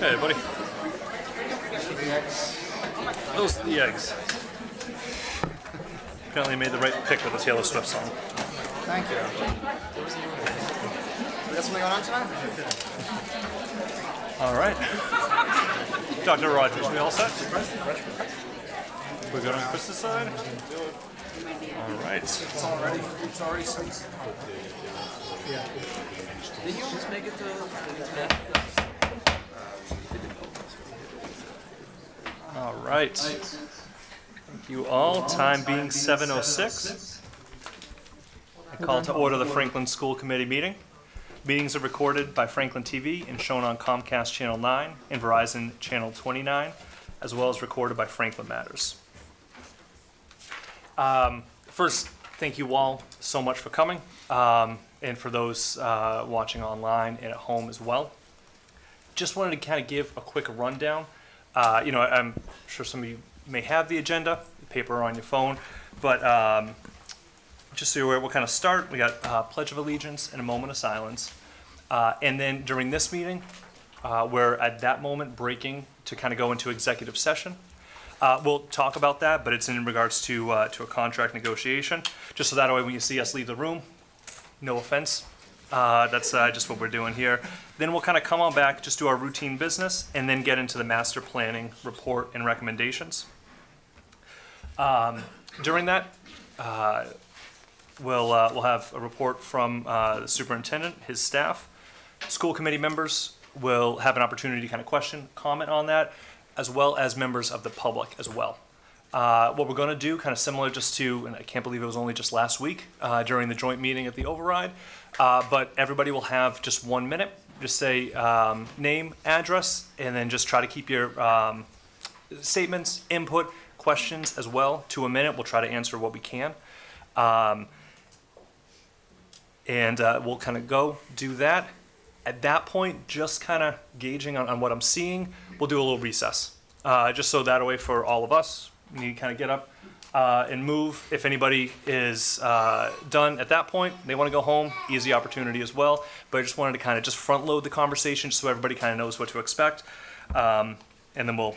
Hey, buddy. Those are the eggs. Apparently made the right pick with the Taylor Swift song. Thank you. We got something going on tonight? All right. Dr. Rogers, we all set? We're good on Chris's side? All right. It's already since. Yeah. Did you almost make it to that? All right. Thank you all. Time being 7:06. I call to order the Franklin School Committee meeting. Meetings are recorded by Franklin TV and shown on Comcast Channel 9 and Verizon Channel 29, as well as recorded by Franklin Matters. First, thank you all so much for coming, and for those watching online and at home as well. Just wanted to kind of give a quick rundown. I'm sure some of you may have the agenda, paper on your phone, but just so you're aware, we'll kind of start. We got Pledge of Allegiance and a moment of silence. And then during this meeting, we're at that moment breaking to kind of go into executive session. We'll talk about that, but it's in regards to a contract negotiation, just so that way when you see us leave the room, no offense. That's just what we're doing here. Then we'll kind of come on back, just do our routine business, and then get into the master planning report and recommendations. During that, we'll have a report from the superintendent, his staff. School committee members will have an opportunity to kind of comment on that, as well as members of the public as well. What we're going to do, kind of similar just to, and I can't believe it was only just last week during the joint meeting at the override, but everybody will have just 1 minute. Just say name, address, and then just try to keep your statements, input, questions as well to a minute. We'll try to answer what we can. And we'll kind of go do that. At that point, just kind of gauging on what I'm seeing, we'll do a little recess. Just so that way for all of us, we need to kind of get up and move. If anybody is done at that point, they want to go home, easy opportunity as well. But I just wanted to kind of just front load the conversation just so everybody kind of knows what to expect. And then we'll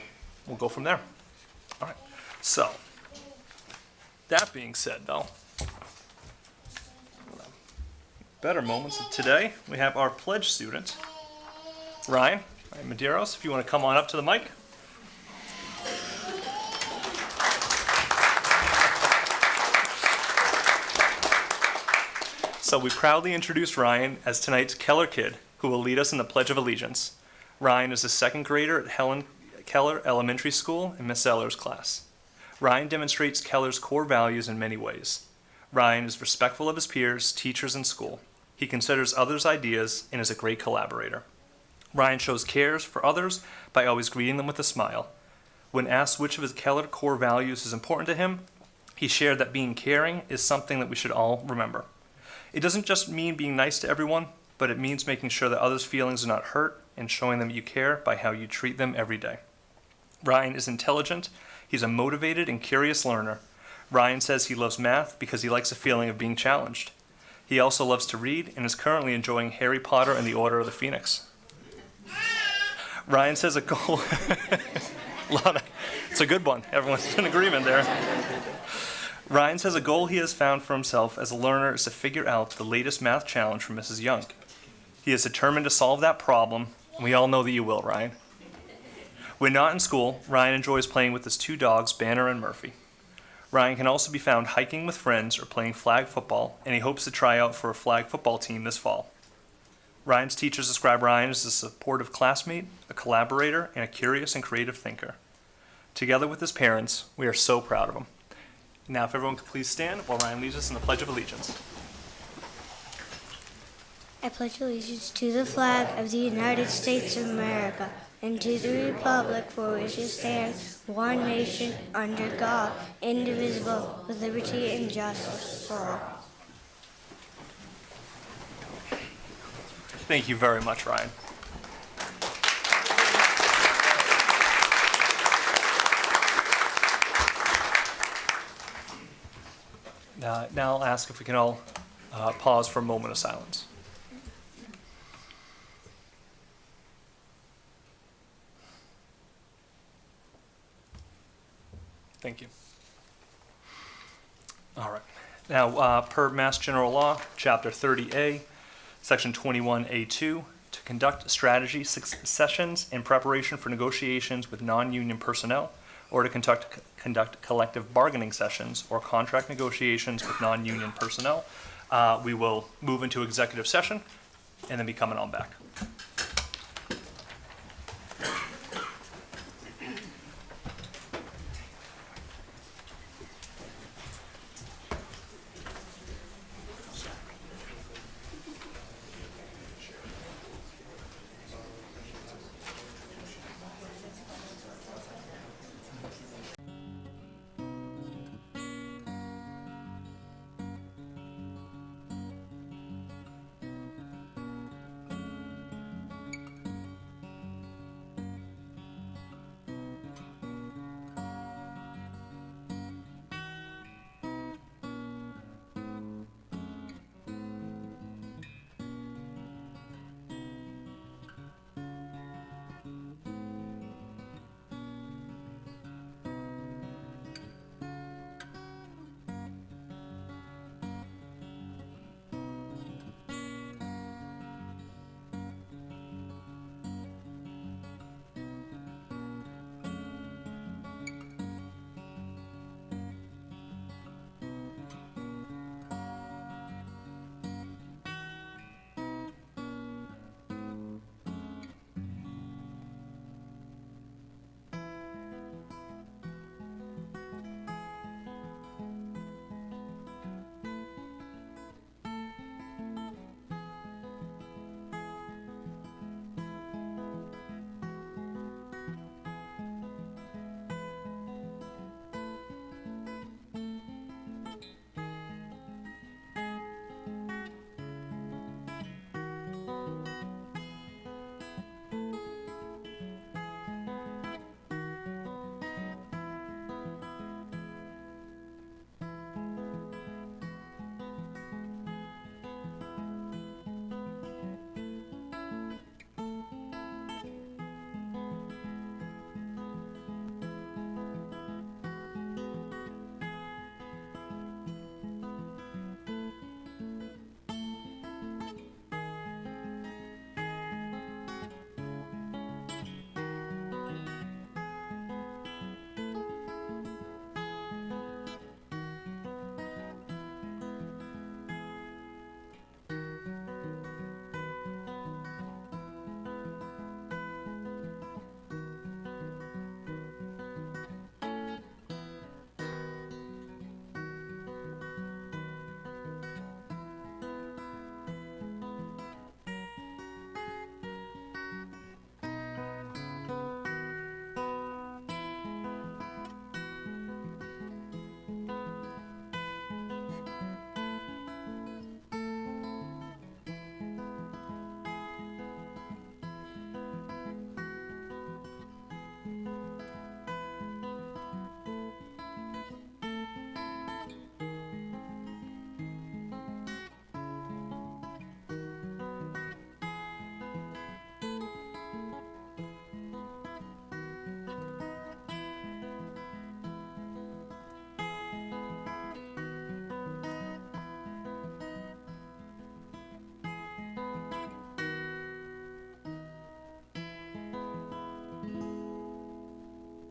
go from there. All right. So, that being said though, better moments of today, we have our pledge student, Ryan Medeiros. If you want to come on up to the mic. So we proudly introduce Ryan as tonight's Keller kid, who will lead us in the Pledge of Allegiance. Ryan is a second grader at Helen Keller Elementary School in Miss Eller's class. Ryan demonstrates Keller's core values in many ways. Ryan is respectful of his peers, teachers, and school. He considers others' ideas and is a great collaborator. Ryan shows cares for others by always greeting them with a smile. When asked which of his Keller core values is important to him, he shared that being caring is something that we should all remember. It doesn't just mean being nice to everyone, but it means making sure that others' feelings are not hurt and showing them you care by how you treat them every day. Ryan is intelligent. He's a motivated and curious learner. Ryan says he loves math because he likes the feeling of being challenged. He also loves to read and is currently enjoying Harry Potter and the Order of the Phoenix. Ryan says a goal... It's a good one. Everyone's in agreement there. Ryan says a goal he has found for himself as a learner is to figure out the latest math challenge from Mrs. Young. He is determined to solve that problem, and we all know that you will, Ryan. When not in school, Ryan enjoys playing with his two dogs, Banner and Murphy. Ryan can also be found hiking with friends or playing flag football, and he hopes to try out for a flag football team this fall. Ryan's teachers describe Ryan as a supportive classmate, a collaborator, and a curious and creative thinker. Together with his parents, we are so proud of him. Now, if everyone could please stand while Ryan leads us in the Pledge of Allegiance. I pledge allegiance to the flag of the United States of America and to the republic for which it stands, one nation, under God, indivisible, with liberty and justice for all. Thank you very much, Ryan. Now I'll ask if we can all pause for a moment of silence. Thank you. All right. Now, per Mass General Law, Chapter 30A, Section 21A2, to conduct strategy sessions in preparation for negotiations with non-union personnel, or to conduct collective bargaining sessions or contract negotiations with non-union personnel, we will move into executive session and then be coming on back.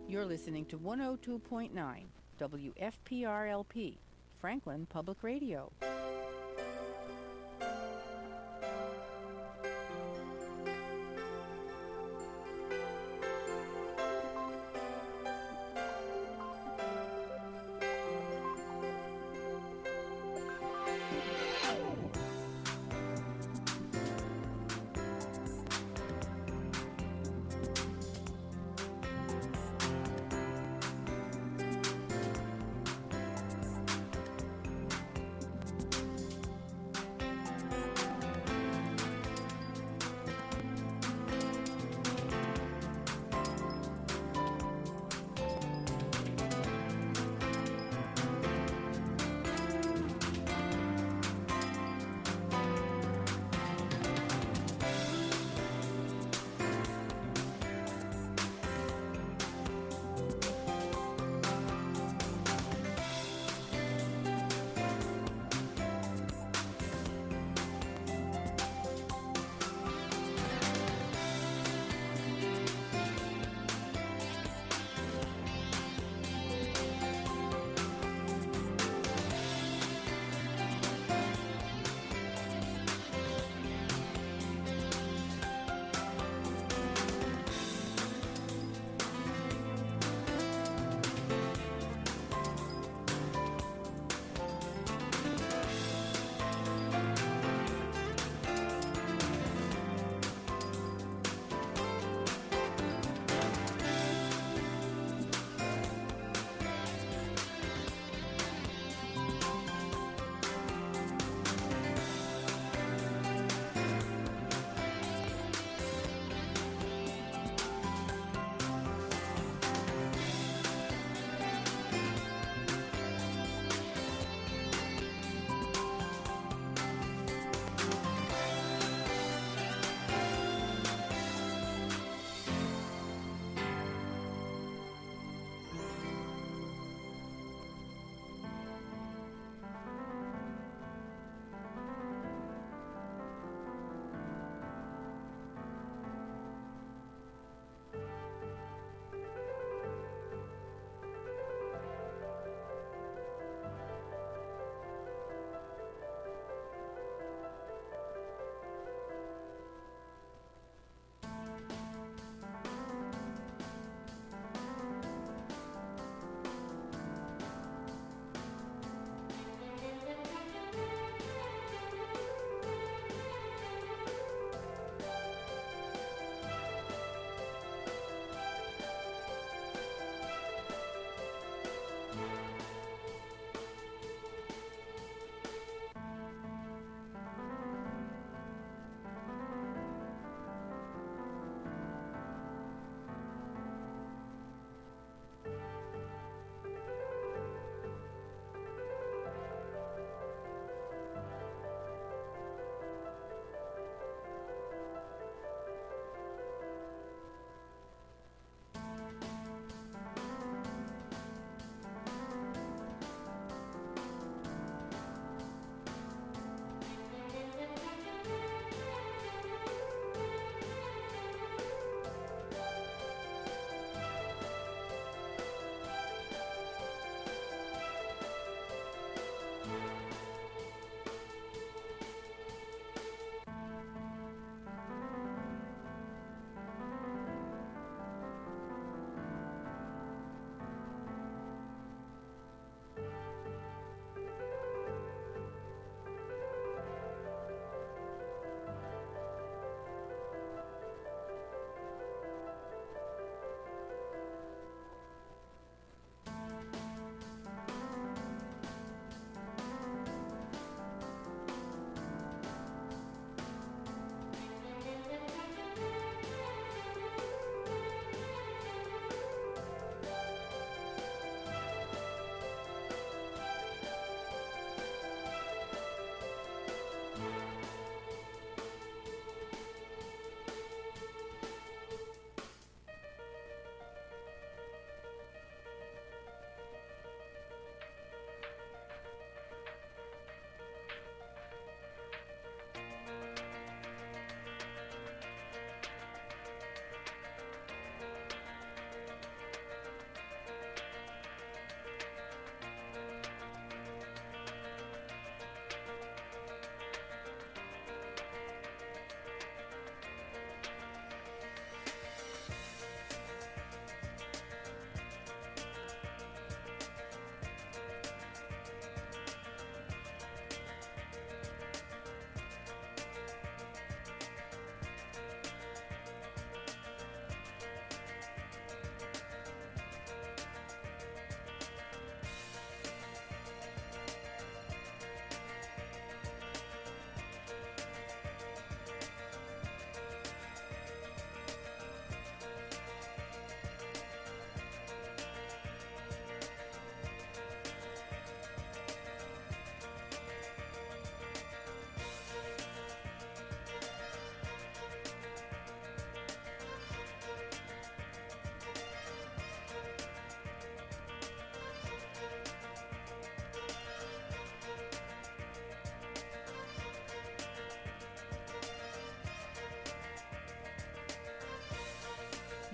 You're listening to 102.9 WFPRLP, Franklin Public Radio.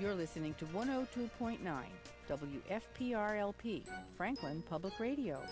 You're listening to 102.9 WFPRLP, Franklin Public Radio.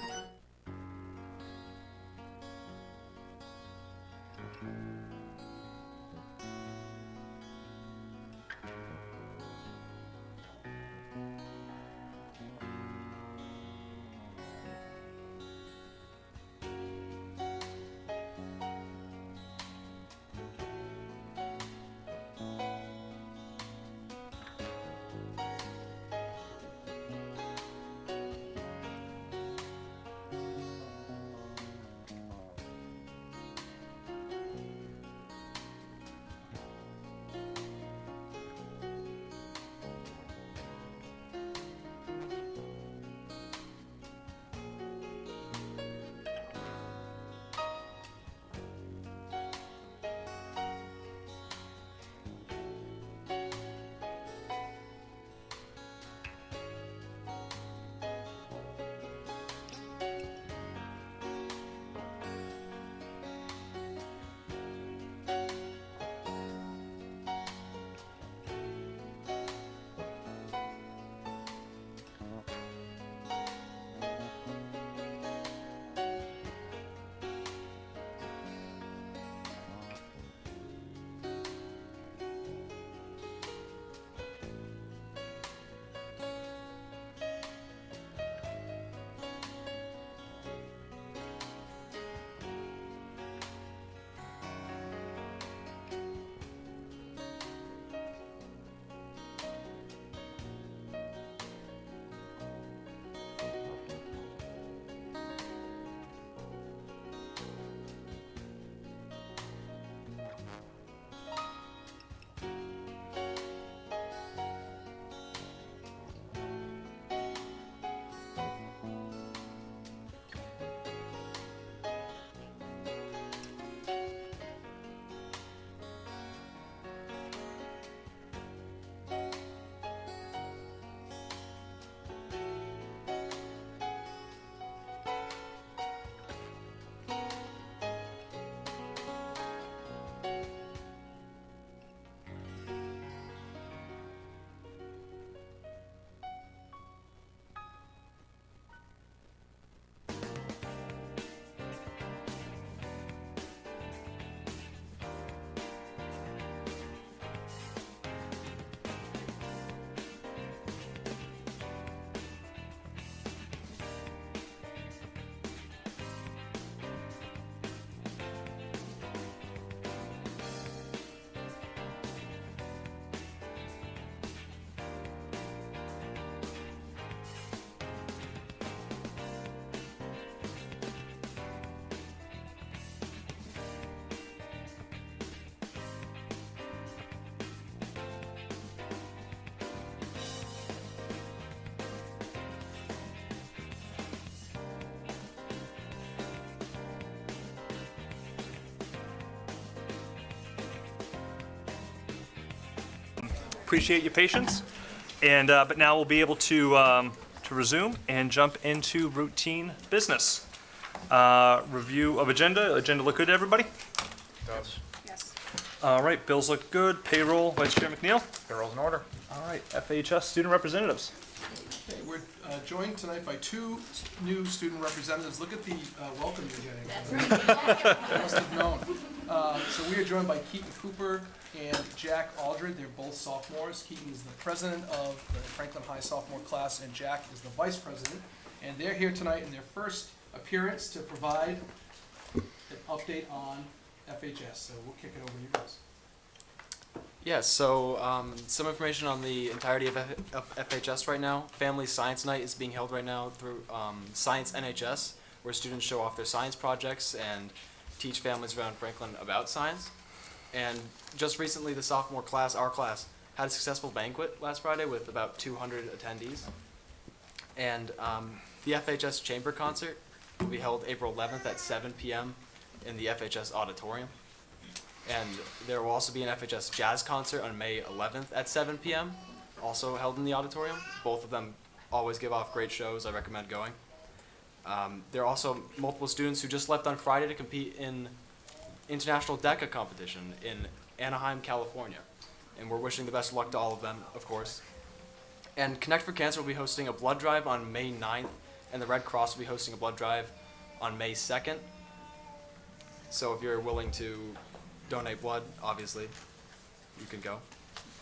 Appreciate your patience, and but now we'll be able to resume and jump into routine business. Review of agenda. Agenda look good to everybody? Does. All right, bills look good. Payroll, Vice Chair McNeil. Payroll's in order. All right, FHS student representatives. Okay, we're joined tonight by two new student representatives. Look at the welcome you're getting. That's right. You must have known. So we are joined by Keaton Cooper and Jack Aldred. They're both sophomores. Keaton is the president of the Franklin High sophomore class, and Jack is the vice president. And they're here tonight in their first appearance to provide an update on FHS. So we'll kick it over to you guys. Yeah, so some information on the entirety of FHS right now. Family Science Night is being held right now through Science NHS, where students show off their science projects and teach families around Franklin about science. And just recently, the sophomore class, our class, had a successful banquet last Friday with about 200 attendees. And the FHS Chamber Concert will be held April 11th at 7 p.m. in the FHS Auditorium. And there will also be an FHS Jazz Concert on May 11th at 7 p.m., also held in the auditorium. Both of them always give off great shows. I recommend going. There are also multiple students who just left on Friday to compete in International DECA competition in Anaheim, California. and we're wishing the best of luck to all of them, of course. And Connect for Cancer will be hosting a blood drive on May 9th, and the Red Cross will be hosting a blood drive on May 2nd. So if you're willing to donate blood, obviously, you can go.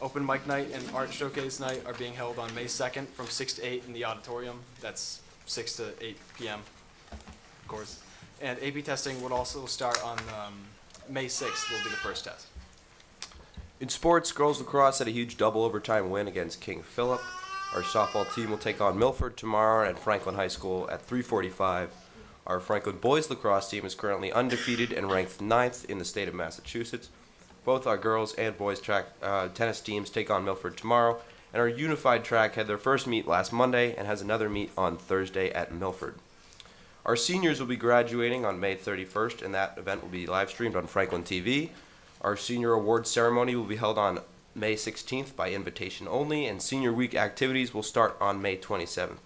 Open mic night and art showcase night are being held on May 2nd from 6 to 8 in the auditorium. That's 6 to 8 p.m., of course. And AP testing would also start on May 6th will be the first test. In sports, girls lacrosse had a huge double overtime win against King Philip. Our softball team will take on Milford tomorrow at Franklin High School at 3:45. Our Franklin boys lacrosse team is currently undefeated and ranked 9th in the state of Massachusetts. Both our girls and boys track tennis teams take on Milford tomorrow, and our unified track had their first meet last Monday and has another meet on Thursday at Milford. Our seniors will be graduating on May 31st, and that event will be live streamed on Franklin TV. Our senior awards ceremony will be held on May 16th by invitation only, and senior week activities will start on May 27th.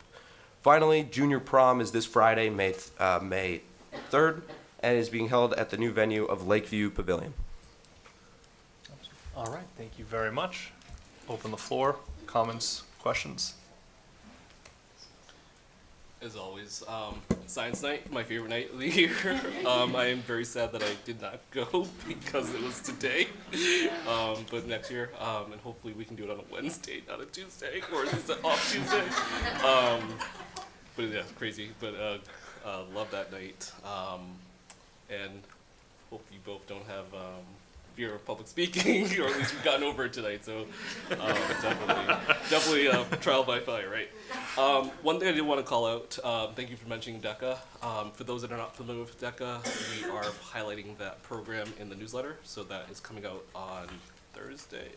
Finally, junior prom is this Friday, May 3rd, and is being held at the new venue of Lakeview Pavilion. All right, thank you very much. Open the floor, comments, questions? As always, science night, my favorite night of the year. I am very sad that I did not go because it was today. But next year, and hopefully we can do it on a Wednesday, not a Tuesday, or at least an off Tuesday. But yeah, crazy. But love that night. And hope you both don't have fear of public speaking, or at least we've gotten over it tonight. So definitely trial by fire, right? One thing I did want to call out, thank you for mentioning DECA. For those that are not familiar with DECA, we are highlighting that program in the newsletter, so that is coming out on Thursday.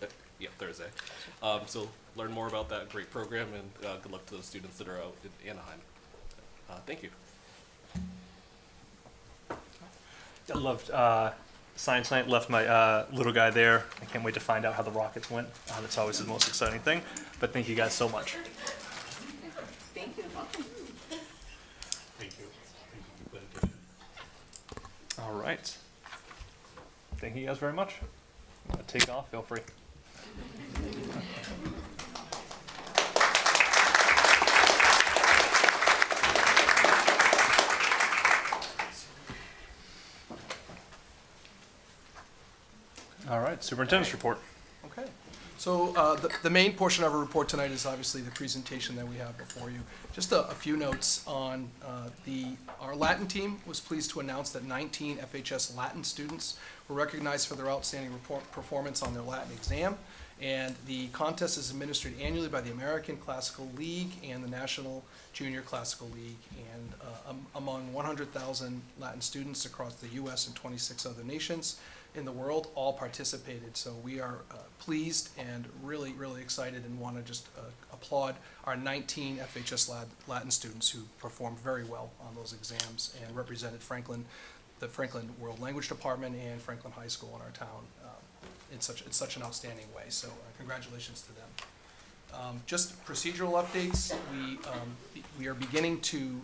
Thursday. So learn more about that great program, and good luck to those students that are out in Anaheim. Thank you. I loved Science Night, left my little guy there. I can't wait to find out how the Rockets went. That's always the most exciting thing. But thank you guys so much. Thank you. Thank you. All right. Thank you guys very much. Take off, feel free. All right, Superintendent's report. Okay. So the main portion of our report tonight is obviously the presentation that we have before you. Just a few notes on our Latin team was pleased to announce that 19 FHS Latin students were recognized for their outstanding performance on their Latin exam. And the contest is administered annually by the American Classical League and the National Junior Classical League. And among 100,000 Latin students across the U.S. and 26 other nations in the world, all participated. So we are pleased and really, really excited, and want to just applaud our 19 FHS Latin students who performed very well on those exams and represented the Franklin World Language Department and Franklin High School in our town in such an outstanding way. So congratulations to them. Just procedural updates. We are beginning to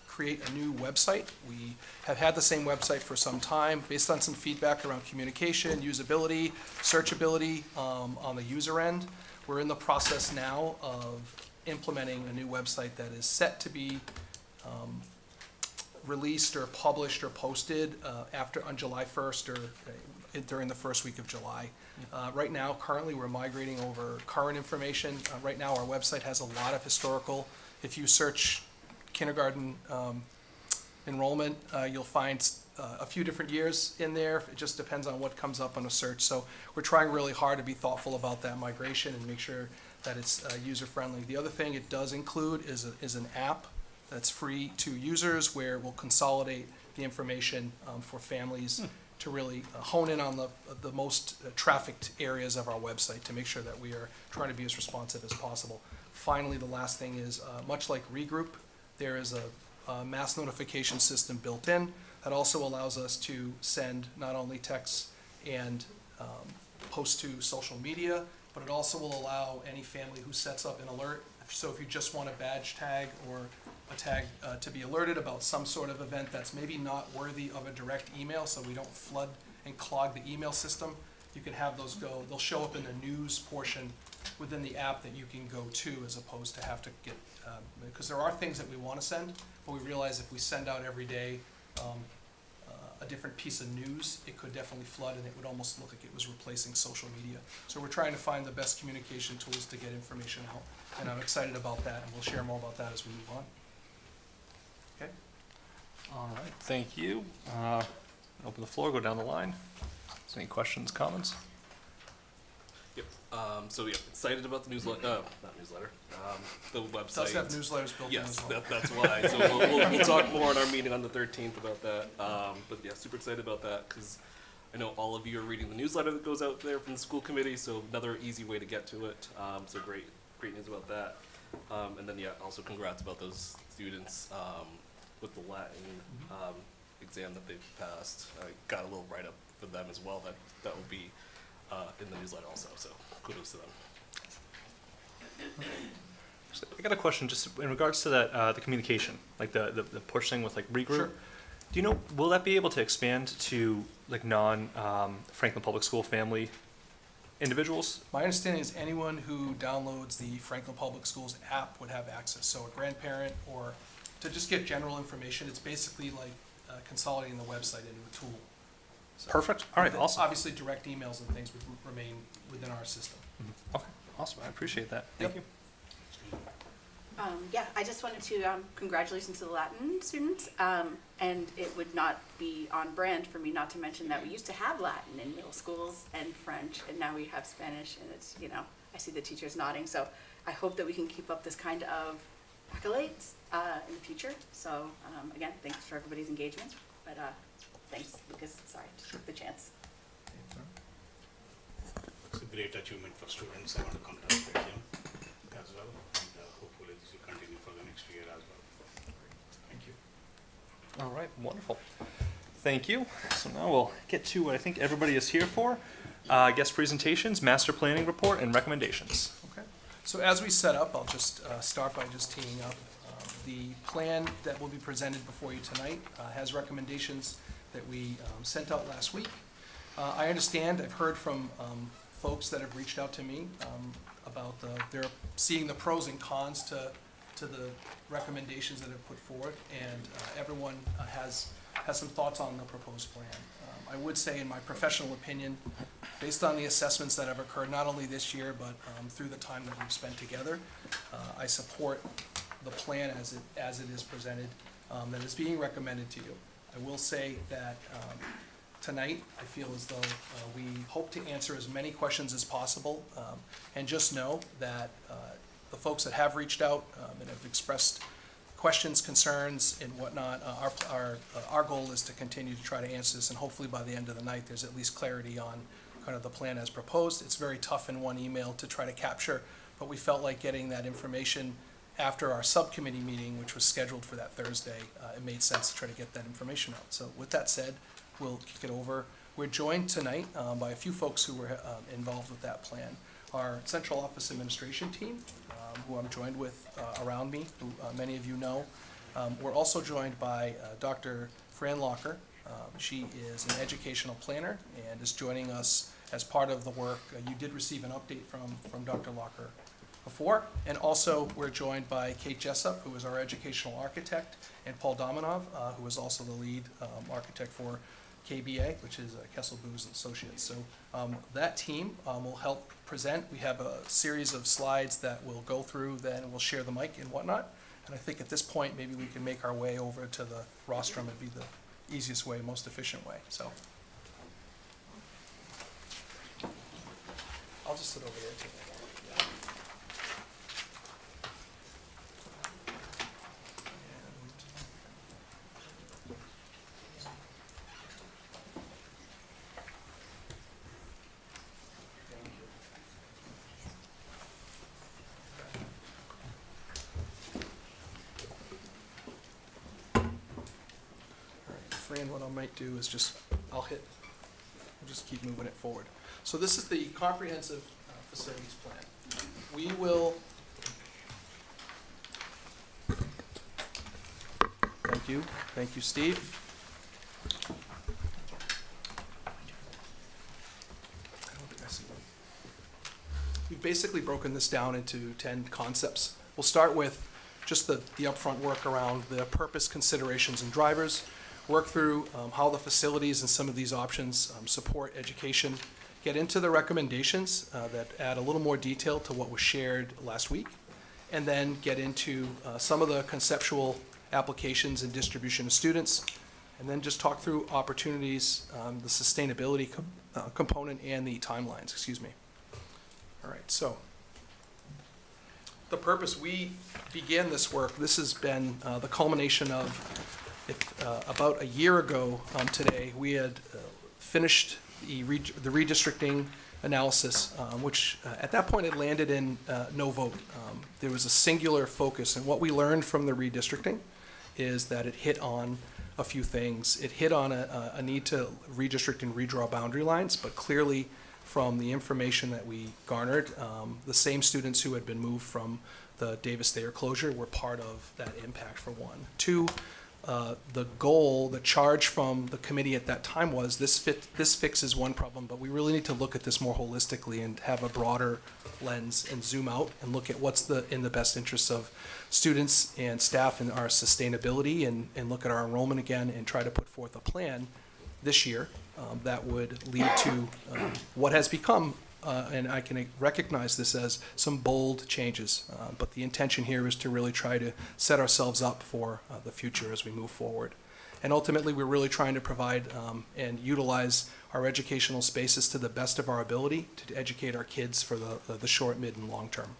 create a new website. We have had the same website for some time based on some feedback around communication, usability, searchability on the user end. We're in the process now of implementing a new website that is set to be released or published or posted on July 1st or during the first week of July. Right now, currently, we're migrating over current information. Right now, our website has a lot of historical. If you search kindergarten enrollment, you'll find a few different years in there. It just depends on what comes up on a search. So we're trying really hard to be thoughtful about that migration and make sure that it's user-friendly. The other thing it does include is an app that's free to users where we'll consolidate the information for families to really hone in on the most trafficked areas of our website to make sure that we are trying to be as responsive as possible. Finally, the last thing is, much like Regroup, there is a mass notification system built in that also allows us to send not only texts and post to social media, but it also will allow any family who sets up an alert. So if you just want a badge tag or a tag to be alerted about some sort of event that's maybe not worthy of a direct email, so we don't flood and clog the email system, you can have those go, they'll show up in the news portion within the app that you can go to, as opposed to have to get, because there are things that we want to send, but we realize if we send out every day a different piece of news, it could definitely flood, and it would almost look like it was replacing social media. So we're trying to find the best communication tools to get information out, and I'm excited about that, and we'll share more about that as we move on. Okay? All right, thank you. Open the floor, go down the line. Is there any questions, comments? Yep. So yeah, excited about the newsletter. Not newsletter. The website. It does have newsletters built in Yes, as well. that's why. So we'll talk more in our meeting on the 13th about that. But yeah, super excited about that because I know all of you are reading the newsletter that goes out there from the school committee. So another easy way to get to it. So great news about that. And then yeah, also congrats about those students with the Latin exam that they've passed. I got a little write-up for them as well. That will be in the newsletter also. So kudos to them. So I got a question just in regards to that, the communication, like the pushing with like regroup. Sure. Do you know, will that be able to expand to like Franklin Public School family individuals? My understanding is anyone who downloads the Franklin Public Schools app would have access. So a grandparent, or to just get general information, it's basically like consolidating the website into a tool. So Perfect. All right, with- awesome. Obviously, direct emails and things would remain within our system. Okay, awesome. I appreciate that. Thank Yep. you. Yeah, I just wanted to congratulations to the Latin students, and it would not be on brand for me not to mention that we used to have Latin in middle schools and French, and now we have Spanish, and it's, I see the teachers nodding, so I hope that we can keep up this kind of accolades in the future. So again, thanks for everybody's engagement, but thanks, Lucas, sorry, just took the chance. It's a great achievement for students. I want to congratulate them as well, and hopefully this will continue for the next year as well. Thank you. All right, wonderful. Thank you. So now we'll get to what I think everybody is here for. Guest presentations, master planning report, and recommendations. Okay. So as we set up, I'll just start by just teeing up. The plan that will be presented before you tonight has recommendations that we sent out last week. I understand, I've heard from folks that have reached out to me about they're seeing the pros and cons to the recommendations that have put forward, and everyone has some thoughts on the proposed plan. I would say, in my professional opinion, based on the assessments that have occurred not only this year but through the time that we've spent together, I support the plan as it is presented, that is being recommended to you. I will say that tonight, I feel as though we hope to answer as many questions as possible, and just know that the folks that have reached out and have expressed questions, concerns, and whatnot, our goal is to continue to try to answer this, and hopefully by the end of the night, there's at least clarity on kind of the plan as proposed. It's very tough in one email to try to capture, but we felt like getting that information after our subcommittee meeting, which was scheduled for that Thursday, it made sense to try to get that information out. So with that said, we'll kick it over. We're joined tonight by a few folks who were involved with that plan. Our central office administration team, who I'm joined with around me, who many of you know. We're also joined by Dr. Fran Locker. She is an educational planner and is joining us as part of the work. You did receive an update from Dr. Locker before. And also, we're joined by Kate Jessup, who is our educational architect, and Paul Dominov, who is also the lead architect for KBA, which is Kessel Booz Associates. So that team will help present. We have a series of slides that we'll go through, then we'll share the mic and whatnot. And I think at this point, maybe we can make our way over to the rostrum. It'd be the easiest way, most efficient way. So I'll just sit over there too. Fran, what I might do is I'll just keep moving it forward. So this is the comprehensive facilities plan. We will, thank you, Steve. we've basically broken this down into 10 concepts. We'll start with just the upfront work around the purpose, considerations, and drivers, work through how the facilities and some of these options support education, get into the recommendations that add a little more detail to what was shared last week, and then get into some of the conceptual applications and distribution to students, and then just talk through opportunities, the sustainability component, and the timelines, excuse me. All right, so the purpose, we began this work, this has been the culmination of, about a year ago today, we had finished the redistricting analysis, which at that point had landed in no vote. There was a singular focus, and what we learned from the redistricting is that it hit on a few things. It hit on a need to redistrict and redraw boundary lines, but clearly from the information that we garnered, the same students who had been moved from the Davis Thayer closure were part of that impact, for one. Two, the goal, the charge from the committee at that time was this fixes one problem, but we really need to look at this more holistically and have a broader lens and zoom out and look at what's in the best interests of students and staff and our sustainability, and look at our enrollment again and try to put forth a plan this year that would lead to what has become, and I can recognize this as some bold changes, but the intention here is to really try to set ourselves up for the future as we move forward. And ultimately, we're really trying to provide and utilize our educational spaces to the best of our ability to educate our kids for the short, mid, and long term.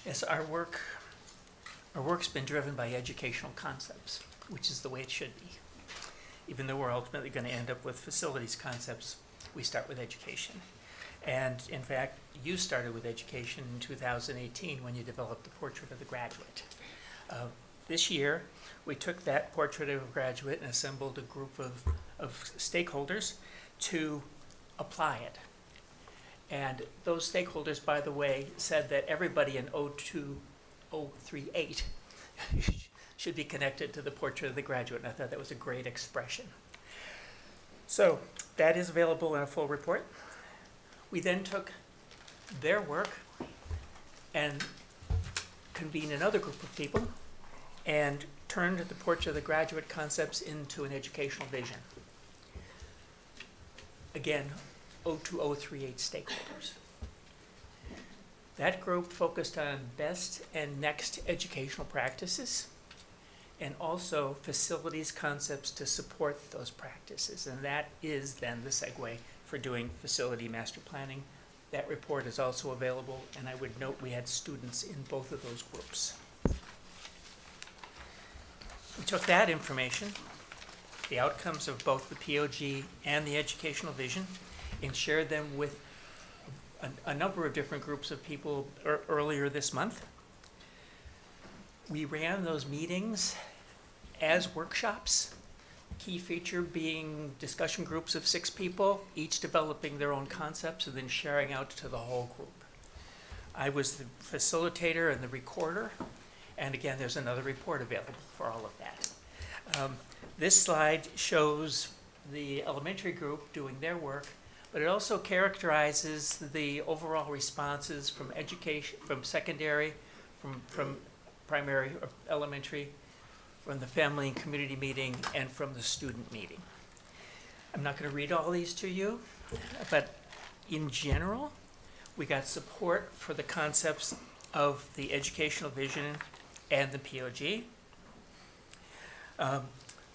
Yes, our work's been driven by educational concepts, which is the way it should be. Even though we're ultimately going to end up with facilities concepts, we start with education. And in fact, you started with education in 2018 when you developed the portrait of the graduate. This year, we took that portrait of a graduate and assembled a group of stakeholders to apply it. And those stakeholders, by the way, said that everybody in 02038 should be connected to the portrait of the graduate, and I thought that was a great expression. So that is available in a full report. We then took their work and convened another group of people and turned the portrait of the graduate concepts into an educational vision. Again, 02038 stakeholders. That group focused on best and next educational practices and also facilities concepts to support those practices. And that is then the segue for doing facility master planning. That report is also available, and I would note we had students in both of those groups. We took that information, the outcomes of both the POG and the educational vision, and shared them with a number of different groups of people earlier this month. We ran those meetings as workshops, key feature being discussion groups of 6 people, each developing their own concepts and then sharing out to the whole group. I was the facilitator and the recorder, and again, there's another report available for all of that. This slide shows the elementary group doing their work, but it also characterizes the overall responses from education, from secondary, from primary or elementary, from the family and community meeting, and from the student meeting. I'm not going to read all these to you, but in general, we got support for the concepts of the educational vision and the POG,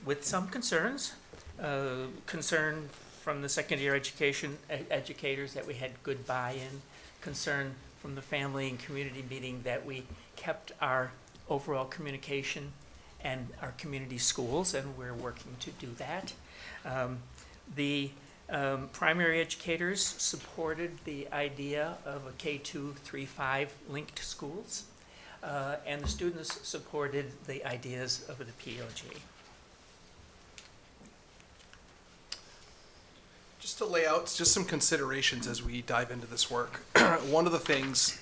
with some concerns. Concern from the secondary education educators that we had good buy-in, concern from the family and community meeting that we kept our overall communication and our community schools, and we're working to do that. The primary educators supported the idea of a K2, 3, 5 linked schools, and the students supported the ideas of the POG. Just to lay out just some considerations as we dive into this work. One of the things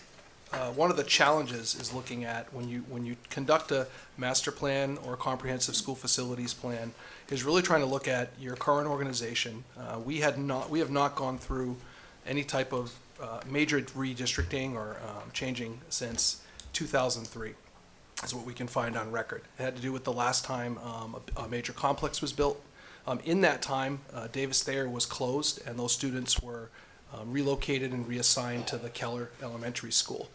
one of the challenges is looking at when you conduct a master plan or a comprehensive school facilities plan, is really trying to look at your current organization. We have not gone through any type of major redistricting or changing since 2003. Is what we can find on record. It had to do with the last time a major complex was built. In that time, Davis Thayer was closed, and those students were relocated and reassigned to the Keller Elementary School.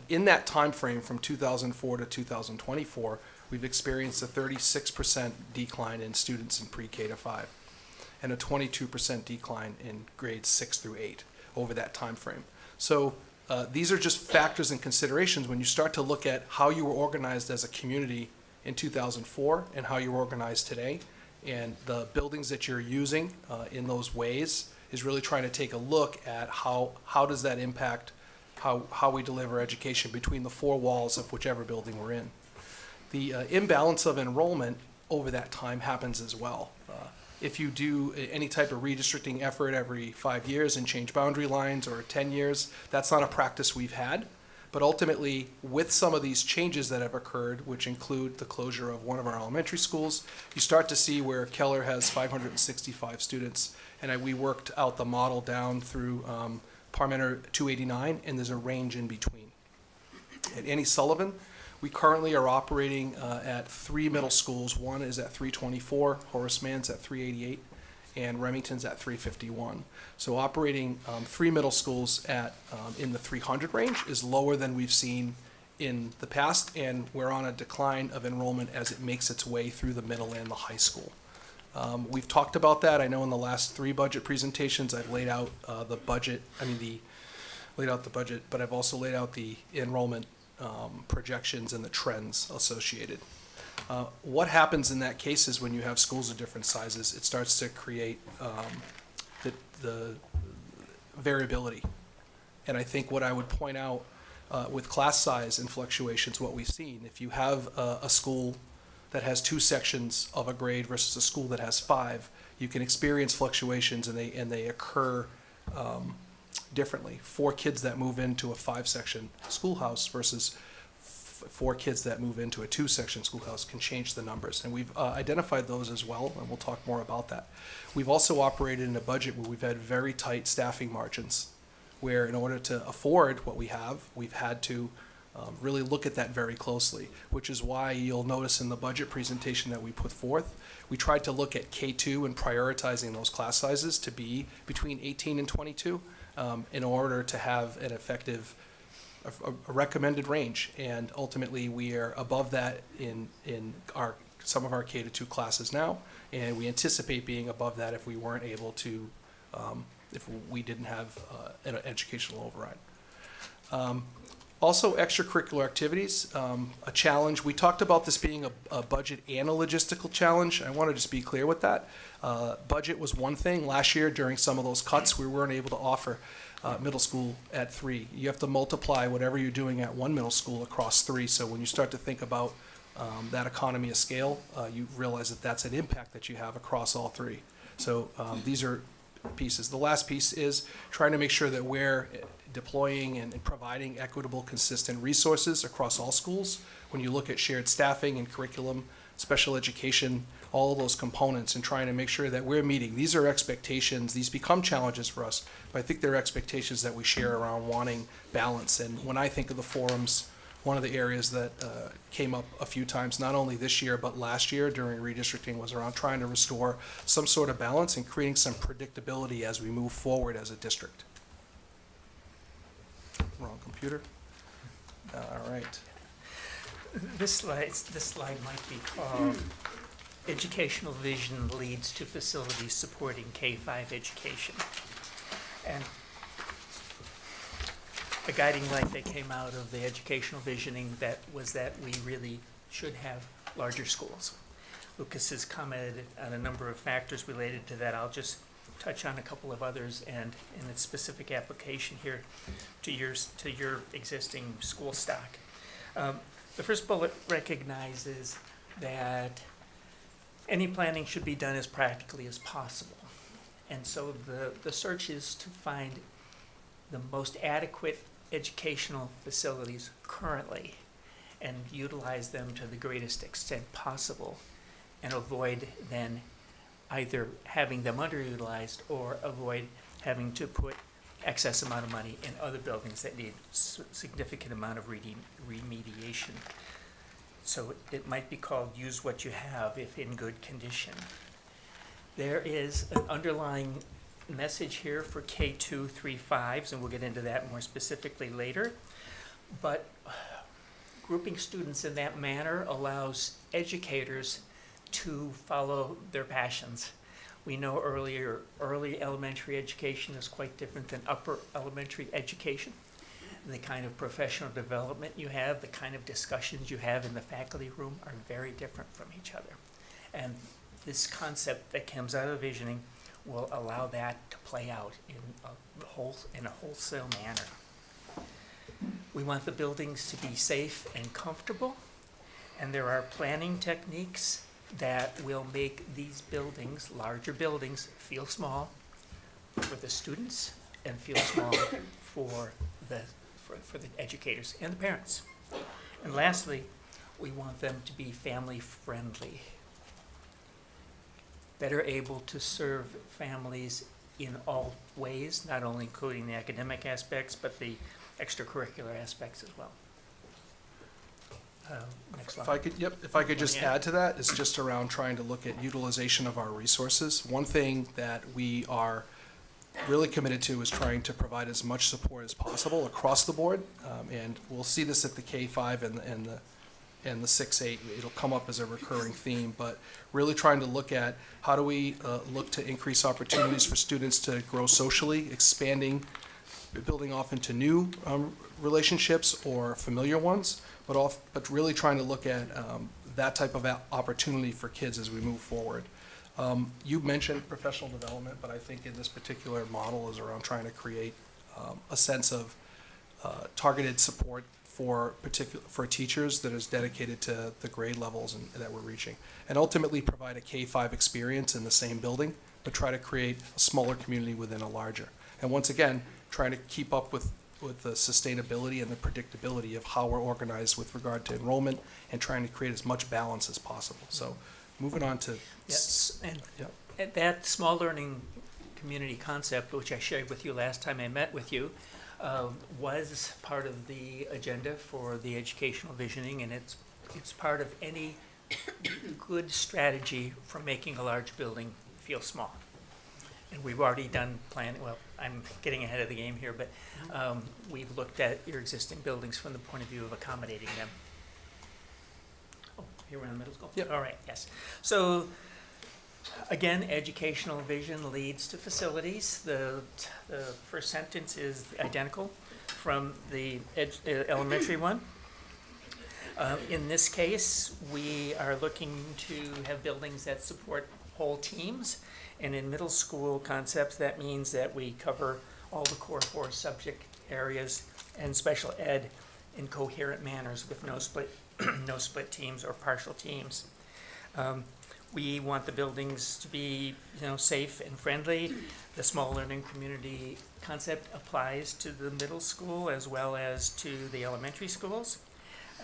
In that time frame, from 2004 to 2024, we've experienced a 36% decline in students in pre-K to 5, and a 22% decline in grades 6 through 8 over that time frame. So these are just factors and considerations when you start to look at how you were organized as a community in 2004 and how you're organized today, and the buildings that you're using in those ways is really trying to take a look at how does that impact how we deliver education between the four walls of whichever building we're in. The imbalance of enrollment over that time happens as well. If you do any type of redistricting effort every 5 years and change boundary lines, or 10 years, that's not a practice we've had. But ultimately, with some of these changes that have occurred, which include the closure of one of our elementary schools, you start to see where Keller has 565 students. And we worked out the model down through Parmenter 289, and there's a range in between. At Annie Sullivan, we currently are operating at 3 middle schools. One is at 324, Horace Mann's at 388, and Remington's at 351. So operating 3 middle schools at in the 300 range is lower than we've seen in the past, and we're on a decline of enrollment as it makes its way through the middle and the high school. We've talked about that. I know in the last 3 budget presentations, I've laid out the budget. Laid out the budget, but I've also laid out the enrollment projections and the trends associated. What happens in that case is when you have schools of different sizes, it starts to create the variability. And I think what I would point out with class size and fluctuations, what we've seen, if you have a school that has 2 sections of a grade versus a school that has 5, you can experience fluctuations, and they occur differently. 4 kids that move into a 5-section schoolhouse versus 4 kids that move into a 2-section schoolhouse can change the numbers. And we've identified those as well, and we'll talk more about that. We've also operated in a budget where we've had very tight staffing margins, where in order to afford what we have, we've had to really look at that very closely, which is why you'll notice in the budget presentation that we put forth, we tried to look at K2 and prioritizing those class sizes to be between 18 and 22 in order to have an effective, a recommended range. And ultimately, we are above that in some of our K-2 classes now, and we anticipate being above that if we weren't able to, if we didn't have an educational override. Also, extracurricular activities, a challenge. We talked about this being a budget and a logistical challenge. I want to just be clear with that. Budget was one thing. Last year, during some of those cuts, we weren't able to offer middle school at 3. You have to multiply whatever you're doing at one middle school across 3. So when you start to think about that economy of scale, you realize that that's an impact that you have across all 3. So these are pieces. The last piece is trying to make sure that we're deploying and providing equitable, consistent resources across all schools. When you look at shared staffing and curriculum, special education, all of those components, and trying to make sure that we're meeting. These are expectations. These become challenges for us, but I think they're expectations that we share around wanting balance. And when I think of the forums, one of the areas that came up a few times, not only this year, but last year during redistricting, was around trying to restore some sort of balance and creating some predictability as we move forward as a district. Wrong computer. All right. This slide might be called Educational Vision Leads to Facilities Supporting K-5 Education. And the guiding light that came out of the educational visioning that we really should have larger schools. Lucas has commented on a number of factors related to that. I'll just touch on a couple of others, and in its specific application here to your existing school stock. The first bullet recognizes that any planning should be done as practically as possible. And so the search is to find the most adequate educational facilities currently and utilize them to the greatest extent possible, and avoid then either having them underutilized or avoid having to put excess amount of money in other buildings that need significant amount of remediation. So it might be called use what you have if in good condition. There is an underlying message here for K2 3-5s, and we'll get into that more specifically later. But grouping students in that manner allows educators to follow their passions. We know early elementary education is quite different than upper elementary education. The kind of professional development you have, the kind of discussions you have in the faculty room are very different from each other. And this concept that comes out of visioning will allow that to play out in a wholesale manner. We want the buildings to be safe and comfortable, and there are planning techniques that will make these buildings, larger buildings, feel small for the students and feel small for the educators and the parents. And lastly, we want them to be family friendly, better able to serve families in all ways, not only including the academic aspects, but the extracurricular aspects as well. Next slide. If I could just Yeah. add to that, it's just around trying to look at utilization of our resources. One thing that we are really committed to is trying to provide as much support as possible across the board. And we'll see this at the K-5 and the 6-8. It'll come up as a recurring theme, but really trying to look at how do we look to increase opportunities for students to grow socially, expanding, building off into new relationships or familiar ones, but really trying to look at that type of opportunity for kids as we move forward. You mentioned professional development, but I think in this particular model is around trying to create a sense of targeted support for teachers that is dedicated to the grade levels that we're reaching, and ultimately provide a K-5 experience in the same building, but try to create a smaller community within a larger. And once again, trying to keep up with the sustainability and the predictability of how we're organized with regard to enrollment, and trying to create as much balance as possible. So moving on to. Yes, and Yeah. that small learning community concept, which I shared with you last time I met with you, was part of the agenda for the educational visioning, and it's part of any good strategy for making a large building feel small. And we've already done planning. Well, I'm getting ahead of the game here, but we've looked at your existing buildings from the point of view of accommodating them. Oh, here we're in the middle school? Yep. All right, yes. So, again, educational vision leads to facilities. The first sentence is identical from the elementary one. In this case, we are looking to have buildings that support whole teams. And in middle school concepts, that means that we cover all the core 4 subject areas and special ed in coherent manners with no split teams or partial teams. We want the buildings to be, safe and friendly. The small learning community concept applies to the middle school as well as to the elementary schools.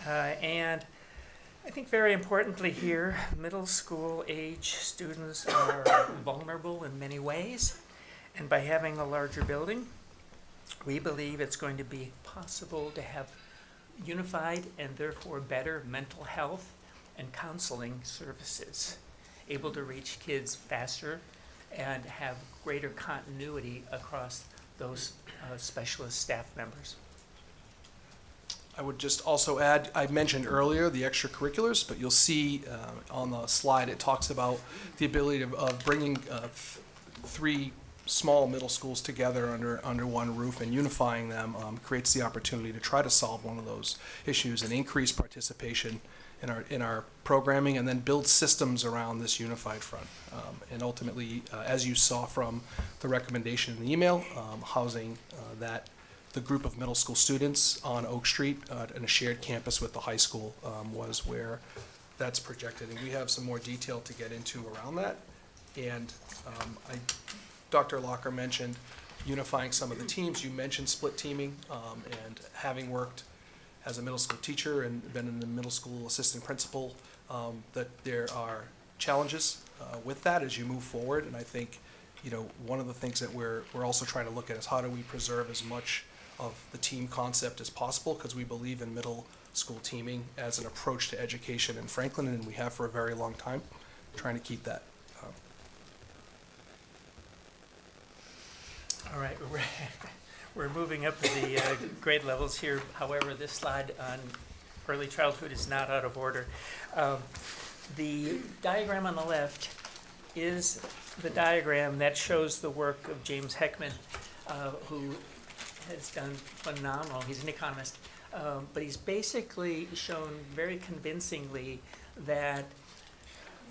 And I think very importantly here, middle school age students are vulnerable in many ways. And by having a larger building, we believe it's going to be possible to have unified and therefore better mental health and counseling services, able to reach kids faster and have greater continuity across those specialist staff members. I would just also add, I mentioned earlier the extracurriculars, but you'll see on the slide it talks about the ability of bringing 3 small middle schools together under one roof and unifying them creates the opportunity to try to solve one of those issues and increase participation in our programming, and then build systems around this unified front. And ultimately, as you saw from the recommendation in the email, housing the group of middle school students on Oak Street in a shared campus with the high school was where that's projected. And we have some more detail to get into around that. And Dr. Locker mentioned unifying some of the teams. You mentioned split teaming, and having worked as a middle school teacher and been in the middle school assistant principal, that there are challenges with that as you move forward. And I think, one of the things that we're also trying to look at is how do we preserve as much of the team concept as possible, because we believe in middle school teaming as an approach to education in Franklin, and we have for a very long time, trying to keep that. All right, we're moving up the grade levels here. However, this slide on early childhood is not out of order. The diagram on the left is the diagram that shows the work of James Heckman, who has done phenomenal. He's an economist, but he's basically shown very convincingly that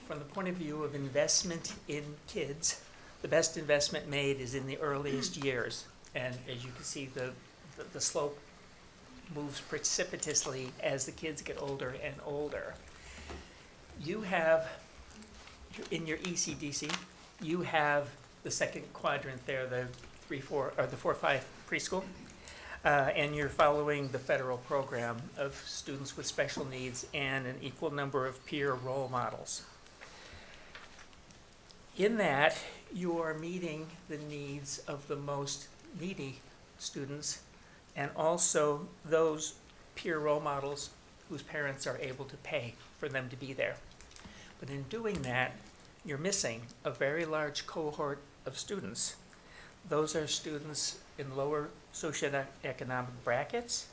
from the point of view of investment in kids, the best investment made is in the earliest years. And as you can see, the slope moves precipitously as the kids get older and older. You have, in your ECDC, you have the second quadrant there, the 4-5 preschool, and you're following the federal program of students with special needs and an equal number of peer role models. In that, you are meeting the needs of the most needy students and also those peer role models whose parents are able to pay for them to be there. But in doing that, you're missing a very large cohort of students. Those are students in lower socioeconomic brackets,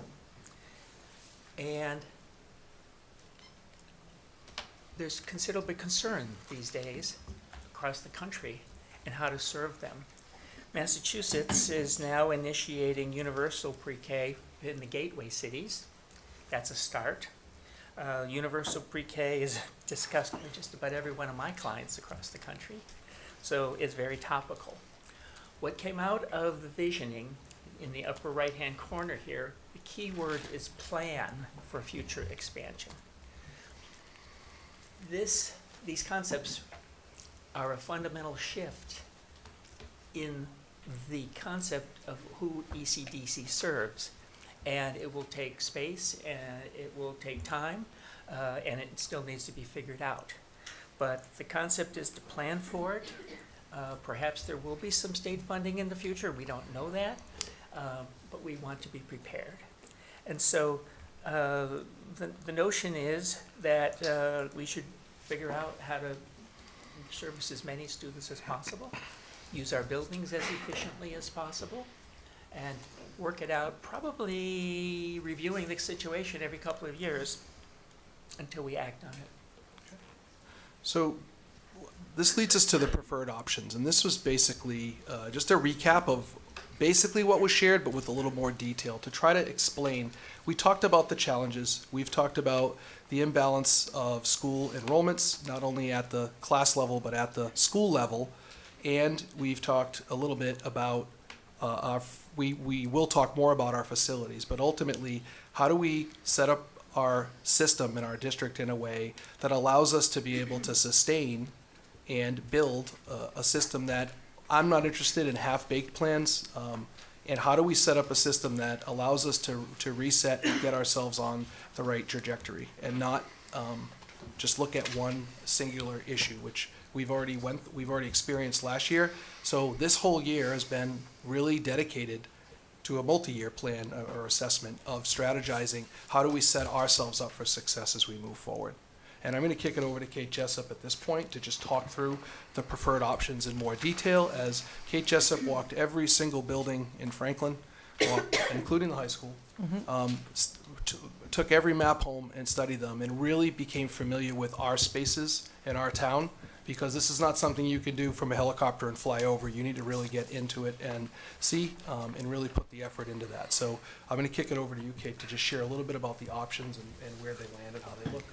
and there's considerable concern these days across the country in how to serve them. Massachusetts is now initiating universal pre-K in the gateway cities. That's a start. Universal pre-K is discussed by just about every one of my clients across the country, so it's very topical. What came out of the visioning in the upper right-hand corner here, the key word is plan for future expansion. These concepts are a fundamental shift in the concept of who ECDC serves. And it will take space, and it will take time, and it still needs to be figured out. But the concept is to plan for it. Perhaps there will be some state funding in the future. We don't know that, but we want to be prepared. And so the notion is that we should figure out how to service as many students as possible, use our buildings as efficiently as possible, and work it out, probably reviewing the situation every couple of years until we act on it. So this leads us to the preferred options, and this was basically just a recap of basically what was shared, but with a little more detail to try to explain. We talked about the challenges. We've talked about the imbalance of school enrollments, not only at the class level, but at the school level. And we've talked a little bit about we will talk more about our facilities, but ultimately, how do we set up our system in our district in a way that allows us to be able to sustain and build a system that I'm not interested in half-baked plans, and how do we set up a system that allows us to reset and get ourselves on the right trajectory and not just look at one singular issue, which we've already experienced last year. So this whole year has been really dedicated to a multi-year plan or assessment of strategizing how do we set ourselves up for success as we move forward. And I'm going to kick it over to Kate Jessup at this point to just talk through the preferred options in more detail, as Kate Jessup walked every single building in Franklin, including the high school, took every map home and studied them and really became familiar with our spaces in our town, because this is not something you can do from a helicopter and fly over. You need to really get into it and see and really put the effort into that. So I'm going to kick it over to you, Kate, to just share a little bit about the options and where they landed, how they look.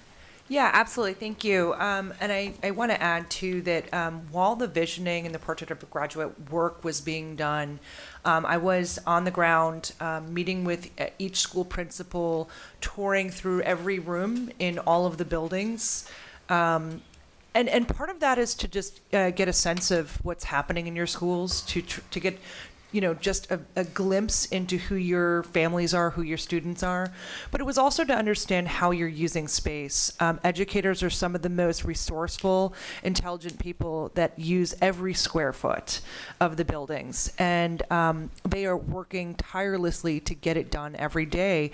Yeah, absolutely. Thank you. And I want to add, too, that while the visioning and the portrait of a graduate work was being done, I was on the ground meeting with each school principal, touring through every room in all of the buildings. And part of that is to just get a sense of what's happening in your schools, to get just a glimpse into who your families are, who your students are, but it was also to understand how you're using space. Educators are some of the most resourceful, intelligent people that use every square foot of the buildings, and they are working tirelessly to get it done every day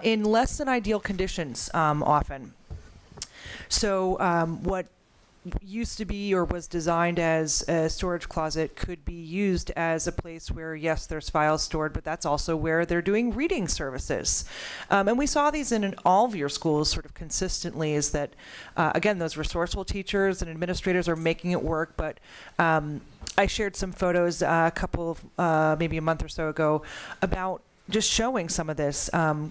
in less than ideal conditions often. So what used to be or was designed as a storage closet could be used as a place where, yes, there's files stored, but that's also where they're doing reading services. And we saw these in all of your schools sort of consistently, is that, again, those resourceful teachers and administrators are making it work, but I shared some photos a couple of, maybe a month or so ago, about just showing some of this.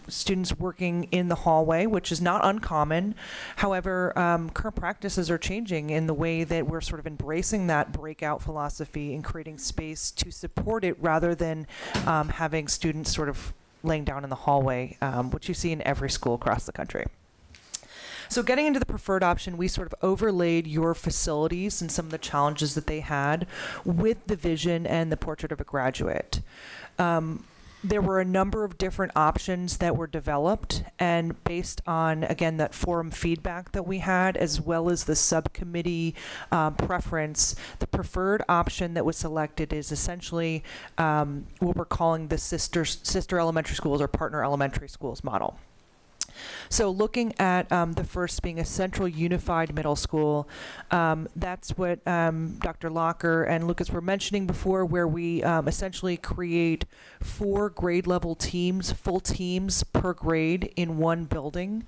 Students working in the hallway, which is not uncommon. However, current practices are changing in the way that we're sort of embracing that breakout philosophy and creating space to support it rather than having students sort of laying down in the hallway, which you see in every school across the country. So getting into the preferred option, we sort of overlaid your facilities and some of the challenges that they had with the vision and the portrait of a graduate. There were a number of different options that were developed, and based on, again, that forum feedback that we had, as well as the subcommittee preference, the preferred option that was selected is essentially what we're calling the sister elementary schools or partner elementary schools model. So looking at the first being a central unified middle school, that's what Dr. Locker and Lucas were mentioning before, where we essentially create 4 grade level teams, full teams per grade in one building.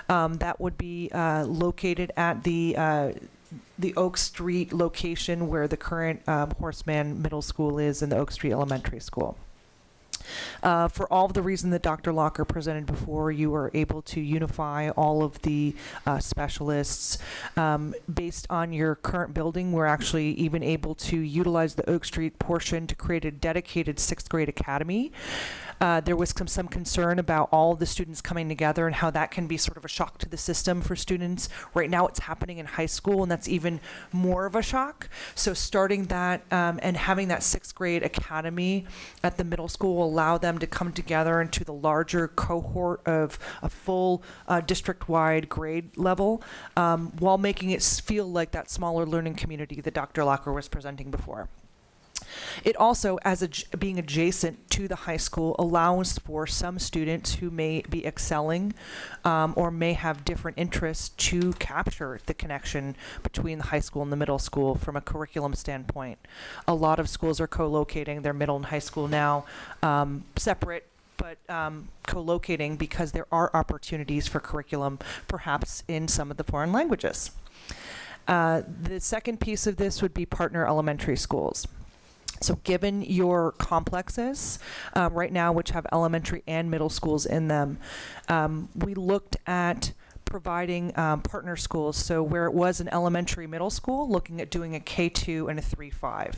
That would be located at the Oak Street location where the current Horseman Middle School is and the Oak Street Elementary School. For all of the reason that Dr. Locker presented before, you are able to unify all of the specialists. Based on your current building, we're actually even able to utilize the Oak Street portion to create a dedicated 6th grade academy. There was some concern about all of the students coming together and how that can be sort of a shock to the system for students. Right now it's happening in high school, and that's even more of a shock. So starting that and having that 6th grade academy at the middle school will allow them to come together into the larger cohort of a full district-wide grade level, while making it feel like that smaller learning community that Dr. Locker was presenting before. It also, as being adjacent to the high school, allows for some students who may be excelling or may have different interests to capture the connection between the high school and the middle school from a curriculum standpoint. A lot of schools are co-locating their middle and high school now separate, but co-locating because there are opportunities for curriculum, perhaps in some of the foreign languages. The second piece of this would be partner elementary schools. So given your complexes right now, which have elementary and middle schools in them, we looked at providing partner schools. So where it was an elementary middle school, looking at doing a K2 and a 3-5.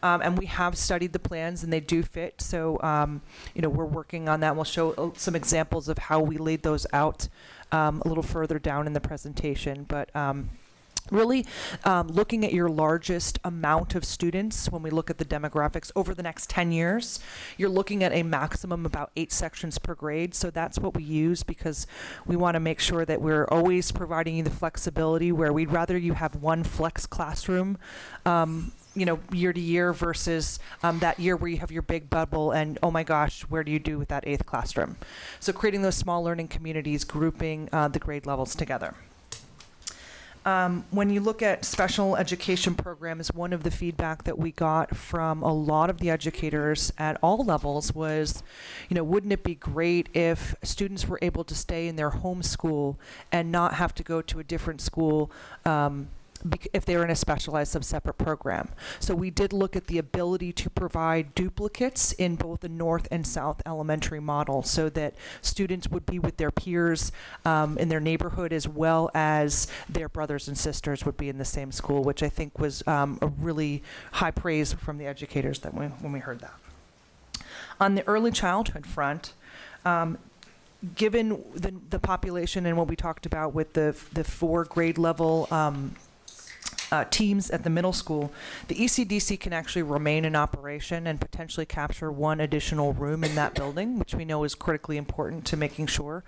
And we have studied the plans and they do fit. So, we're working on that. We'll show some examples of how we laid those out a little further down in the presentation. But really looking at your largest amount of students, when we look at the demographics over the next 10 years, you're looking at a maximum about 8 sections per grade. So that's what we use because we want to make sure that we're always providing you the flexibility where we'd rather you have one flex classroom year to year versus that year where you have your big bubble and, oh my gosh, where do you do with that 8th classroom? So creating those small learning communities, grouping the grade levels together. When you look at special education programs, one of the feedback that we got from a lot of the educators at all levels was, wouldn't it be great if students were able to stay in their home school and not have to go to a different school if they were in a specialized sub-separate program. So we did look at the ability to provide duplicates in both the North and South elementary model so that students would be with their peers in their neighborhood as well as their brothers and sisters would be in the same school, which I think was a really high praise from the educators that when we heard that. On the early childhood front, given the population and what we talked about with the 4 grade level teams at the middle school, the ECDC can actually remain in operation and potentially capture one additional room in that building, which we know is critically important to making sure.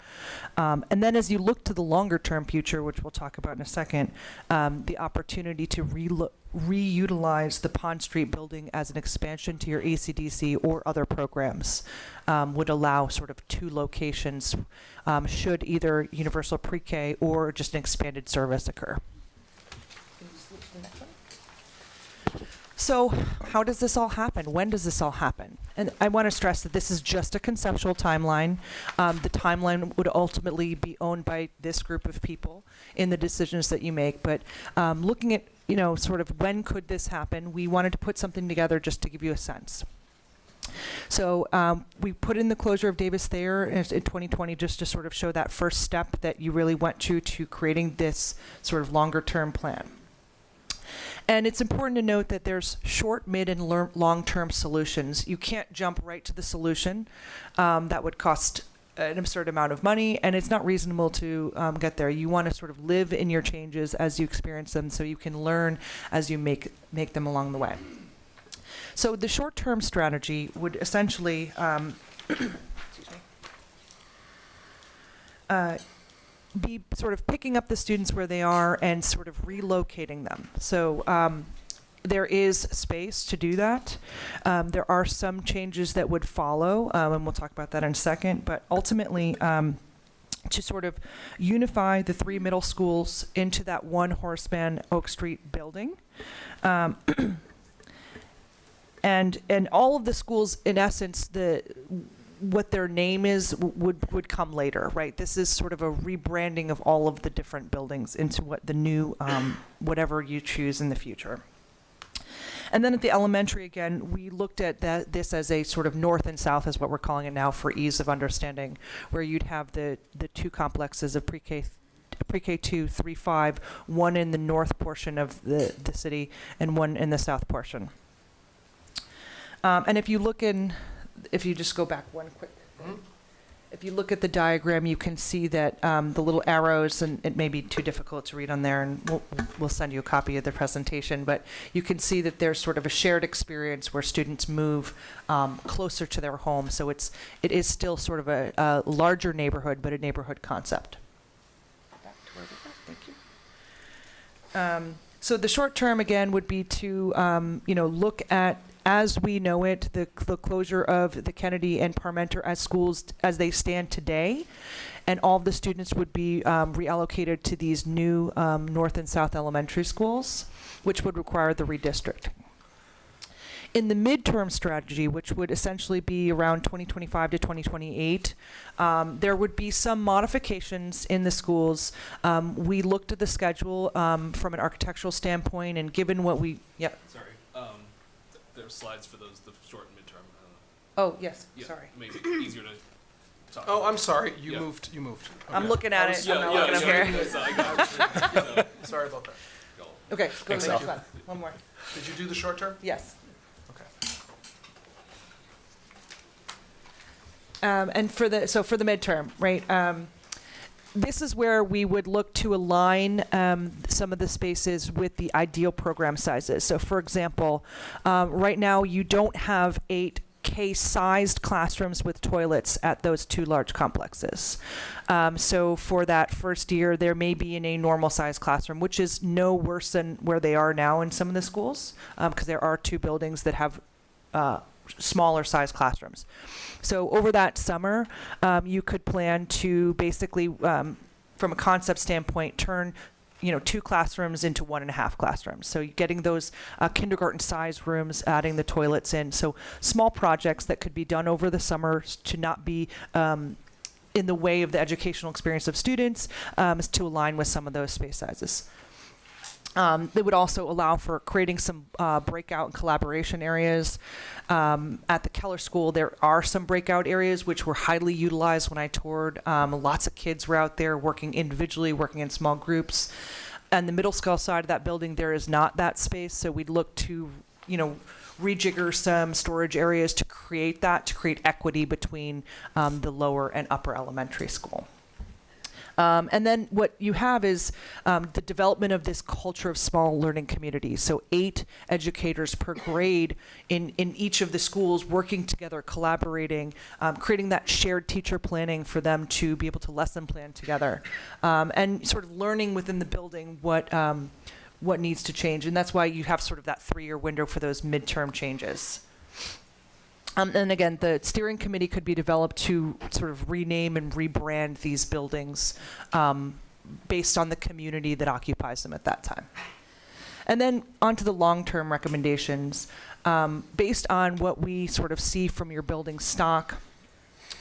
And then as you look to the longer term future, which we'll talk about in a second, the opportunity to reutilize the Pond Street building as an expansion to your ECDC or other programs would allow sort of two locations should either universal pre-K or just an expanded service occur. So how does this all happen? When does this all happen? And I want to stress that this is just a conceptual timeline. The timeline would ultimately be owned by this group of people in the decisions that you make. But looking at, sort of when could this happen, we wanted to put something together just to give you a sense. So we put in the closure of Davis Thayer in 2020 just to sort of show that first step that you really went to creating this sort of longer term plan. And it's important to note that there's short, mid, and long-term solutions. You can't jump right to the solution. That would cost an absurd amount of money, and it's not reasonable to get there. You want to sort of live in your changes as you experience them so you can learn as you make them along the way. So the short-term strategy would essentially be sort of picking up the students where they are and sort of relocating them. So there is space to do that. There are some changes that would follow, and we'll talk about that in a second, but ultimately to sort of unify the three middle schools into that one horseman Oak Street building. And all of the schools, in essence, what their name is would come later, right? This is sort of a rebranding of all of the different buildings into what the new, whatever you choose in the future. And then at the elementary, again, we looked at this as a sort of north and south, is what we're calling it now for ease of understanding, where you'd have the two complexes of pre-K 2, 3, 5, one in the north portion of the city and one in the south portion. And if you just go back one quick. If you look at the diagram, you can see that the little arrows, and it may be too difficult to read on there, and we'll send you a copy of the presentation, but you can see that there's sort of a shared experience where students move closer to their home. So it is still sort of a larger neighborhood, but a neighborhood concept. Back to where we were. Thank you. So the short term, again, would be to look at, as we know it, the closure of the Kennedy and Parmenter as schools as they stand today, and all of the students would be reallocated to these new North and South elementary schools, which would require the redistricting. In the midterm strategy, which would essentially be around 2025 to 2028, there would be some modifications in the schools. We looked at the schedule from an architectural standpoint, and given what we, Sorry. There's slides for those, the short and midterm. Oh, yes, Yeah, sorry. maybe easier to talk Oh, about. I'm sorry. You Yeah. moved. I'm Okay. looking at it. Yeah, I'm not yeah, looking up yeah, here. so I got it. Sorry about that. Okay, go Thanks, to the next Al. one. One more. Did you do the short term? Yes. Okay. And for the midterm, right? This is where we would look to align some of the spaces with the ideal program sizes. So, for example, right now you don't have 8K-sized classrooms with toilets at those two large complexes. So for that first year, there may be in a normal size classroom, which is no worse than where they are now in some of the schools, because there are two buildings that have smaller size classrooms. So over that summer, you could plan to basically, from a concept standpoint, turn two classrooms into 1.5 classrooms. So you're getting those kindergarten size rooms, adding the toilets in. So small projects that could be done over the summer to not be in the way of the educational experience of students, to align with some of those space sizes. They would also allow for creating some breakout and collaboration areas. At the Keller School, there are some breakout areas which were highly utilized when I toured. Lots of kids were out there working individually, working in small groups. And the middle school side of that building, there is not that space, so we'd look to, rejigger some storage areas to create equity between the lower and upper elementary school. And then what you have is the development of this culture of small learning communities. So 8 educators per grade in each of the schools working together, collaborating, creating that shared teacher planning for them to be able to lesson plan together, and sort of learning within the building what needs to change. And that's why you have sort of that 3-year window for those midterm changes. And again, the steering committee could be developed to sort of rename and rebrand these buildings based on the community that occupies them at that time. And then onto the long-term recommendations. Based on what we sort of see from your building stock,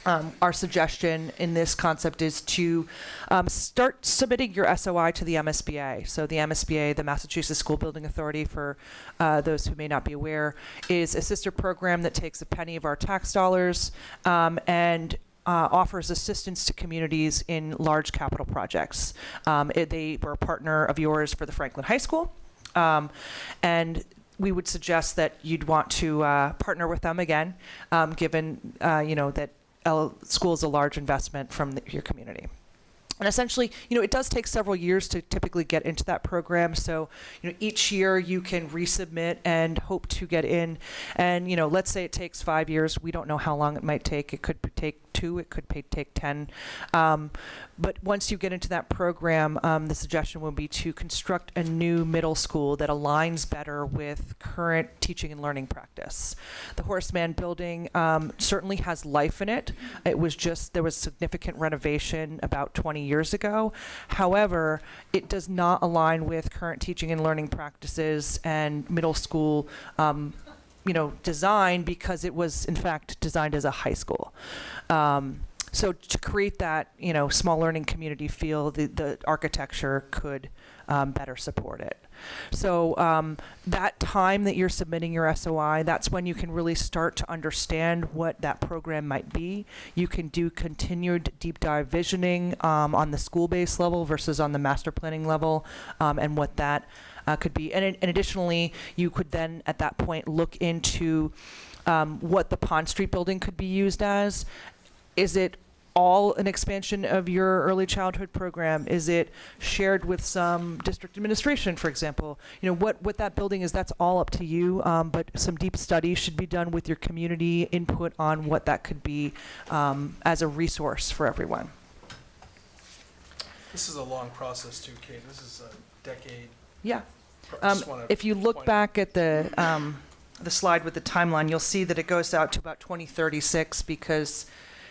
our suggestion in this concept is to start submitting your SOI to the MSBA. So the MSBA, the Massachusetts School Building Authority, for those who may not be aware, is a sister program that takes a penny of our tax dollars and offers assistance to communities in large capital projects. They were a partner of yours for the Franklin High School, and we would suggest that you'd want to partner with them again, given that school is a large investment from your community. And essentially, it does take several years to typically get into that program. So, each year you can resubmit and hope to get in. And, let's say it takes 5 years. We don't know how long it might take. It could take 2, it could take 10. But once you get into that program, the suggestion will be to construct a new middle school that aligns better with current teaching and learning practice. The Horace Mann building certainly has life in it. There was significant renovation about 20 years ago. However, it does not align with current teaching and learning practices and middle school design, because it was in fact designed as a high school. So to create that, small learning community feel, the architecture could better support it. So that time that you're submitting your SOI, that's when you can really start to understand what that program might be. You can do continued deep dive visioning on the school-based level versus on the master planning level, and what that could be. And additionally, you could then at that point look into what the Pond Street building could be used as. Is it all an expansion of your early childhood program? Is it shared with some district administration, for example? What that building is, that's all up to you, but some deep study should be done with your community input on what that could be as a resource for everyone. This is a long process too, Kate. This is a decade. Yeah. I just wanna If you look point back at the slide with the timeline, you'll see that it goes out to about 2036, because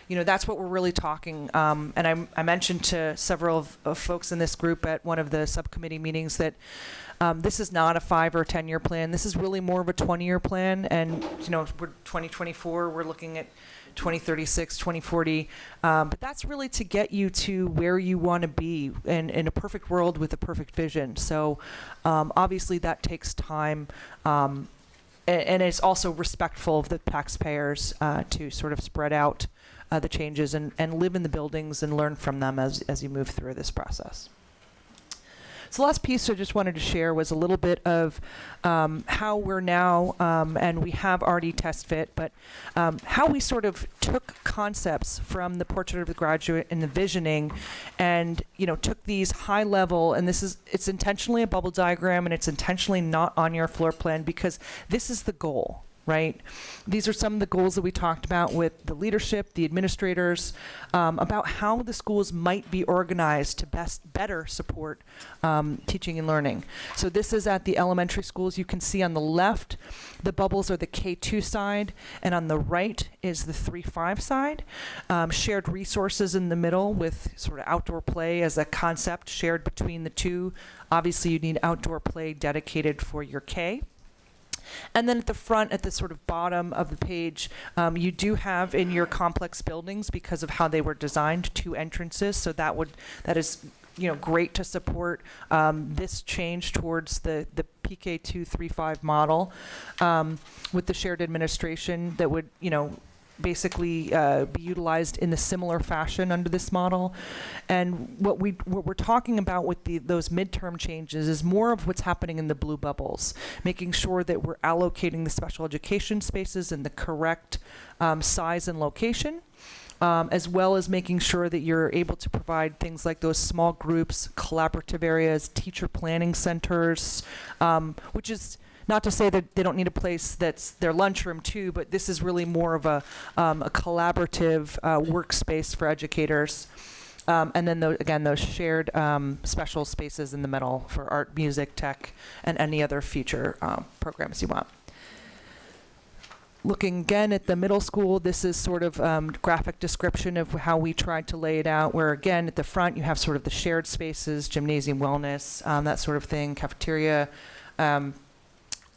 that's what we're really talking. And I mentioned to several of folks in this group at one of the subcommittee meetings that this is not a 5 or 10 year plan. This is really more of a 20-year plan. And we're 2024. We're looking at 2036, 2040. But that's really to get you to where you want to be in a perfect world with a perfect vision. So obviously that takes time. And it's also respectful of the taxpayers to sort of spread out the changes and live in the buildings and learn from them as you move through this process. So the last piece I just wanted to share was a little bit of how we're now, and we have already test fit, but how we sort of took concepts from the Portrait of the Graduate and the visioning and, took these high level, and it's intentionally a bubble diagram and it's intentionally not on your floor plan because this is the goal. Right? These are some of the goals that we talked about with the leadership, the administrators, about how the schools might be organized to better support teaching and learning. So this is at the elementary schools. You can see on the left, the bubbles are the K2 side, and on the right is the 3-5 side. Shared resources in the middle with sort of outdoor play as a concept shared between the two. Obviously, you need outdoor play dedicated for your K. And then at the front, at the sort of bottom of the page, you do have in your complex buildings, because of how they were designed, 2 entrances. So that is great to support this change towards the PK2 3-5 model with the shared administration that would basically be utilized in a similar fashion under this model. And what we're talking about with those midterm changes is more of what's happening in the blue bubbles, making sure that we're allocating the special education spaces in the correct size and location. as well as making sure that you're able to provide things like those small groups, collaborative areas, teacher planning centers, which is not to say that they don't need a place that's their lunchroom too, but this is really more of a collaborative workspace for educators. And then, those shared special spaces in the middle for art, music, tech, and any other future programs you want. Looking again at the middle school, this is sort of graphic description of how we tried to lay it out, where again, at the front, you have sort of the shared spaces, gymnasium, wellness, that sort of thing, cafeteria,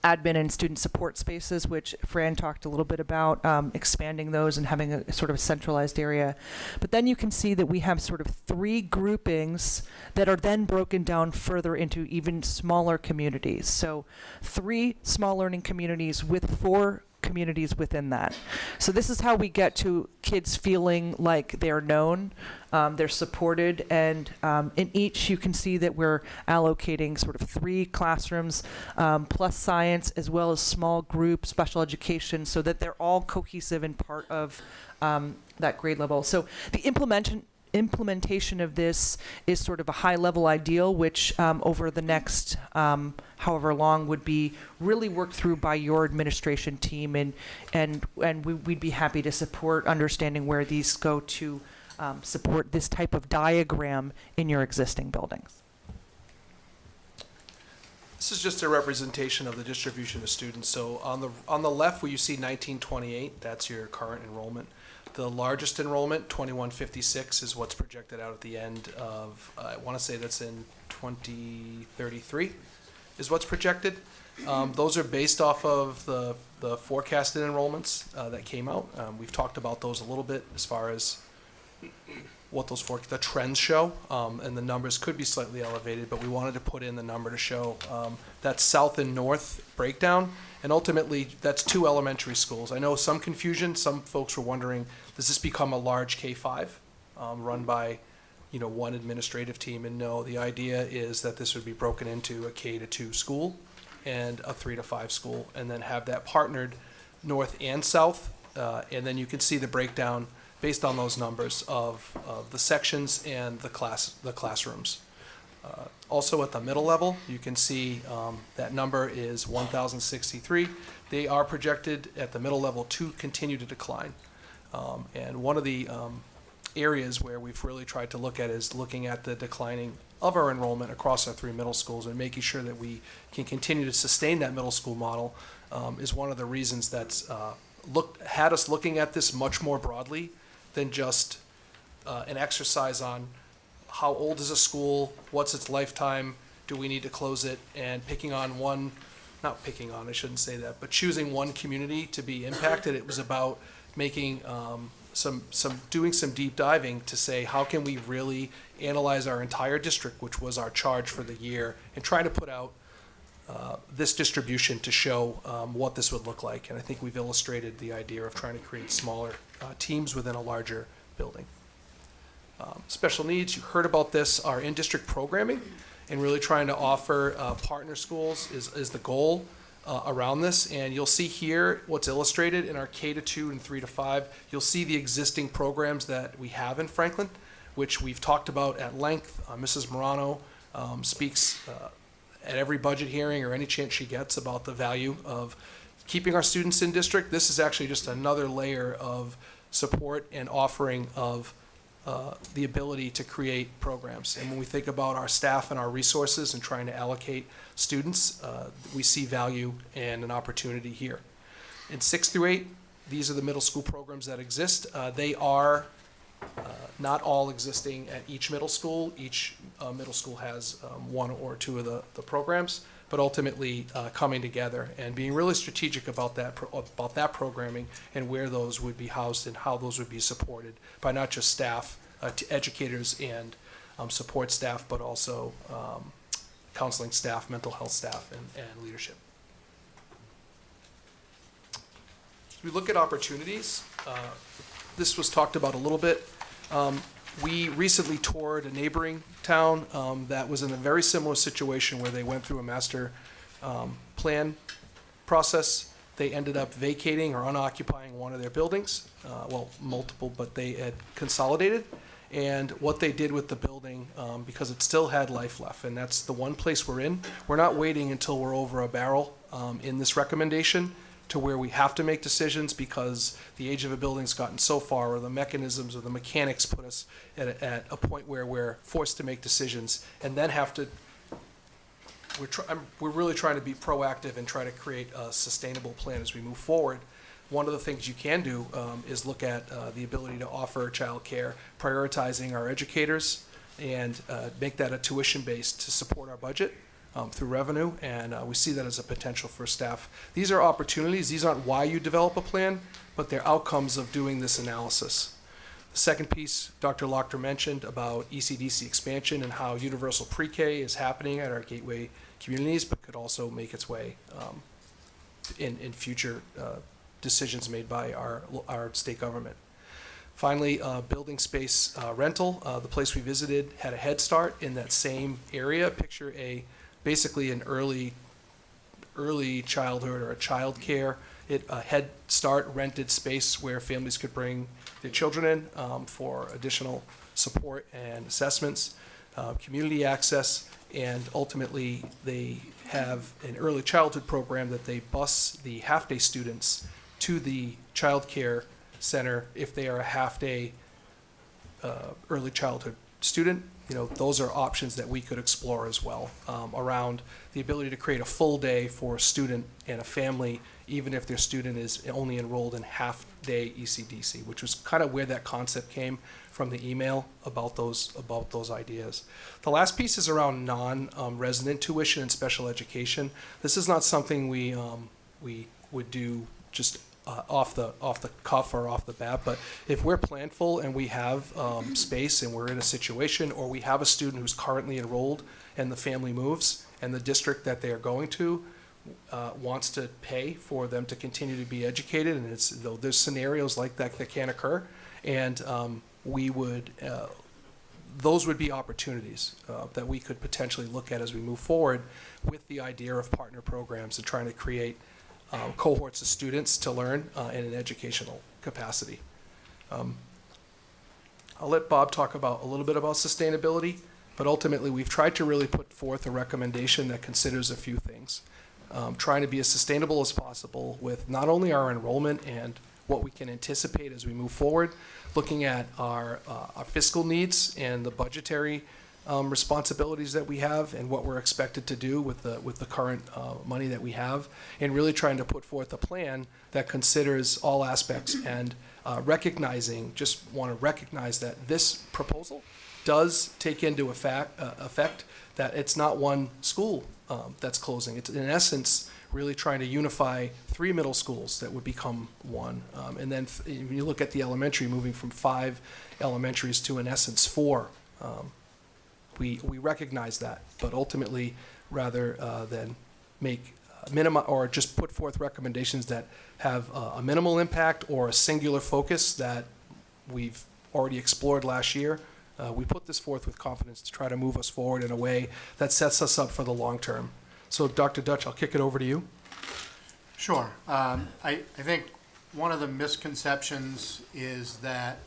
admin and student support spaces, which Fran talked a little bit about, expanding those and having a sort of a centralized area. But then you can see that we have sort of 3 groupings that are then broken down further into even smaller communities. So 3 small learning communities with 4 communities within that. So this is how we get to kids feeling like they're known, they're supported, and in each you can see that we're allocating sort of 3 classrooms plus science, as well as small group special education, so that they're all cohesive and part of that grade level. So the implementation of this is sort of a high level ideal, which over the next however long would be really worked through by your administration team, and we'd be happy to support understanding where these go to support this type of diagram in your existing buildings. This is just a representation of the distribution of students. So on the left where you see 1928, that's your current enrollment. The largest enrollment, 2156, is what's projected out at the end of, I want to say that's in 2033, is what's projected. Those are based off of the forecasted enrollments that came out. We've talked about those a little bit as far as what those the trends show, and the numbers could be slightly elevated, but we wanted to put in the number to show that south and north breakdown, and ultimately that's 2 elementary schools. I know some confusion. Some folks were wondering, does this become a large K-5 run by, one administrative team? And no, the idea is that this would be broken into a K-2 school and a 3-5 school, and then have that partnered north and south, and then you can see the breakdown based on those numbers of the sections and the classrooms. Also at the middle level, you can see that number is 1,063. They are projected at the middle level to continue to decline. And one of the areas where we've really tried to look at is looking at the declining of our enrollment across our 3 middle schools, and making sure that we can continue to sustain that middle school model is one of the reasons that's had us looking at this much more broadly than just an exercise on how old is a school, what's its lifetime, do we need to close it, and picking on one, not picking on, I shouldn't say that, but choosing one community to be impacted. It was about making doing some deep diving to say, how can we really analyze our entire district, which was our charge for the year, and try to put out this distribution to show what this would look like. And I think we've illustrated the idea of trying to create smaller teams within a larger building. Special needs, you heard about this, are in-district programming, and really trying to offer partner schools is the goal around this. And you'll see here what's illustrated in our K-2 and 3-5. You'll see the existing programs that we have in Franklin, which we've talked about at length. Mrs. Morano speaks at every budget hearing or any chance she gets about the value of keeping our students in district. This is actually just another layer of support and offering of the ability to create programs. And when we think about our staff and our resources and trying to allocate students, we see value and an opportunity here. In 6 through 8, these are the middle school programs that exist. They are not all existing at each middle school. Each middle school has 1 or 2 of the programs, but ultimately coming together and being really strategic about that programming and where those would be housed and how those would be supported by not just staff, educators and support staff, but also counseling staff, mental health staff, and leadership. As we look at opportunities, this was talked about a little bit. We recently toured a neighboring town that was in a very similar situation where they went through a master plan process. they ended up vacating or unoccupying one of their buildings, well, multiple, but they had consolidated. And what they did with the building, because it still had life left, and that's the one place we're in. We're not waiting until we're over a barrel in this recommendation to where we have to make decisions because the age of a building's gotten so far, or the mechanisms or the mechanics put us at a point where we're forced to make decisions and then have to. We're really trying to be proactive and try to create a sustainable plan as we move forward. One of the things you can do is look at the ability to offer childcare, prioritizing our educators, and make that a tuition base to support our budget through revenue, and we see that as a potential for staff. These are opportunities. These aren't why you develop a plan, but they're outcomes of doing this analysis. The second piece, Dr. Lochter mentioned about ECDC expansion and how universal pre-K is happening at our gateway communities, but could also make its way in future decisions made by our state government. Finally, building space rental. The place we visited had a Head Start in that same area. Picture basically an early childhood or a child care. A Head Start rented space where families could bring their children in for additional support and assessments, community access, and ultimately they have an early childhood program that they bus the half-day students to the child care center if they are a half-day early childhood student. Those are options that we could explore as well around the ability to create a full day for a student and a family, even if their student is only enrolled in half-day ECDC, which was kind of where that concept came from, the email about those ideas. The last piece is around non-resident tuition and special education. This is not something we would do just off the cuff or off the bat, but if we're planful and we have space and we're in a situation, or we have a student who's currently enrolled and the family moves and the district that they are going to wants to pay for them to continue to be educated, and there's scenarios like that that can occur, and those would be opportunities that we could potentially look at as we move forward with the idea of partner programs and trying to create cohorts of students to learn in an educational capacity. I'll let Bob talk a little bit about sustainability, but ultimately we've tried to really put forth a recommendation that considers a few things. Trying to be as sustainable as possible with not only our enrollment and what we can anticipate as we move forward, looking at our fiscal needs and the budgetary responsibilities that we have and what we're expected to do with the current money that we have, and really trying to put forth a plan that considers all aspects and just want to recognize that this proposal does take into effect that it's not one school that's closing. It's in essence really trying to unify 3 middle schools that would become one. And then if you look at the elementary, moving from 5 elementaries to in essence 4. We recognize that, but ultimately, rather than make or just put forth recommendations that have a minimal impact or a singular focus that we've already explored last year, we put this forth with confidence to try to move us forward in a way that sets us up for the long term. So, Dr. Dutch, I'll kick it over to you. Sure. I think one of the misconceptions is that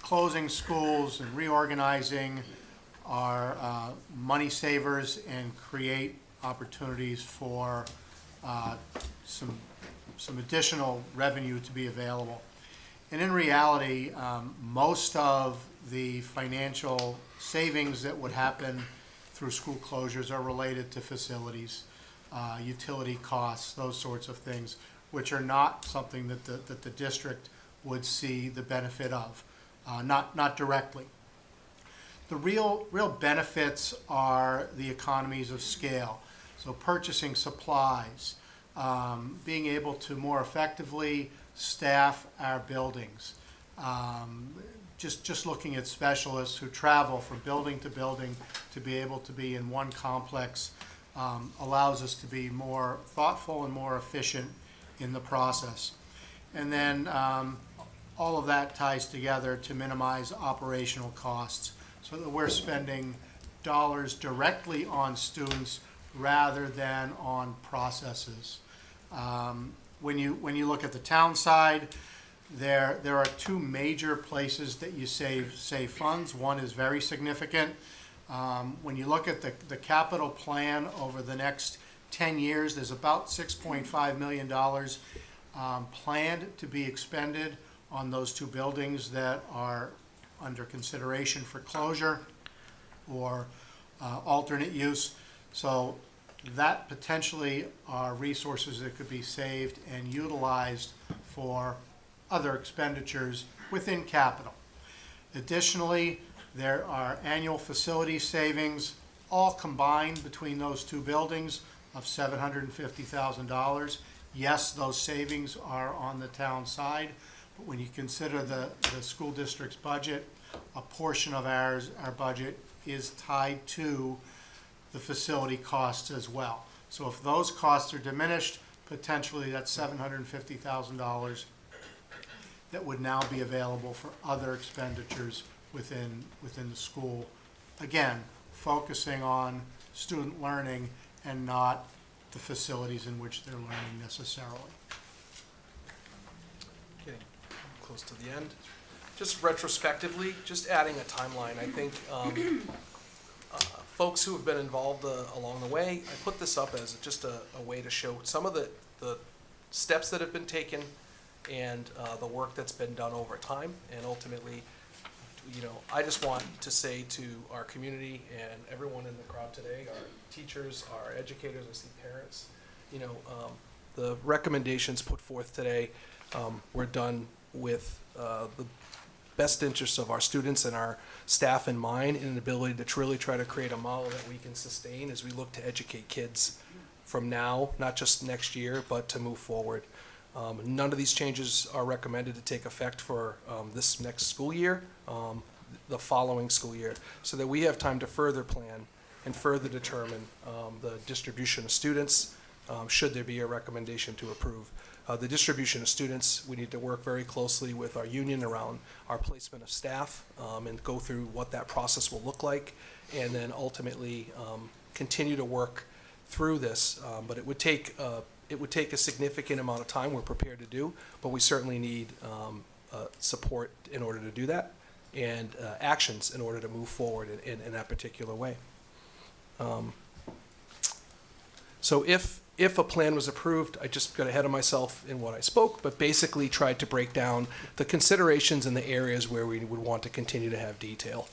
closing schools and reorganizing are money savers and create opportunities for some additional revenue to be available. And in reality, most of the financial savings that would happen through school closures are related to facilities, utility costs, those sorts of things, which are not something that the district would see the benefit of, not directly. The real benefits are the economies of scale. So purchasing supplies, being able to more effectively staff our buildings, just looking at specialists who travel from building to building to be able to be in one complex allows us to be more thoughtful and more efficient in the process. And then all of that ties together to minimize operational costs, so that we're spending dollars directly on students rather than on processes. when you look at the town side, there are two major places that you save funds. One is very significant. When you look at the capital plan over the next 10 years, there's about $6.5 million planned to be expended on those two buildings that are under consideration for closure or alternate use. So that potentially are resources that could be saved and utilized for other expenditures within capital. Additionally, there are annual facility savings, all combined between those two buildings, of $750,000. Yes, those savings are on the town side, but when you consider the school district's budget, a portion of our budget is tied to the facility costs as well. So if those costs are diminished, potentially that's $750,000 that would now be available for other expenditures within the school. Again, focusing on student learning and not the facilities in which they're learning necessarily. Getting close to the end. Just retrospectively, just adding a timeline, I think folks who have been involved along the way, I put this up as just a way to show some of the steps that have been taken and the work that's been done over time. And ultimately, you know, I just want to say to our community and everyone in the crowd today, our teachers, our educators, I see parents, you know, the recommendations put forth today were done with the best interests of our students and our staff in mind, and an ability to truly try to create a model that we can sustain as we look to educate kids from now, not just next year, but to move forward. None of these changes are recommended to take effect for this next school year, the following school year, so that we have time to further plan and further determine the distribution of students, should there be a recommendation to approve. The distribution of students, we need to work very closely with our union around our placement of staff and go through what that process will look like, and then ultimately continue to work through this. But it would take a significant amount of time. We're prepared to do, but we certainly need support in order to do that, and actions in order to move forward in that particular way. So if a plan was approved, I just got ahead of myself in what I spoke, but basically tried to break down the considerations in the areas where we would want to continue to have detail.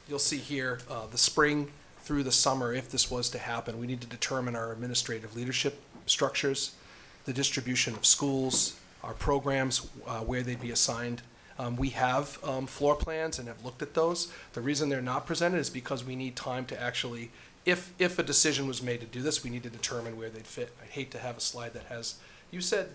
You'll see here the spring through the summer, if this was to happen, we need to determine our administrative leadership structures, the distribution of schools, our programs, where they'd be assigned. We have floor plans and have looked at those. The reason they're not presented is because we need time to actually, if a decision was made to do this, we need to determine where they'd fit. I'd hate to have a slide that has, you said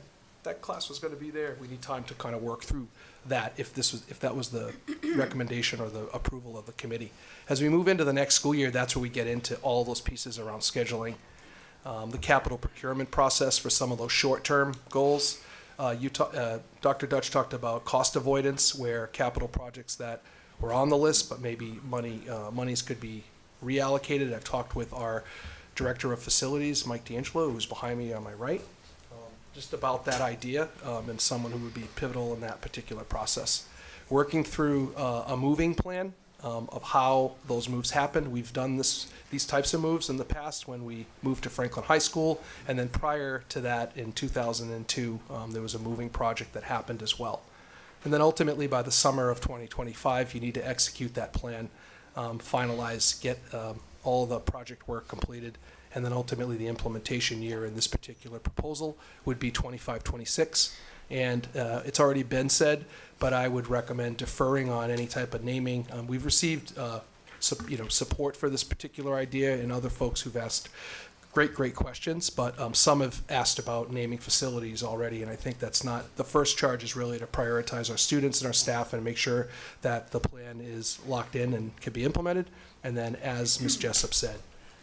that class was going to be there. We need time to kind of work through that if that was the recommendation or the approval of the committee. As we move into the next school year, that's where we get into all those pieces around scheduling, the capital procurement process for some of those short-term goals. Dr. Dutch talked about cost avoidance, where capital projects that were on the list, but maybe monies could be reallocated. I've talked with our Director of Facilities, Mike D'Angelo, who's behind me on my right, just about that idea, and someone who would be pivotal in that particular process. Working through a moving plan of how those moves happen. We've done these types of moves in the past when we moved to Franklin High School, and then prior to that in 2002, there was a moving project that happened as well. And then ultimately by the summer of 2025, you need to execute that plan, finalize, get all the project work completed, and then ultimately the implementation year in this particular proposal would be 25-26. And it's already been said, but I would recommend deferring on any type of naming. We've received support for this particular idea, and other folks who've asked great questions, but some have asked about naming facilities already, and I think that's not, the first charge is really to prioritize our students and our staff and make sure that the plan is locked in and can be implemented. And then, as Ms. Jessup said,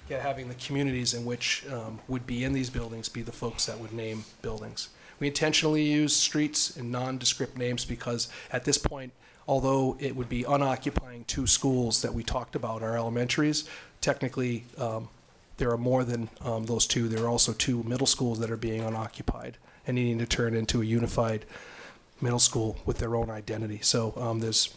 having the communities in which would be in these buildings be the folks that would name buildings. We intentionally use streets and nondescript names because at this point, although it would be unoccupying two schools that we talked about, our elementaries, technically there are more than those two. There are also two middle schools that are being unoccupied and needing to turn into a unified middle school with their own identity. So there's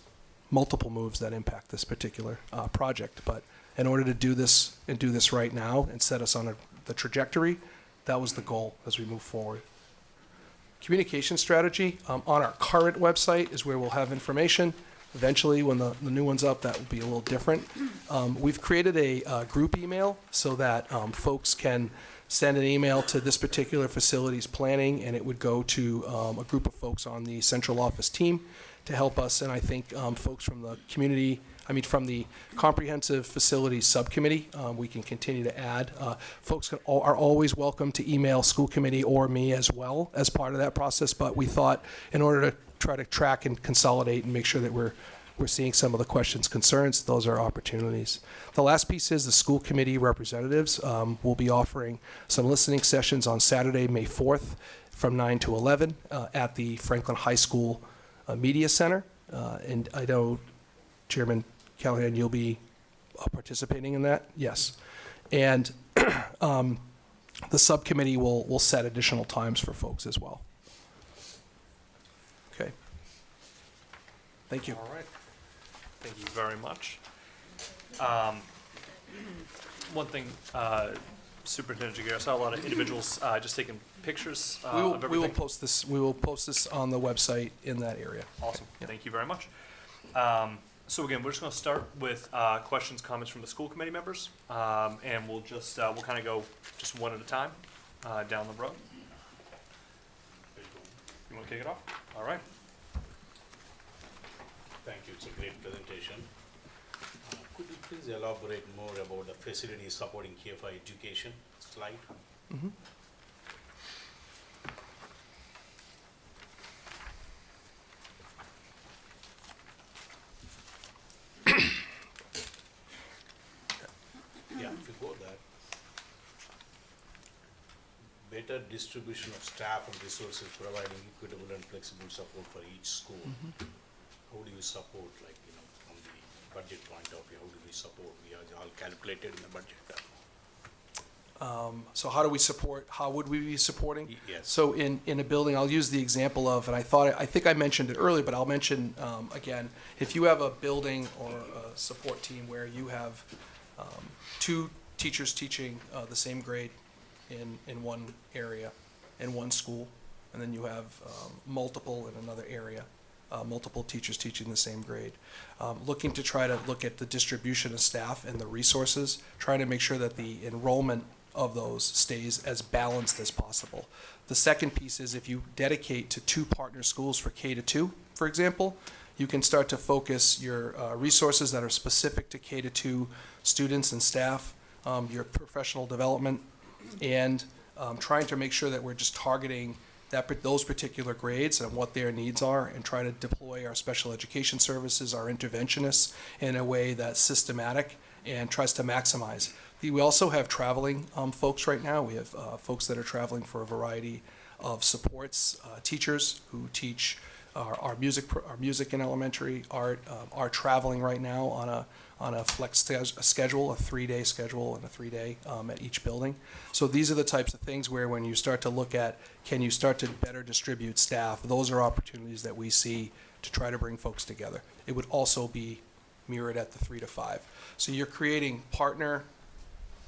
multiple moves that impact this particular project. But in order to do this and do this right now and set us on the trajectory, that was the goal as we move forward. Communication strategy on our current website is where we'll have information. Eventually, when the new one's up, that will be a little different. We've created a group email so that folks can send an email to this particular facility's planning, and it would go to a group of folks on the central office team to help us. And I think folks from the from the Comprehensive Facilities Subcommittee, we can continue to add. Folks are always welcome to email school committee or me as well as part of that process, but we thought in order to try to track and consolidate and make sure that we're seeing some of the questions, concerns, those are opportunities. The last piece is the school committee representatives will be offering some listening sessions on Saturday, May 4th from 9 to 11 at the Franklin High School Media Center. And I know Chairman Callahan, you'll be participating in that? Yes. And the subcommittee will set additional times for folks as well. Okay. Thank you. All right. Thank you very much. One thing, Superintendent Jagger, I saw a lot of individuals just taking pictures of everything. We will post this. We will post this on the website in that area. Awesome. Yeah. Thank you very much. So again, we're just going to start with questions, comments from the school committee members, and we'll just we'll kind of go just one at a time down the road. You want to kick it off? All right. Thank you, it's a great presentation. Could you please elaborate more about the facilities supporting KFI education slide? Mm-hmm. Yeah, if you go that. Better distribution of staff and resources providing equitable and flexible support for each school. How do you support, like, from the budget point of view, how do we support? We are all calculated in the budget. So how do we support, how would we be supporting? Yes. So in a building, I'll use the example of, and I think I mentioned it earlier, but I'll mention again, if you have a building or a support team where you have two teachers teaching the same grade in one area, in one school, and then you have multiple in another area, multiple teachers teaching the same grade. Looking to try to look at the distribution of staff and the resources, trying to make sure that the enrollment of those stays as balanced as possible. The second piece is if you dedicate to 2 partner schools for K-2, for example, you can start to focus your resources that are specific to K-2 students and staff, your professional development, and trying to make sure that we're just targeting those particular grades and what their needs are, and try to deploy our special education services, our interventionists, in a way that's systematic and tries to maximize. We also have traveling folks right now. We have folks that are traveling for a variety of supports, teachers who teach our music in elementary, art, are traveling right now on a flex schedule, a 3-day schedule and a 3-day at each building. So these are the types of things where when you start to look at, can you start to better distribute staff, those are opportunities that we see to try to bring folks together. It would also be mirrored at the 3 to 5. So you're creating partner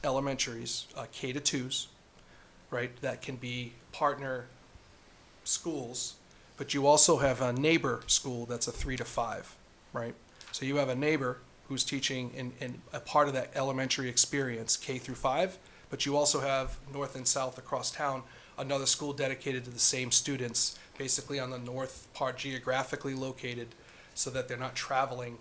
elementaries, K-2s, right, that can be partner schools, but you also have a neighbor school that's a 3 to 5, right? So you have a neighbor who's teaching in a part of that elementary experience, K through 5, but you also have north and south across town, another school dedicated to the same students, basically on the north part geographically located so that they're not traveling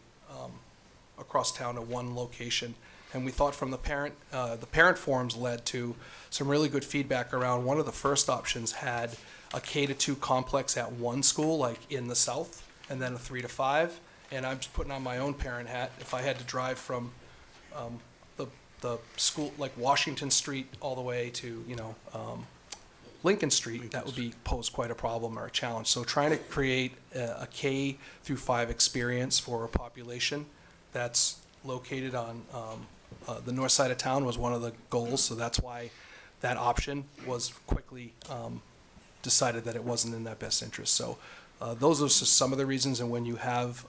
across town to one location. And we thought from the parent forums led to some really good feedback around one of the first options had a K-2 complex at one school, like in the south, and then a 3 to 5. And I'm just putting on my own parent hat. If I had to drive from the school, like Washington Street, all the way to Lincoln Street, that would pose quite a problem or a challenge. So trying to create a K through 5 experience for a population that's located on the north side of town was one of the goals. So that's why that option was quickly decided that it wasn't in their best interest. So those are just some of the reasons. And when you have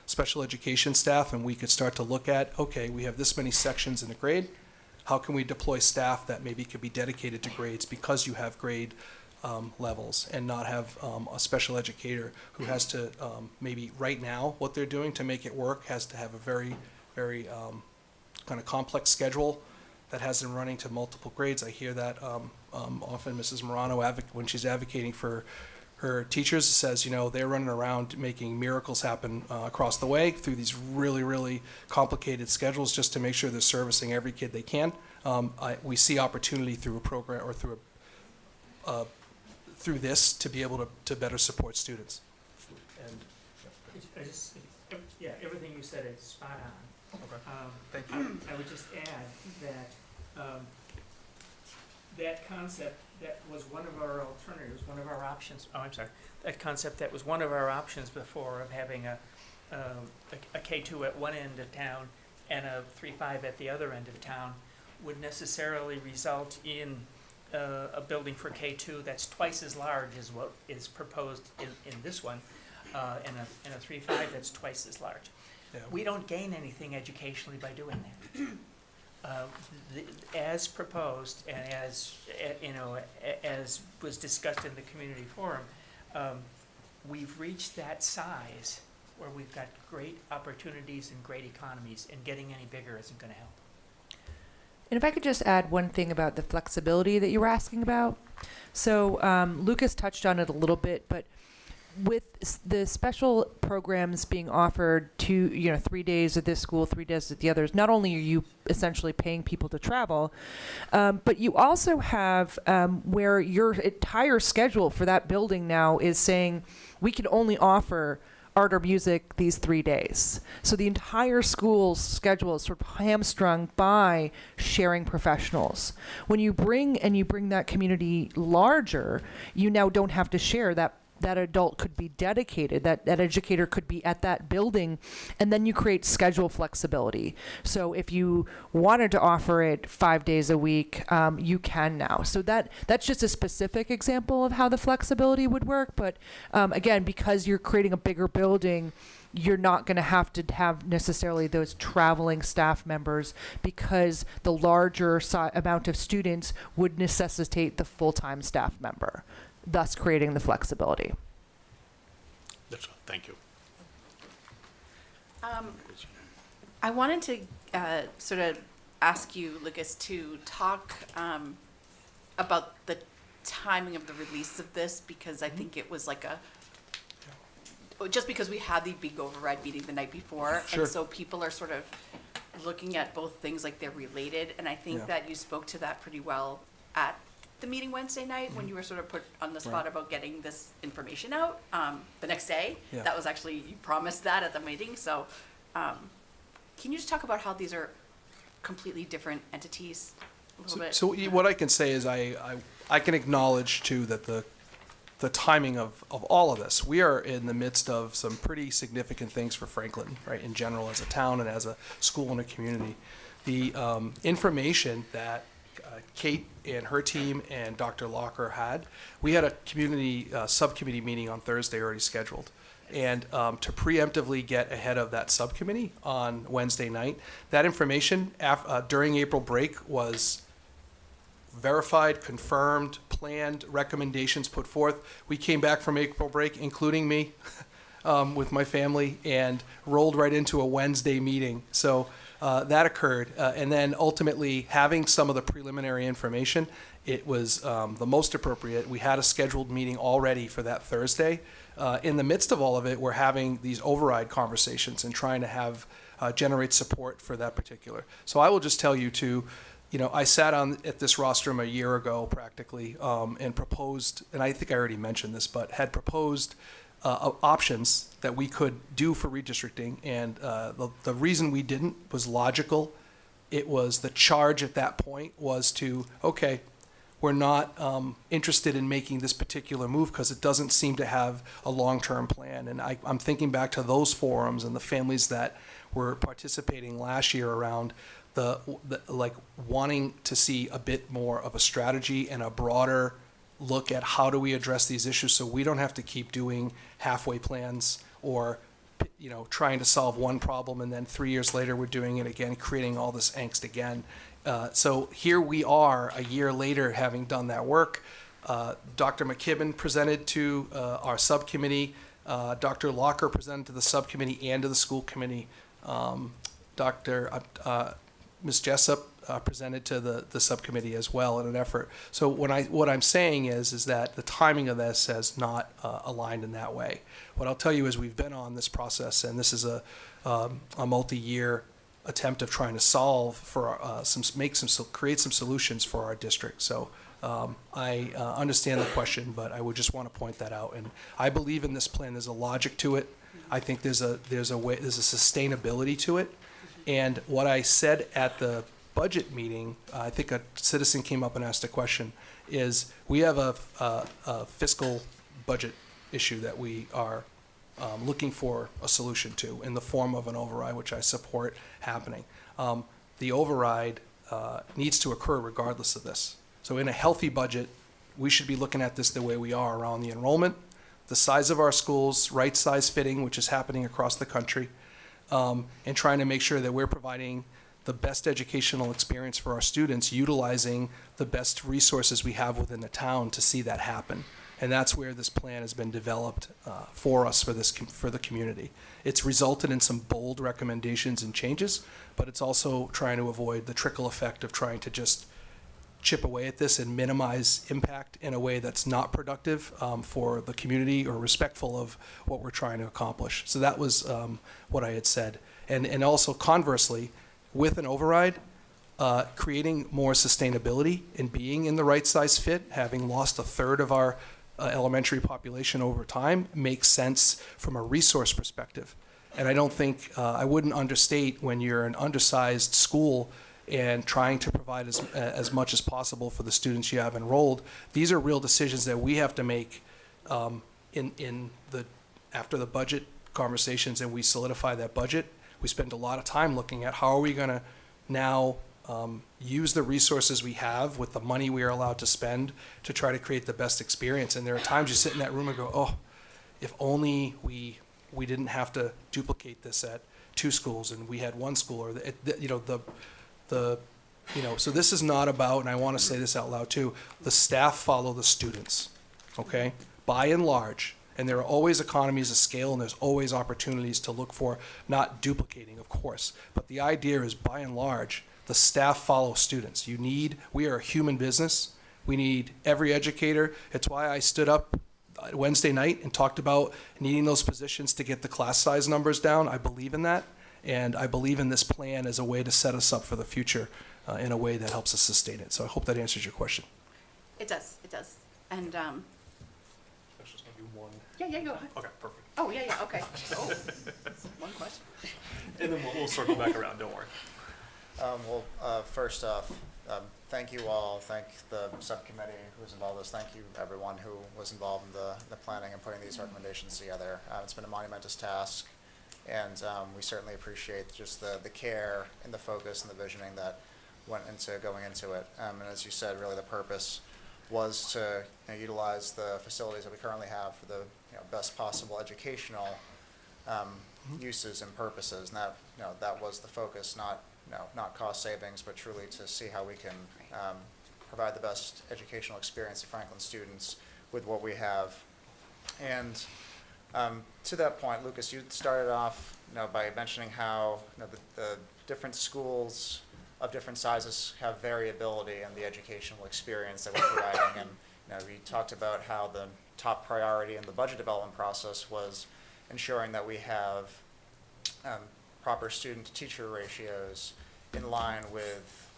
special education staff and we could start to look at, okay, we have this many sections in a grade, how can we deploy staff that maybe could be dedicated to grades because you have grade levels, and not have a special educator who has to, maybe right now, what they're doing to make it work has to have a very, very kind of complex schedule that has them running to multiple grades. I hear that often Mrs. Morano, when she's advocating for her teachers, says, you know, they're running around making miracles happen across the way through these really, really complicated schedules just to make sure they're servicing every kid they can. We see opportunity through a program or through this to be able to better support students. And Yeah, everything you said is spot on. Thank you. I would just add that that concept that was one of our alternatives, one of our options. Oh, I'm sorry. That concept that was one of our options before of having a K2 at one end of town and a 3-5 at the other end of town would necessarily result in a building for K2 that's twice as large as what is proposed in this one, and a 3-5 that's twice as large. Yeah. We don't gain anything educationally by doing that. As proposed and as as was discussed in the community forum, we've reached that size where we've got great opportunities and great economies, and getting any bigger isn't going to help. And if I could just add one thing about the flexibility that you were asking about. So Lucas touched on it a little bit, but with the special programs being offered 3 days at this school, 3 days at the others, not only are you essentially paying people to travel, but you also have where your entire schedule for that building now is saying we can only offer art or music these 3 days. So the entire school's schedule is sort of hamstrung by sharing professionals. When you bring that community larger, you now don't have to share. That adult could be dedicated, that educator could be at that building, and then you create schedule flexibility. So if you wanted to offer it 5 days a week, you can now. So that's just a specific example of how the flexibility would work. But again, because you're creating a bigger building, you're not going to have necessarily those traveling staff members, because the larger amount of students would necessitate the full-time staff member, thus creating the flexibility. That's all. Thank you. I wanted to sort of ask you, Lucas, to talk about the timing of the release of this, because I think it was like just because we had the big override meeting the night before, Sure. and so people are sort of looking at both things like they're related, and I think Yeah. that you spoke to that pretty well at the meeting Wednesday night when you were sort of put on the spot Right. about getting this information out the next day. Yeah. That was actually, you promised that at the meeting, so can you just talk about how these are completely different entities a little bit? So what I can say is I can acknowledge too that the timing of all of this, we are in the midst of some pretty significant things for Franklin, right, in general, as a town and as a school and a community. The information that Kate and her team and Dr. Locker had, we had a community subcommittee meeting on Thursday already scheduled. And to preemptively get ahead of that subcommittee on Wednesday night, that information during April break was verified, confirmed, planned, recommendations put forth. We came back from April break, including me, with my family, and rolled right into a Wednesday meeting. So that occurred. And then ultimately, having some of the preliminary information, it was the most appropriate. We had a scheduled meeting already for that Thursday. In the midst of all of it, we're having these override conversations and trying to have generate support for that particular. So I will just tell you too, I sat at this rostrum a year ago practically and proposed, and I think I already mentioned this, but had proposed options that we could do for redistricting. And the reason we didn't was logical. It was the charge at that point was to, okay, we're not interested in making this particular move because it doesn't seem to have a long-term plan. And I'm thinking back to those forums and the families that were participating last year around the like wanting to see a bit more of a strategy and a broader look at how do we address these issues so we don't have to keep doing halfway plans or, trying to solve one problem and then 3 years later we're doing it again, creating all this angst again. So here we are a year later having done that work. Dr. McKibben presented to our subcommittee. Dr. Locker presented to the subcommittee and to the school committee. Ms. Jessup presented to the subcommittee as well in an effort. So what I'm saying is that the timing of this has not aligned in that way. What I'll tell you is we've been on this process, and this is a multi-year attempt of trying to solve for create some solutions for our district. So I understand the question, but I would just want to point that out. And I believe in this plan. There's a logic to it. I think there's a sustainability to it. And what I said at the budget meeting, I think a citizen came up and asked a question, is we have a fiscal budget issue that we are looking for a solution to in the form of an override, which I support happening. The override needs to occur regardless of this. So in a healthy budget, we should be looking at this the way we are around the enrollment, the size of our schools, right size fitting, which is happening across the country, and trying to make sure that we're providing the best educational experience for our students, utilizing the best resources we have within the town to see that happen. And that's where this plan has been developed for us, for the community. It's resulted in some bold recommendations and changes, but it's also trying to avoid the trickle effect of trying to just chip away at this and minimize impact in a way that's not productive for the community or respectful of what we're trying to accomplish. So that was what I had said. And also conversely, with an override, creating more sustainability and being in the right size fit, having lost a third of our elementary population over time, makes sense from a resource perspective. And I don't think, I wouldn't understate when you're an undersized school and trying to provide as much as possible for the students you have enrolled. These are real decisions that we have to make after the budget conversations and we solidify that budget. We spend a lot of time looking at how are we going to now use the resources we have with the money we are allowed to spend to try to create the best experience. And there are times you sit in that room and go, oh, if only we didn't have to duplicate this at 2 schools and we had 1 school, or so this is not about, and I want to say this out loud too, the staff follow the students, okay? By and large, and there are always economies of scale and there's always opportunities to look for, not duplicating, of course, but the idea is by and large, the staff follow students. We are a human business. We need every educator. It's why I stood up Wednesday night and talked about needing those positions to get the class size numbers down. I believe in that. And I believe in this plan as a way to set us up for the future in a way that helps us sustain it. So I hope that answers your question. It does. And, That's just gonna be one. yeah, go ahead. Okay, perfect. Oh, yeah, okay. Oh, one question. And then we'll circle back around, don't worry. First off, thank you all. Thank the subcommittee who was involved in this. Thank you everyone who was involved in the planning and putting these recommendations together. It's been a monumentous task. And we certainly appreciate just the care and the focus and the visioning that went into going into it. And as you said, really the purpose was to utilize the facilities that we currently have for the best possible educational uses and purposes. And that was the focus, not cost savings, but truly to see how we can provide the best educational experience to Franklin students with what we have. And to that point, Lucas, you started off by mentioning how the different schools of different sizes have variability in the educational experience that we're providing. And we talked about how the top priority in the budget development process was ensuring that we have proper student-to-teacher ratios in line with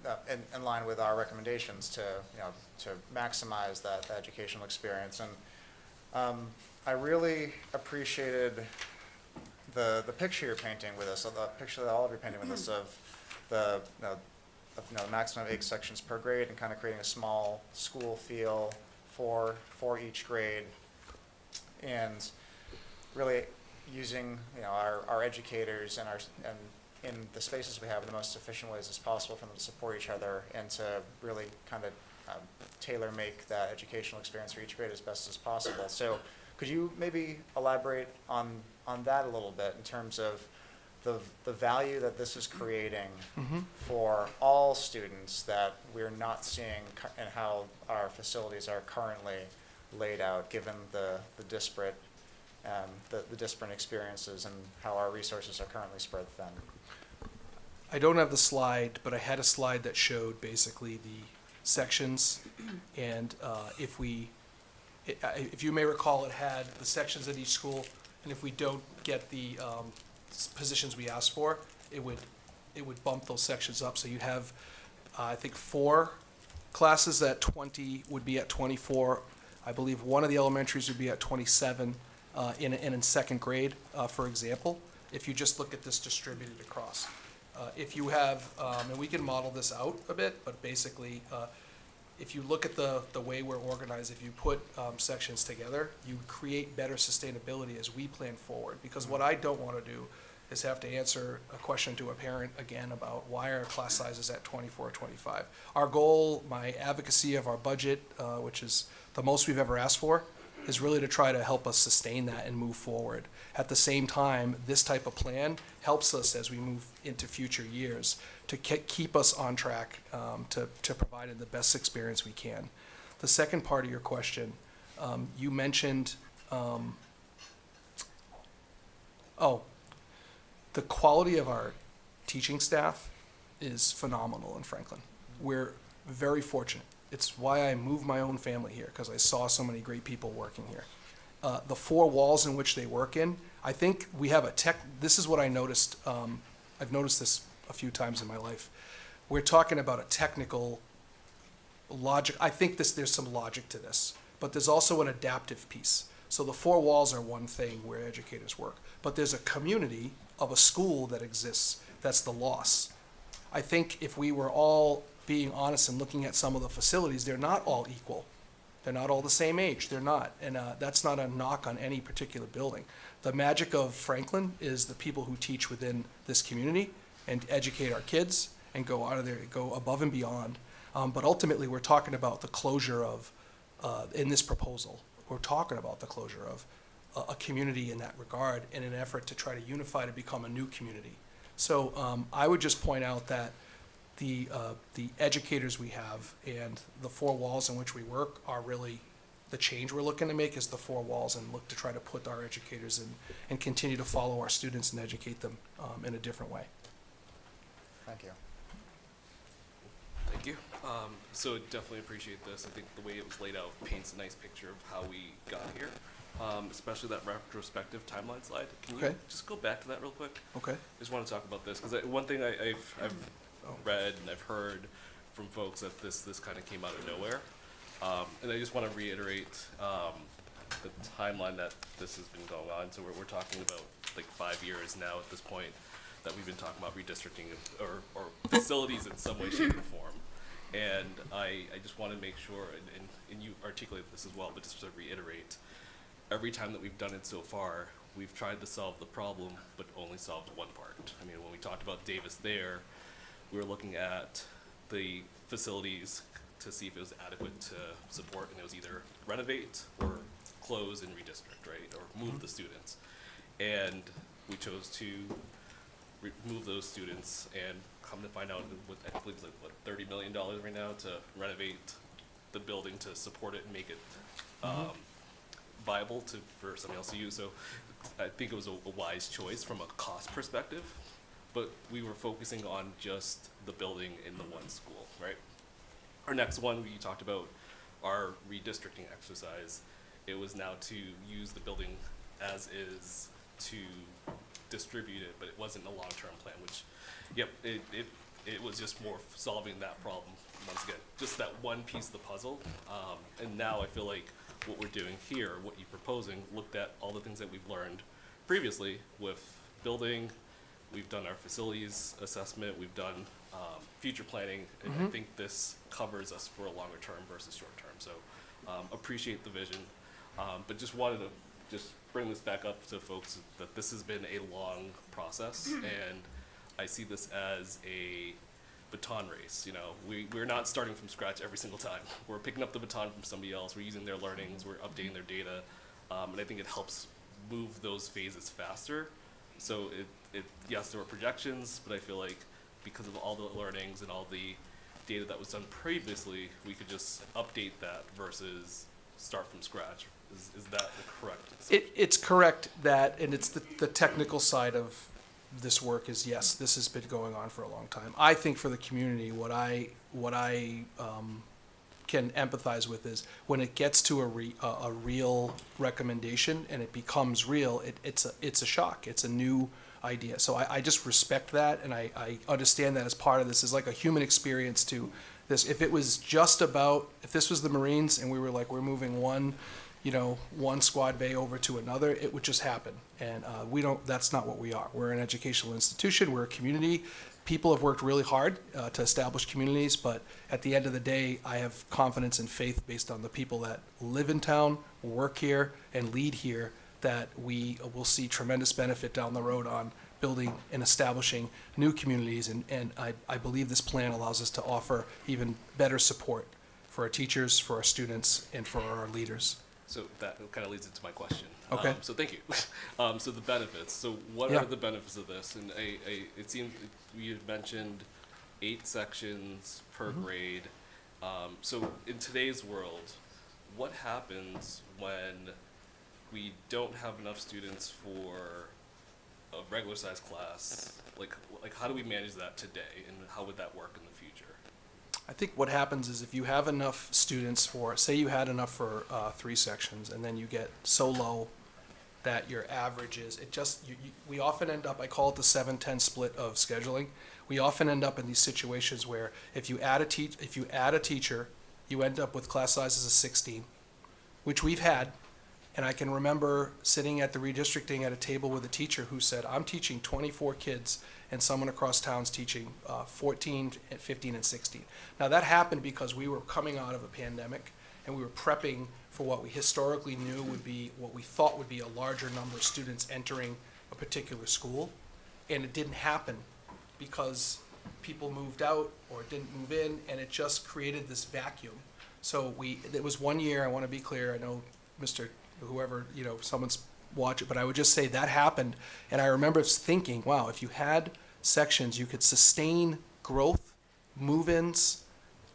our recommendations to maximize that educational experience. And I really appreciated the picture you're painting with us, the picture that all of you are painting with us of the maximum 8 sections per grade and kind of creating a small school feel for each grade, and really using our educators and in the spaces we have in the most efficient ways as possible for them to support each other and to really kind of tailor make that educational experience for each grade as best as possible. So could you maybe elaborate on that a little bit in terms of the value that this is creating for all students that we're not seeing and how our facilities are currently laid out, given the disparate the disparate experiences and how our resources are currently spread thin? I don't have the slide, but I had a slide that showed basically the sections, and if you may recall, it had the sections at each school, and if we don't get the positions we asked for, it would bump those sections up. So you have, I think, 4 classes at 20 would be at 24. I believe one of the elementaries would be at 27 in second grade, for example, if you just look at this distributed across. If you have, and we can model this out a bit, but basically, if you look at the way we're organized, if you put sections together, you create better sustainability as we plan forward. Because what I don't want to do is have to answer a question to a parent again about why are class sizes at 24 or 25. Our goal, my advocacy of our budget, which is the most we've ever asked for, is really to try to help us sustain that and move forward. At the same time, this type of plan helps us as we move into future years to keep us on track to provide the best experience we can. The second part of your question, you mentioned, the quality of our teaching staff is phenomenal in Franklin. We're very fortunate. It's why I moved my own family here, because I saw so many great people working here. The 4 walls in which they work in, I think we have this is what I noticed, I've noticed this a few times in my life. We're talking about a technical logic. I think there's some logic to this, but there's also an adaptive piece. So the 4 walls are one thing where educators work, but there's a community of a school that exists. That's the loss. I think if we were all being honest and looking at some of the facilities, they're not all equal. They're not all the same age. They're not. And that's not a knock on any particular building. The magic of Franklin is the people who teach within this community and educate our kids and go out of there, go above and beyond. But ultimately, we're talking about the closure of, in this proposal, we're talking about the closure of a community in that regard in an effort to try to unify to become a new community. So I would just point out that the educators we have and the 4 walls in which we work are really the change we're looking to make, is the 4 walls, and look to try to put our educators in and continue to follow our students and educate them in a different way. Thank you. Thank you. So definitely appreciate this. I think the way it was laid out paints a nice picture of how we got here, especially that retrospective timeline slide. Can you just go back to that real quick? Okay. I just want to talk about this because one thing I've read and I've heard from folks that this kind of came out of nowhere, and I just want to reiterate the timeline that this has been going on. So we're talking about like 5 years now at this point that we've been talking about redistricting or facilities in some way, shape, or form. And I just want to make sure, and you articulated this as well, but just to reiterate, every time that we've done it so far, we've tried to solve the problem, but only solved one part. I mean, when we talked about Davis there, we were looking at the facilities to see if it was adequate to support, and it was either renovate or close and redistrict, right, or move the students. And we chose to remove those students, and come to find out, I believe it's like, what, $30 million right now to renovate the building to support it and make it viable for somebody else to use. So I think it was a wise choice from a cost perspective, but we were focusing on just the building in the one school, right? Our next one, we talked about our redistricting exercise. It was now to use the building as is to distribute it, but it wasn't a long-term plan, which, yep, it was just more solving that problem. Once again, just that one piece of the puzzle. And now I feel like what we're doing here, what you're proposing, looked at all the things that we've learned previously with building. We've done our facilities assessment, we've done future planning, and I think this covers us for a longer term versus short term. So appreciate the vision, but just wanted to just bring this back up to folks that this has been a long process, and I see this as baton race. You know, we're not starting from scratch every single time. We're picking up the baton from somebody else. We're using their learnings. We're updating their data, and I think it helps move those phases faster. So yes, there were projections, but I feel like because of all the learnings and all the data that was done previously, we could just update that versus start from scratch. Is that correct? It's correct that, and it's the technical side of this work is, yes, this has been going on for a long time. I think for the community, what I can empathize with is when it gets to a real recommendation and it becomes real, it's a shock. It's a new idea. So I just respect that, and I understand that as part of this is like a human experience to this. If it was just about, if this was the Marines and we were like, we're moving one squad bay over to another, it would just happen. And that's not what we are. We're an educational institution, we're a community. People have worked really hard to establish communities, but at the end of the day, I have confidence and faith based on the people that live in town, work here, and lead here, that we will see tremendous benefit down the road on building and establishing new communities. And I believe this plan allows us to offer even better support for our teachers, for our students, and for our leaders. So that kind of leads into my question. Okay. So thank you. So the benefits. So what Yeah. are the benefits of this? And it seems you had mentioned 8 sections per grade. So in today's world, what happens when we don't have enough students for a regular sized class? Like how do we manage that today, and how would that work in the future? I think what happens is if you have enough students for, say you had enough for 3 sections, and then you get so low that your average is, we often end up, I call it the 7-10 split of scheduling. We often end up in these situations where if you add a teacher, you end up with class sizes of 16, which we've had. And I can remember sitting at the redistricting at a table with a teacher who said, I'm teaching 24 kids, and someone across town's teaching 14, 15, and 16. Now that happened because we were coming out of a pandemic, and we were prepping for what we historically knew would be, what we thought would be a larger number of students entering a particular school. And it didn't happen because people moved out or didn't move in, and it just created this vacuum. So it was one year, I want to be clear, I know Mr. whoever, someone's watching, but I would just say that happened. And I remember thinking, wow, if you had sections, you could sustain growth, move-ins,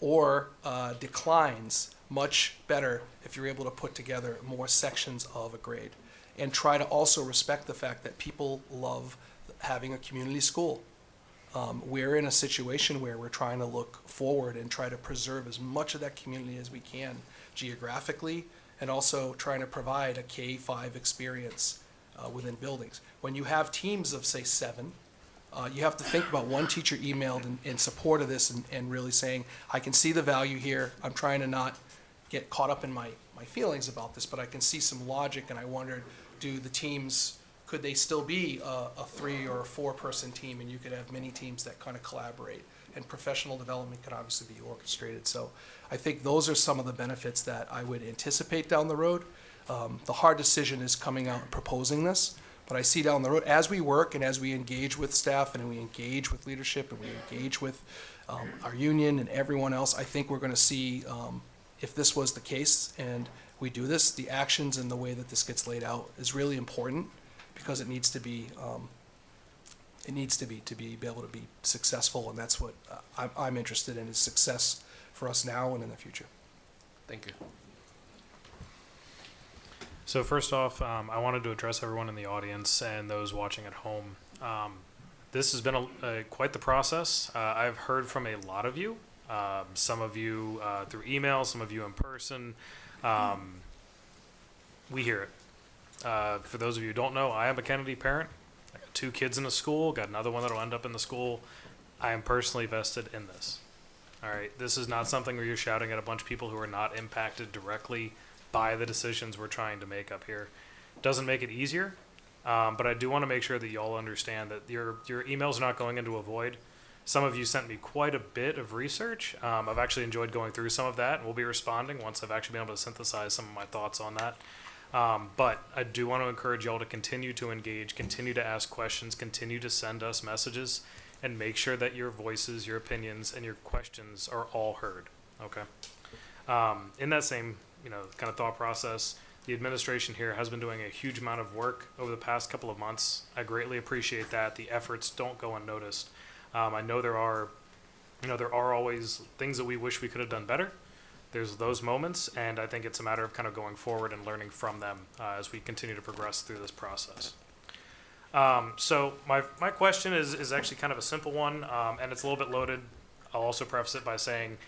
or declines much better if you're able to put together more sections of a grade. And try to also respect the fact that people love having a community school. We're in a situation where we're trying to look forward and try to preserve as much of that community as we can geographically, and also trying to provide a K-5 experience within buildings. When you have teams of, say, 7, you have to think about one teacher emailed in support of this and really saying, I can see the value here. I'm trying to not get caught up in my feelings about this, but I can see some logic, and I wondered, do the teams, could they still be a 3 or a 4-person team, and you could have many teams that kind of collaborate, and professional development could obviously be orchestrated. So I think those are some of the benefits that I would anticipate down the road. The hard decision is coming out and proposing this, but I see down the road, as we work and as we engage with staff and we engage with leadership and we engage with our union and everyone else, I think we're going to see, if this was the case and we do this, the actions and the way that this gets laid out is really important, because it needs to be to be able to be successful, and that's what I'm interested in, is success for us now and in the future. Thank you. So first off, I wanted to address everyone in the audience and those watching at home. This has been quite the process. I've heard from a lot of you, some of you through email, some of you in person. We hear it. For those of you who don't know, I am a Kennedy parent. I got 2 kids in a school, got another one that'll end up in the school. I am personally vested in this. All right, this is not something where you're shouting at a bunch of people who are not impacted directly by the decisions we're trying to make up here. Doesn't make it easier, but I do want to make sure that y'all understand that your emails are not going into a void. Some of you sent me quite a bit of research. I've actually enjoyed going through some of that, and we'll be responding once I've actually been able to synthesize some of my thoughts on that. But I do want to encourage y'all to continue to engage, continue to ask questions, continue to send us messages. and make sure that your voices, your opinions, and your questions are all heard. Okay. In that same, kind of thought process, the administration here has been doing a huge amount of work over the past couple of months. I greatly appreciate that. The efforts don't go unnoticed. I know there are always things that we wish we could have done better. There's those moments, and I think it's a matter of kind of going forward and learning from them as we continue to progress through this process. So my question is actually kind of a simple one, and it's a little bit loaded. I'll also preface it by saying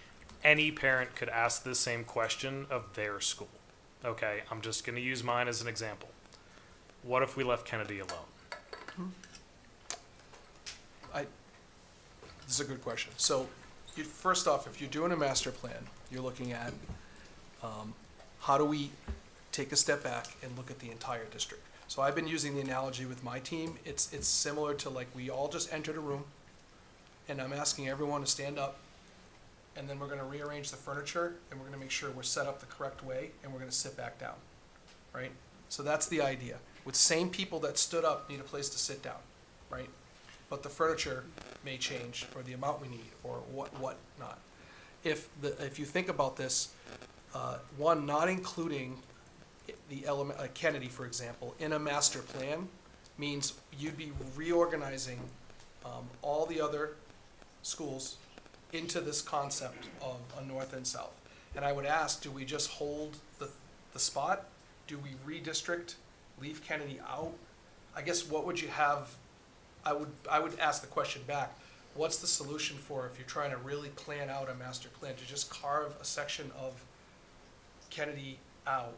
any parent could ask this same question of their school. Okay, I'm just going to use mine as an example. What if we left Kennedy alone? This is a good question. So, first off, if you're doing a master plan, you're looking at how do we take a step back and look at the entire district. So I've been using the analogy with my team. It's similar to like we all just entered a room, and I'm asking everyone to stand up, and then we're going to rearrange the furniture, and we're going to make sure we're set up the correct way, and we're going to sit back down, right? So that's the idea. With same people that stood up need a place to sit down, right? But the furniture may change, or the amount we need, or what not. If you think about this, one, not including the element, Kennedy, for example, in a master plan means you'd be reorganizing all the other schools into this concept of a north and south. And I would ask, do we just hold the spot? Do we redistrict, leave Kennedy out? I guess what would you have? I would ask the question back, what's the solution for if you're trying to really plan out a master plan, to just carve a section of Kennedy out?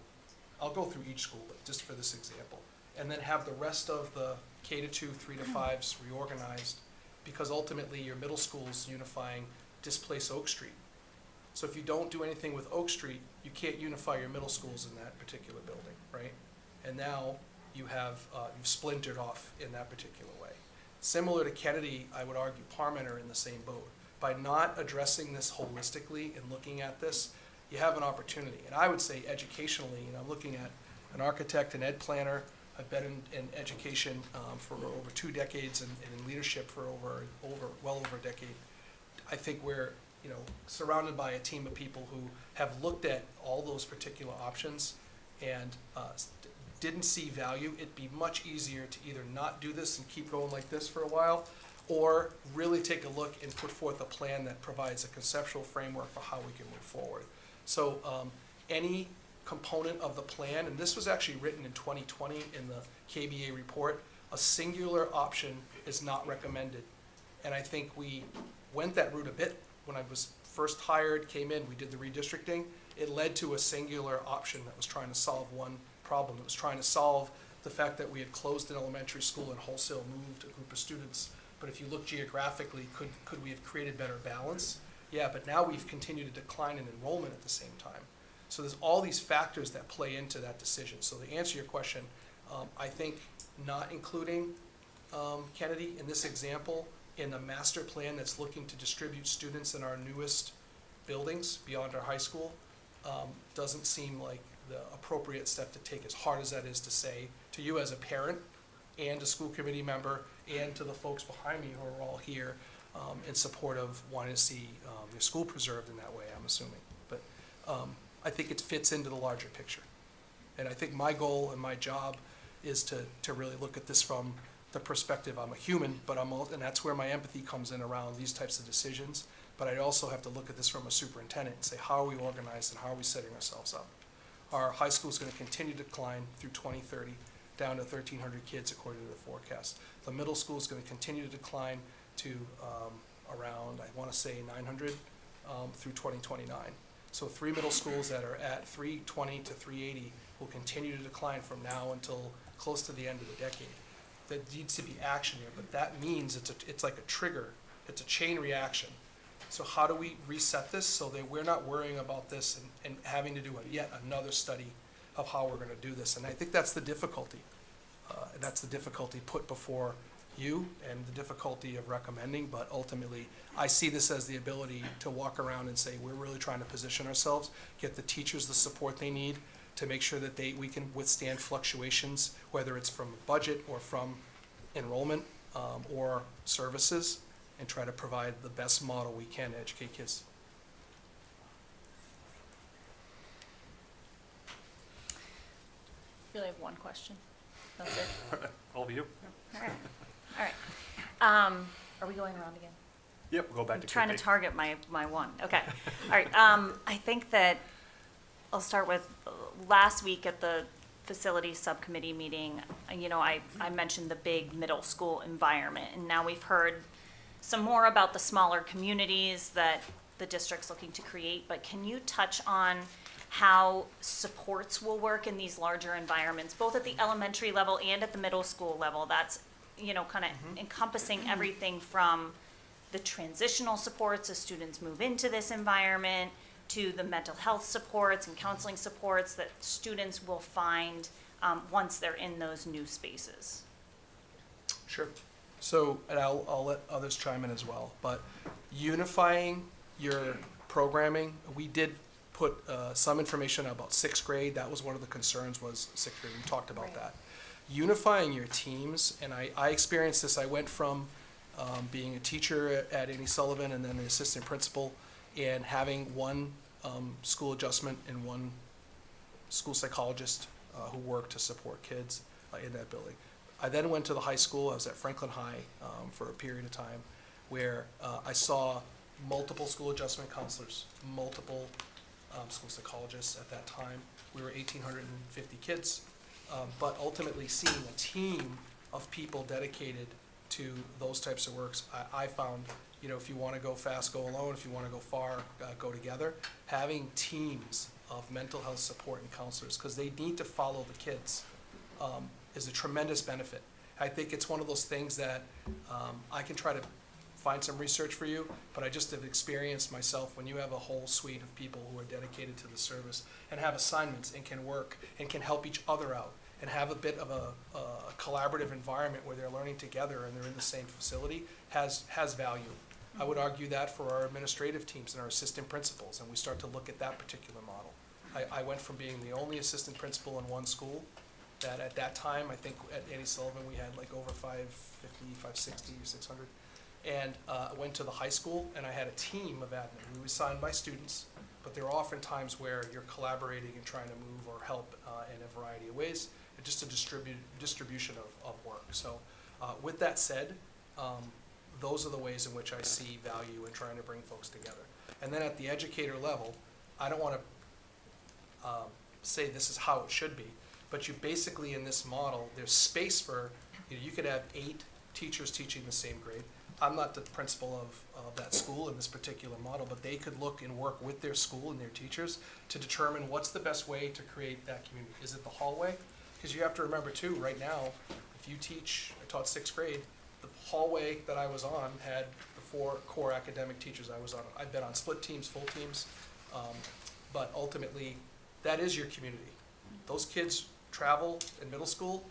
I'll go through each school, but just for this example, and then have the rest of the K-2, 3-5s reorganized, because ultimately your middle school's unifying displace Oak Street. So if you don't do anything with Oak Street, you can't unify your middle schools in that particular building, right? And now you have, you've splintered off in that particular way. Similar to Kennedy, I would argue Parmenter in the same boat. By not addressing this holistically and looking at this, you have an opportunity. And I would say educationally, I'm looking at an architect, an ed planner. I've been in education for over 2 decades and in leadership for well over a decade. I think we're surrounded by a team of people who have looked at all those particular options and didn't see value. It'd be much easier to either not do this and keep going like this for a while, or really take a look and put forth a plan that provides a conceptual framework for how we can move forward. So any component of the plan, and this was actually written in 2020 in the KBA report, a singular option is not recommended. And I think we went that route a bit. When I was first hired, came in, we did the redistricting. It led to a singular option that was trying to solve one problem. It was trying to solve the fact that we had closed an elementary school and wholesale moved a group of students. But if you look geographically, could we have created better balance? Yeah, but now we've continued to decline in enrollment at the same time. So there's all these factors that play into that decision. So to answer your question, I think not including Kennedy in this example in the master plan that's looking to distribute students in our newest buildings beyond our high school doesn't seem like the appropriate step to take, as hard as that is to say to you as a parent and a school committee member and to the folks behind me who are all here in support of wanting to see your school preserved in that way, I'm assuming. But I think it fits into the larger picture. And I think my goal and my job is to really look at this from the perspective, I'm a human, but and that's where my empathy comes in around these types of decisions. But I also have to look at this from a superintendent and say, how are we organized and how are we setting ourselves up? Our high school is going to continue to decline through 2030, down to 1,300 kids according to the forecast. The middle school is going to continue to decline to around, I want to say, 900 through 2029. So 3 middle schools that are at 320 to 380 will continue to decline from now until close to the end of the decade. There needs to be action here, but that means it's like a trigger. It's a chain reaction. So how do we reset this so that we're not worrying about this and having to do yet another study of how we're going to do this? And I think that's the difficulty. That's the difficulty put before you and the difficulty of recommending, but ultimately I see this as the ability to walk around and say we're really trying to position ourselves, get the teachers the support they need to make sure that we can withstand fluctuations, whether it's from budget or from enrollment or services, and try to provide the best model we can to educate kids. Really have one question. That's it. All of you? All right. All right. Are we going around again? Yep, we'll go back I'm to trying to Kippy. target my one. Okay. All right. I think that I'll start with last week at the facility subcommittee meeting. I mentioned the big middle school environment, and now we've heard some more about the smaller communities that the district's looking to create. But can you touch on how supports will work in these larger environments, both at the elementary level and at the middle school level? That's kind of encompassing everything from the transitional supports as students move into this environment, to the mental health supports and counseling supports that students will find once they're in those new spaces. Sure. So, and I'll let others chime in as well, but unifying your programming, we did put some information about sixth grade. That was one of the concerns, was sixth grade. We talked about that. Unifying your teams, and I experienced this. I went from being a teacher at Annie Sullivan and then the assistant principal, and having one school adjustment and one school psychologist who worked to support kids in that building. I then went to the high school. I was at Franklin High for a period of time where I saw multiple school adjustment counselors, multiple school psychologists at that time. We were 1,850 kids, but ultimately seeing a team of people dedicated to those types of works, I found, if you want to go fast, go alone. If you want to go far, go together. Having teams of mental health support and counselors, because they need to follow the kids, is a tremendous benefit. I think it's one of those things that I can try to find some research for you, but I just have experienced myself when you have a whole suite of people who are dedicated to the service and have assignments and can work and can help each other out and have a bit of a collaborative environment where they're learning together and they're in the same facility has value. I would argue that for our administrative teams and our assistant principals, and we start to look at that particular model. I went from being the only assistant principal in one school that at that time, I think at Annie Sullivan, we had like over 550, 560, 600. And I went to the high school, and I had a team of admin who was assigned by students, but there are often times where you're collaborating and trying to move or help in a variety of ways, and just a distribution of work. So with that said, those are the ways in which I see value in trying to bring folks together. And then at the educator level, I don't want to say this is how it should be, but you basically, in this model, there's space for, you could have 8 teachers teaching the same grade. I'm not the principal of that school in this particular model, but they could look and work with their school and their teachers to determine what's the best way to create that community. Is it the hallway? Because you have to remember too, right now, if you teach, I taught 6th grade, the hallway that I was on had the 4 core academic teachers I was on. I've been on split teams, full teams, but ultimately, that is your community. Those kids travel in middle school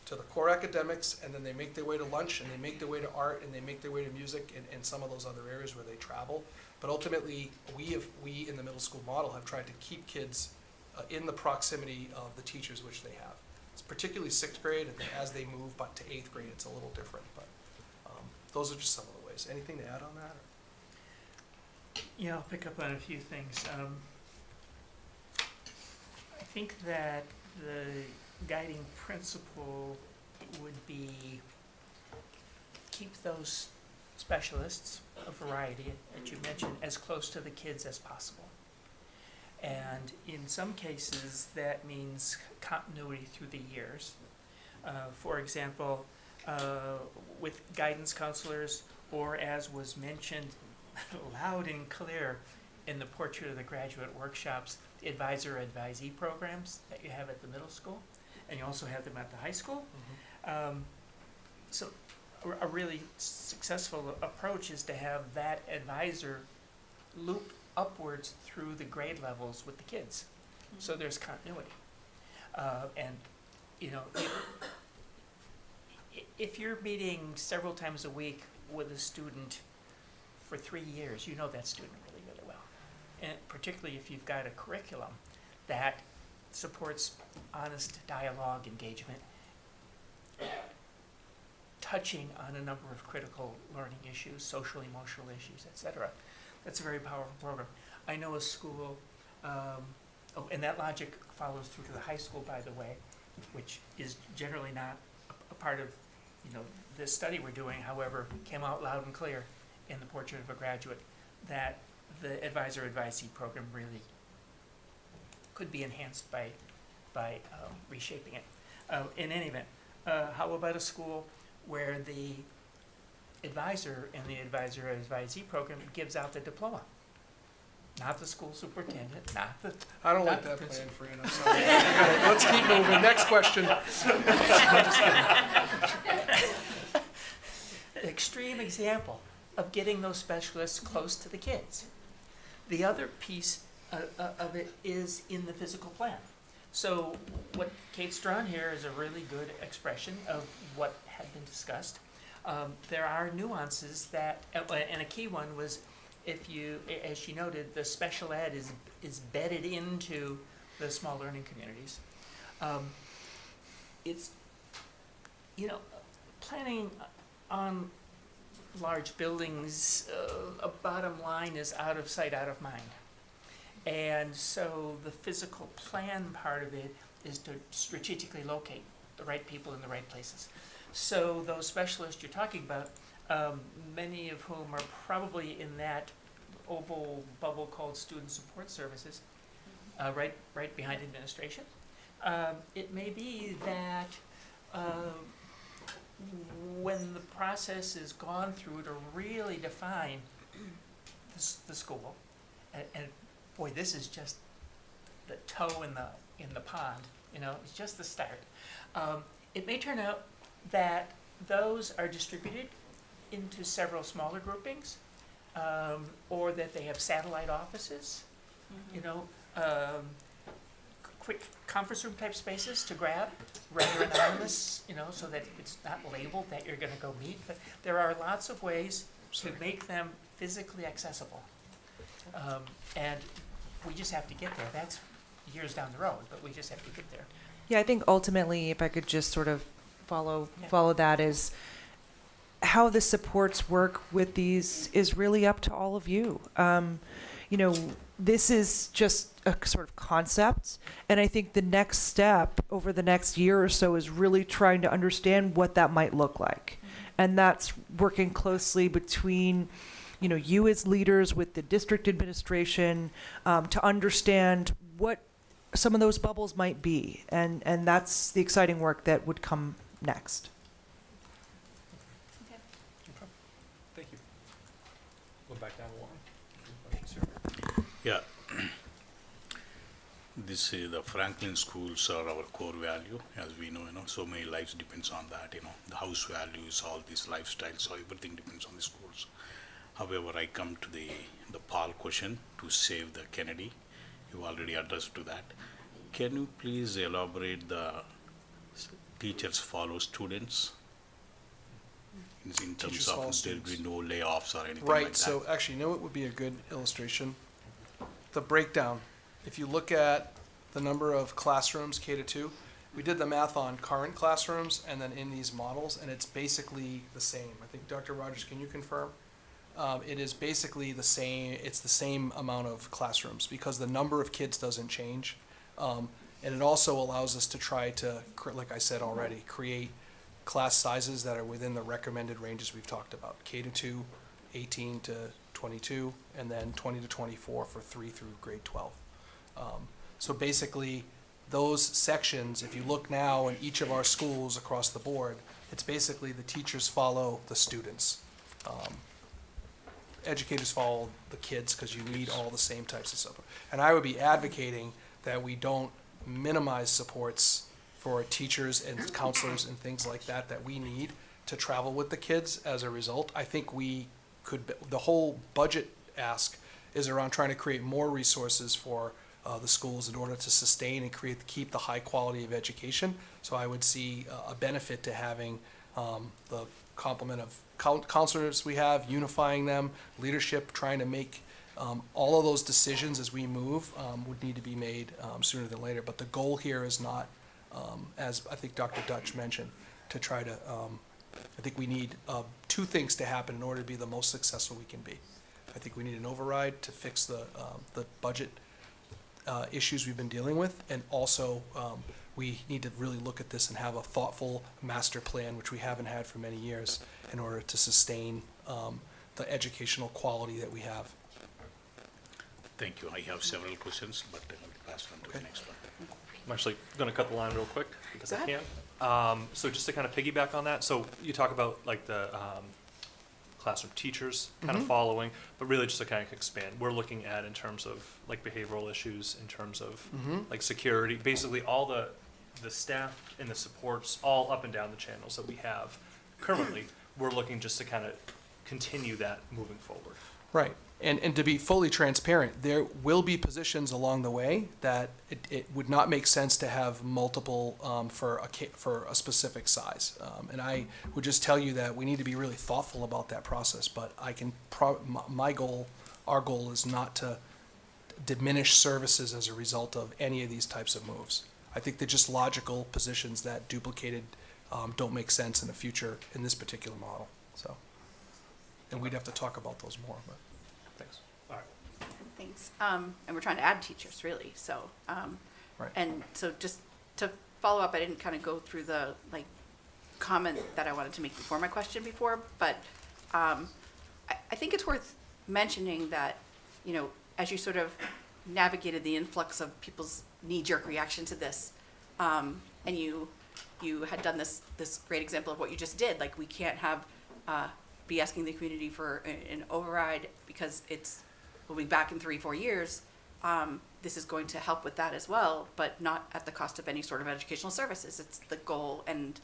to the core academics, and then they make their way to lunch, and they make their way to art, and they make their way to music, and some of those other areas where they travel. But ultimately, we in the middle school model have tried to keep kids in the proximity of the teachers which they have. It's particularly 6th grade, and as they move but to 8th grade, it's a little different. But those are just some of the ways. Anything to add on that? Yeah, I'll pick up on a few things. I think that the guiding principle would be keep those specialists, a variety that you mentioned, as close to the kids as possible. And in some cases, that means continuity through the years. For example, with guidance counselors, or as was mentioned loud and clear in the Portrait of the Graduate workshops, the advisor-advisee programs that you have at the middle school, and you also have them at the high school. So a really successful approach is to have that advisor loop upwards through the grade levels with the kids. So there's continuity. And, if you're meeting several times a week with a student for 3 years, you know that student really, really well. And particularly if you've got a curriculum that supports honest dialogue, engagement, touching on a number of critical learning issues, social, emotional issues, etc. That's a very powerful program. I know a school, and that logic follows through to the high school, by the way, which is generally not a part of, this study we're doing. However, came out loud and clear in the Portrait of a Graduate that the advisor-advisee program really could be enhanced by reshaping it. In any event, how about a school where the advisor in the advisor-advisee program gives out the diploma? Not the school superintendent, not the... I don't like not that the plan, Fran, I'm sorry. Let's keep moving. Next question. I'm just kidding. Extreme example of getting those specialists close to the kids. The other piece of it is in the physical plan. So what Kate's drawn here is a really good expression of what had been discussed. There are nuances that, and a key one was, if you, as she noted, the special ed is bedded into the small learning communities. It's, planning on large buildings, a bottom line is out of sight, out of mind. And so the physical plan part of it is to strategically locate the right people in the right places. So those specialists you're talking about, many of whom are probably in that oval bubble called student support services, right behind administration. It may be that when the process is gone through to really define the school, and boy, this is just the toe in the pond, it's just the start. It may turn out that those are distributed into several smaller groupings, or that they have satellite offices, quick conference room type spaces to grab, rather anonymous, so that it's not labeled that you're going to go meet. But there are lots of ways to make them physically accessible. And we just have to get there. That's years down the road, but we just have to get there. Yeah, I think ultimately, if I could just sort of follow that, is how the supports work with these is really up to all of you. This is just a sort of concept, and I think the next step over the next year or so is really trying to understand what that might look like. And that's working closely between you as leaders with the district administration to understand what some of those bubbles might be. And that's the exciting work that would come next. Okay. No problem. Thank you. Go back down one. Questions here? Yeah. This is the Franklin schools are our core value, as we know, so many lives depends on that, the house values, all these lifestyles, so everything depends on the schools. However, I come to the Paul question to save the Kennedy. You already addressed to that. Can you please elaborate the teachers follow students in terms Teachers of follow there students. will be no layoffs or anything Right, like that? so actually, what would be a good illustration? The breakdown. If you look at the number of classrooms, K-2, we did the math on current classrooms and then in these models, and it's basically the same. I think, Dr. Rogers, can you confirm? It is basically the same, it's the same amount of classrooms because the number of kids doesn't change. And it also allows us to try to, like I said already, create class sizes that are within the recommended ranges we've talked about. K-2, 18 to 22, and then 20 to 24 for 3 through grade 12. So basically, those sections, if you look now in each of our schools across the board, it's basically the teachers follow the students. Educators follow the kids because you need all the same types of support. And I would be advocating that we don't minimize supports for teachers and counselors and things like that that we need to travel with the kids as a result. I think we could, the whole budget ask is around trying to create more resources for the schools in order to sustain and keep the high quality of education. So I would see a benefit to having the complement of counselors we have, unifying them, leadership, trying to make all of those decisions as we move would need to be made sooner than later. But the goal here is not, as I think Dr. Dutch mentioned, to try to I think we need two things to happen in order to be the most successful we can be. I think we need an override to fix the budget issues we've been dealing with, and also we need to really look at this and have a thoughtful master plan, which we haven't had for many years, in order to sustain the educational quality that we have. Thank you. I have several questions, but I will pass on to the next one. I'm actually going to cut the line real quick because Go I ahead. can. So just to kind of piggyback on that, so you talk about like the classroom teachers kind of following, but really just to kind of expand, we're looking at in terms of like behavioral issues, in terms of like security, basically all the staff and the supports all up and down the channels that we have currently. We're looking just to kind of continue that moving forward. Right. And to be fully transparent, there will be positions along the way that it would not make sense to have multiple for a specific size. And I would just tell you that we need to be really thoughtful about that process. But I can our goal is not to diminish services as a result of any of these types of moves. I think they're just logical positions that duplicated don't make sense in the future in this particular model. So, and we'd have to talk about those more. But. Thanks. All right. Thanks. And we're trying to add teachers, really, so, Right. and so just to follow up, I didn't kind of go through the, like, comment that I wanted to make before my question before, but, I think it's worth mentioning that, you know, as you sort of navigated the influx of people's knee-jerk reaction to this, and you had done this great example of what you just did, like, we can't have, be asking the community for an override because we'll be back in 3-4 years. This is going to help with that as well, but not at the cost of any sort of educational services. It's the goal, and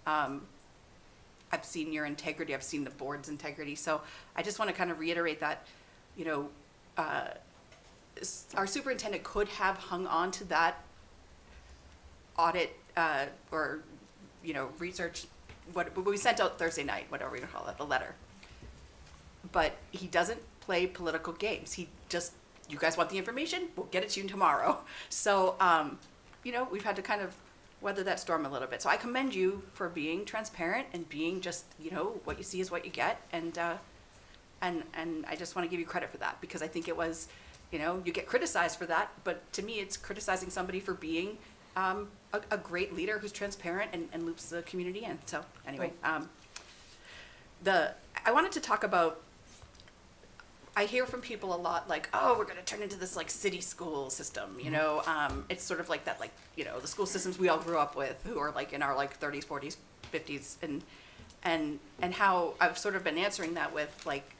I've seen your integrity, I've seen the board's integrity. So I just want to kind of reiterate that, you know, our superintendent could have hung on to that audit or, you know, research, what we sent out Thursday night, whatever we're gonna call it, the letter. But he doesn't play political games. He just, you guys want the information? We'll get it to you tomorrow. So, you know, we've had to kind of weather that storm a little bit. So I commend you for being transparent and being just, you know, what you see is what you get. And I just want to give you credit for that, because I think it was, you know, you get criticized for that, but to me, it's criticizing somebody for being a great leader who's transparent and loops the community in. So anyway, I wanted to talk about, I hear from people a lot like, oh, we're going to turn into this like city school system, you know, it's sort of like that, like, you know, the school systems we all grew up with, who are like in our like 30s, 40s, 50s, and how I've sort of been answering that with like,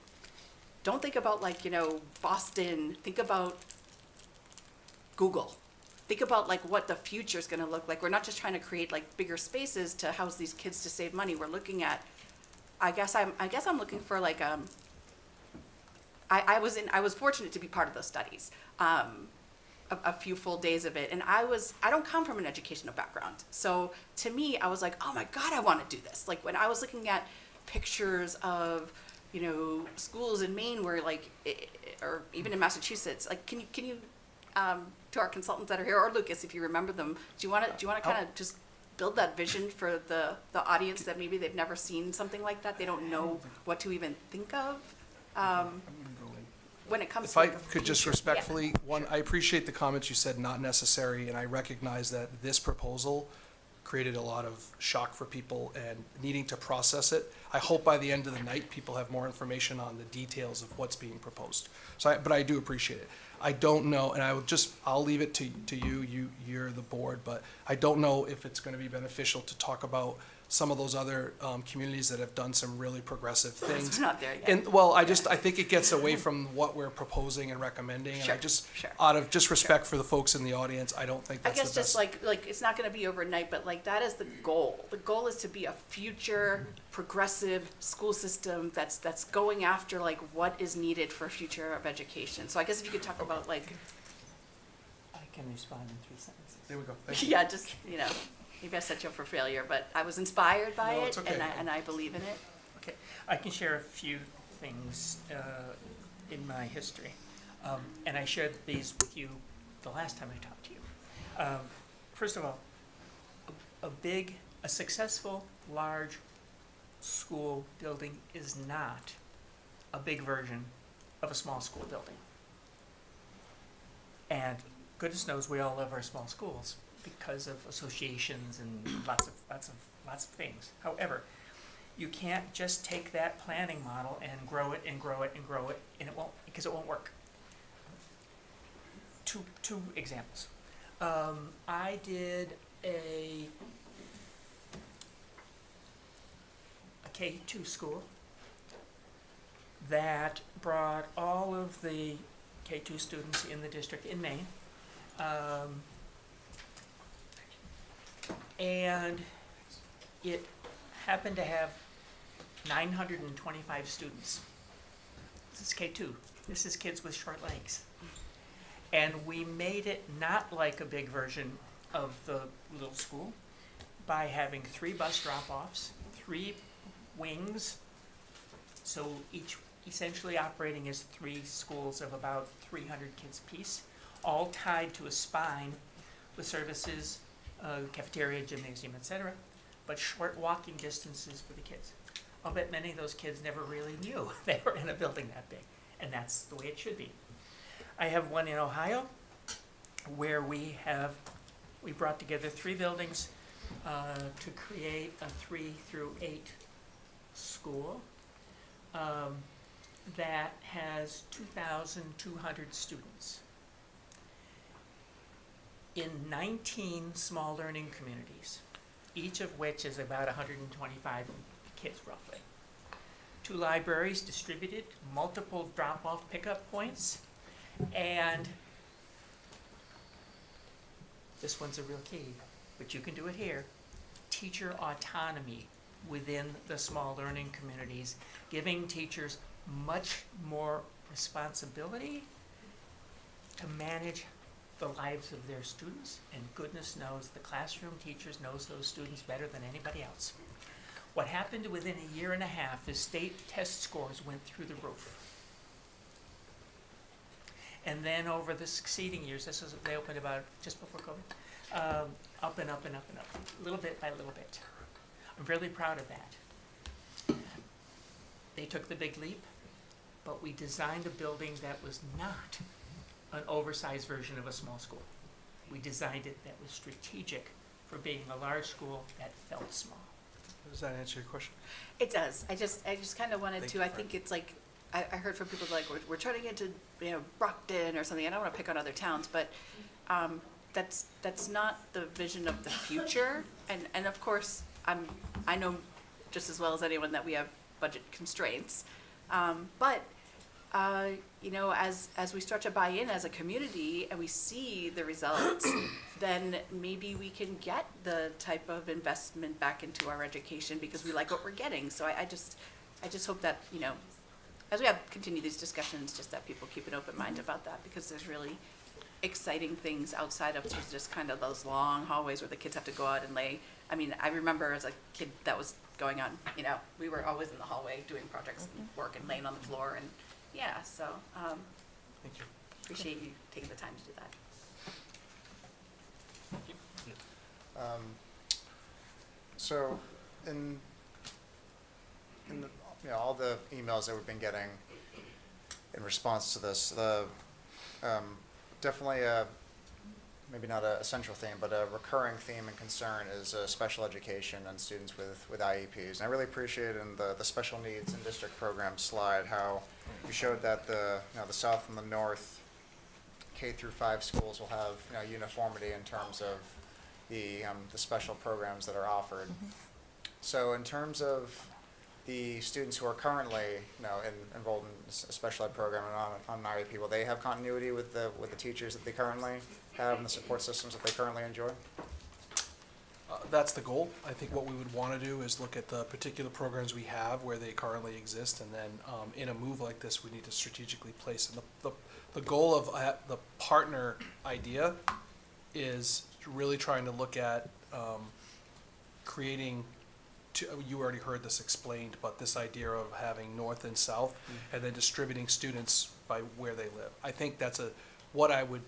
don't think about like, you know, Boston, think about Google. Think about like what the future is going to look like. We're not just trying to create like bigger spaces to house these kids to save money. We're looking at, I guess I'm looking for like I was fortunate to be part of those studies, a few full days of it, and I don't come from an educational background, so to me I was like, oh my God, I want to do this. Like when I was looking at pictures of, you know, schools in Maine where like, or even in Massachusetts, like can you to our consultants that are here, or Lucas, if you remember them, do you want to kind of just build that vision for the audience that maybe they've never seen something like that, they don't know what to even think of when it comes If to I like, a could just future. respectfully, I appreciate the comments you said, not necessary, and I recognize that this proposal created a lot of shock for people and needing to process it. I hope by the end of the night, people have more information on the details of what's being proposed. But I do appreciate it. I don't know, and I'll leave it to you, you're the board, but I don't know if it's gonna be beneficial to talk about some of those other communities that have done some really progressive things. We're not there yet. And, well, I think it gets away from what we're proposing and recommending, and I just, Sure. out of just respect for the folks in the audience, I don't think I that's the guess best. just like it's not going to be overnight, but like that is the goal. The goal is to be a future progressive school system that's going after like what is needed for a future of education. So I guess if you could talk about like, I can respond in 3 sentences. There we go. Thank you. yeah, just, you know, maybe I set you up for failure, but I was inspired by No, it, it's okay. and I believe in it. Okay, I can share a few things in my history, and I shared these with you the last time I talked to you. First of all, a successful, large school building is not a big version of a small school building. And goodness knows we all love our small schools because of associations and lots of things. However, you can't just take that planning model and grow it and grow it and grow it, and it won't work. Two examples. I did a K-2 school that brought all of the K-2 students in the district in Maine. And it happened to have 925 students. This is K-2. This is kids with short legs. And we made it not like a big version of the little school by having 3 bus drop-offs, 3 wings, so each essentially operating as 3 schools of about 300 kids apiece, all tied to a spine with services, cafeteria, gymnasium, etc., but short walking distances for the kids. I'll bet many of those kids never really knew they were in a building that big, and that's the way it should be. I have one in Ohio where we brought together 3 buildings to create a 3 through 8 school that has 2,200 students in 19 small learning communities, each of which is about 125 kids roughly. 2 libraries distributed, multiple drop-off pickup points, and this one's a real key, but you can do it here. Teacher autonomy within the small learning communities, giving teachers much more responsibility to manage the lives of their students, and goodness knows the classroom teachers knows those students better than anybody else. What happened within a year and a half, the state test scores went through the roof. And then over the succeeding years, they opened about just before COVID, up and up and up and up, little bit by little bit. I'm really proud of that. They took the big leap, but we designed a building that was not an oversized version of a small school. We designed it that was strategic for being a large school that felt small. Does that answer your question? It does. I just kind of wanted to, I think it's like, I heard from people like, we're trying to get to, Brockton or something. I don't want to pick on other towns, but that's not the vision of the future. And of course, I know just as well as anyone that we have budget constraints. But as we start to buy in as a community and we see the results, then maybe we can get the type of investment back into our education because we like what we're getting. So I just hope that, as we continue these discussions, just that people keep an open mind about that, because there's really exciting things outside of just kind of those long hallways where the kids have to go out and lay. I mean, I remember as a kid that was going on, we were always in the hallway doing projects and work and laying on the floor, and so Thank you. appreciate you taking the time to do that. So in all the emails that we've been getting in response to this, definitely maybe not a central theme, but a recurring theme and concern is special education and students with IEPs. And I really appreciate in the special needs and district program slide how you showed that the South and the North K-5 schools will have uniformity in terms of the special programs that are offered. So in terms of the students who are currently enrolled in a special ed program and on an IEP, will they have continuity with the teachers that they currently have and the support systems that they currently enjoy? That's the goal. I think what we would want to do is look at the particular programs we have where they currently exist, and then in a move like this, we need to strategically place. And the goal of the partner idea is really trying to look at creating. You already heard this explained, but this idea of having north and south, and then distributing students by where they live. I think that's what I would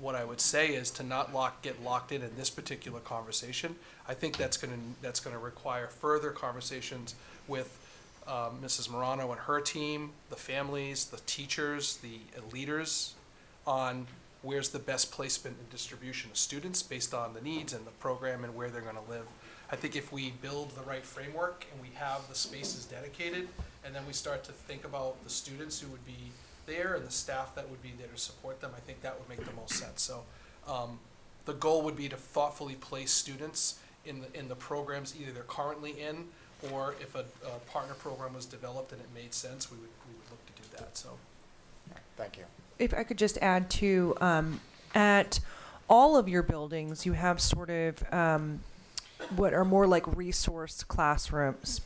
what I would say is to not get locked in this particular conversation. I think that's gonna require further conversations with Mrs. Morano and her team, the families, the teachers, the leaders, on where's the best placement and distribution of students based on the needs and the program and where they're gonna live. I think if we build the right framework and we have the spaces dedicated, and then we start to think about the students who would be there and the staff that would be there to support them, I think that would make the most sense. So the goal would be to thoughtfully place students in the programs either they're currently in, or if a partner program was developed and it made sense, we would look to do that. So Thank you. If I could just add to, at all of your buildings, you have sort of what are more like resource classrooms,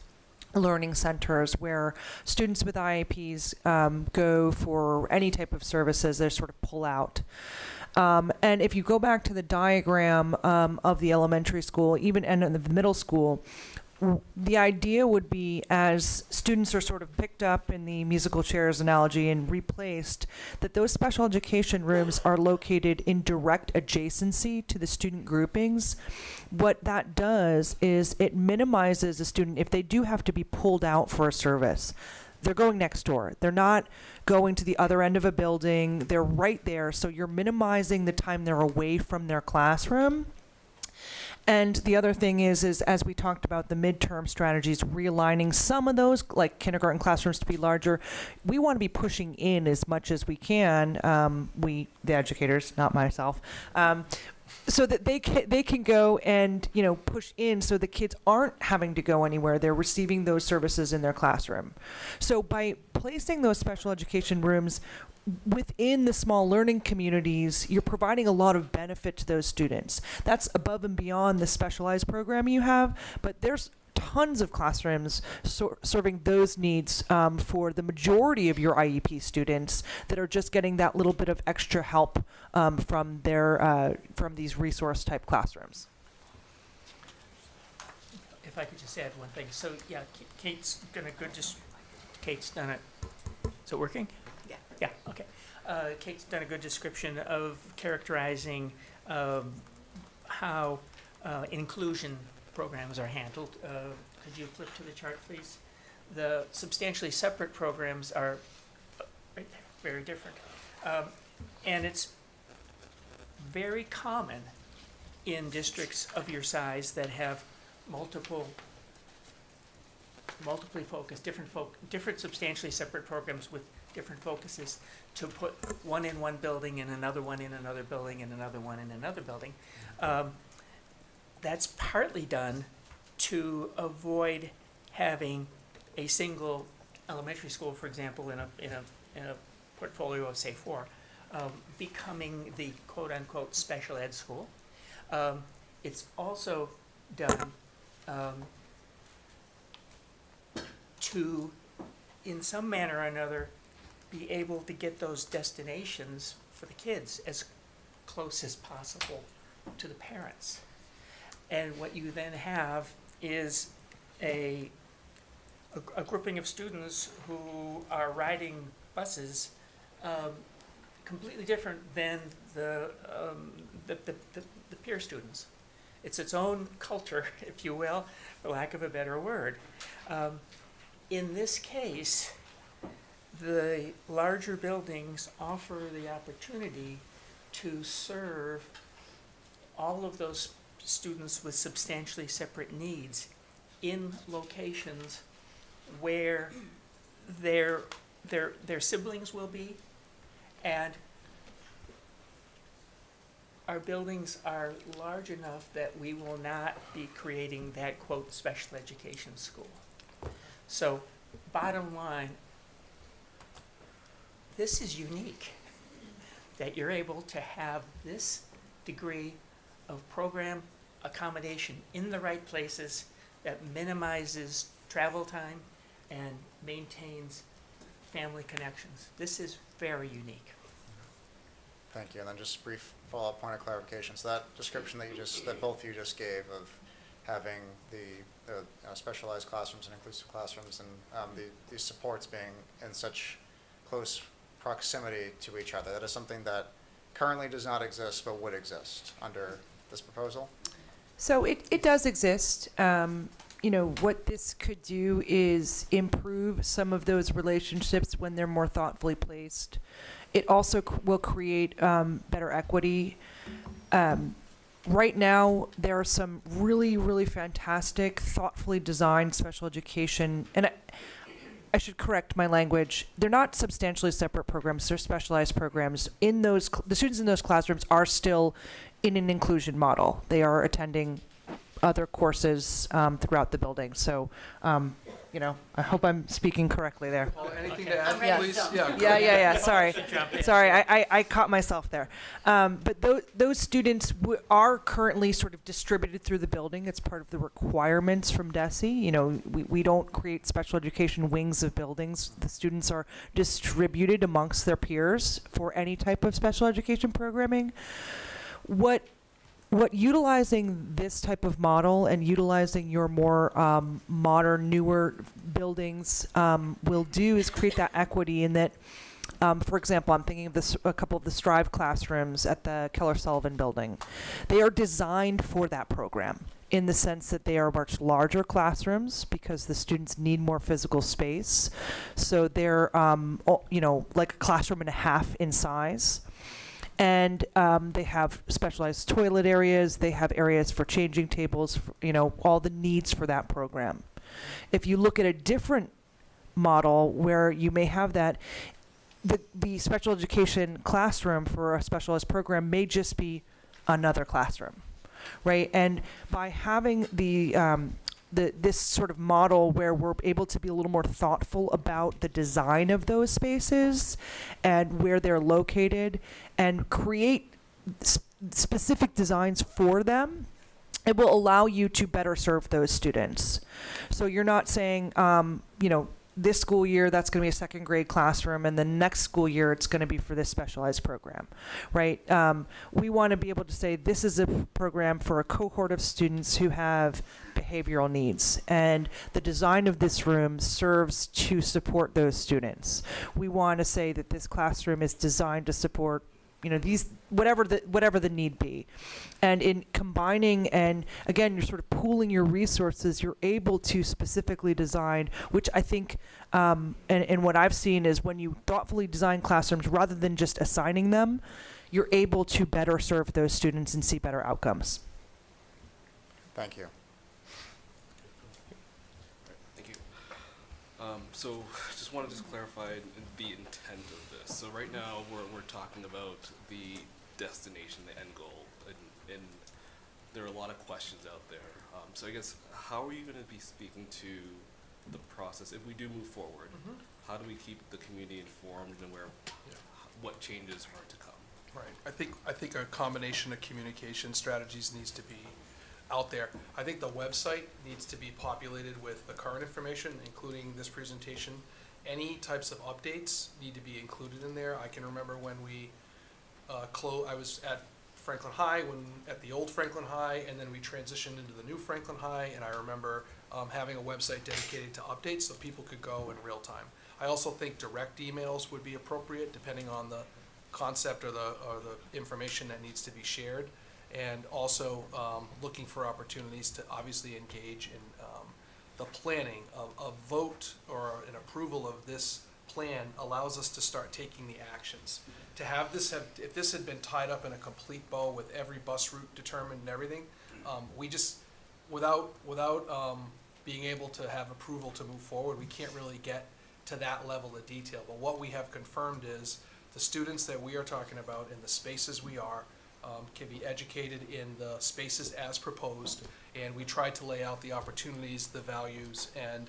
learning centers, where students with IEPs go for any type of services. They sort of pull out. And if you go back to the diagram of the elementary school, even and the middle school, the idea would be, as students are sort of picked up in the musical chairs analogy and replaced, that those special education rooms are located in direct adjacency to the student groupings. What that does is it minimizes a student, if they do have to be pulled out for a service, they're going next door. They're not going to the other end of a building. They're right there. So you're minimizing the time they're away from their classroom. And the other thing is as we talked about the midterm strategies, realigning some of those, like kindergarten classrooms, to be larger, we want to be pushing in as much as we can, we, the educators, not myself, so that they can go and, you know, push in so the kids aren't having to go anywhere. They're receiving those services in their classroom. So by placing those special education rooms within the small learning communities, you're providing a lot of benefit to those students. That's above and beyond the specialized program you have, but there's tons of classrooms serving those needs for the majority of your IEP students that are just getting that little bit of extra help from these resource type classrooms. If I could just add one thing. So yeah, Kate's done it. Is it working? Yeah. Yeah, okay. Kate's done a good description of characterizing how inclusion programs are handled. Could you flip to the chart, please? The substantially separate programs are right there, very different. And it's very common in districts of your size that have multiply focused, different substantially separate programs with different focuses, to put one in one building and another one in another building and another one in another building. That's partly done to avoid having a single elementary school, for example, in a portfolio of say 4, becoming the quote unquote special ed school. It's also done to, in some manner or another, be able to get those destinations for the kids as close as possible to the parents. And what you then have is a grouping of students who are riding buses completely different than the peer students. It's its own culture, if you will, for lack of a better word. In this case, the larger buildings offer the opportunity to serve all of those students with substantially separate needs in locations where their siblings will be, and our buildings are large enough that we will not be creating that quote special education school. So bottom line, this is unique, that you're able to have this degree of program accommodation in the right places that minimizes travel time and maintains family connections. This is very unique. Thank you. And then just a brief follow-up point of clarification. So that description that both of you just gave of having the specialized classrooms and inclusive classrooms and these supports being in such close proximity to each other, that is something that currently does not exist but would exist under this proposal? So it does exist. What this could do is improve some of those relationships when they're more thoughtfully placed. It also will create better equity. Right now, there are some really, really fantastic, thoughtfully designed special education, and I should correct my language. They're not substantially separate programs. They're specialized programs. The students in those classrooms are still in an inclusion model. They are attending other courses throughout the building. So, I hope I'm speaking correctly there. Paul, anything to add, please? Yeah. Sorry, I caught myself there. But those students are currently sort of distributed through the building. It's part of the requirements from DESE. We don't create special education wings of buildings. The students are distributed amongst their peers for any type of special education programming. What utilizing this type of model and utilizing your more modern, newer buildings will do is create that equity in that, for example, I'm thinking of a couple of the Strive classrooms at the Keller Sullivan building. They are designed for that program in the sense that they are much larger classrooms because the students need more physical space. So they're, like a classroom and a half in size. And they have specialized toilet areas. They have areas for changing tables, all the needs for that program. If you look at a different model where you may have that, the special education classroom for a specialized program may just be another classroom, right? And by having this sort of model where we're able to be a little more thoughtful about the design of those spaces and where they're located and create specific designs for them, it will allow you to better serve those students. So you're not saying, this school year that's going to be a second grade classroom and the next school year it's going to be for this specialized program, right? We want to be able to say this is a program for a cohort of students who have behavioral needs, and the design of this room serves to support those students. We want to say that this classroom is designed to support these whatever the need be. And in combining, and again, you're sort of pooling your resources, you're able to specifically design, which I think, and what I've seen is when you thoughtfully design classrooms rather than just assigning them, you're able to better serve those students and see better outcomes. Thank you. Thank you. So just want to clarify the intent of this. So right now we're talking about the destination, the end goal, and there are a lot of questions out there. So I guess how are you going to be speaking to the process if we do move forward? Mm-hmm. How do we keep the community informed and what changes are to come? Right. I think a combination of communication strategies needs to be out there. I think the website needs to be populated with the current information, including this presentation. Any types of updates need to be included in there. I can remember when we I was at Franklin High, at the old Franklin High, and then we transitioned into the new Franklin High, and I remember having a website dedicated to updates so people could go in real time. I also think direct emails would be appropriate depending on the concept or the information that needs to be shared, and also looking for opportunities to obviously engage in the planning. A vote or an approval of this plan allows us to start taking the actions. To have this if this had been tied up in a complete bow with every bus route determined and everything, we just, without being able to have approval to move forward, we can't really get to that level of detail. But what we have confirmed is the students that we are talking about in the spaces we are can be educated in the spaces as proposed, and we tried to lay out the opportunities, the values, and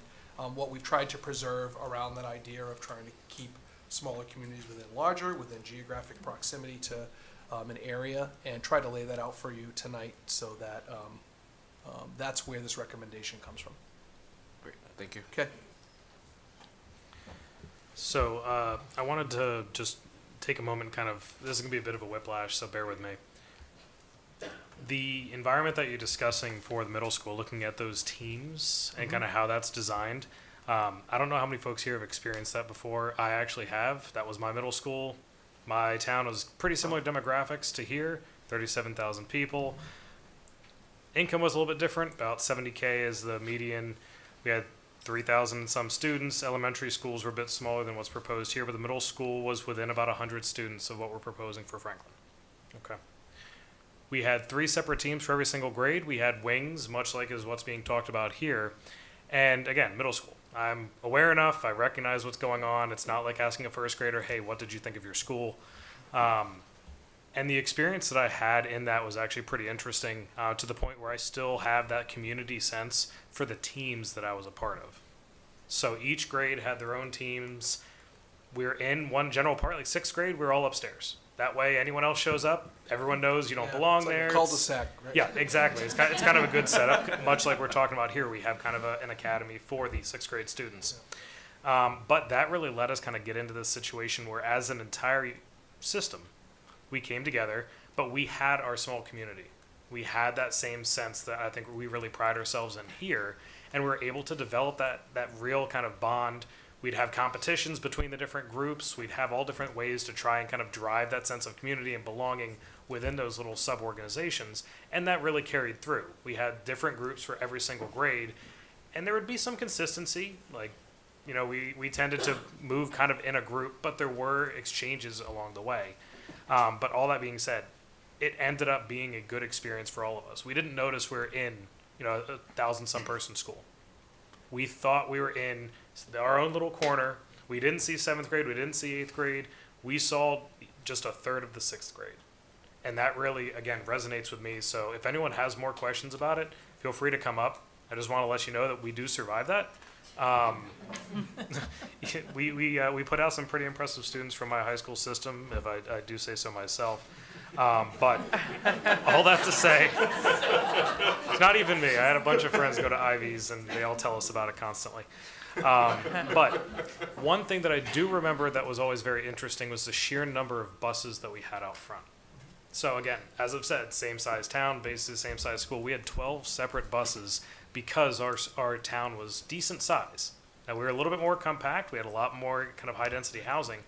what we've tried to preserve around that idea of trying to keep smaller communities within geographic proximity to an area, and try to lay that out for you tonight so that that's where this recommendation comes from. Great, thank you. Okay. So I wanted to just take a moment, this is going to be a bit of a whiplash, so bear with me. The environment that you're discussing for the middle school, looking at those teams and kind of how that's designed, I don't know how many folks here have experienced that before. I actually have. That was my middle school My town was pretty similar demographics to here, 37,000 people. Income was a little bit different, about 70K is the median. We had 3,000 and some students. Elementary schools were a bit smaller than what's proposed here, but the middle school was within about 100 students of what we're proposing for Franklin. Okay. We had 3 separate teams for every single grade. We had wings, much like is what's being talked about here. And again, middle school. I'm aware enough. I recognize what's going on. It's not like asking a first grader, hey, what did you think of your school? And the experience that I had in that was actually pretty interesting, to the point where I still have that community sense for the teams that I was a part of. So each grade had their own teams. We're in one general part, like 6th grade, we're all upstairs. That way, anyone else shows up, everyone knows you don't belong it's like there. a cul-de-sac, right? Yeah, exactly. It's kind of a good setup, much like we're talking about here. We have kind of an academy for the 6th grade students. But that really let us kind of get into this situation where, as an entire system, we came together, but we had our small community. We had that same sense that I think we really pride ourselves in here, and we were able to develop that real kind of bond. We'd have competitions between the different groups. We'd have all different ways to try and kind of drive that sense of community and belonging within those little sub-organizations, and that really carried through. We had different groups for every single grade, and there would be some consistency, like, you know, we tended to move kind of in a group, but there were exchanges along the way. But all that being said, it ended up being a good experience for all of us. We didn't notice we were in, you know, 1,000-some person school. We thought we were in our own little corner. We didn't see 7th grade. We didn't see 8th grade. We saw just a third of the 6th grade. And that really, again, resonates with me. So if anyone has more questions about it, feel free to come up. I just want to let you know that we do survive that. We put out some pretty impressive students from my high school system, if I do say so myself. But all that to say, it's not even me. I had a bunch of friends go to Ivies, and they all tell us about it constantly. But one thing that I do remember that was always very interesting was the sheer number of buses that we had out front. So again, as I've said, same size town, basically same size school. We had 12 separate buses because our town was decent size. Now we were a little bit more compact. We had a lot more kind of high density housing.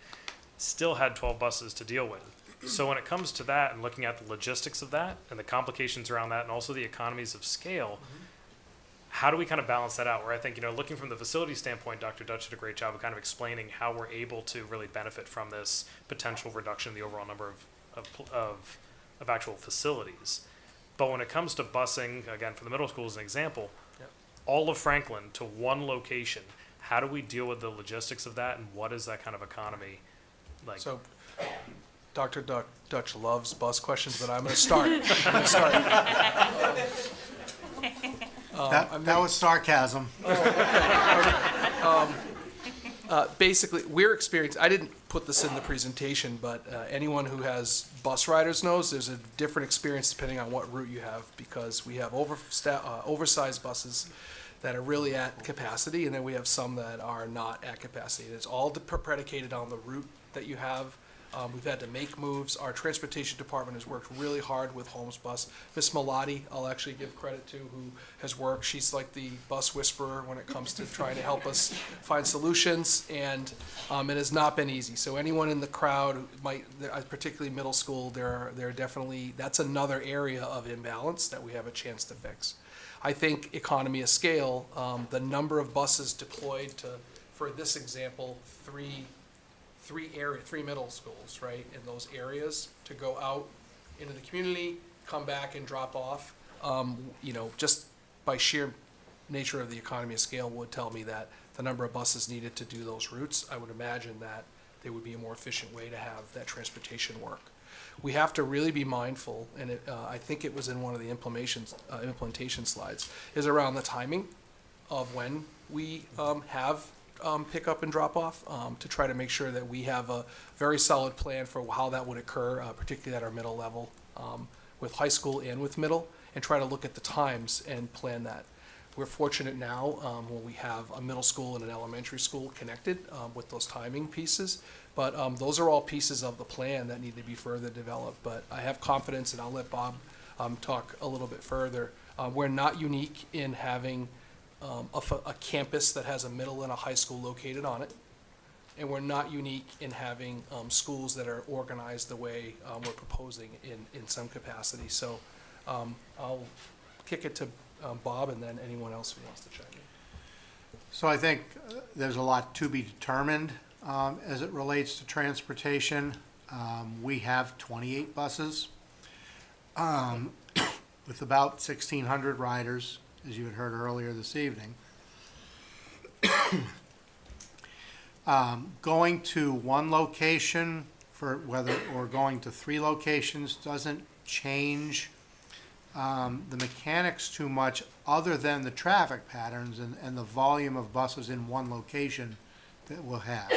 Still had 12 buses to deal with. So when it comes to that and looking at the logistics of that and the complications around that and also the economies of scale, how do we kind of balance that out? Where I think, you know, looking from the facility standpoint, Dr. Dutch did a great job of kind of explaining how we're able to really benefit from this potential reduction in the overall number of actual facilities. But when it comes to busing, again, for the middle school as an example, all of Franklin to one location, how do we deal with the logistics of that, and what is that kind of economy like? So, Dr. Dutch loves bus questions, but I'm going to start. That was sarcasm. Basically, we're experienced. I didn't put this in the presentation, but anyone who has bus riders knows there's a different experience depending on what route you have, because we have oversized buses that are really at capacity, and then we have some that are not at capacity. It's all predicated on the route that you have. We've had to make moves. Our transportation department has worked really hard with Holmes Bus. Miss Malati, I'll actually give credit to, who has worked. She's like the bus whisperer when it comes to trying to help us find solutions, and it has not been easy. So anyone in the crowd who might, particularly middle school, they're definitely, that's another area of imbalance that we have a chance to fix. I think economy of scale, the number of buses deployed to, for this example, three middle schools, right, in those areas to go out into the community, come back and drop off, you know, just by sheer nature of the economy of scale would tell me that the number of buses needed to do those routes, I would imagine that there would be a more efficient way to have that transportation work. We have to really be mindful, and I think it was in one of the implementation slides, is around the timing of when we have pick up and drop off, to try to make sure that we have a very solid plan for how that would occur, particularly at our middle level, with high school and with middle, and try to look at the times and plan that. We're fortunate now when we have a middle school and an elementary school connected with those timing pieces, but those are all pieces of the plan that need to be further developed. But I have confidence, and I'll let Bob talk a little bit further. We're not unique in having a campus that has a middle and a high school located on it. and we're not unique in having schools that are organized the way we're proposing in some capacity. So I'll kick it to Bob and then anyone else who wants to chime in. So I think there's a lot to be determined as it relates to transportation. We have 28 buses with about 1,600 riders, as you had heard earlier this evening. Going to one location or going to 3 locations doesn't change the mechanics too much, other than the traffic patterns and the volume of buses in one location that we'll have.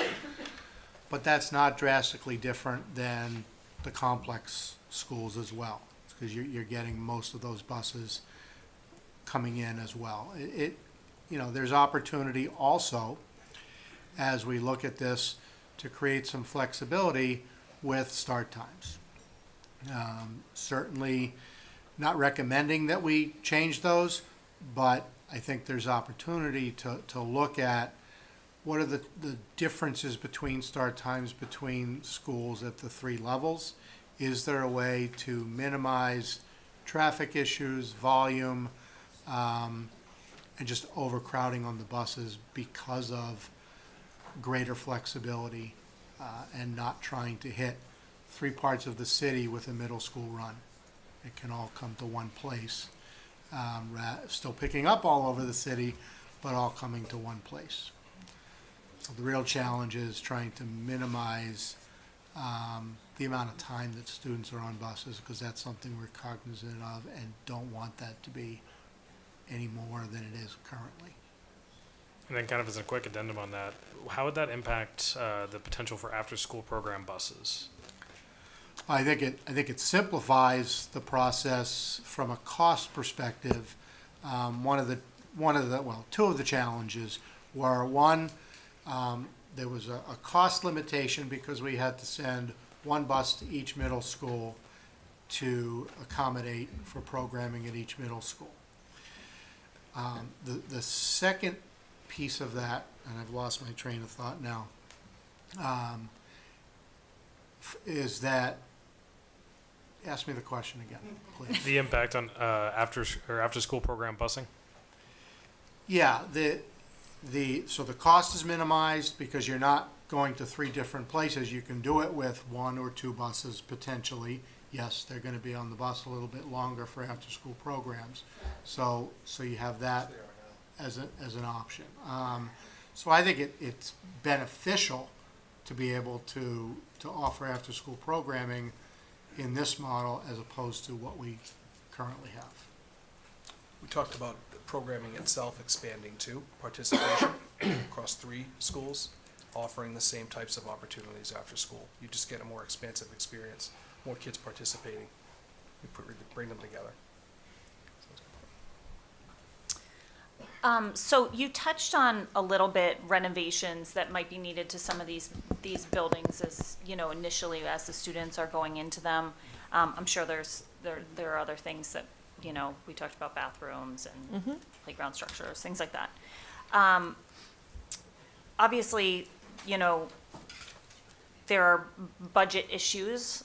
But that's not drastically different than the complex schools as well, because you're getting most of those buses coming in as well. There's opportunity also, as we look at this, to create some flexibility with start times. Certainly not recommending that we change those, but I think there's opportunity to look at what are the differences between start times between schools at the 3 levels. Is there a way to minimize traffic issues, volume, and just overcrowding on the buses because of greater flexibility and not trying to hit 3 parts of the city with a middle school run? It can all come to one place, still picking up all over the city, but all coming to one place. So the real challenge is trying to minimize the amount of time that students are on buses, because that's something we're cognizant of and don't want that to be any more than it is currently. And then kind of as a quick addendum on that, how would that impact the potential for after-school program buses? I think it simplifies the process from a cost perspective. Two of the challenges were, one, there was a cost limitation because we had to send 1 bus to each middle school to accommodate for programming at each middle school. The second piece of that, and I've lost my train of thought now, is that, ask me the question again, please. The impact on after-school program busing? Yeah, so the cost is minimized because you're not going to 3 different places. You can do it with 1 or 2 buses potentially. Yes, they're going to be on the bus a little bit longer for after-school programs. So you have that as an option. So I think it's beneficial to be able to offer after-school programming in this model as opposed to what we currently have. We talked about the programming itself expanding too, participation across 3 schools, offering the same types of opportunities after school. You just get a more expansive experience, more kids participating. We bring them together. So you touched on a little bit renovations that might be needed to some of these buildings as, initially as the students are going into them. I'm sure there are other things that, we talked about bathrooms and playground structures, things like that. Obviously, there are budget issues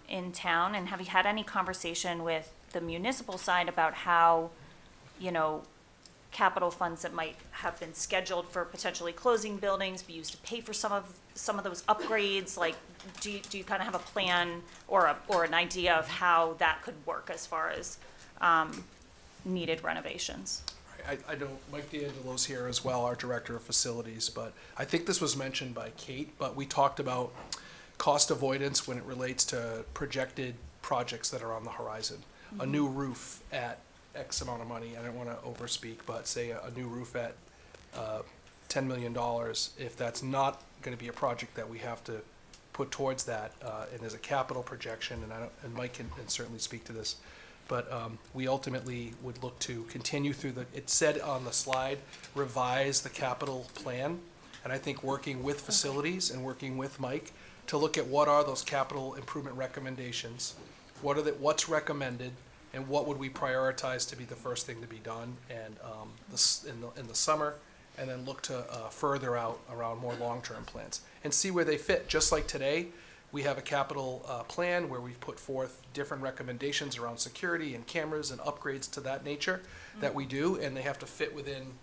in town, and have you had any conversation with the municipal side about how, capital funds that might have been scheduled for potentially closing buildings be used to pay for some of those upgrades? Like, do you kind of have a plan or an idea of how that could work as far as needed renovations? I know Mike D'Angelo's here as well, our Director of Facilities, but I think this was mentioned by Kate, but we talked about cost avoidance when it relates to projected projects that are on the horizon. A new roof at X amount of money, I don't want to overspeak, but say a new roof at $10 million, if that's not going to be a project that we have to put towards that, and there's a capital projection, and Mike can certainly speak to this, but we ultimately would look to continue through it said on the slide, revise the capital plan, and I think working with facilities and working with Mike to look at what are those capital improvement recommendations, what's recommended, and what would we prioritize to be the first thing to be done, and in the summer, and then look to further out around more long-term plans and see where they fit. Just like today, we have a capital plan where we've put forth different recommendations around security and cameras and upgrades to that nature that we do, and they have to fit within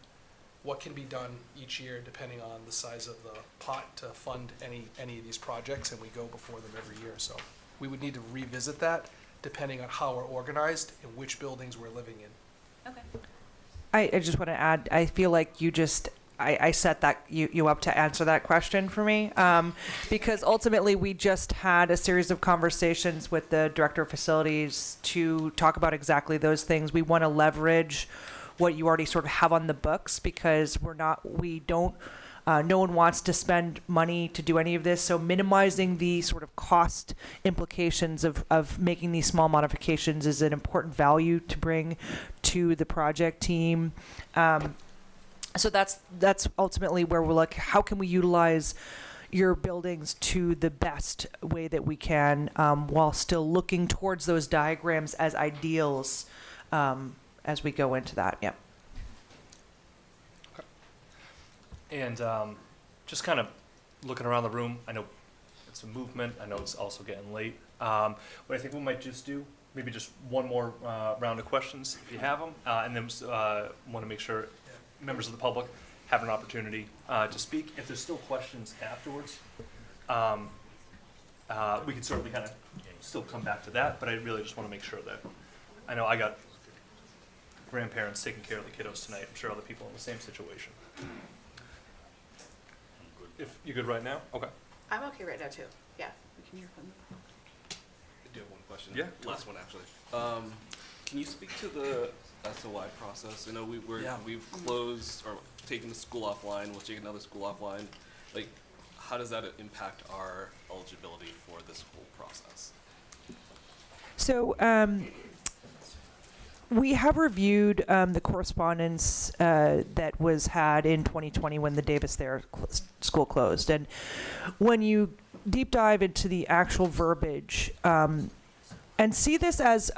what can be done each year depending on the size of the pot to fund any of these projects, and we go before them every year. So we would need to revisit that depending on how we're organized and which buildings we're living in. Okay. I just want to add, I feel like you just, I set that you up to answer that question for me, because ultimately we just had a series of conversations with the director of facilities to talk about exactly those things. We want to leverage what you already sort of have on the books, because no one wants to spend money to do any of this. So minimizing the sort of cost implications of making these small modifications is an important value to bring to the project team. So that's ultimately where we're like, how can we utilize your buildings to the best way that we can, while still looking towards those diagrams as ideals, as we go into that. Yep. And just kind of looking around the room, I know it's a movement. I know it's also getting late. What I think we might just do, maybe just one more round of questions if you have them, and then want to make sure members of the public have an opportunity to speak. If there's still questions afterwards, we can certainly kind of still come back to that, but I really just want to make sure that, I know I got grandparents taking care of the kiddos tonight. I'm sure other people in the same situation. If you're good right now? Okay. I'm okay right now too. Yeah, we can hear from them. I do have one question. Yeah. Last one, actually. Can you speak to the SOI process? I know we've closed or taken the school offline. We'll take another school offline. Like, how does that impact our eligibility for this whole process? So we have reviewed the correspondence that was had in 2020 when the Davis Thayer school closed. And when you deep dive into the actual verbiage, and see this as,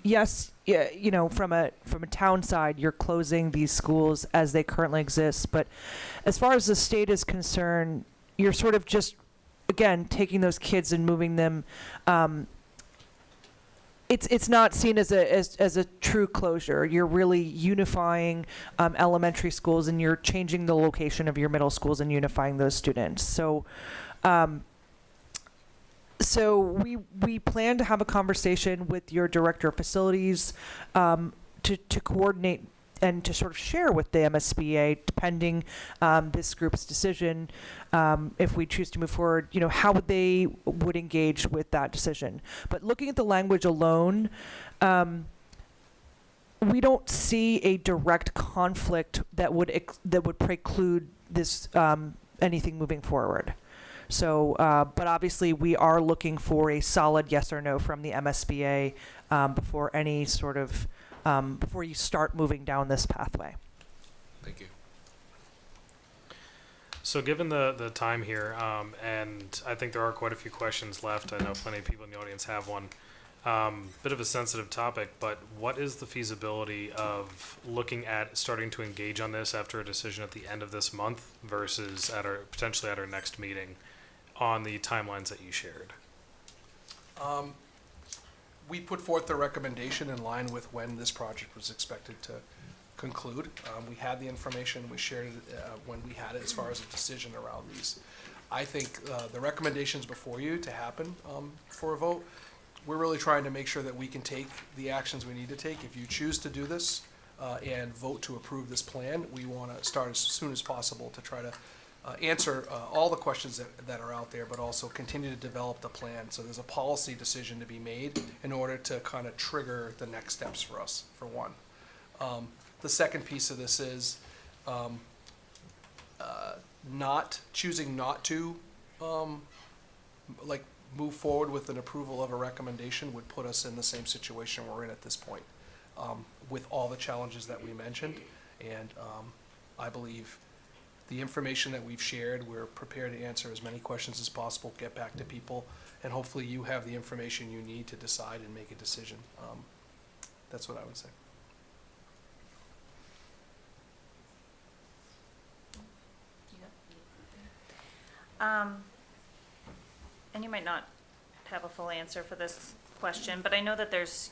yes, you know, from a town side, you're closing these schools as they currently exist. But as far as the state is concerned, you're sort of just, again, taking those kids and moving them. It's not seen as a true closure. You're really unifying elementary schools, and you're changing the location of your middle schools and unifying those students. So, we plan to have a conversation with your director of facilities to coordinate and to sort of share with the MSBA, depending this group's decision, if we choose to move forward, you know, how they would engage with that decision. But looking at the language alone, we don't see a direct conflict that would preclude this anything moving forward. So, but obviously we are looking for a solid yes or no from the MSBA before any sort of before you start moving down this pathway. Thank you. So given the time here, and I think there are quite a few questions left. I know plenty of people in the audience have one. Bit of a sensitive topic, but what is the feasibility of looking at starting to engage on this after a decision at the end of this month versus potentially at our next meeting on the timelines that you shared? We put forth the recommendation in line with when this project was expected to conclude. We had the information, we shared it when we had it as far as a decision around these. I think the recommendations before you to happen for a vote, we're really trying to make sure that we can take the actions we need to take. If you choose to do this and vote to approve this plan, we want to start as soon as possible to try to answer all the questions that are out there, but also continue to develop the plan. So there's a policy decision to be made in order to kind of trigger the next steps for us, for one. The second piece of this is choosing not to move forward with an approval of a recommendation would put us in the same situation we're in at this point, with all the challenges that we mentioned. And I believe the information that we've shared, we're prepared to answer as many questions as possible, get back to people, and hopefully you have the information you need to decide and make a decision. That's what I would say. And you might not have a full answer for this question, but I know that there's,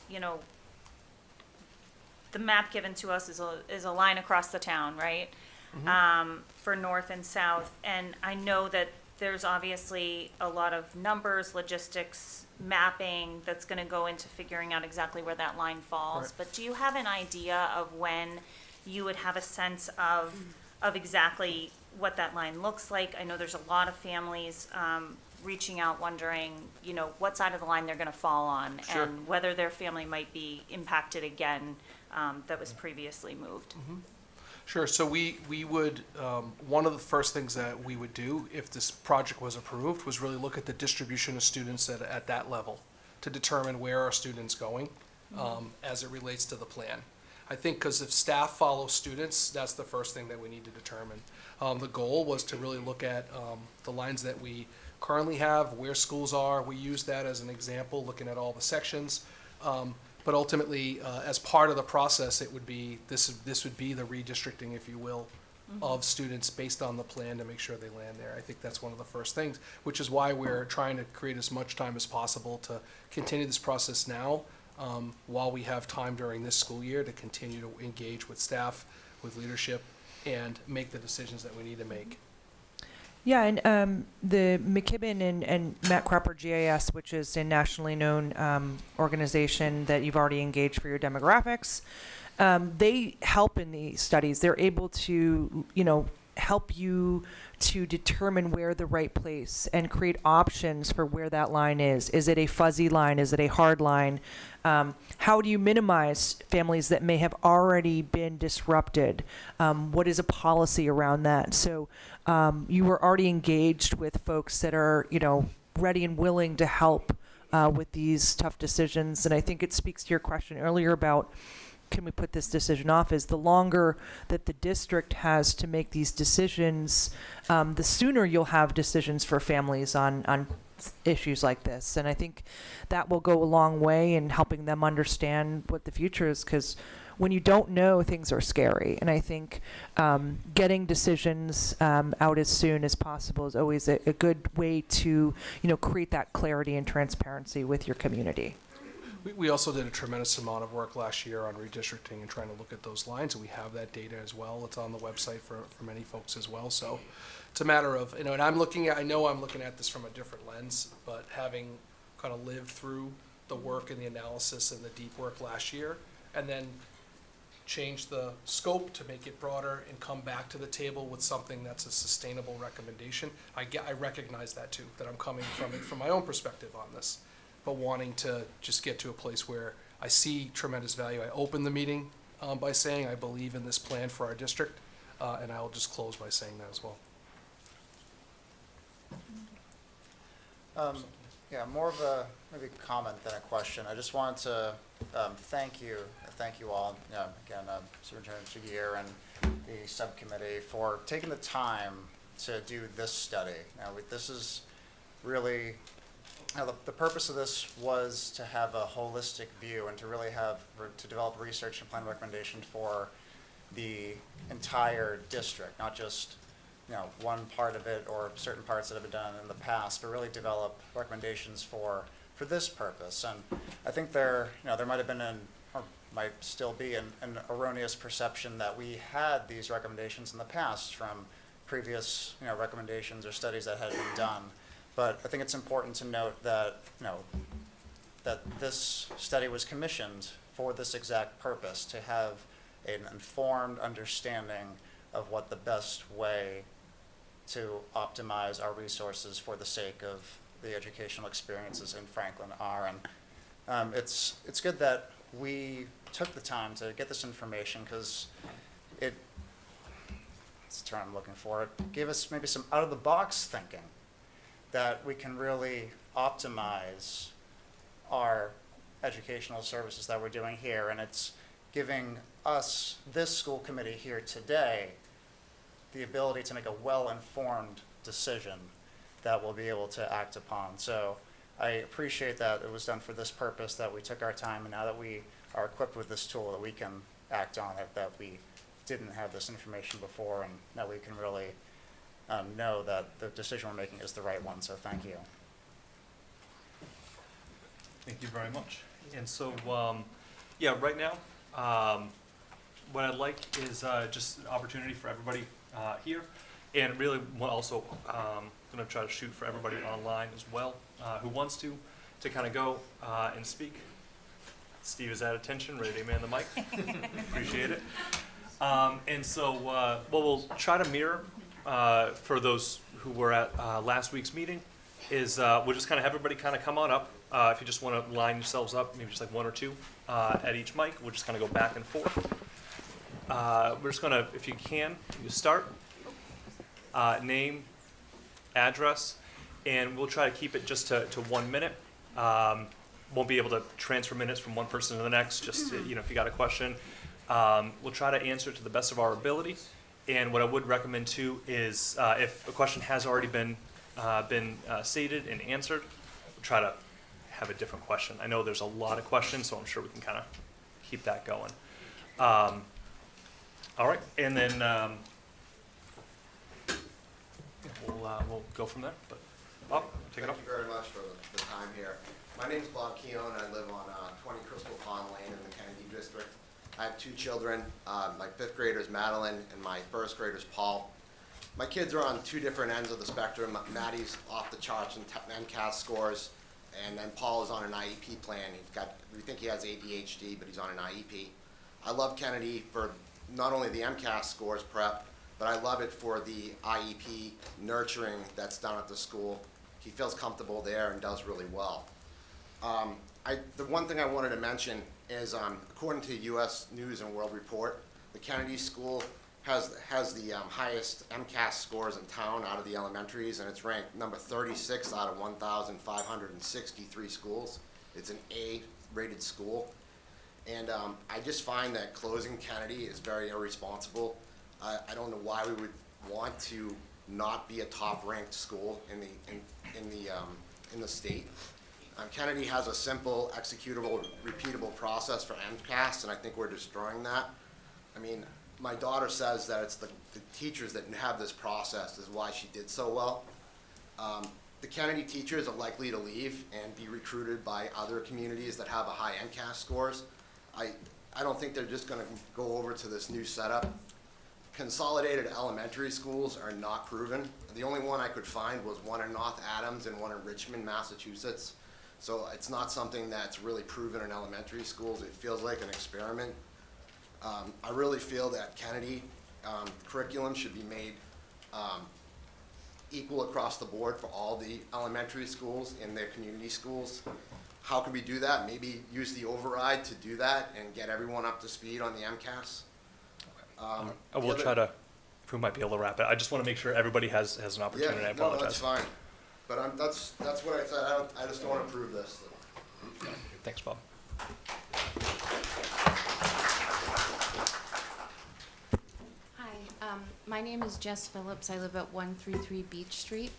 the map given to us is a line across the town, right? For north and south, and I know that there's obviously a lot of numbers, logistics, mapping that's gonna go into figuring out exactly where that line falls. Right. But do you have an idea of when you would have a sense of exactly what that line looks like? I know there's a lot of families, reaching out wondering, what side of the line they're gonna fall on. Sure. And whether their family might be impacted again, that was previously moved. Sure, so we would, one of the first things that we would do if this project was approved was really look at the distribution of students at that level to determine where are students going as it relates to the plan. I think because if staff follows students, that's the first thing that we need to determine. The goal was to really look at the lines that we currently have, where schools are. We use that as an example, looking at all the sections. But ultimately, as part of the process, it would be, this would be the redistricting, if you will, of students based on the plan to make sure they land there. I think that's one of the first things, which is why we're trying to create as much time as possible to continue this process now, while we have time during this school year to continue to engage with staff, with leadership, and make the decisions that we need to make. Yeah, and the McKibben and Matt Cropper GIS, which is a nationally known organization that you've already engaged for your demographics, they help in these studies. They're able to, help you to determine where the right place and create options for where that line is. Is it a fuzzy line? Is it a hard line? How do you minimize families that may have already been disrupted? What is a policy around that? So you were already engaged with folks that are, ready and willing to help with these tough decisions. And I think it speaks to your question earlier about, can we put this decision off, is the longer that the district has to make these decisions, the sooner you'll have decisions for families on issues like this. And I think that will go a long way in helping them understand what the future is, because when you don't know, things are scary. And I think getting decisions out as soon as possible is always a good way to, create that clarity and transparency with your community. We also did a tremendous amount of work last year on redistricting and trying to look at those lines, and we have that data as well. It's on the website for many folks as well. So it's a matter of, and I know I'm looking at this from a different lens, but having kind of lived through the work and the analysis and the deep work last year, and then change the scope to make it broader and come back to the table with something that's a sustainable recommendation. I recognize that too, that I'm coming from it from my own perspective on this, but wanting to just get to a place where I see tremendous value. I opened the meeting by saying I believe in this plan for our district, and I'll just close by saying that as well. Yeah, more of a maybe comment than a question. I just wanted to thank you all, again, Superintendent Jagier and the subcommittee for taking the time to do this study. Now, this is really, the purpose of this was to have a holistic view and to really to develop research and plan recommendation for the entire district, not just one part of it or certain parts that have been done in the past, but really develop recommendations for this purpose. And I think there might have been or might still be an erroneous perception that we had these recommendations in the past from previous recommendations or studies that had been done. But I think it's important to note that that this study was commissioned for this exact purpose, to have an informed understanding of what the best way to optimize our resources for the sake of the educational experiences in Franklin are. And it's good that we took the time to get this information, because it's the term I'm looking for. It gave us maybe some out-of-the-box thinking that we can really optimize our educational services that we're doing here. And it's giving us, this school committee here today, the ability to make a well-informed decision that we'll be able to act upon. So I appreciate that it was done for this purpose, that we took our time, and now that we are equipped with this tool, that we can act on it, that we didn't have this information before, and that we can really know that the decision we're making is the right one, so thank you. Thank you very much. And so, yeah, right now, what I'd like is just an opportunity for everybody here, and really also going to try to shoot for everybody online as well who wants to kind of go and speak. Steve is at attention, ready to man the mic. Appreciate it. And so what we'll try to mirror for those who were at last week's meeting is we'll just kind of have everybody kind of come on up. If you just want to line yourselves up, maybe just like one or two at each mic, we'll just kind of go back and forth. We're just going to, if you can, you start, name, address, and we'll try to keep it just to 1 minute. Won't be able to transfer minutes from one person to the next, just, you know, if you got a question. We'll try to answer it to the best of our ability. And what I would recommend too is if a question has already been stated and answered, we'll try to have a different question. I know there's a lot of questions, so I'm sure we can kind of keep that going. All right, and then we'll go from there. But Bob, take it off. Thank you very much for the time here. My name is Bob Keown. I live on 20 Crystal Pond Lane in the Kennedy District. I have 2 children. My 5th grader is Madeline, and my 1st grader is Paul. My kids are on 2 different ends of the spectrum. Maddie's off the charts in MCAS scores, and then Paul is on an IEP plan. We think he has ADHD, but he's on an IEP. I love Kennedy for not only the MCAS scores prep, but I love it for the IEP nurturing that's done at the school. He feels comfortable there and does really well. The one thing I wanted to mention is, according to U.S. News and World Report, the Kennedy School has the highest MCAS scores in town out of the elementaries, and it's ranked number 36 out of 1,563 schools. It's an A-rated school, and I just find that closing Kennedy is very irresponsible. I don't know why we would want to not be a top-ranked school in the state. Kennedy has a simple, executable, repeatable process for MCAS, and I think we're destroying that. I mean, my daughter says that it's the teachers that have this process is why she did so well. The Kennedy teachers are likely to leave and be recruited by other communities that have a high MCAS scores. I don't think they're just going to go over to this new setup. Consolidated elementary schools are not proven. The only one I could find was one in North Adams and one in Richmond, Massachusetts. So it's not something that's really proven in elementary schools. It feels like an experiment. I really feel that Kennedy curriculum should be made equal across the board for all the elementary schools in their community schools. How can we do that? Maybe use the override to do that and get everyone up to speed on the MCAS. I will try to, if we might be able to wrap it. I just want to make sure everybody has an opportunity. Yeah, I apologize. no, that's fine. But that's what I said. I just don't want to prove this. Thanks, Bob. Hi, my name is Jess Phillips. I live at 133 Beach Street.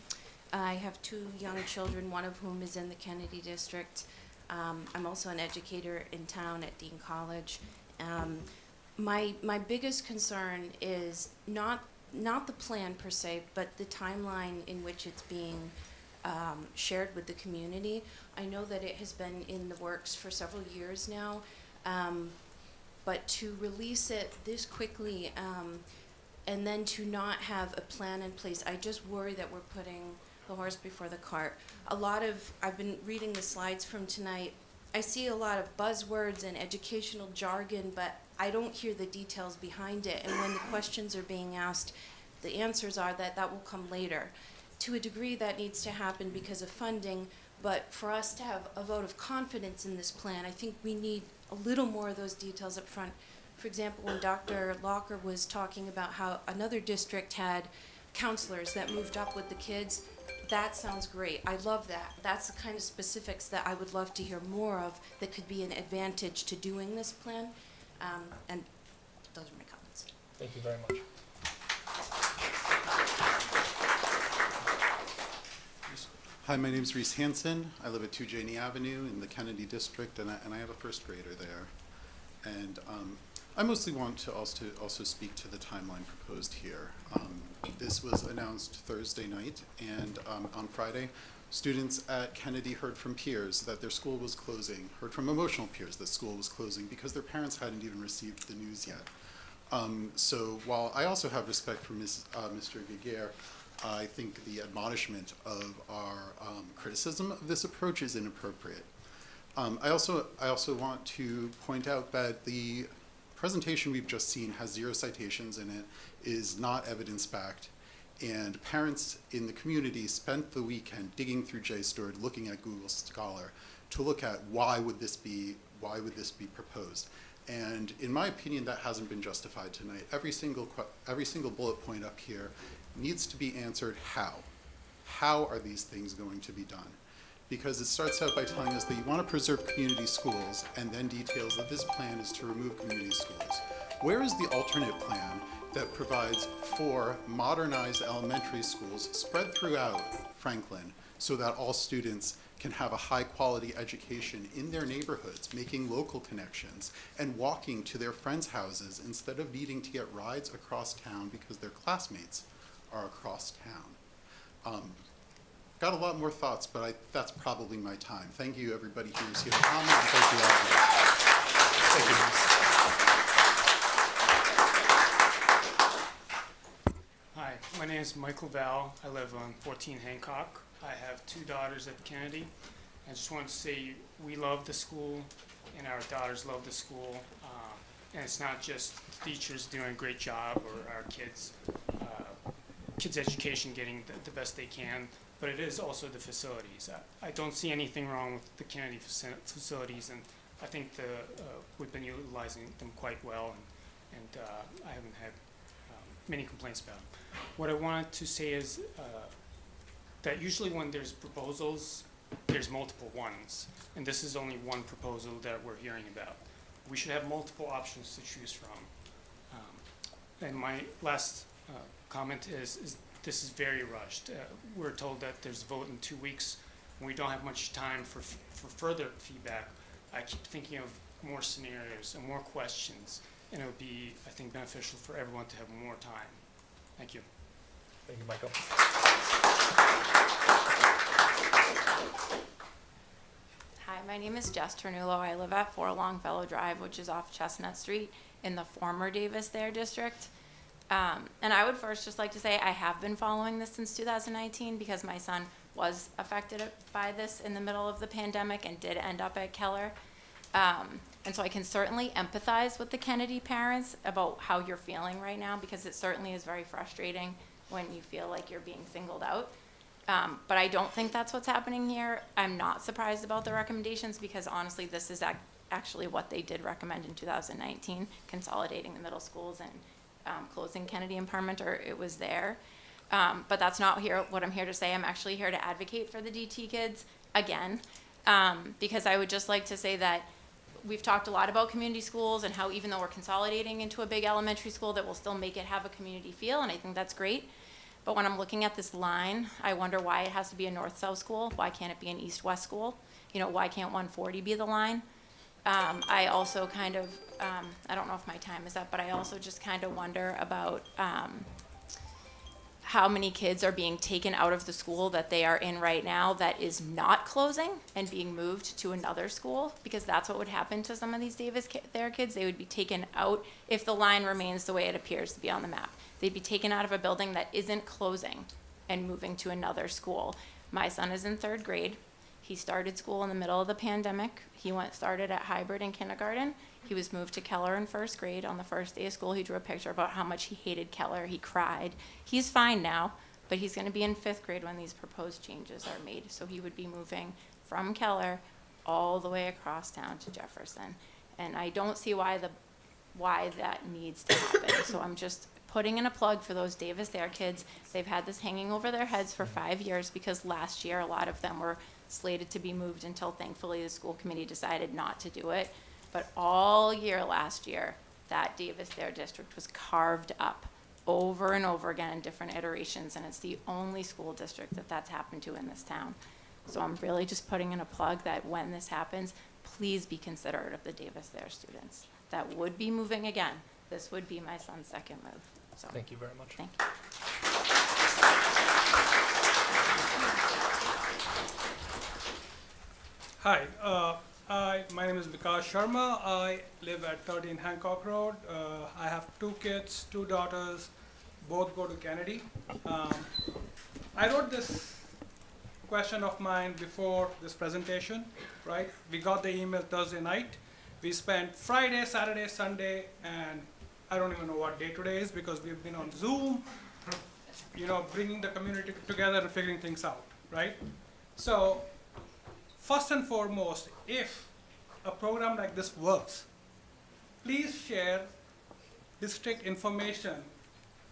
I have 2 young children, one of whom is in the Kennedy District. I'm also an educator in town at Dean College. My biggest concern is not the plan per se, but the timeline in which it's being shared with the community. I know that it has been in the works for several years now, but to release it this quickly and then to not have a plan in place, I just worry that we're putting the horse before the cart. I've been reading the slides from tonight. I see a lot of buzzwords and educational jargon, but I don't hear the details behind it. And when the questions are being asked, the answers are that will come later. To a degree, that needs to happen because of funding, but for us to have a vote of confidence in this plan, I think we need a little more of those details up front. For example, when Dr. Locker was talking about how another district had counselors that moved up with the kids, that sounds great. I love that. That's the kind of specifics that I would love to hear more of that could be an advantage to doing this plan. And those are my comments. Thank you very much. Hi, my name is Reese Hansen. I live at 2 Janey Avenue in the Kennedy District, and I have a 1st grader there. And I mostly want to also speak to the timeline proposed here. This was announced Thursday night, and on Friday, students at Kennedy heard from peers that their school was closing, heard from emotional peers that school was closing because their parents hadn't even received the news yet. So while I also have respect for Mr. Giguere, I think the admonishment of our criticism of this approach is inappropriate. I also want to point out that the presentation we've just seen has 0 citations in it, is not evidence-backed, and parents in the community spent the weekend digging through JSTOR, looking at Google Scholar to look at why would this be proposed. And in my opinion, that hasn't been justified tonight. Every single bullet point up here needs to be answered how. How are these things going to be done? Because it starts out by telling us that you want to preserve community schools and then details that this plan is to remove community schools. Where is the alternate plan that provides 4 modernized elementary schools spread throughout Franklin so that all students can have a high quality education in their neighborhoods, making local connections and walking to their friends' houses instead of needing to get rides across town because their classmates are across town? Got a lot more thoughts, but that's probably my time. Thank you, everybody who's here to comment, and thank you all. Thank you. Hi, my name is Michael Val. I live on 14 Hancock. I have 2 daughters at Kennedy. I just want to say we love the school, and our daughters love the school. And it's not just teachers doing a great job or our kids' education getting the best they can, but it is also the facilities. I don't see anything wrong with the Kennedy facilities, and I think we've been utilizing them quite well, and I haven't had many complaints about them. What I wanted to say is that usually when there's proposals, there's multiple ones, and this is only one proposal that we're hearing about. We should have multiple options to choose from. And my last comment is this is very rushed. We're told that there's a vote in 2 weeks, and we don't have much time for further feedback. I keep thinking of more scenarios and more questions, and it would be, I think, beneficial for everyone to have more time. Thank you. Thank you, Michael. Hi, my name is Jess Ternulo. I live at 4 Longfellow Drive, which is off Chestnut Street in the former Davis Thayer district. And I would first just like to say I have been following this since 2019 because my son was affected by this in the middle of the pandemic and did end up at Keller. And so I can certainly empathize with the Kennedy parents about how you're feeling right now, because it certainly is very frustrating when you feel like you're being singled out. But I don't think that's what's happening here. I'm not surprised about the recommendations because honestly, this is actually what they did recommend in 2019, consolidating the middle schools and closing Kennedy and Parmenter. It was there. But that's not what I'm here to say. I'm actually here to advocate for the DT kids again, because I would just like to say that we've talked a lot about community schools and how even though we're consolidating into a big elementary school, that will still make it have a community feel, and I think that's great. But when I'm looking at this line, I wonder why it has to be a north-south school. Why can't it be an east-west school? You know, why can't 140 be the line? I also kind of, I don't know if my time is up, but I also just kind of wonder about how many kids are being taken out of the school that they are in right now that is not closing and being moved to another school, because that's what would happen to some of these Davis Thayer kids. They would be taken out if the line remains the way it appears to be on the map. They'd be taken out of a building that isn't closing and moving to another school. My son is in 3rd grade. He started school in the middle of the pandemic. He started at hybrid in kindergarten. He was moved to Keller in 1st grade. On the first day of school, he drew a picture about how much he hated Keller. He cried. He's fine now, but he's going to be in 5th grade when these proposed changes are made. So he would be moving from Keller all the way across town to Jefferson. And I don't see why that needs to happen. So I'm just putting in a plug for those Davis Thayer kids. They've had this hanging over their heads for 5 years because last year a lot of them were slated to be moved until thankfully the school committee decided not to do it. But all year last year, that Davis Thayer district was carved up over and over again in different iterations, and it's the only school district that's happened to in this town. So I'm really just putting in a plug that when this happens, please be considerate of the Davis Thayer students. that would be moving again, this would be my son's second move. So Thank you very much. thank you. Hi, my name is Vikas Sharma. I live at 13 Hancock Road. I have 2 kids, 2 daughters, both go to Kennedy. I wrote this question of mine before this presentation, right? We got the email Thursday night. We spent Friday, Saturday, Sunday, and I don't even know what day today is because we've been on Zoom, bringing the community together and figuring things out, right? So, first and foremost, if a program like this works, please share district information,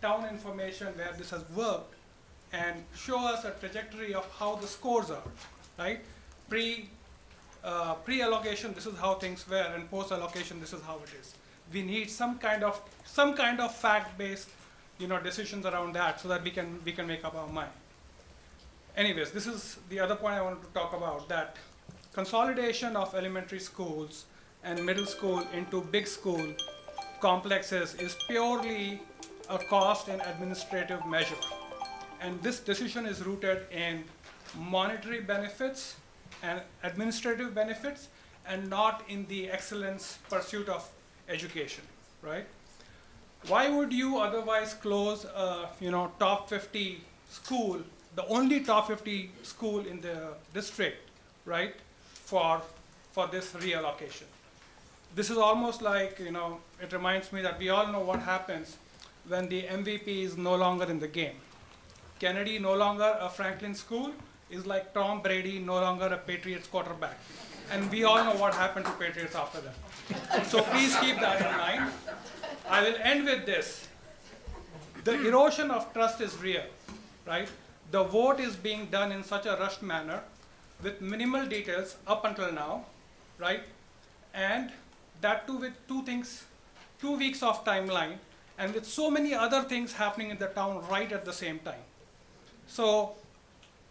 town information where this has worked, and show us a trajectory of how the scores are, right? Pre-allocation, this is how things were, and post-allocation, this is how it is. We need some kind of fact-based, decisions around that so that we can make up our mind. Anyways, this is the other point I wanted to talk about, that consolidation of elementary schools and middle school into big school complexes is purely a cost and administrative measure. And this decision is rooted in monetary benefits and administrative benefits and not in the excellence pursuit of education, right? Why would you otherwise close a top 50 school, the only top 50 school in the district, right, for this reallocation? This is almost like, it reminds me that we all know what happens when the MVP is no longer in the game. Kennedy, no longer a Franklin school, is like Tom Brady, no longer a Patriots quarterback. And we all know what happened to Patriots after that. So please keep that in mind. I will end with this. The erosion of trust is real, right? The vote is being done in such a rushed manner with minimal details up until now, right? And that too with 2 weeks of timeline, and with so many other things happening in the town right at the same time. So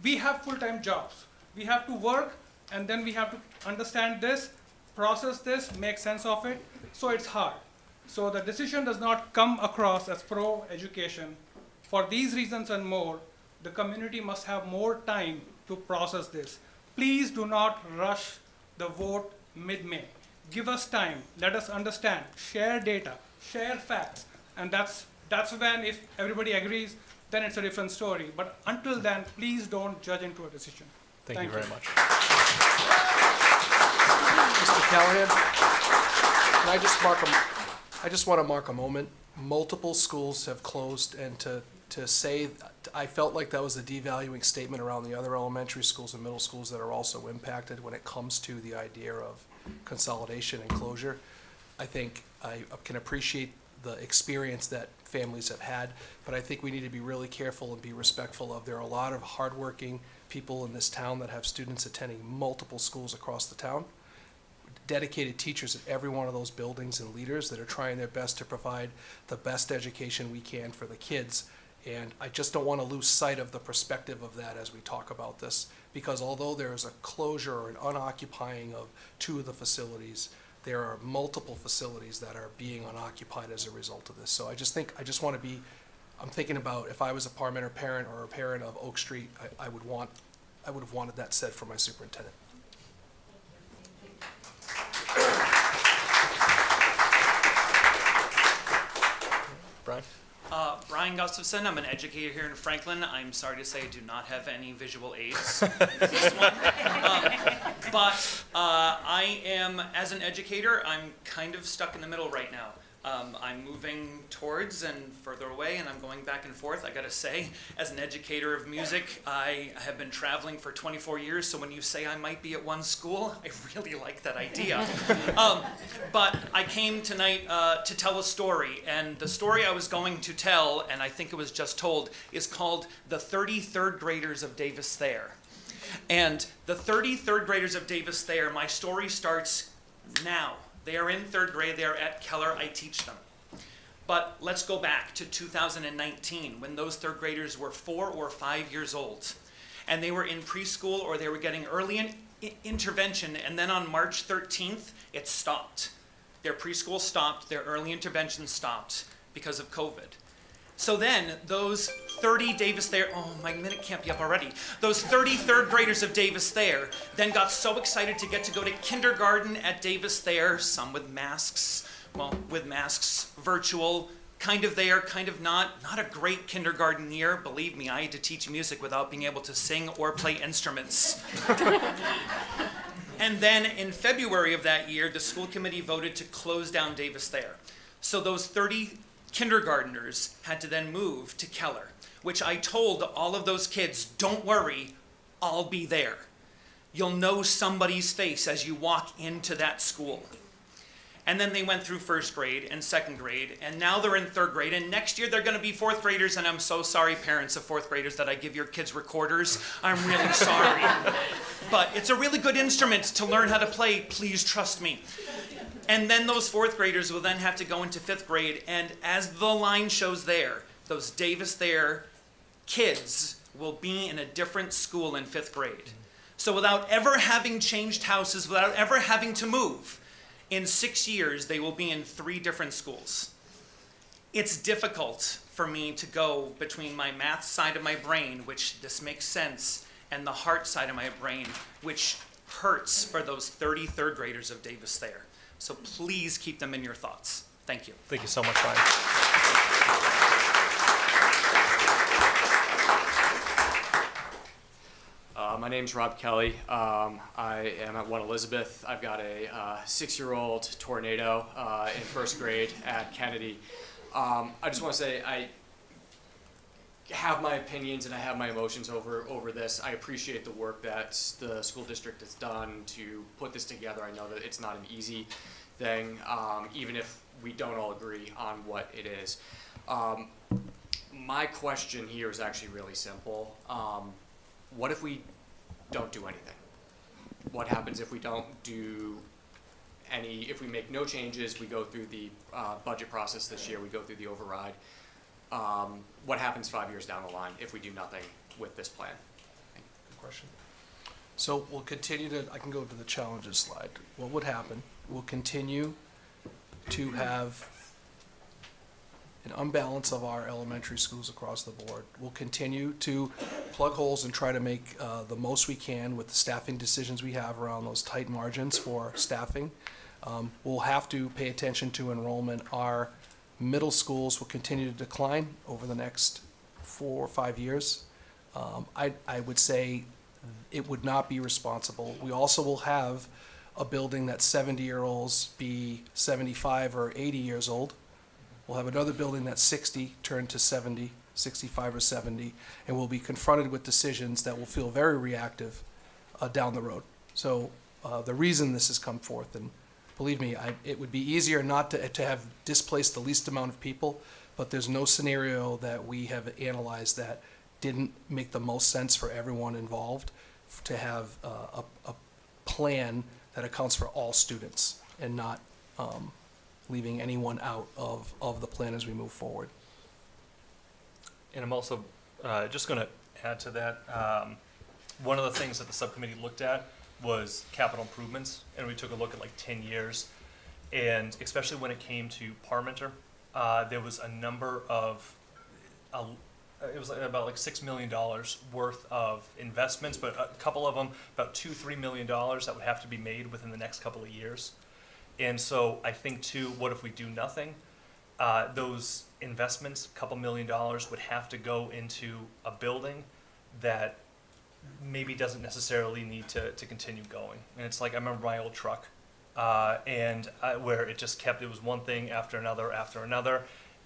we have full-time jobs. We have to work, and then we have to understand this, process this, make sense of it. So it's hard. So the decision does not come across as pro-education. For these reasons and more, the community must have more time to process this. Please do not rush the vote mid-May. Give us time, let us understand, share data, share facts, and that's when, if everybody agrees, then it's a different story. But until then, please don't judge into a decision. Thank you very much. Mr. Callahan, can I just want to mark a moment. Multiple schools have closed, and to say, I felt like that was a devaluing statement around the other elementary schools and middle schools that are also impacted when it comes to the idea of consolidation and closure. I think I can appreciate the experience that families have had, but I think we need to be really careful and be respectful of, there are a lot of hardworking people in this town that have students attending multiple schools across the town, dedicated teachers at every one of those buildings and leaders that are trying their best to provide the best education we can for the kids. And I just don't want to lose sight of the perspective of that as we talk about this, because although there is a closure or an unoccupying of 2 of the facilities, there are multiple facilities that are being unoccupied as a result of this. So I'm thinking about, if I was a Parmenter parent or a parent of Oak Street, I would have wanted that said for my superintendent. Brian? Brian Gustafson, I'm an educator here in Franklin. I'm sorry to say I do not have any visual aids in this one. But I am, as an educator, I'm kind of stuck in the middle right now. I'm moving towards and further away, and I'm going back and forth. I gotta say, as an educator of music, I have been traveling for 24 years, so when you say I might be at one school, I really like that idea. But I came tonight to tell a story, and the story I was going to tell, and I think it was just told, is called The 33rd Graders of Davis Thayer. And the 33rd graders of Davis Thayer, my story starts now. They are in 3rd grade, they are at Keller, I teach them. But let's go back to 2019, when those 3rd graders were 4 or 5 years old. And they were in preschool, or they were getting early intervention, and then on March 13th, it stopped. Their preschool stopped, their early intervention stopped because of COVID. So then those 30 Davis Thayer, oh, my minute can't be up already. Those 30 third graders of Davis Thayer then got so excited to get to go to kindergarten at Davis Thayer, some with masks, virtual, kind of there, kind of not. Not a great kindergarten year. Believe me, I had to teach music without being able to sing or play instruments. And then in February of that year, the school committee voted to close down Davis Thayer. So those 30 kindergartners had to then move to Keller, which I told all of those kids, don't worry, I'll be there. You'll know somebody's face as you walk into that school. And then they went through first grade and second grade, and now they're in third grade, and next year they're gonna be fourth graders, and I'm so sorry, parents of fourth graders, that I give your kids recorders. I'm really sorry. But it's a really good instrument to learn how to play, please trust me. And then those fourth graders will then have to go into fifth grade, and as the line shows there, those Davis Thayer kids will be in a different school in fifth grade. So without ever having changed houses, without ever having to move, in 6 years, they will be in 3 different schools. It's difficult for me to go between my math side of my brain, which this makes sense, and the heart side of my brain, which hurts for those 30 third graders of Davis Thayer. So please keep them in your thoughts. Thank you. Thank you so much, Ryan. My name's Rob Kelly. I am at 1 Elizabeth. I've got a 6-year-old tornado in first grade at Kennedy. I just want to say I have my opinions and I have my emotions over this. I appreciate the work that the school district has done to put this together. I know that it's not an easy thing, even if we don't all agree on what it is. My question here is actually really simple. What if we don't do anything? What happens if we don't do if we make no changes, we go through the budget process this year, we go through the override? What happens 5 years down the line if we do nothing with this plan? Good question. So we'll continue to, I can go to the challenges slide. What would happen? We'll continue to have an unbalance of our elementary schools across the board. We'll continue to plug holes and try to make the most we can with the staffing decisions we have around those tight margins for staffing. We'll have to pay attention to enrollment. Our middle schools will continue to decline over the next 4 or 5 years. I would say it would not be responsible. We also will have a building that 70-year-olds be 75 or 80 years old. We'll have another building that's 60 turn to 70, 65 or 70, and we'll be confronted with decisions that will feel very reactive down the road. So the reason this has come forth, and believe me, it would be easier not to have displaced the least amount of people, but there's no scenario that we have analyzed that didn't make the most sense for everyone involved to have a plan that accounts for all students and not leaving anyone out of the plan as we move forward. And I'm also just going to add to that. One of the things that the subcommittee looked at was capital improvements, and we took a look at like 10 years. And especially when it came to Parmenter, there was a number of, it was about like $6 million worth of investments, but a couple of them, about $2-3 million that would have to be made within the next couple of years. And so I think too, what if we do nothing? Those investments, a couple $1 million, would have to go into a building that maybe doesn't necessarily need to continue going. And it's like, I remember my old truck, where it just kept, it was one thing after another,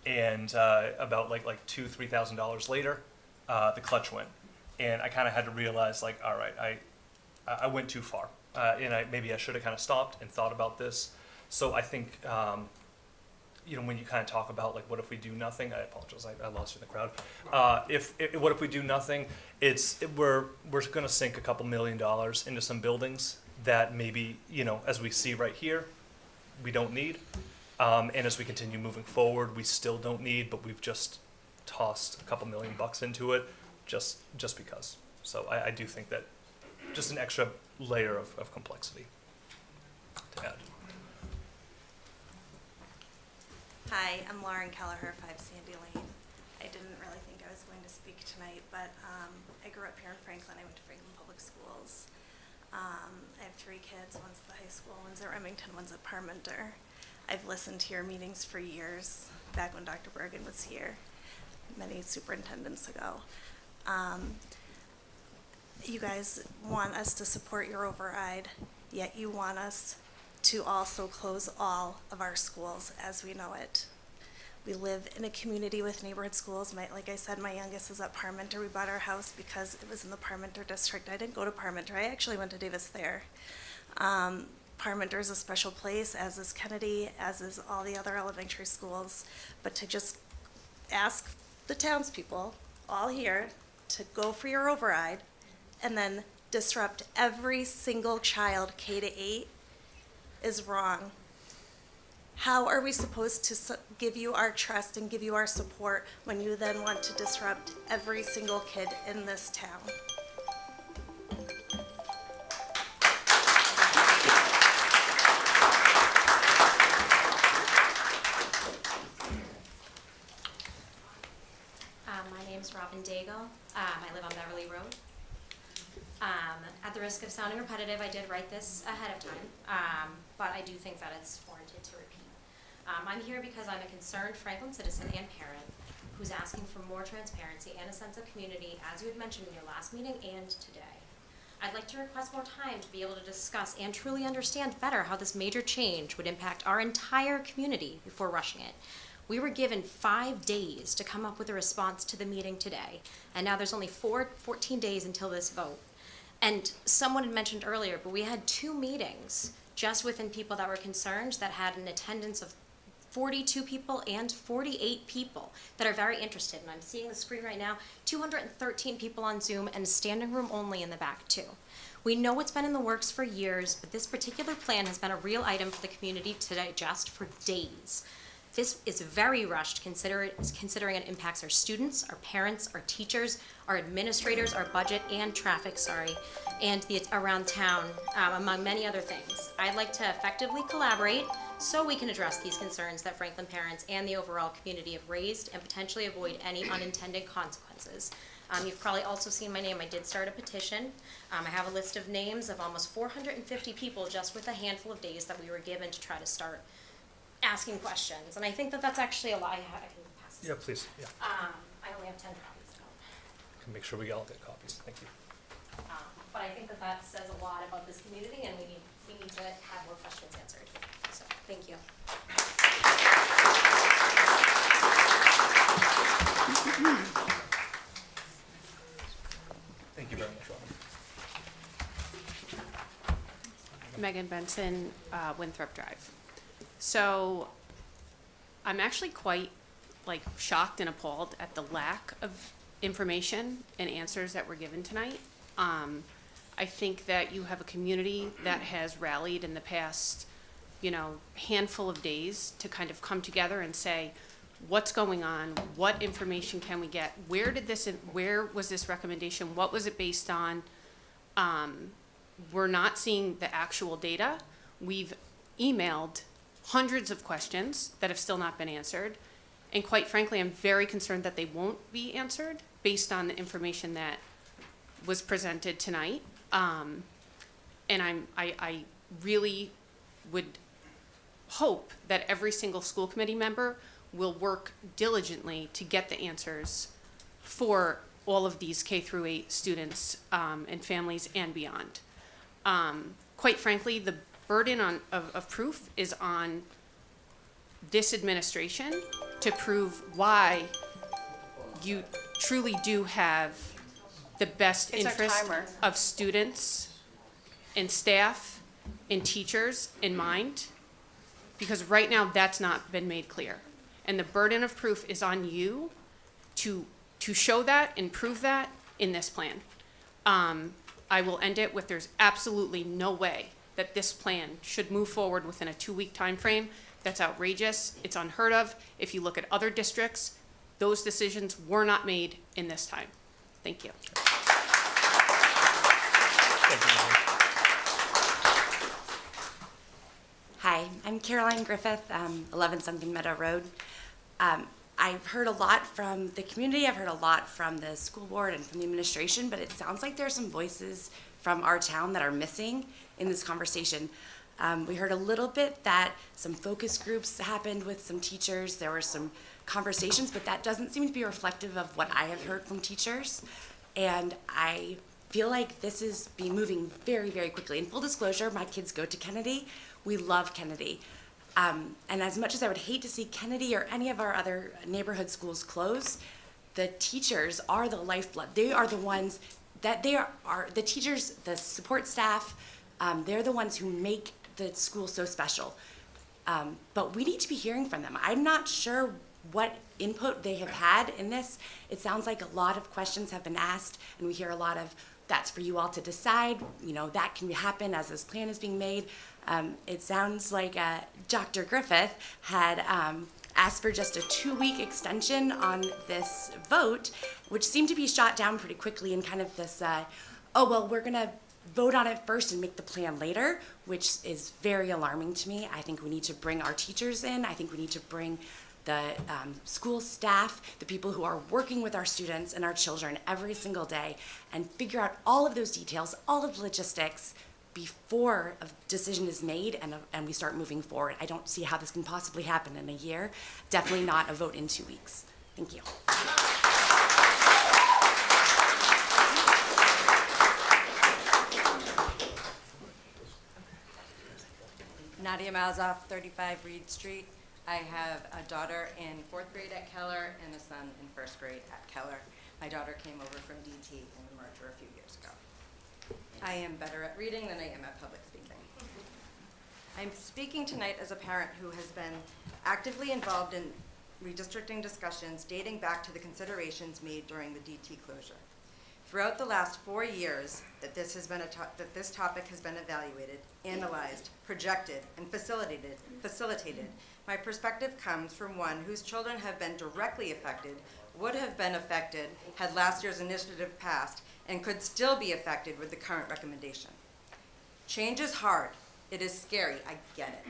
and about like $2,000-3,000 later, the clutch went. And I kind of had to realize, like, all right, I went too far. And maybe I should have kind of stopped and thought about this. So I think, when you kind of talk about like, what if we do nothing? I apologize, I lost you in the crowd. What if we do nothing? We're going to sink a couple $1 million into some buildings that maybe, as we see right here, we don't need. And as we continue moving forward, we still don't need, but we've just tossed a couple $1 million into it just because. So I do think that just an extra layer of complexity to add. Hi, I'm Lauren Kelleher, 5 Sandy Lane. I didn't really think I was going to speak tonight, but I grew up here in Franklin. I went to Franklin Public Schools. I have 3 kids. One's at the high school, one's at Remington, one's at Parmenter. I've listened to your meetings for years, back when Dr. Bergen was here, many superintendents ago. You guys want us to support your override, yet you want us to also close all of our schools as we know it. We live in a community with neighborhood schools. Like I said, my youngest is at Parmenter. We bought our house because it was in the Parmenter district. I didn't go to Parmenter. I actually went to Davis Thayer. Parmenter is a special place, as is Kennedy, as is all the other elementary schools. But to just ask the townspeople, all here, to go for your override and then disrupt every single child K to 8 is wrong. How are we supposed to give you our trust and give you our support when you then want to disrupt every single kid in this town? My name's Robin Daigle. I live on Beverly Road. At the risk of sounding repetitive, I did write this ahead of time, but I do think that it's warranted to repeat. I'm here because I'm a concerned Franklin citizen and parent who's asking for more transparency and a sense of community, as you had mentioned in your last meeting and today. I'd like to request more time to be able to discuss and truly understand better how this major change would impact our entire community before rushing it. We were given 5 days to come up with a response to the meeting today, and now there's only 14 days until this vote. And someone had mentioned earlier, but we had 2 meetings just within people that were concerned that had an attendance of 42 people and 48 people that are very interested. And I'm seeing the screen right now, 213 people on Zoom and standing room only in the back too. We know it's been in the works for years, but this particular plan has been a real item for the community to digest for days. This is very rushed considering it impacts our students, our parents, our teachers, our administrators, our budget, and traffic, and the around town, among many other things. I'd like to effectively collaborate so we can address these concerns that Franklin parents and the overall community have raised and potentially avoid any unintended consequences. You've probably also seen my name. I did start a petition. I have a list of names of almost 450 people just with a handful of days that we were given to try to start asking questions, and I think that that's actually a lot. I can pass this. Yeah, please. Yeah. I only have 10 copies though. Can make sure we all get copies. Thank you. But I think that that says a lot about this community, and we need to have more questions answered. So, thank you. Thank you very much, Robin. Megan Benson, Winthrop Drive. So I'm actually quite shocked and appalled at the lack of information and answers that were given tonight. I think that you have a community that has rallied in the past, handful of days to kind of come together and say, what's going on? What information can we get? Where was this recommendation? What was it based on? We're not seeing the actual data. We've emailed hundreds of questions that have still not been answered. And quite frankly, I'm very concerned that they won't be answered based on the information that was presented tonight. And I really would hope that every single school committee member will work diligently to get the answers for all of these K-8 students and families and beyond. Quite frankly, the burden of proof is on this administration to prove why you truly do have the best interest of students and staff and teachers in mind, because right now that's not been made clear. And the burden of proof is on you to show that and prove that in this plan. I will end it with there's absolutely no way that this plan should move forward within a 2-week time frame. That's outrageous. It's unheard of. If you look at other districts, those decisions were not made in this time. Thank you. Hi, I'm Caroline Griffith, 11 Sunken Meadow Road. I've heard a lot from the community, I've heard a lot from the school board and from the administration, but it sounds like there are some voices from our town that are missing in this conversation. We heard a little bit that some focus groups happened with some teachers, there were some conversations, but that doesn't seem to be reflective of what I have heard from teachers. And I feel like this is moving very, very quickly. In full disclosure, my kids go to Kennedy. We love Kennedy. And as much as I would hate to see Kennedy or any of our other neighborhood schools close, the teachers are the lifeblood. They are the ones that the teachers, the support staff, they're the ones who make the school so special. But we need to be hearing from them. I'm not sure what input they have had in this. It sounds like a lot of questions have been asked, and we hear a lot of, that's for you all to decide, that can happen as this plan is being made. It sounds like Dr. Griffith had asked for just a 2-week extension on this vote, which seemed to be shot down pretty quickly in kind of this, oh, well, we're gonna vote on it first and make the plan later, which is very alarming to me. I think we need to bring our teachers in. I think we need to bring the school staff, the people who are working with our students and our children every single day, and figure out all of those details, all of the logistics, before a decision is made and we start moving forward. I don't see how this can possibly happen in a year. Definitely not a vote in 2 weeks. Thank you. Nadia Malzoff, 35 Reed Street. I have a daughter in 4th grade at Keller and a son in 1st grade at Keller. My daughter came over from DT in the merger a few years ago. I am better at reading than I am at public speaking. I'm speaking tonight as a parent who has been actively involved in redistricting discussions dating back to the considerations made during the DT closure. Throughout the last 4 years that this topic has been evaluated, analyzed, projected, and facilitated, my perspective comes from one whose children have been directly affected, would have been affected had last year's initiative passed, and could still be affected with the current recommendation. Change is hard. It is scary. I get it.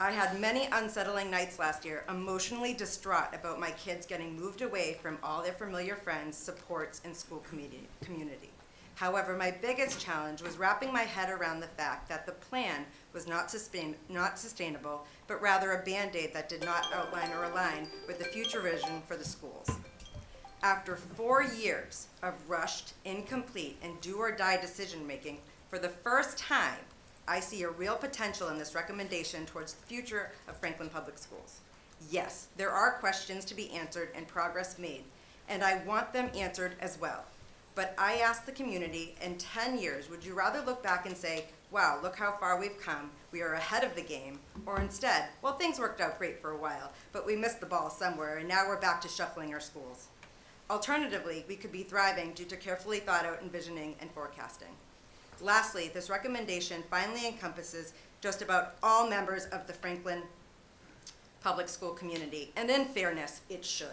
I had many unsettling nights last year, emotionally distraught about my kids getting moved away from all their familiar friends, supports, and school community. However, my biggest challenge was wrapping my head around the fact that the plan was not sustainable, but rather a Band-Aid that did not outline or align with the future vision for the schools. After 4 years of rushed, incomplete, and do-or-die decision-making, for the first time, I see a real potential in this recommendation towards the future of Franklin Public Schools. Yes, there are questions to be answered and progress made, and I want them answered as well. But I ask the community, in 10 years, would you rather look back and say, wow, look how far we've come, we are ahead of the game, or instead, well, things worked out great for a while, but we missed the ball somewhere, and now we're back to shuffling our schools. Alternatively, we could be thriving due to carefully thought out envisioning and forecasting. Lastly, this recommendation finally encompasses just about all members of the Franklin public school community, and in fairness, it should.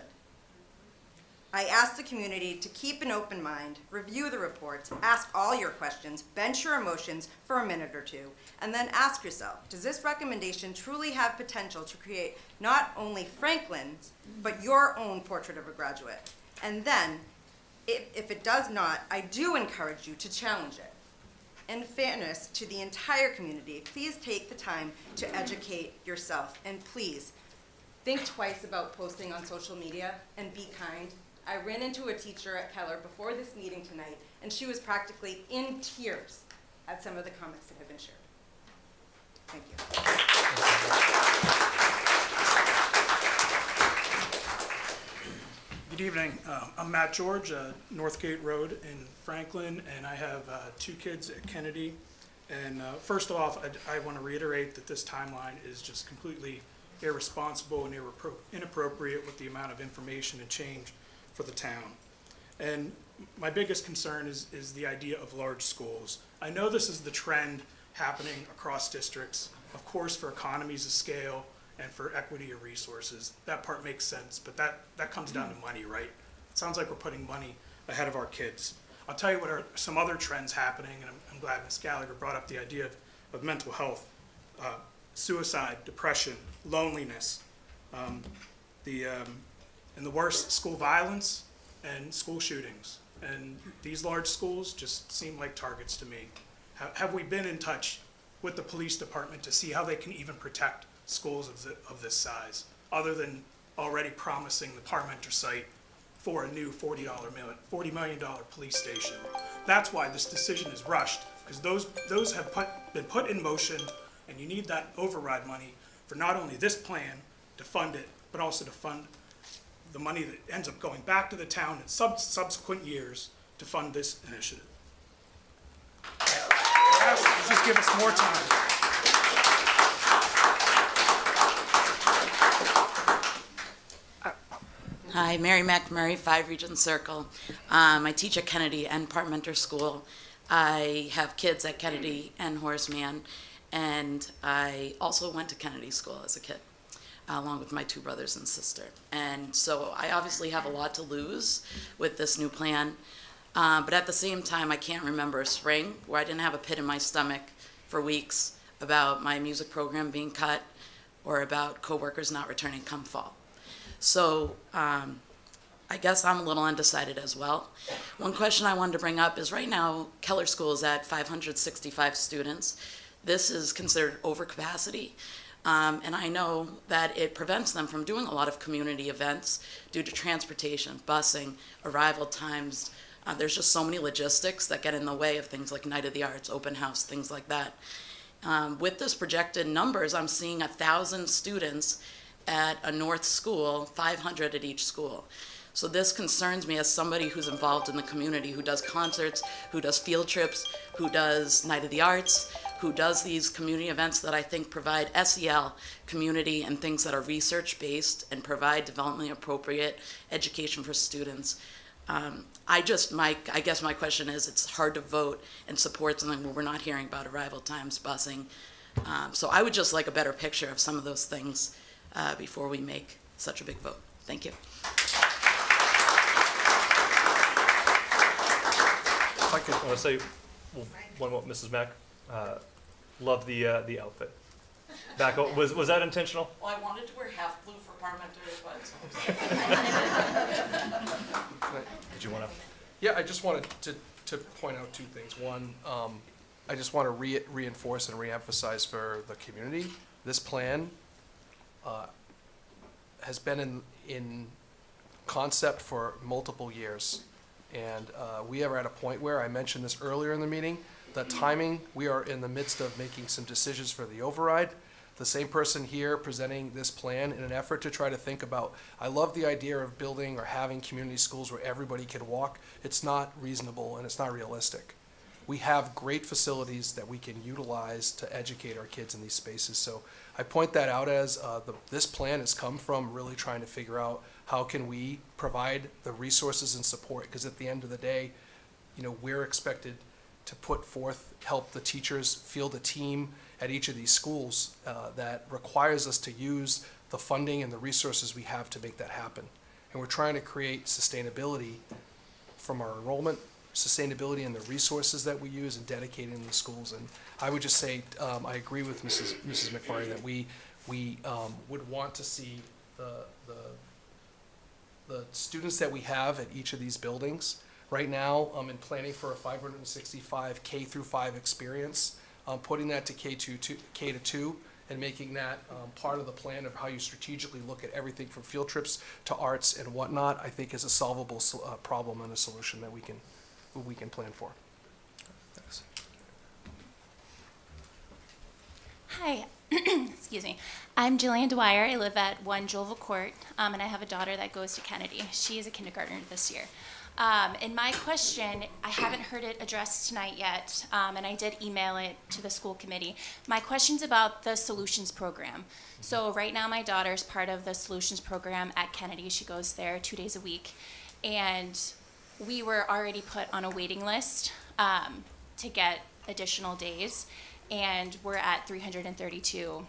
I ask the community to keep an open mind, review the reports, ask all your questions, bench your emotions for a minute or two, and then ask yourself, does this recommendation truly have potential to create not only Franklin's, but your own portrait of a graduate? And then, if it does not, I do encourage you to challenge it. In fairness to the entire community, please take the time to educate yourself, and please think twice about posting on social media and be kind. I ran into a teacher at Keller before this meeting tonight, and she was practically in tears at some of the comments that have been shared. Thank you. Good evening. I'm Matt George, Northgate Road in Franklin, and I have 2 kids at Kennedy. And first off, I want to reiterate that this timeline is just completely irresponsible and inappropriate with the amount of information and change for the town. And my biggest concern is the idea of large schools. I know this is the trend happening across districts, of course, for economies of scale and for equity of resources. That part makes sense, but that comes down to money, right? It sounds like we're putting money ahead of our kids. I'll tell you what are some other trends happening, and I'm glad Ms. Gallagher brought up the idea of mental health, suicide, depression, loneliness, And the worst, school violence and school shootings. And these large schools just seem like targets to me. Have we been in touch with the police department to see how they can even protect schools of this size, other than already promising the Parmenter site for a new $40 million police station? That's why this decision is rushed, because those have been put in motion, and you need that override money for not only this plan to fund it, but also to fund the money that ends up going back to the town in subsequent years to fund this initiative. Just give us more time. Hi, Mary McMurray, 5 Regent Circle. I teach at Kennedy and Parmenter School. I have kids at Kennedy and Horace Mann, and I also went to Kennedy School as a kid, along with my 2 brothers and sister. And so I obviously have a lot to lose with this new plan, but at the same time, I can't remember a spring where I didn't have a pit in my stomach for weeks about my music program being cut or about coworkers not returning come fall. So I guess I'm a little undecided as well. One question I wanted to bring up is right now, Keller School is at 565 students. This is considered overcapacity. And I know that it prevents them from doing a lot of community events due to transportation, busing, arrival times. There's just so many logistics that get in the way of things like Night of the Arts, open house, things like that. With this projected numbers, I'm seeing 1,000 students at a North school, 500 at each school. So this concerns me as somebody who's involved in the community, who does concerts, who does field trips, who does Night of the Arts, who does these community events that I think provide SEL community and things that are research-based and provide developmentally appropriate education for students. I guess my question is, it's hard to vote and support something where we're not hearing about arrival times, busing. So I would just like a better picture of some of those things before we make such a big vote. Thank you. I want to say one more, Mrs. Mack. Love the outfit. Back was that intentional? Well, I wanted to wear half blue for Parmenter, but Did you want to? Yeah, I just wanted to point out 2 things. One, I just want to reinforce and reemphasize for the community, this plan has been in concept for multiple years. And we are at a point where, I mentioned this earlier in the meeting, the timing, we are in the midst of making some decisions for the override. The same person here presenting this plan in an effort to try to think about, I love the idea of building or having community schools where everybody can walk. It's not reasonable and it's not realistic. We have great facilities that we can utilize to educate our kids in these spaces. So I point that out as this plan has come from really trying to figure out how can we provide the resources and support, because at the end of the day, we're expected to put forth, help the teachers field a team at each of these schools that requires us to use the funding and the resources we have to make that happen. And we're trying to create sustainability from our enrollment, sustainability in the resources that we use and dedicating in the schools. And I would just say, I agree with Mrs. McMurray that we would want to see the students that we have at each of these buildings. Right now, I'm in planning for a 565 K through 5 experience, putting that to K to 2 and making that part of the plan of how you strategically look at everything from field trips to arts and whatnot, I think is a solvable problem and a solution that we can plan for. Thanks. Hi, excuse me. I'm Jillian Dwyer. I live at 1 Joelville Court, and I have a daughter that goes to Kennedy. She is a kindergartner this year. And my question, I haven't heard it addressed tonight yet, and I did email it to the school committee. My question's about the Solutions Program. So right now my daughter's part of the Solutions Program at Kennedy. She goes there 2 days a week. And we were already put on a waiting list to get additional days. And we're at 332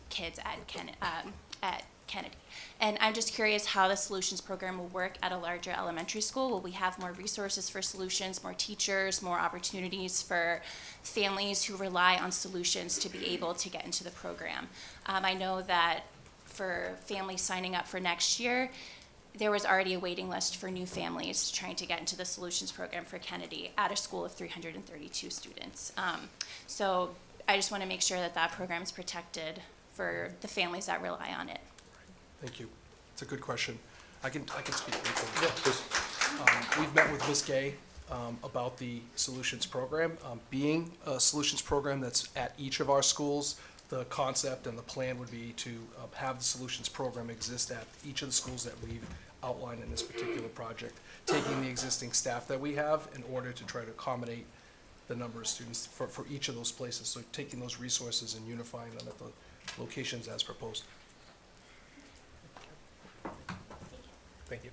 kids at Kennedy. And I'm just curious how the Solutions Program will work at a larger elementary school. Will we have more resources for solutions, more teachers, more opportunities for families who rely on solutions to be able to get into the program? I know that for families signing up for next year, there was already a waiting list for new families trying to get into the solutions program for Kennedy at a school of 332 students. So I just want to make sure that that program is protected for the families that rely on it. Thank you. It's a good question. I can speak briefly. Yeah, please. We've met with Ms. Gay about the Solutions Program. Being a Solutions Program that's at each of our schools, the concept and the plan would be to have the Solutions Program exist at each of the schools that we've outlined in this particular project, taking the existing staff that we have in order to try to accommodate the number of students for each of those places. So taking those resources and unifying them at the locations as proposed. Thank you.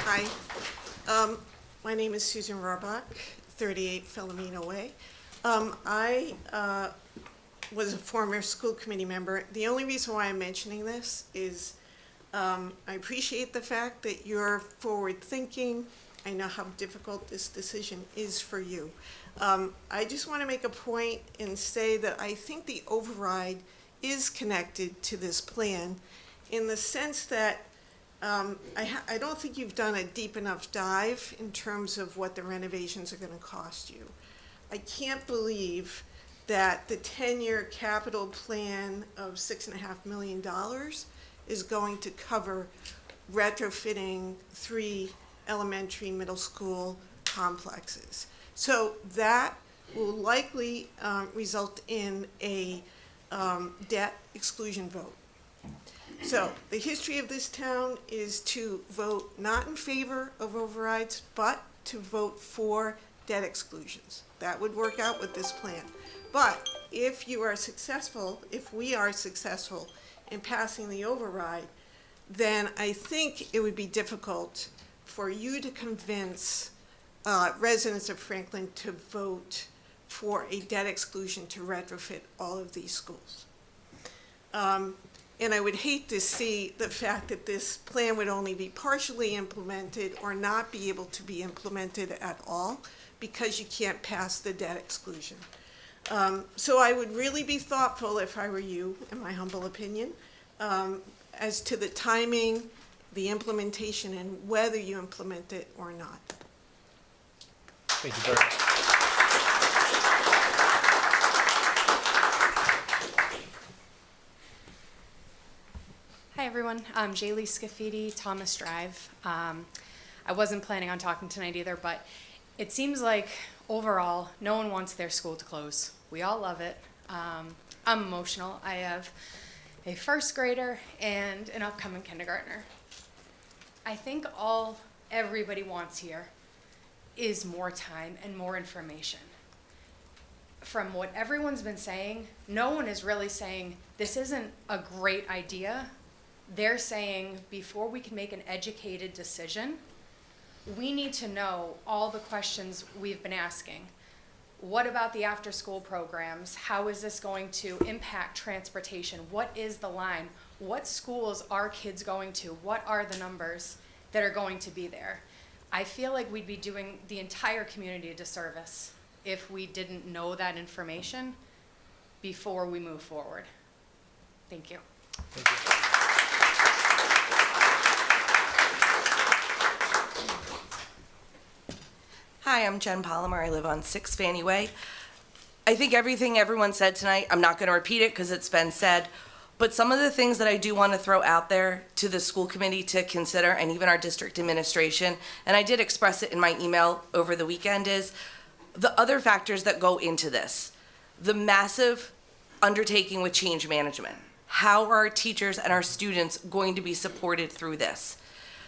Hi, my name is Susan Rohrbach, 38 Philomena Way. I was a former school committee member. The only reason why I'm mentioning this is I appreciate the fact that you're forward-thinking. I know how difficult this decision is for you. I just want to make a point and say that I think the override is connected to this plan in the sense that I don't think you've done a deep enough dive in terms of what the renovations are going to cost you. I can't believe that the 10-year capital plan of $6.5 million is going to cover retrofitting 3 elementary, middle school complexes. So that will likely result in a debt exclusion vote. So the history of this town is to vote not in favor of overrides, but to vote for debt exclusions. That would work out with this plan. But if you are successful, if we are successful in passing the override, then I think it would be difficult for you to convince residents of Franklin to vote for a debt exclusion to retrofit all of these schools. And I would hate to see the fact that this plan would only be partially implemented or not be able to be implemented at all because you can't pass the debt exclusion. So I would really be thoughtful if I were you, in my humble opinion, as to the timing, the implementation, and whether you implement it or not. Thank you very much. Hi everyone, I'm Jaylee Scafidi, Thomas Drive. I wasn't planning on talking tonight either, but it seems like overall no one wants their school to close. We all love it. I'm emotional. I have a first grader and an upcoming kindergartner. I think all everybody wants here is more time and more information. From what everyone's been saying, no one is really saying this isn't a great idea. They're saying before we can make an educated decision, we need to know all the questions we've been asking. What about the after-school programs? How is this going to impact transportation? What is the line? What schools are kids going to? What are the numbers that are going to be there? I feel like we'd be doing the entire community a disservice if we didn't know that information before we move forward. Thank you. Thank you. Hi, I'm Jen Palmer. I live on 6 Fannie Way. I think everything everyone said tonight, I'm not going to repeat it because it's been said, but some of the things that I do want to throw out there to the school committee to consider, and even our district administration, and I did express it in my email over the weekend, is the other factors that go into this. The massive undertaking with change management. How are our teachers and our students going to be supported through this?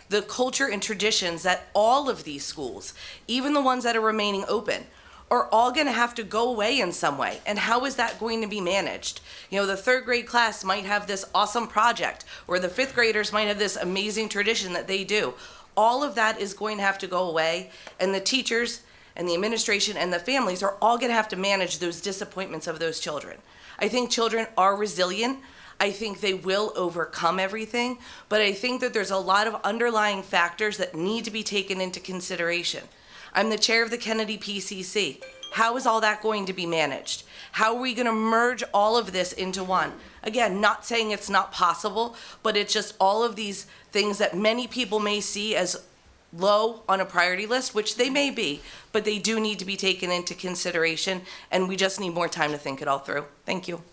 The culture and traditions that all of these schools, even the ones that are remaining open, are all going to have to go away in some way. And how is that going to be managed? You know, the 3rd grade class might have this awesome project, or the 5th graders might have this amazing tradition that they do. All of that is going to have to go away, and the teachers and the administration and the families are all going to have to manage those disappointments of those children. I think children are resilient. I think they will overcome everything, but I think that there's a lot of underlying factors that need to be taken into consideration. I'm the chair of the Kennedy PCC. How is all that going to be managed? How are we going to merge all of this into one? Again, not saying it's not possible, but it's just all of these things that many people may see as low on a priority list, which they may be, but they do need to be taken into consideration, and we just need more time to think it all through. Thank you.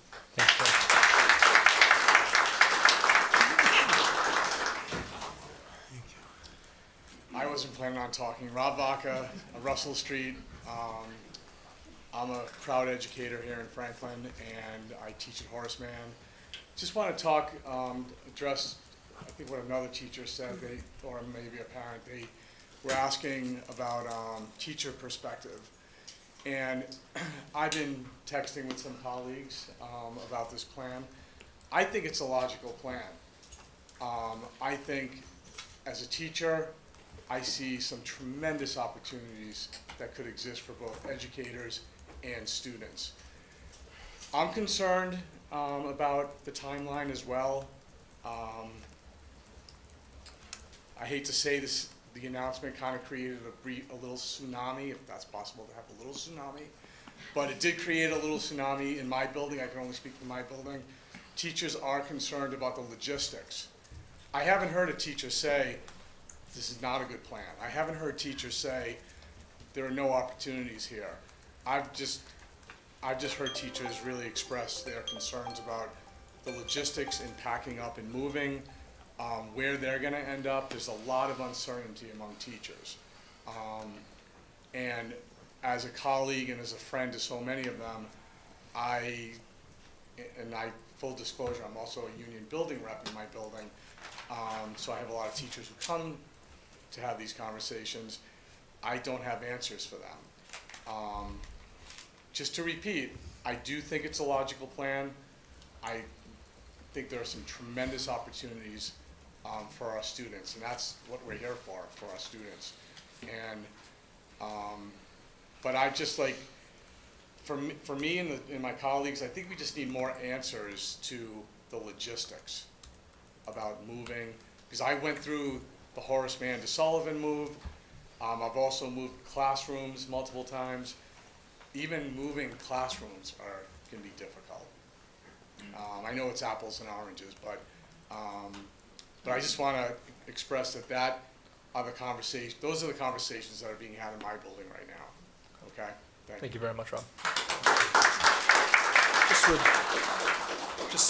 I wasn't planning on talking. Rob Vaca, Russell Street. I'm a proud educator here in Franklin, and I teach at Horace Mann. Just want to talk, address, I think what another teacher said, or maybe a parent, they were asking about teacher perspective. And I've been texting with some colleagues about this plan. I think it's a logical plan. I think as a teacher, I see some tremendous opportunities that could exist for both educators and students. I'm concerned about the timeline as well. I hate to say this, the announcement kind of created a little tsunami, if that's possible to have a little tsunami, but it did create a little tsunami in my building. I can only speak for my building. Teachers are concerned about the logistics. I haven't heard a teacher say, this is not a good plan. I haven't heard teachers say, there are no opportunities here. I've just heard teachers really express their concerns about the logistics in packing up and moving, where they're gonna end up. There's a lot of uncertainty among teachers. And as a colleague and as a friend to so many of them, full disclosure, I'm also a union building rep in my building, so I have a lot of teachers who come to have these conversations. I don't have answers for them. Just to repeat, I do think it's a logical plan. I think there are some tremendous opportunities for our students, and that's what we're here for our students. And, but I just like, for me and my colleagues, I think we just need more answers to the logistics about moving, because I went through the Horace Mann to Sullivan move. I've also moved classrooms multiple times. Even moving classrooms can be difficult. I know it's apples and oranges, but I just want to express that are the conversations. Those are the conversations that are being had in my building right now. Okay. Thank you very much, Rob.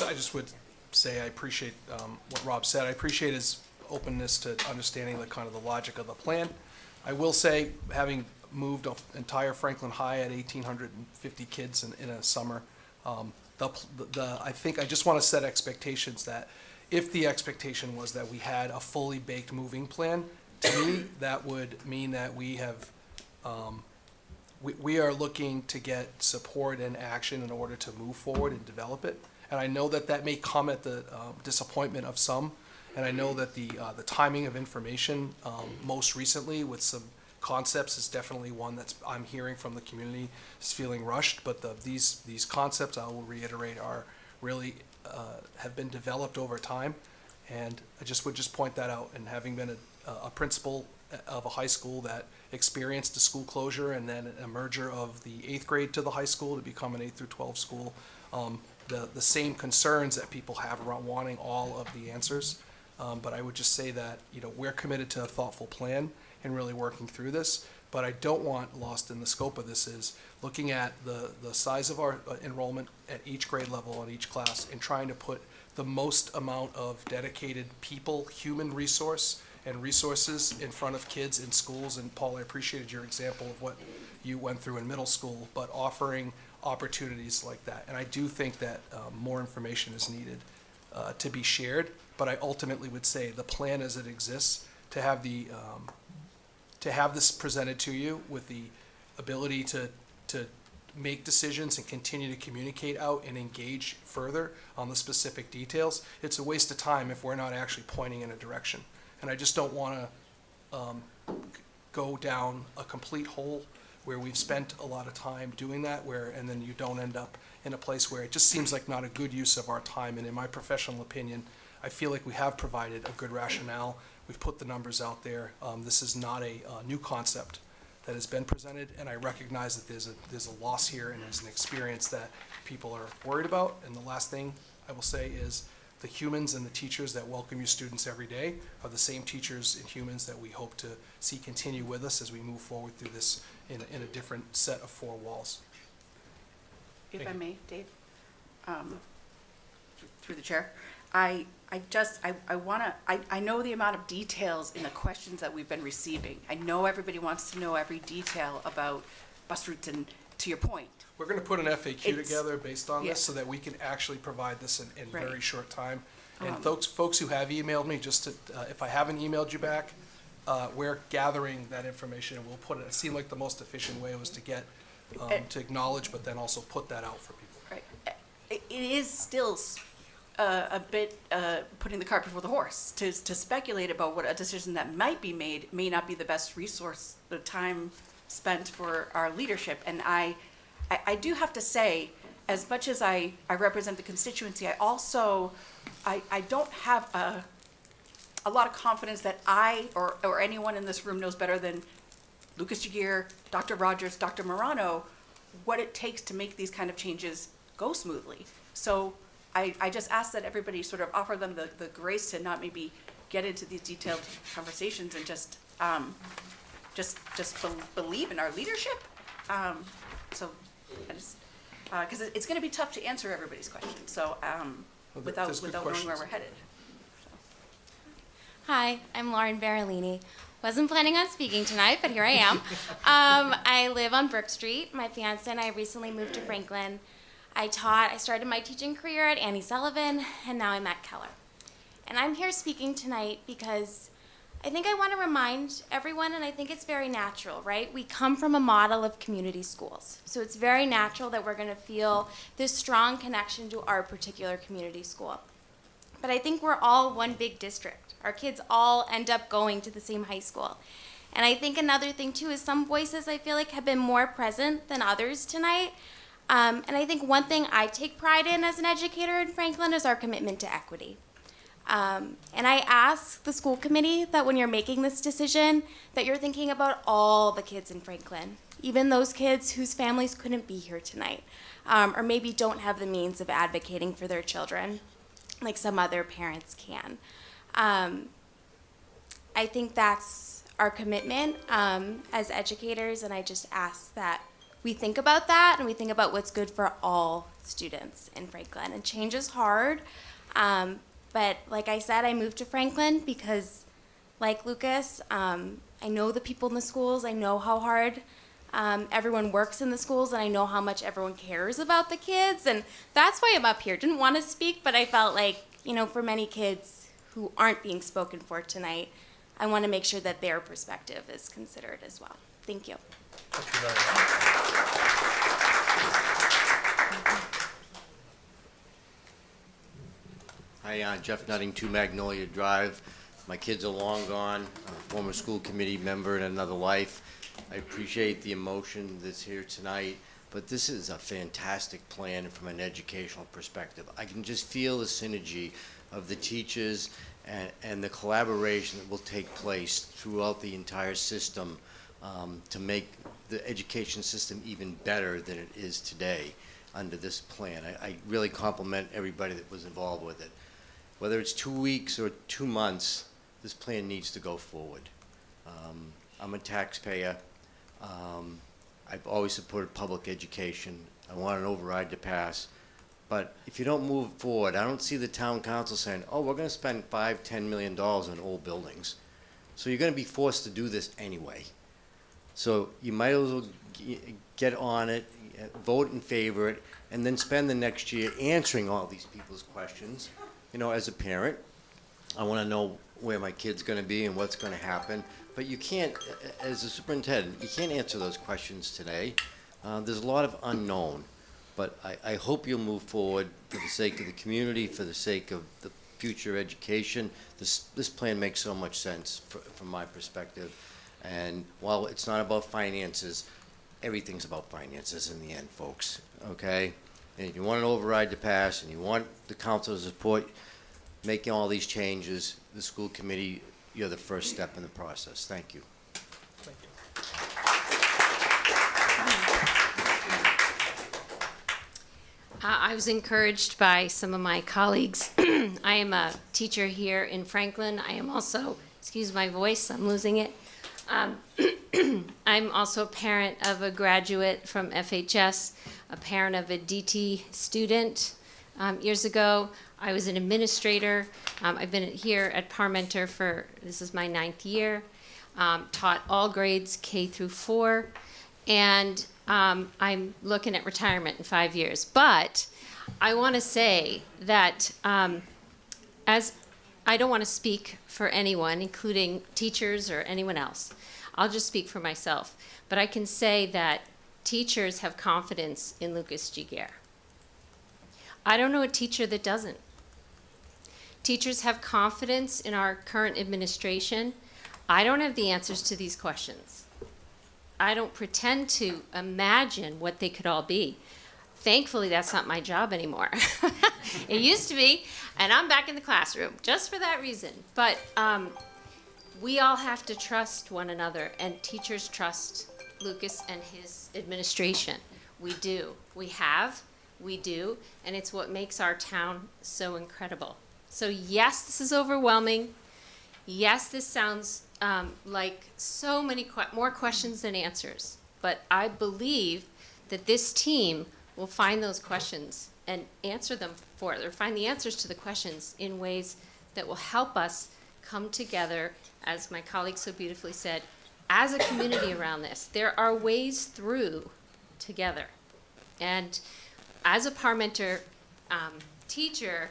I just would say I appreciate what Rob said. I appreciate his openness to understanding the kind of the logic of the plan. I will say, having moved an entire Franklin High at 1,850 kids in a summer, I think I just want to set expectations that if the expectation was that we had a fully baked moving plan, to me, that would mean that we have, we are looking to get support and action in order to move forward and develop it. And I know that that may come at the disappointment of some, and I know that the timing of information most recently with some concepts is definitely one that's I'm hearing from the community is feeling rushed, but these concepts, I will reiterate, are really have been developed over time, and I would point that out. And having been a principal of a high school that experienced a school closure and then a merger of the 8th grade to the high school to become an 8 through 12 school, the same concerns that people have around wanting all of the answers. But I would just say that, we're committed to a thoughtful plan and really working through this. But I don't want lost in the scope of this is looking at the size of our enrollment at each grade level in each class and trying to put the most amount of dedicated people, human resource and resources in front of kids in schools. And Paul, I appreciated your example of what you went through in middle school, but offering opportunities like that. And I do think that more information is needed to be shared. But I ultimately would say the plan as it exists, to have this presented to you with the ability to make decisions and continue to communicate out and engage further on the specific details, it's a waste of time if we're not actually pointing in a direction. And I just don't want to go down a complete hole where we've spent a lot of time doing that, and then you don't end up in a place where it just seems like not a good use of our time. And in my professional opinion, I feel like we have provided a good rationale. We've put the numbers out there. This is not a new concept that has been presented, and I recognize that there's a loss here and there's an experience that people are worried about. And the last thing I will say is the humans and the teachers that welcome you students every day are the same teachers and humans that we hope to see continue with us as we move forward through this in a different set of four walls. If Thank I you. may, Dave, through the chair, I know the amount of details in the questions that we've been receiving. I know everybody wants to know every detail about bus routes, and to your point. We're going to put an FAQ It's- together based on yeah. this so that we can actually provide this in Right. very short time. And Um, folks who have emailed me, just to, if I haven't emailed you back, we're gathering that information and we'll put it, it seemed like the most efficient way was to get, to acknowledge, but then also put that out for people. Right. It is still a bit putting the cart before the horse to speculate about what a decision that might be made may not be the best resource, the time spent for our leadership. And I do have to say, as much as I represent the constituency, I also, I don't have a lot of confidence that I or anyone in this room knows better than Lucas Jagir, Dr. Rogers, Dr. Morano, what it takes to make these kind of changes go smoothly. So I just ask that everybody sort of offer them the grace to not maybe get into these detailed conversations and just believe in our leadership. So I just, because it's going to be tough to answer everybody's questions. So without there's good knowing where questions. we're headed. Hi, I'm Lauren Barolini. Wasn't planning on speaking tonight, but here I am. I live on Brook Street. My fiance and I recently moved to Franklin. I started my teaching career at Annie Sullivan, and now I'm at Keller. And I'm here speaking tonight because I think I want to remind everyone, and I think it's very natural, right? We come from a model of community schools. So it's very natural that we're going to feel this strong connection to our particular community school. But I think we're all one big district. Our kids all end up going to the same high school. And I think another thing too is some voices I feel like have been more present than others tonight. And I think one thing I take pride in as an educator in Franklin is our commitment to equity. And I ask the school committee that when you're making this decision, that you're thinking about all the kids in Franklin, even those kids whose families couldn't be here tonight, or maybe don't have the means of advocating for their children, like some other parents can. I think that's our commitment as educators, and I just ask that we think about that and we think about what's good for all students in Franklin. And change is hard, but like I said, I moved to Franklin because, like Lucas, I know the people in the schools, I know how hard everyone works in the schools, and I know how much everyone cares about the kids, and that's why I'm up here. Didn't want to speak, but I felt like, you know, for many kids who aren't being spoken for tonight, I want to make sure that their perspective is considered as well. Thank you. Thank you very much. Hi, Jeff Nutting, 2 Magnolia Drive. My kids are long gone. I'm a former school committee member in another life. I appreciate the emotion that's here tonight, but this is a fantastic plan from an educational perspective. I can just feel the synergy of the teachers and the collaboration that will take place throughout the entire system to make the education system even better than it is today under this plan. I really compliment everybody that was involved with it. Whether it's 2 weeks or 2 months, this plan needs to go forward. I'm a taxpayer. I've always supported public education. I want an override to pass. But if you don't move forward, I don't see the town council saying, oh, we're going to spend $5–10 million on old buildings. So you're going to be forced to do this anyway. So you might as well get on it, vote in favor of it, and then spend the next year answering all these people's questions. You know, as a parent, I want to know where my kid's going to be and what's going to happen. But you can't, as a superintendent, you can't answer those questions today. There's a lot of unknown. But I hope you'll move forward for the sake of the community, for the sake of the future education. This plan makes so much sense from my perspective. And while it's not about finances, everything's about finances in the end, folks, okay? And if you want an override to pass and you want the council to support making all these changes, the school committee, you're the first step in the process. Thank you. Thank you. I was encouraged by some of my colleagues. I am a teacher here in Franklin. I am also, excuse my voice, I'm losing it. I'm also a parent of a graduate from FHS, a parent of a DT student. Years ago, I was an administrator. I've been here at Parmenter for, this is my 9th year, taught all grades K through 4, and I'm looking at retirement in 5 years. But I want to say that as I don't want to speak for anyone, including teachers or anyone else. I'll just speak for myself. But I can say that teachers have confidence in Lucas G. Gare. I don't know a teacher that doesn't. Teachers have confidence in our current administration. I don't have the answers to these questions. I don't pretend to imagine what they could all be. Thankfully, that's not my job anymore. It used to be, and I'm back in the classroom just for that reason. But we all have to trust one another, and teachers trust Lucas and his administration. We do. We have, we do, and it's what makes our town so incredible. So yes, this is overwhelming. Yes, this sounds like so many more questions than answers, but I believe that this team will find those questions and answer them for it, or find the answers to the questions in ways that will help us come together, as my colleague so beautifully said, as a community around this. There are ways through together. And as a Parmenter teacher,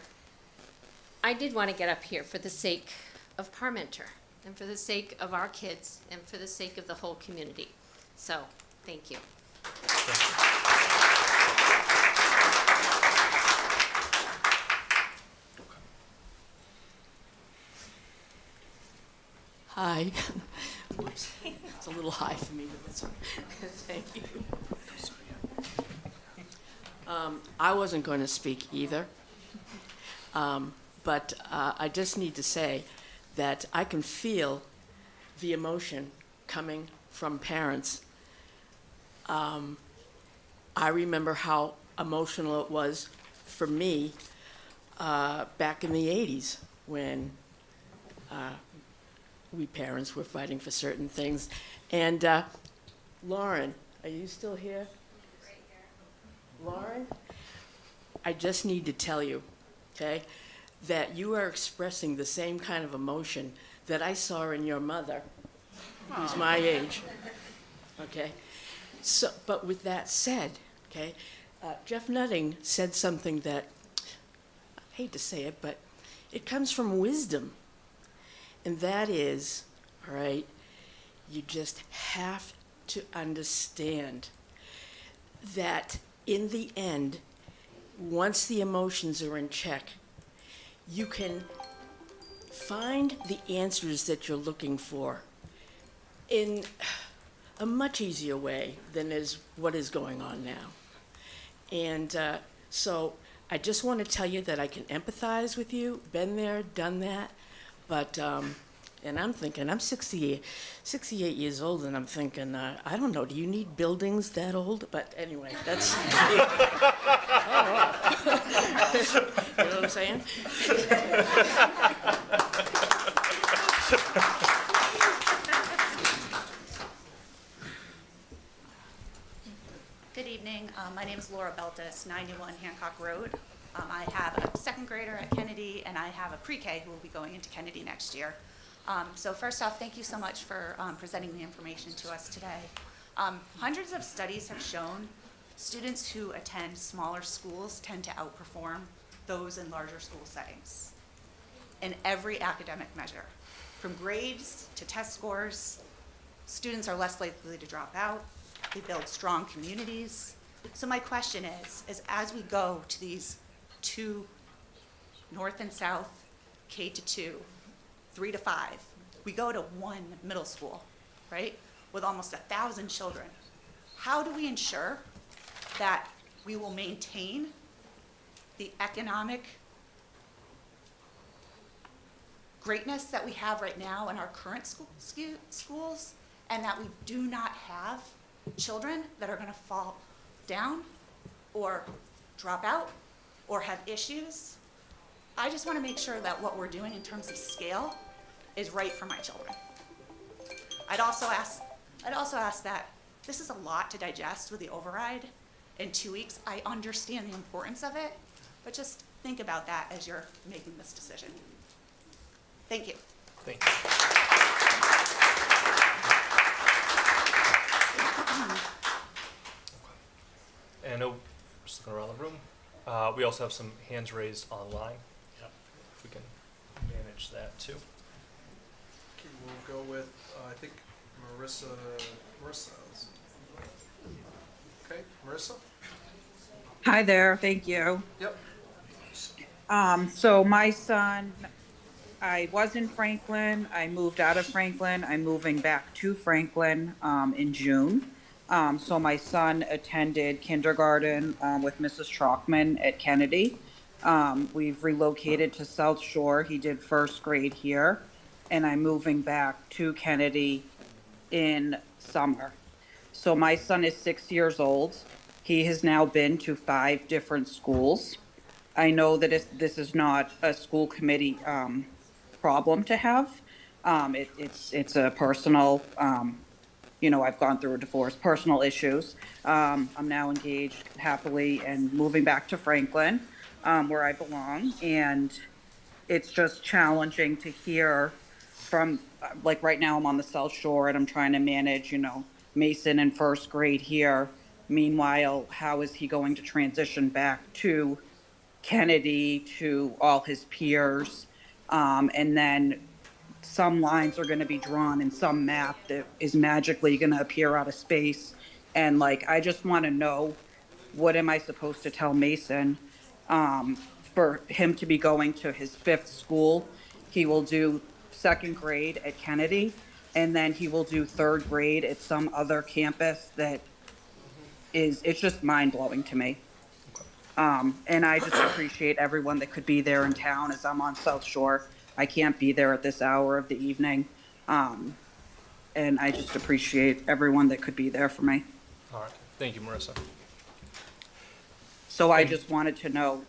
I did want to get up here for the sake of Parmenter, and for the sake of our kids, and for the sake of the whole community. So, thank you. Hi. It's a little high for me, but that's fine. Thank you. I wasn't going to speak either, but I just need to say that I can feel the emotion coming from parents. I remember how emotional it was for me back in the 80s when we parents were fighting for certain things. And Lauren, are you still here? Right here. Lauren, I just need to tell you, okay, that you are expressing the same kind of emotion that I saw in your mother, who's my age, okay? So, but with that said, okay, Jeff Nutting said something that, I hate to say it, but it comes from wisdom. And that is, all right, you just have to understand that in the end, once the emotions are in check, you can find the answers that you're looking for in a much easier way than is what is going on now. And so I just want to tell you that I can empathize with you, been there, done that. But, and I'm thinking, I'm 68 years old, and I'm thinking, I don't know, do you need buildings that old? But anyway, that's, you know what I'm saying? Good evening. My name is Laura Beltis, 91 Hancock Road. I have a second grader at Kennedy, and I have a pre-K who will be going into Kennedy next year. So first off, thank you so much for presenting the information to us today. Hundreds of studies have shown students who attend smaller schools tend to outperform those in larger school settings in every academic measure. From grades to test scores, students are less likely to drop out. They build strong communities. So my question is as we go to these 2 north and south, K to 2, 3 to 5, we go to 1 middle school, right, with almost 1,000 children. How do we ensure that we will maintain the economic greatness that we have right now in our current schools, and that we do not have children that are going to fall down or drop out or have issues. I just want to make sure that what we're doing in terms of scale is right for my children. I'd also ask that this is a lot to digest with the override in 2 weeks. I understand the importance of it, but just think about that as you're making this decision. Thank you. Thank you. And I know, just looking around the room, we also have some hands raised online. Yep. If we can manage that too. Okay, we'll go with, I think, Marissa. Okay, Marissa? Hi there, thank you. Yep. So my son, I was in Franklin, I moved out of Franklin, I'm moving back to Franklin in June. So my son attended kindergarten with Mrs. Chalkman at Kennedy. We've relocated to South Shore, he did first grade here, and I'm moving back to Kennedy in summer. So my son is 6 years old. He has now been to 5 different schools. I know that this is not a school committee problem to have. It's a personal, I've gone through a divorce, personal issues. I'm now engaged happily and moving back to Franklin, where I belong. And it's just challenging to hear from, like right now I'm on the South Shore and I'm trying to manage, Mason in first grade here. Meanwhile, how is he going to transition back to Kennedy, to all his peers? And then some lines are going to be drawn in some map that is magically going to appear out of space. And I just want to know, what am I supposed to tell Mason for him to be going to his 5th school? He will do 2nd grade at Kennedy, and then he will do 3rd grade at some other campus that it's just mind-blowing to me. And I just appreciate everyone that could be there in town, as I'm on South Shore. I can't be there at this hour of the evening. And I just appreciate everyone that could be there for me. All right. Thank you, Marissa. So I just wanted to know,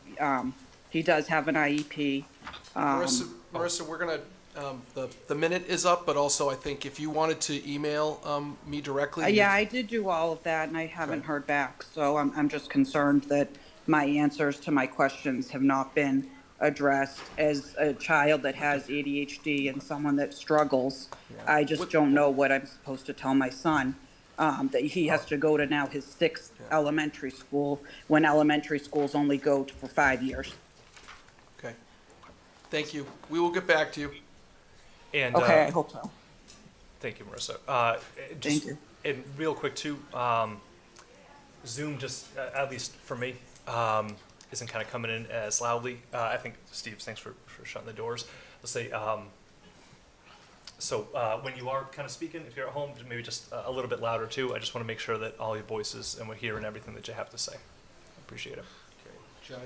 he does have an IEP. Marissa, we're gonna, the minute is up, but also I think if you wanted to email me directly. Yeah, I did do all of that and I haven't heard back. So I'm just concerned that my answers to my questions have not been addressed. As a child that has ADHD and someone that struggles, I just don't know what I'm supposed to tell my son. That he has to go to now his 6th elementary school, when elementary schools only go for 5 years. Okay. Thank you. We will get back to you. And, okay, I hope so. Thank you, Marissa. Thank you. And real quick too, Zoom just, at least for me, isn't kind of coming in as loudly. I think, Steve, thanks for shutting the doors. Let's say, when you are kind of speaking, if you're at home, maybe just a little bit louder too. I just want to make sure that all your voices and we're hearing everything that you have to say. Appreciate it. Okay, Jai,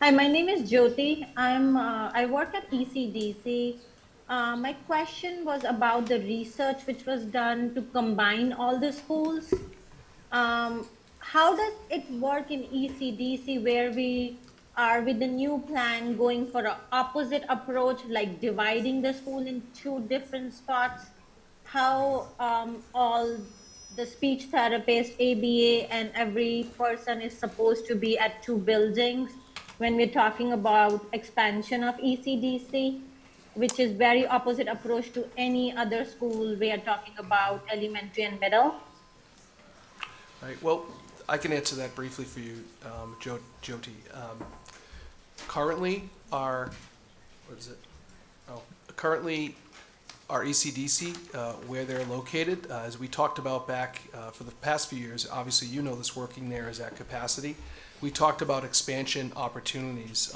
Hi, my name is Jyoti. I work at ECDC. My question was about the research which was done to combine all the schools. How does it work in ECDC, where we are with the new plan going for an opposite approach, like dividing the school in 2 different spots? How all the speech therapist, ABA, and every person is supposed to be at 2 buildings when we're talking about expansion of ECDC, which is very opposite approach to any other school we are talking about elementary and middle? All right, well, I can answer that briefly for you, Jyoti. Currently, our ECDC, where they're located, as we talked about back for the past few years, obviously you know this, working there is at capacity. We talked about expansion opportunities.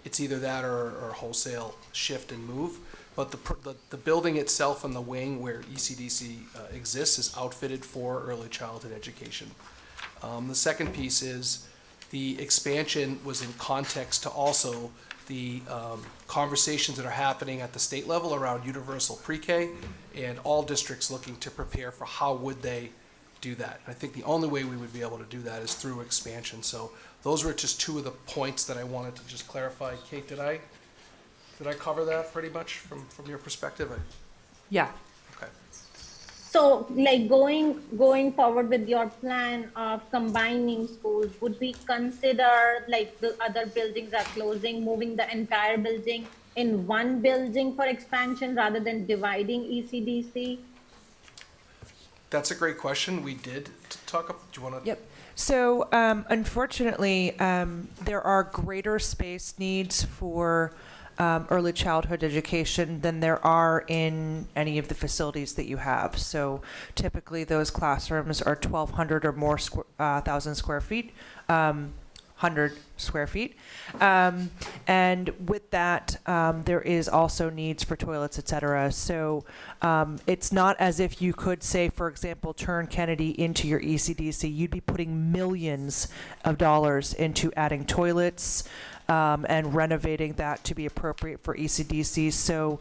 It's either that or wholesale shift and move. But the building itself and the wing where ECDC exists is outfitted for early childhood education. The second piece is the expansion was in context to also the conversations that are happening at the state level around universal pre-K and all districts looking to prepare for how would they do that. And I think the only way we would be able to do that is through expansion. So those were just two of the points that I wanted to just clarify. Kate, did I cover that pretty much from your perspective? Yeah. Okay. So, like going forward with your plan of combining schools, would we consider, like the other buildings are closing, moving the entire building in one building for expansion rather than dividing ECDC? That's a great question. We did talk up. Do you want to? Yep. So unfortunately, there are greater space needs for early childhood education than there are in any of the facilities that you have. So typically those classrooms are 1,200 or more thousand square feet, 100 square feet. And with that, there is also needs for toilets, et cetera. So it's not as if you could say, for example, turn Kennedy into your ECDC. You'd be putting millions of dollars into adding toilets, and renovating that to be appropriate for ECDC. So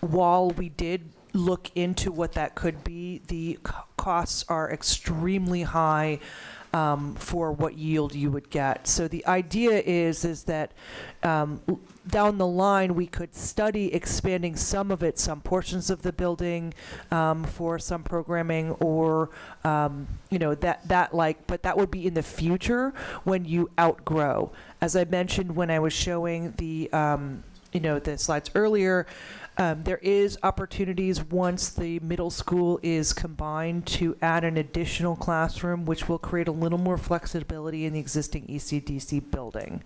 while we did look into what that could be, the costs are extremely high for what yield you would get. So the idea is that down the line we could study expanding some of it, some portions of the building for some programming, or but that would be in the future when you outgrow. As I mentioned when I was showing the the slides earlier, there is opportunities once the middle school is combined to add an additional classroom, which will create a little more flexibility in the existing ECDC building.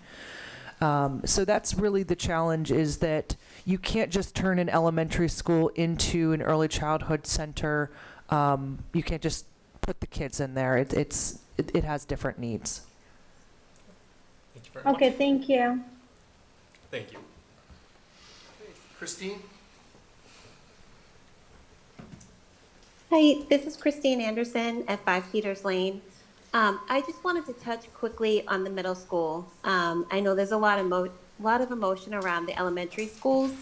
So that's really the challenge, is that you can't just turn an elementary school into an early childhood center. You can't just put the kids in there. It has different needs. Thank you very much. Okay, thank you. Thank you. Christine? Hi, this is Christine Anderson at 5 Peters Lane. I just wanted to touch quickly on the middle school. I know there's a lot of emotion around the elementary schools,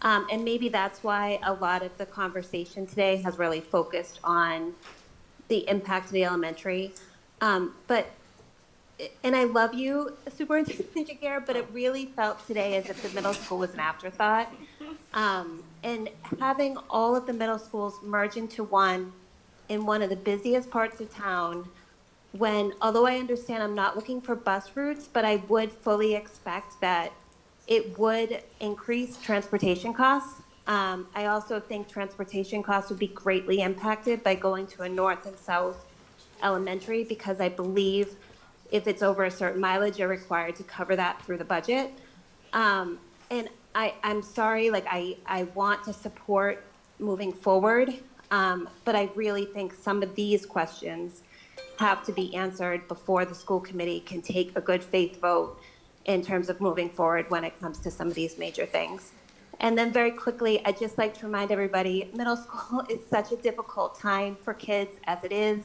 and maybe that's why a lot of the conversation today has really focused on the impact of the elementary. And I love you, Superintendent Jagger, but it really felt today as if the middle school was an afterthought. And having all of the middle schools merge into one in one of the busiest parts of town, when, although I understand I'm not looking for bus routes, but I would fully expect that it would increase transportation costs. I also think transportation costs would be greatly impacted by going to a north and south elementary, because I believe if it's over a certain mileage, you're required to cover that through the budget. And I'm sorry, I want to support moving forward, but I really think some of these questions have to be answered before the school committee can take a good faith vote in terms of moving forward when it comes to some of these major things. And then very quickly, I'd just like to remind everybody, middle school is such a difficult time for kids as it is.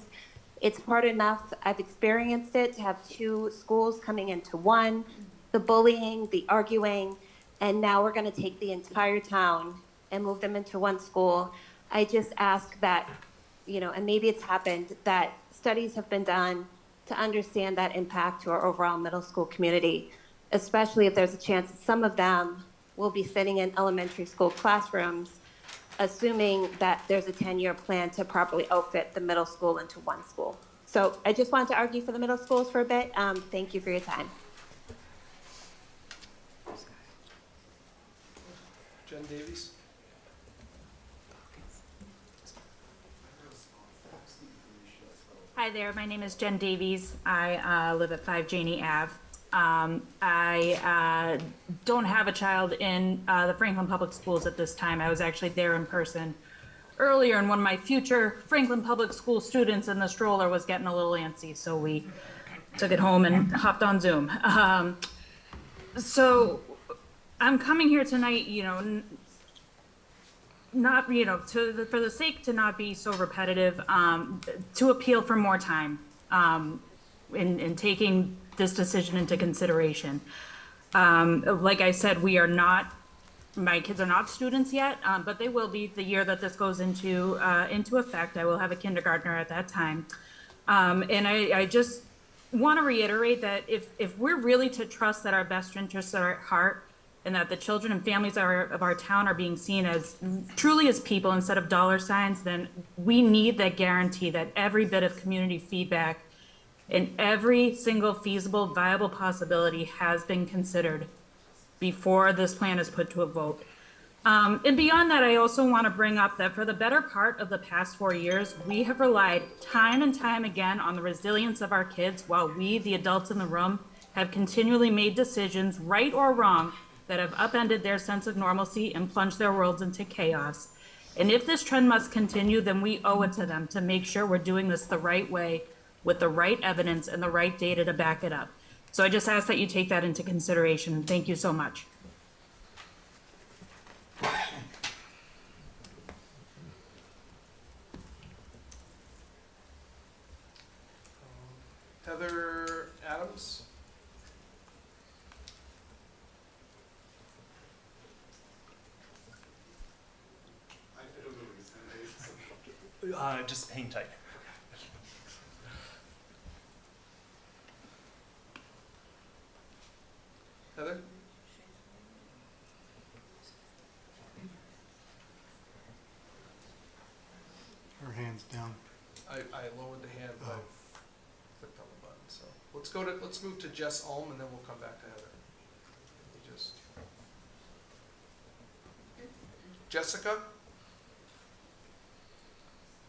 It's hard enough, I've experienced it, to have 2 schools coming into one, the bullying, the arguing, and now we're gonna take the entire town and move them into one school. I just ask that, and maybe it's happened, that studies have been done to understand that impact to our overall middle school community, especially if there's a chance that some of them will be sitting in elementary school classrooms, assuming that there's a 10-year plan to properly outfit the middle school into one school. So I just wanted to argue for the middle schools for a bit. Thank you for your time. Jen Davies? Hi there, my name is Jen Davies. I live at 5 Janney Ave. I don't have a child in the Franklin Public Schools at this time. I was actually there in person earlier, and one of my future Franklin Public School students in the stroller was getting a little antsy, so we took it home and hopped on Zoom. So I'm coming here tonight, not, for the sake to not be so repetitive, to appeal for more time in taking this decision into consideration. Like I said, we are not my kids are not students yet, but they will be the year that this goes into effect. I will have a kindergartner at that time. And I just want to reiterate that if we're really to trust that our best interests are at heart and that the children and families of our town are being seen as truly as people instead of dollar signs, then we need that guarantee that every bit of community feedback and every single feasible, viable possibility has been considered before this plan is put to a vote. And beyond that, I also want to bring up that for the better part of the past 4 years, we have relied time and time again on the resilience of our kids while we, the adults in the room, have continually made decisions, right or wrong, that have upended their sense of normalcy and plunged their worlds into chaos. And if this trend must continue, then we owe it to them to make sure we're doing this the right way with the right evidence and the right data to back it up. So I just ask that you take that into consideration, and thank you so much. Heather Adams. Just hang tight. Heather? Her hand's down. I lowered the hand, but I clicked on the button, so. Let's move to Jess Ulm, and then we'll come back to Heather. Let me just. Jessica?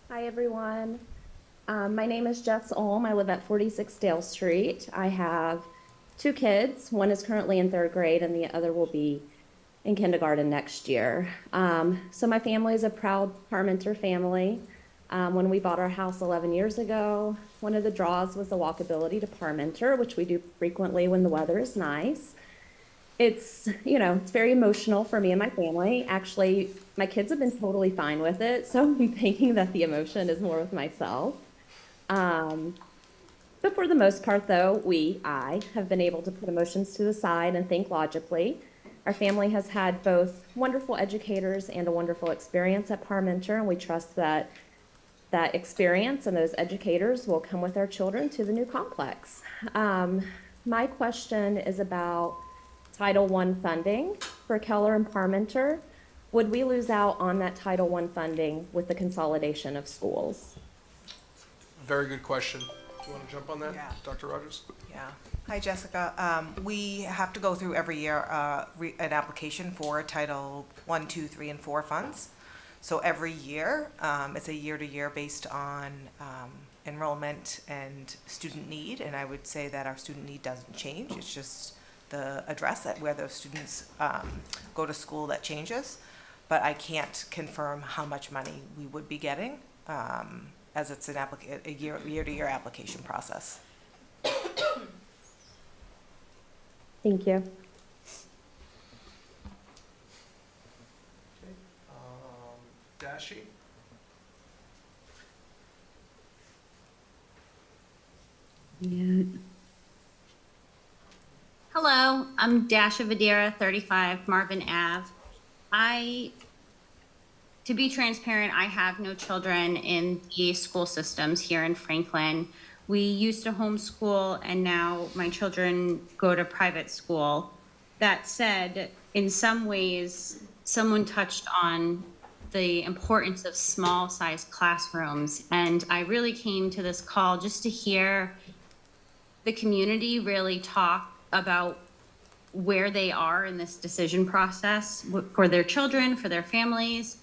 Hi, everyone. My name is Jess Ulm. I live at 46 Dale Street. I have 2 kids. One is currently in 3rd grade, and the other will be in kindergarten next year. So my family is a proud Parmenter family. When we bought our house 11 years ago, one of the draws was the walkability to Parmenter, which we do frequently when the weather is nice. It's, it's very emotional for me and my family. Actually, my kids have been totally fine with it, so I'm thinking that the emotion is more with myself. But for the most part, though, I have been able to put emotions to the side and think logically. Our family has had both wonderful educators and a wonderful experience at Parmenter, and we trust that experience and those educators will come with our children to the new complex. My question is about Title I funding for Keller and Parmenter. Would we lose out on that Title I funding with the consolidation of schools? Very good question. Do you want to jump on that, Yeah. Dr. Rogers? Yeah. Hi, Jessica. We have to go through every year an application for Title I, II, III, and IV funds. So every year, it's a year-to-year based on enrollment and student need. And I would say that our student need doesn't change. It's just the address where those students go to school that changes. But I can't confirm how much money we would be getting, as it's a year-to-year application process. Thank you. Dashi? Hello, I'm Dasha Vadera, 35 Marvin Ave. To be transparent, I have no children in the school systems here in Franklin. We used to homeschool, and now my children go to private school. That said, in some ways, someone touched on the importance of small-sized classrooms, and I really came to this call just to hear the community really talk about where they are in this decision process for their children, for their families.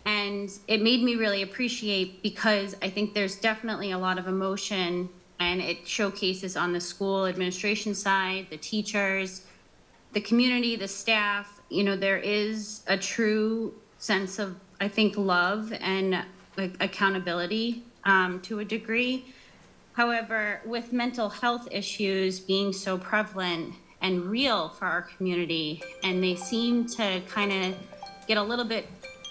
And it made me really appreciate, because I think there's definitely a lot of emotion, and it showcases on the school administration side, the teachers, the community, the staff. There is a true sense of, I think, love and accountability to a degree. However, with mental health issues being so prevalent and real for our community, and they seem to kind of get a little bit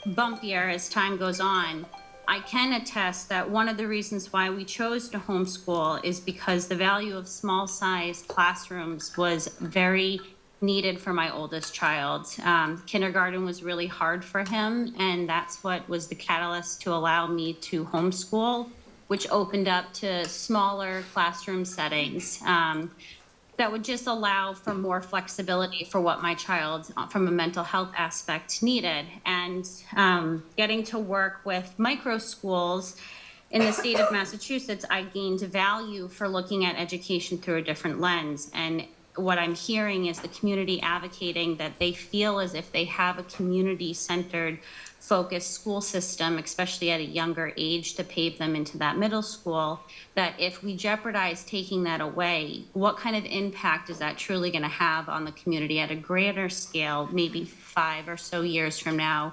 bumpier as time goes on, I can attest that one of the reasons why we chose to homeschool is because the value of small-sized classrooms was very needed for my oldest child. Kindergarten was really hard for him, and that's what was the catalyst to allow me to homeschool, which opened up to smaller classroom settings. That would just allow for more flexibility for what my child, from a mental health aspect, needed. And getting to work with micro schools in the state of Massachusetts, I gained value for looking at education through a different lens. And what I'm hearing is the community advocating that they feel as if they have a community-centered, focused school system, especially at a younger age, to pave them into that middle school, that if we jeopardize taking that away, what kind of impact is that truly going to have on the community at a greater scale, maybe 5 or so years from now,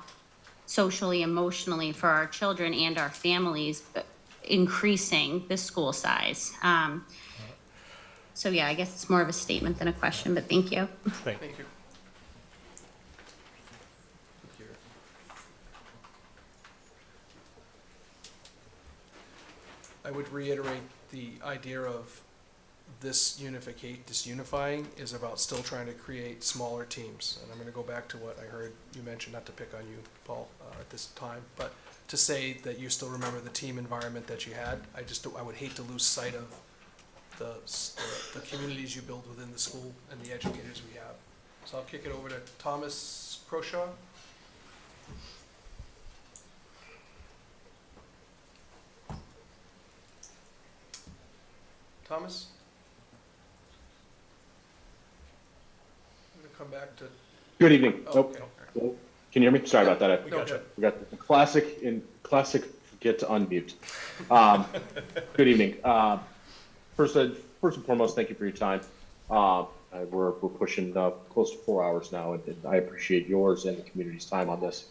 socially, emotionally, for our children and our families, increasing the school size. So yeah, I guess it's more of a statement than a question, but thank you. Thank you. I would reiterate the idea of this unifying is about still trying to create smaller teams. And I'm going to go back to what I heard you mention, not to pick on you, Paul, at this time, but to say that you still remember the team environment that you had. I would hate to lose sight of the communities you build within the school and the educators we have. So I'll kick it over to Thomas Croshaw. Thomas? I'm going to come back to... Good evening. Oh, Nope. okay. Can you hear me? Sorry about that. We gotcha. We got the classic forget to unmute. Good evening. First and foremost, thank you for your time. We're pushing close to 4 hours now, and I appreciate yours and the community's time on this.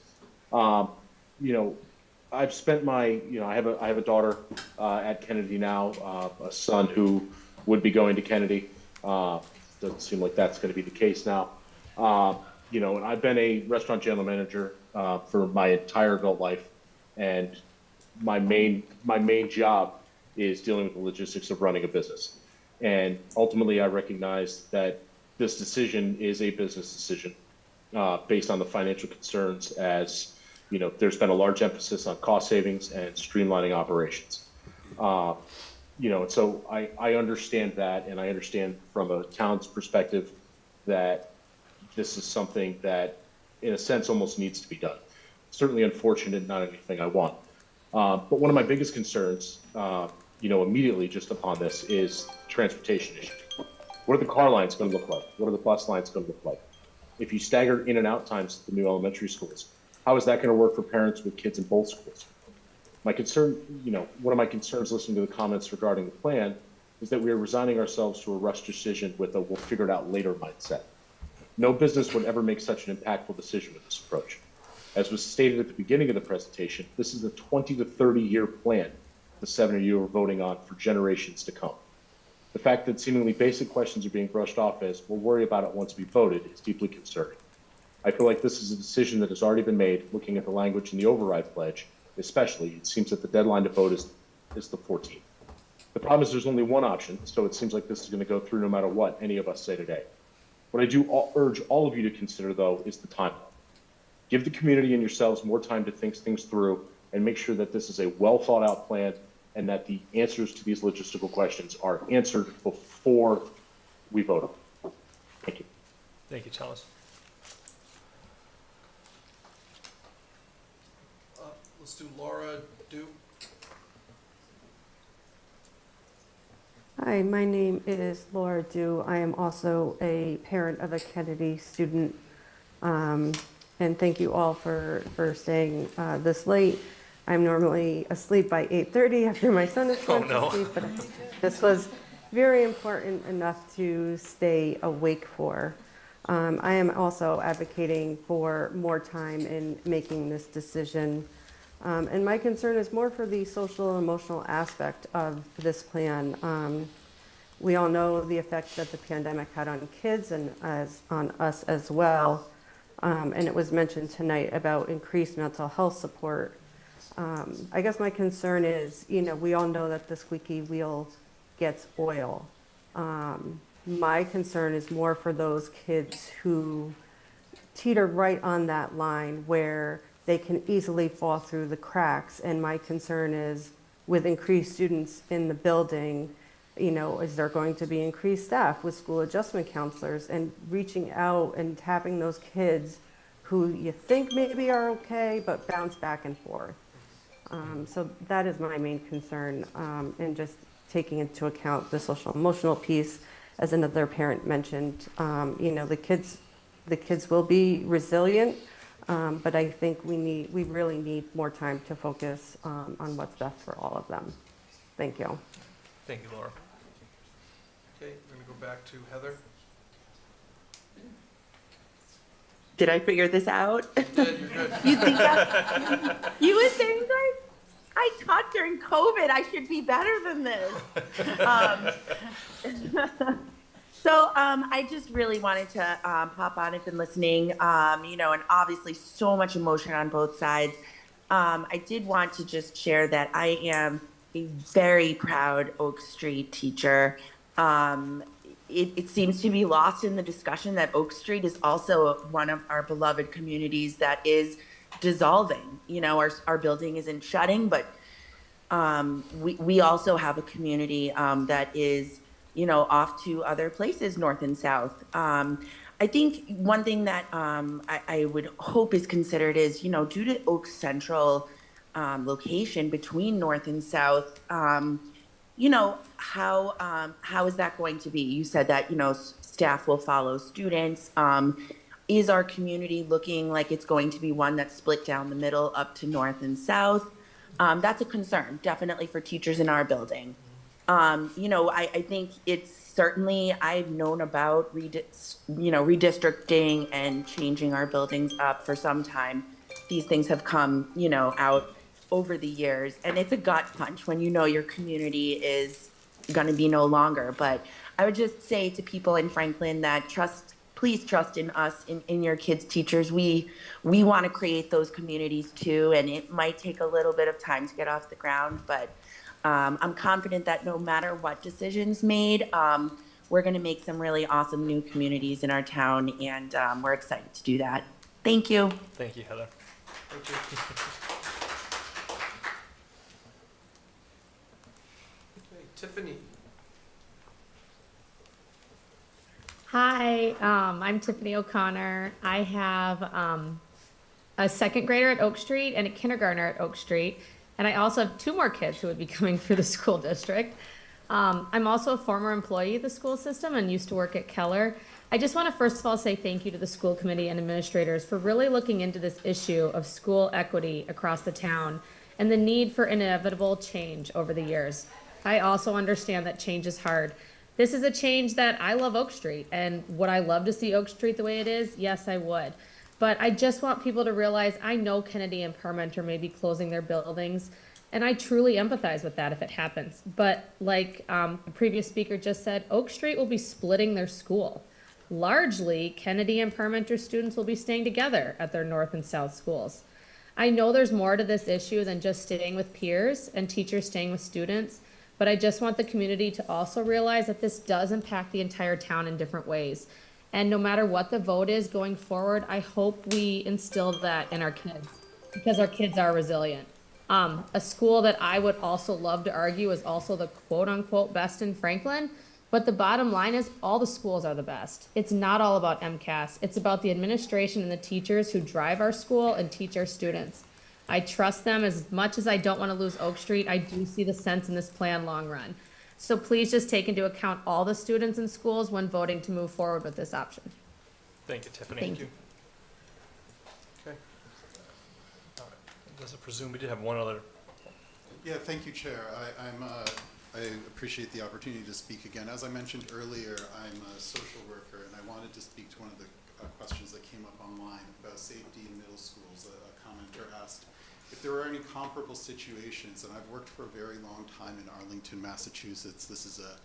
I've spent I have a daughter at Kennedy now, a son who would be going to Kennedy. Doesn't seem like that's going to be the case now. And I've been a restaurant general manager for my entire adult life, and my main job is dealing with the logistics of running a business. And ultimately, I recognize that this decision is a business decision based on the financial concerns. As there's been a large emphasis on cost savings and streamlining operations. And so I understand that, and I understand from a town's perspective that this is something that, in a sense, almost needs to be done. Certainly unfortunate, not anything I want. But one of my biggest concerns, immediately just upon this, is transportation issue. What are the car lines going to look like? What are the bus lines going to look like? If you stagger in and out times at the new elementary schools, how is that going to work for parents with kids in both schools? My concern, one of my concerns listening to the comments regarding the plan is that we are resigning ourselves to a rushed decision with a we'll figure it out later mindset. No business would ever make such an impactful decision with this approach. As was stated at the beginning of the presentation, this is a 20 to 30-year plan the 7 of you are voting on for generations to come. The fact that seemingly basic questions are being brushed off as, we'll worry about it once we voted, is deeply concerning. I feel like this is a decision that has already been made, looking at the language in the override pledge, especially. It seems that the deadline to vote is the 14th. The problem is there's only one option, so it seems like this is going to go through no matter what any of us say today. What I do urge all of you to consider, though, is the timeline. Give the community and yourselves more time to think things through and make sure that this is a well-thought-out plan and that the answers to these logistical questions are answered before we vote on them. Thank you. Thank you, Thomas. Let's do Laura Dew. Hi, my name is Laura Dew. I am also a parent of a Kennedy student. And thank you all for staying this late. I'm normally asleep by 8:30 after my son is gone to sleep, but this was very important enough to stay awake for. I am also advocating for more time in making this decision. And my concern is more for the social and emotional aspect of this plan. We all know the effect that the pandemic had on kids and on us as well. And it was mentioned tonight about increased mental health support. I guess my concern is, we all know that the squeaky wheel gets oil. My concern is more for those kids who teeter right on that line where they can easily fall through the cracks. And my concern is with increased students in the building, is there going to be increased staff with school adjustment counselors, and reaching out and tapping those kids who you think maybe are okay, but bounce back and forth. So that is my main concern, and just taking into account the social emotional piece, as another parent mentioned. The kids will be resilient, but I think we really need more time to focus on what's best for all of them. Thank you. Thank you, Laura. Okay, we're gonna go back to Heather. Did I figure this out? You're good. You think you were saying like, I taught during COVID. I should be better than this. I just really wanted to pop on. I've been listening, and obviously so much emotion on both sides. I did want to just share that I am a very proud Oak Street teacher. It seems to be lost in the discussion that Oak Street is also one of our beloved communities that is dissolving. Our building isn't shutting, but we also have a community that is, off to other places, north and south. I think one thing that I would hope is considered is, due to Oak's central location between north and south, how is that going to be? You said that, staff will follow students. Is our community looking like it's going to be one that's split down the middle up to north and south? That's a concern, definitely for teachers in our building. I think it's certainly, I've known about redistricting and changing our buildings up for some time. These things have come, out over the years, and it's a gut punch when your community is going to be no longer. But I would just say to people in Franklin that please trust in us, in your kids' teachers. We want to create those communities too, and it might take a little bit of time to get off the ground, but I'm confident that no matter what decisions made, we're going to make some really awesome new communities in our town, and we're excited to do that. Thank you. Thank you, Heather. Thank you. Okay, Tiffany. Hi, I'm Tiffany O'Connor. I have a second grader at Oak Street and a kindergartner at Oak Street. And I also have 2 more kids who would be coming through the school district. I'm also a former employee of the school system and used to work at Keller. I just want to first of all say thank you to the school committee and administrators for really looking into this issue of school equity across the town and the need for inevitable change over the years. I also understand that change is hard. This is a change that I love Oak Street, and would I love to see Oak Street the way it is? Yes, I would. But I just want people to realize I know Kennedy and Parmenter may be closing their buildings, and I truly empathize with that if it happens. But like the previous speaker just said, Oak Street will be splitting their school. Largely, Kennedy and Parmenter students will be staying together at their north and south schools. I know there's more to this issue than just staying with peers and teachers staying with students, but I just want the community to also realize that this does impact the entire town in different ways. And no matter what the vote is going forward, I hope we instill that in our kids, because our kids are resilient. A school that I would also love to argue is also the quote unquote best in Franklin, but the bottom line is all the schools are the best. It's not all about MCAS. It's about the administration and the teachers who drive our school and teach our students. I trust them as much as I don't want to lose Oak Street. I do see the sense in this plan long run. So please just take into account all the students in schools when voting to move forward with this option. Thank you, Tiffany. Thank you. Okay. All right. Does it presume we did have one other? Yeah, thank you, Chair. I appreciate the opportunity to speak again. As I mentioned earlier, I'm a social worker, and I wanted to speak to one of the questions that came up online about safety in middle schools. A commenter asked if there were any comparable situations, and I've worked for a very long time in Arlington, Massachusetts. This is a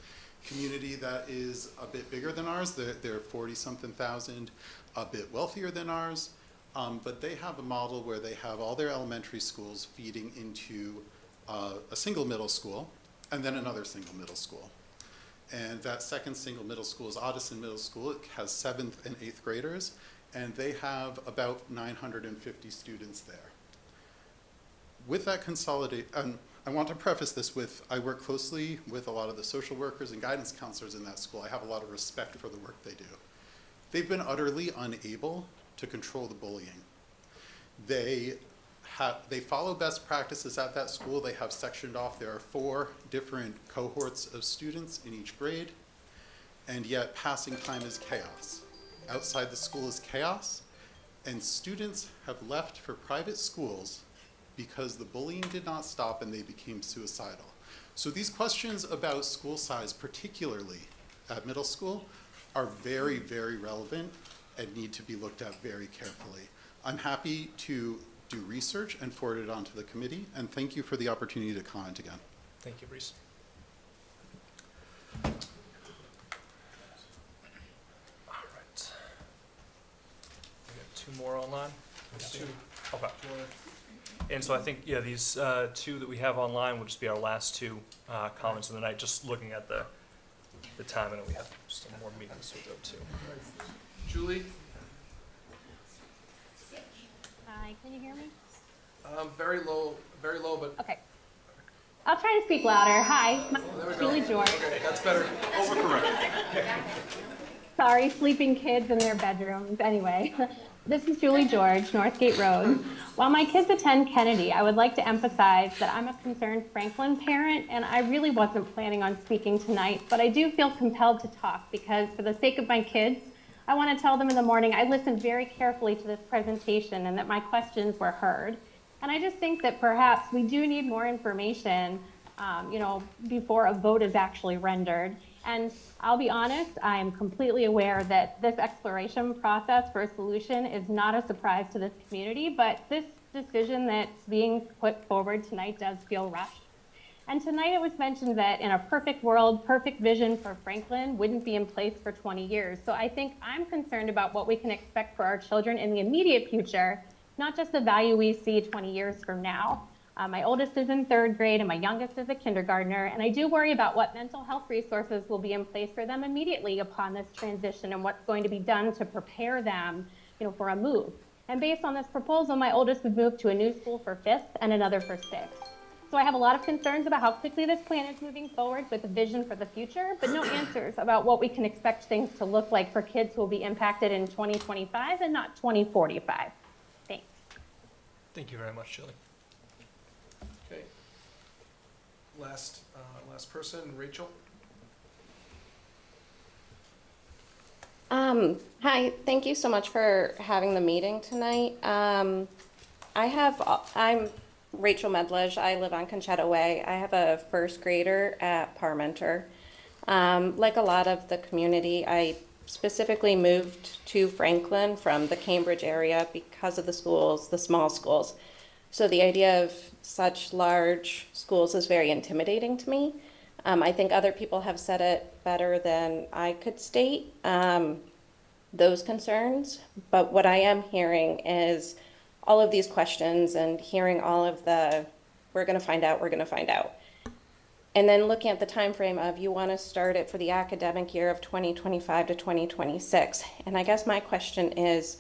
community that is a bit bigger than ours. They're 40-something thousand, a bit wealthier than ours, but they have a model where they have all their elementary schools feeding into a single middle school and then another single middle school. And that second single middle school is Addison Middle School. It has 7th and 8th graders, and they have about 950 students there. With that I want to preface this with, I work closely with a lot of the social workers and guidance counselors in that school. I have a lot of respect for the work they do. They've been utterly unable to control the bullying. They follow best practices at that school. They have sectioned off, there are 4 different cohorts of students in each grade, and yet passing time is chaos. Outside the school is chaos, and students have left for private schools because the bullying did not stop and they became suicidal. So these questions about school size, particularly at middle school, are very, very relevant and need to be looked at very carefully. I'm happy to do research and forward it on to the committee, and thank you for the opportunity to comment again. Thank you, Reese. All right. We got 2 more online? Okay. And so I think, yeah, these 2 that we have online will just be our last 2 comments of the night, just looking at the time, and we have some more meetings to go to. Julie? Hi, can you hear me? Very low, but. Okay. I'll try to speak louder. Hi, my There we name's go. Julie George. Okay, that's better. Overcorrect. Sorry, sleeping kids in their bedrooms. Anyway, this is Julie George, Northgate Road. While my kids attend Kennedy, I would like to emphasize that I'm a concerned Franklin parent, and I really wasn't planning on speaking tonight, but I do feel compelled to talk because for the sake of my kids, I want to tell them in the morning I listened very carefully to this presentation and that my questions were heard. And I just think that perhaps we do need more information, before a vote is actually rendered. And I'll be honest, I am completely aware that this exploration process for a solution is not a surprise to this community, but this decision that's being put forward tonight does feel rushed. And tonight it was mentioned that in a perfect world, perfect vision for Franklin wouldn't be in place for 20 years. So I think I'm concerned about what we can expect for our children in the immediate future, not just the value we see 20 years from now. My oldest is in 3rd grade and my youngest is a kindergartner, and I do worry about what mental health resources will be in place for them immediately upon this transition and what's going to be done to prepare them, for a move. And based on this proposal, my oldest would move to a new school for 5th and another for 6th. So I have a lot of concerns about how quickly this plan is moving forward with a vision for the future, but no answers about what we can expect things to look like for kids who will be impacted in 2025 and not 2045. Thanks. Thank you very much, Julie. Okay. Last person, Rachel. Hi, thank you so much for having the meeting tonight. I'm Rachel Medledge. I live on Conchetta Way. I have a 1st grader at Parmenter. Like a lot of the community, I specifically moved to Franklin from the Cambridge area because of the schools, the small schools. So the idea of such large schools is very intimidating to me. I think other people have said it better than I could state those concerns. But what I am hearing is all of these questions and hearing all of the, we're going to find out. And then looking at the time frame of you want to start it for the academic year of 2025 to 2026. And I guess my question is,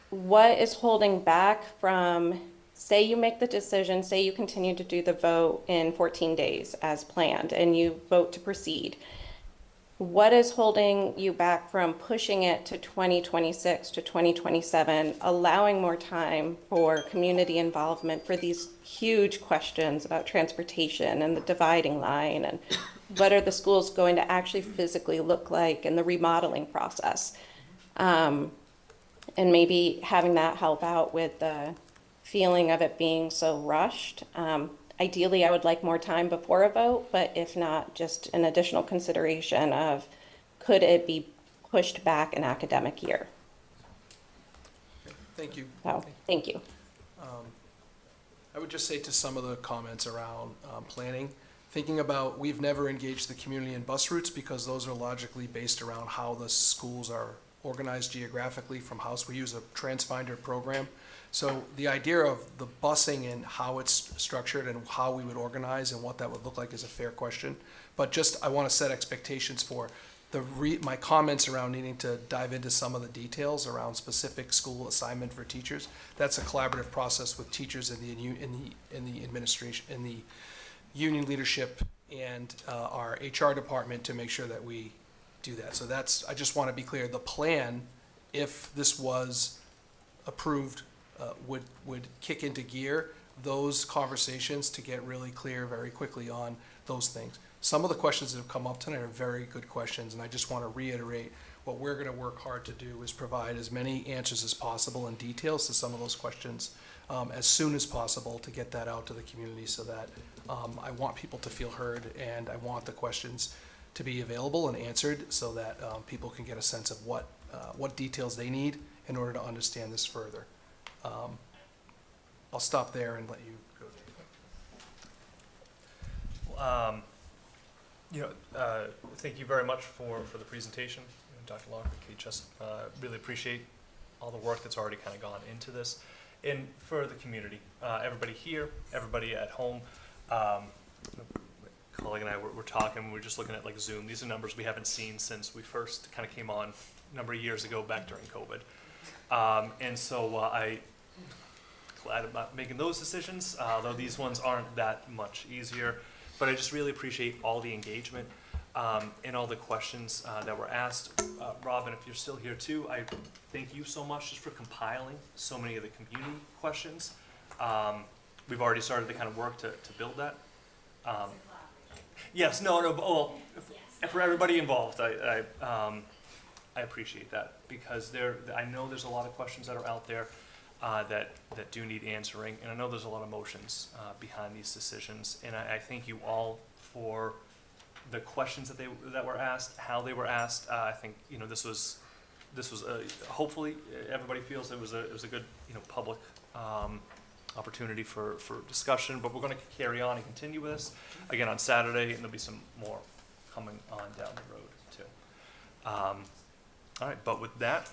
what is holding back from, say you make the decision, say you continue to do the vote in 14 days as planned and you vote to proceed. What is holding you back from pushing it to 2026 to 2027, allowing more time for community involvement for these huge questions about transportation and the dividing line and what are the schools going to actually physically look like in the remodeling process? And maybe having that help out with the feeling of it being so rushed. Ideally, I would like more time before a vote, but if not, just an additional consideration of could it be pushed back an academic year? Thank you. So, thank you. I would just say to some of the comments around planning, thinking about we've never engaged the community in bus routes because those are logically based around how the schools are organized geographically from house. We use a TransFinder program So the idea of the busing and how it's structured and how we would organize and what that would look like is a fair question. But just, I want to set expectations for my comments around needing to dive into some of the details around specific school assignment for teachers. That's a collaborative process with teachers in the administration, in the union leadership, and our HR department to make sure that we do that. So that's, I just want to be clear, the plan, if this was approved, would kick into gear those conversations to get really clear very quickly on those things. Some of the questions that have come up tonight are very good questions, and I just want to reiterate what we're going to work hard to do is provide as many answers as possible and details to some of those questions as soon as possible to get that out to the community, so that I want people to feel heard, and I want the questions to be available and answered so that people can get a sense of what details they need in order to understand this further. I'll stop there and let you go. Thank you very much for the presentation, Dr. Locker, Kate Jessup. Really appreciate all the work that's already kind of gone into this. And for the community, everybody here, everybody at home, colleague and I were talking, we were just looking at like Zoom. These are numbers we haven't seen since we first kind of came on a number of years ago back during COVID. And so I'm glad about making those decisions, though these ones aren't that much easier. But I just really appreciate all the engagement and all the questions that were asked. Robin, if you're still here too, I thank you so much just for compiling so many of the community questions. We've already started the kind of work to build that. Yes, well, for everybody involved, I appreciate that, because I know there's a lot of questions that are out there that do need answering, and I know there's a lot of emotions behind these decisions, and I thank you all for the questions that were asked, how they were asked. I think this was hopefully everybody feels it was a good public opportunity for discussion, but we're going to carry on and continue with this again on Saturday, and there'll be some more coming on down the road too. All right, but with that,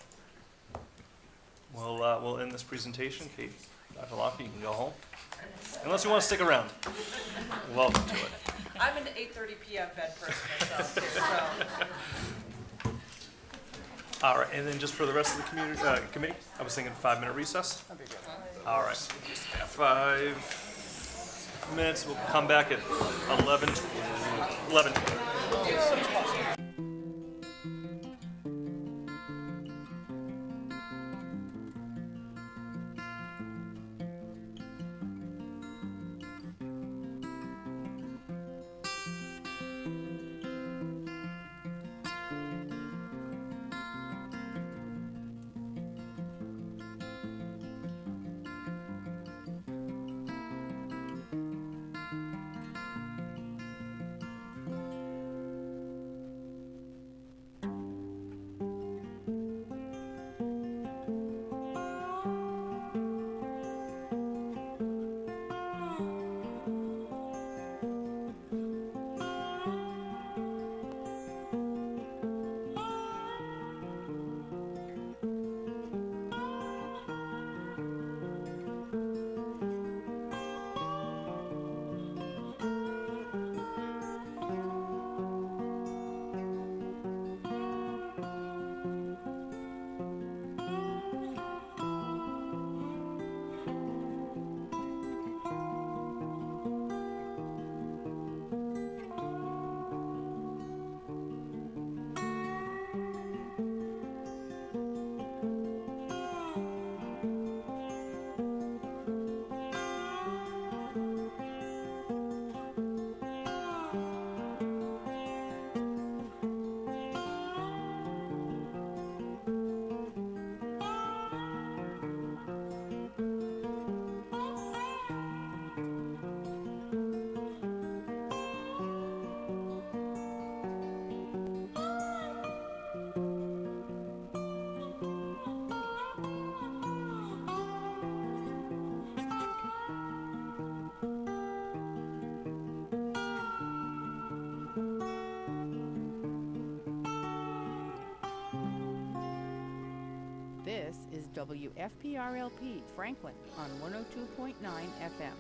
we'll end this presentation. Kate, Dr. Locke, you can go home. Unless you want to stick around. Welcome to it. I'm an 8:30 p.m. bed person myself too, so. All right, and then just for the rest of the committee, I was thinking 5-minute recess. All right, 5 minutes. We'll come back at 11. WFPRLP Franklin on 102.9 FM.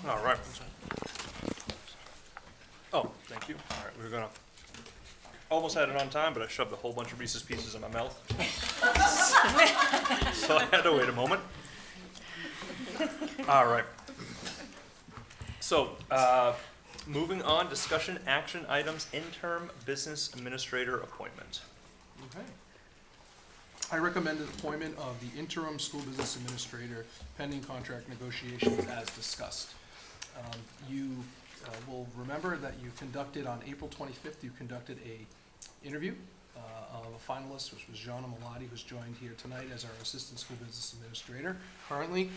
All right. Oh, thank you. All right, we're gonna, almost had it on time, but I shoved a whole bunch of Reese's Pieces in my mouth. So I had to wait a moment. All right. So, moving on, discussion action items, interim business administrator appointment. Okay. I recommend the appointment of the interim school business administrator pending contract negotiations as discussed. You will remember that you conducted on April 25th, you conducted a interview of a finalist, which was Jana Malati, who's joined here tonight as our assistant school business administrator currently.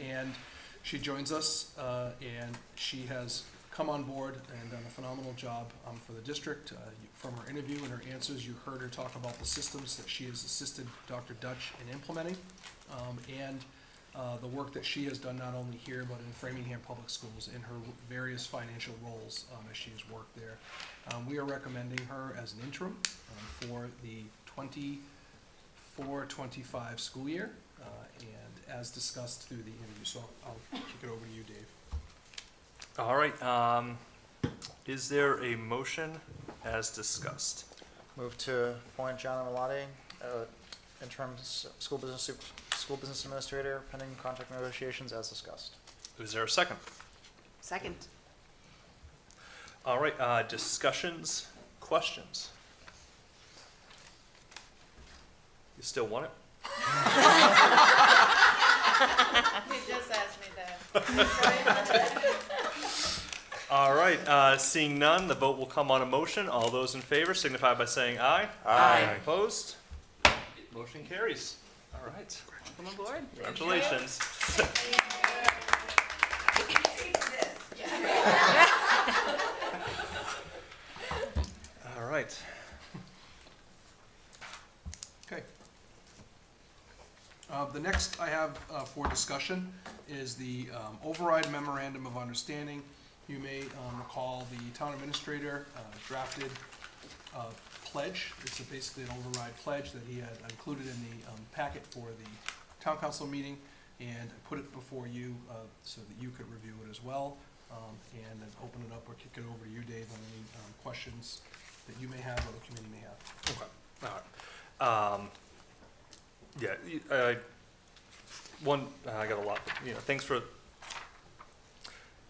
And she joins us, and she has come on board and done a phenomenal job for the district. From her interview and her answers, you heard her talk about the systems that she has assisted Dr. Dutch in implementing, and the work that she has done not only here but in Framingham Public Schools in her various financial roles as she has worked there. We are recommending her as an interim for the 24-25 school year, and as discussed through the interview. So I'll kick it over to you, Dave. All right, is there a motion as discussed? Move to appoint Jana Malati, interim school business administrator, pending contract negotiations as discussed. Is there a second? Second. All right, discussions, questions? You still want it? He just asked me that. All right, seeing none, the vote will come on a motion. All those in favor signify by saying aye. Aye. Opposed? Motion carries. All right. Come aboard. Congratulations. All right. Okay. The next I have for discussion is the override memorandum of understanding. You may recall the town administrator drafted a pledge. It's basically an override pledge that he had included in the packet for the town council meeting, and I put it before you so that you could review it as well, and then open it up or kick it over to you, Dave, on any questions that you may have or the committee may have. Okay. All right. Yeah. I got a lot. Thanks for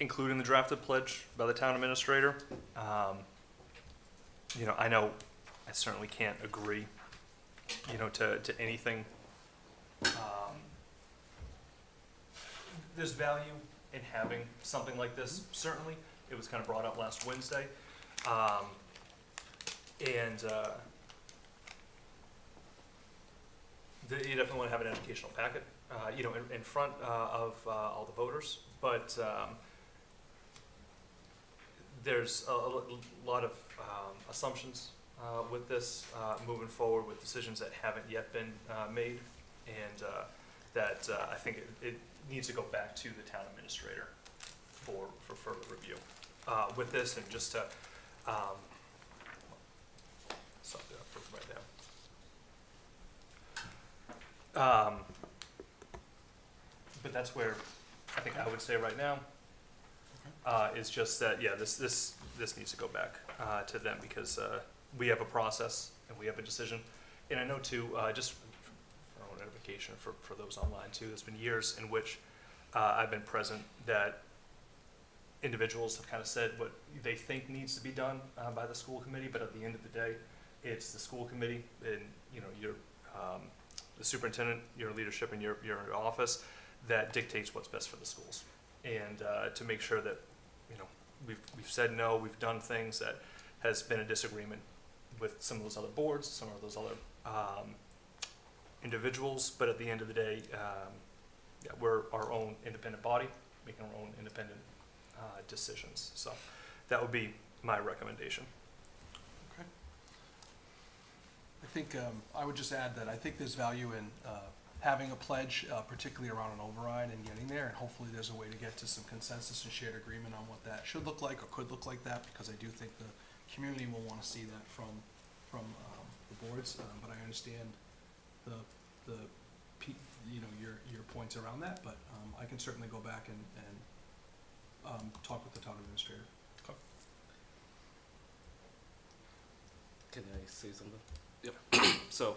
including the drafted pledge by the town administrator. I know I certainly can't agree, to anything. There's value in having something like this, certainly. It was kind of brought up last Wednesday. You definitely want to have an educational packet, in front of all the voters. But there's a lot of assumptions with this moving forward with decisions that haven't yet been made, and that I think it needs to go back to the town administrator for further review with this, and just to stop that for right now. But that's where I think I would say right now is just that, yeah, this needs to go back to them, because we have a process and we have a decision. And I know too, just for our own edification for those online too, there's been years in which I've been present that individuals have kind of said what they think needs to be done by the school committee, but at the end of the day, it's the school committee and your the superintendent, your leadership in your office that dictates what's best for the schools. And to make sure that we've said no, we've done things that has been a disagreement with some of those other boards, some of those other individuals, but at the end of the day, we're our own independent body, making our own independent decisions. So that would be my recommendation. Okay. I think I would just add that I think there's value in having a pledge, particularly around an override and getting there, and hopefully there's a way to get to some consensus and shared agreement on what that should look like or could look like that, because I do think the community will want to see that from the boards, but I understand your points around that, but I can certainly go back and talk with the town administrator. Can I say something? Yep. So,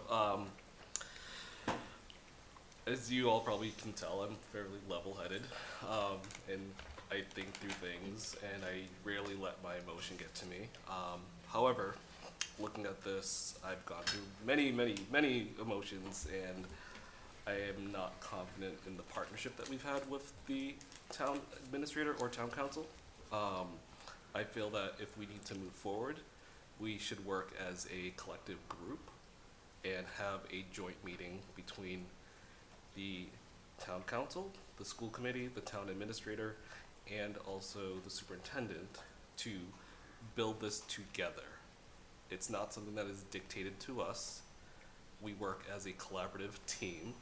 as you all probably can tell, I'm fairly level-headed, and I think through things, and I rarely let my emotion get to me. However, looking at this, I've gone through many, many, many emotions, and I am not confident in the partnership that we've had with the town administrator or town council. I feel that if we need to move forward, we should work as a collective group and have a joint meeting between the town council, the school committee, the town administrator, and also the superintendent to build this together. It's not something that is dictated to us. We work as a collaborative team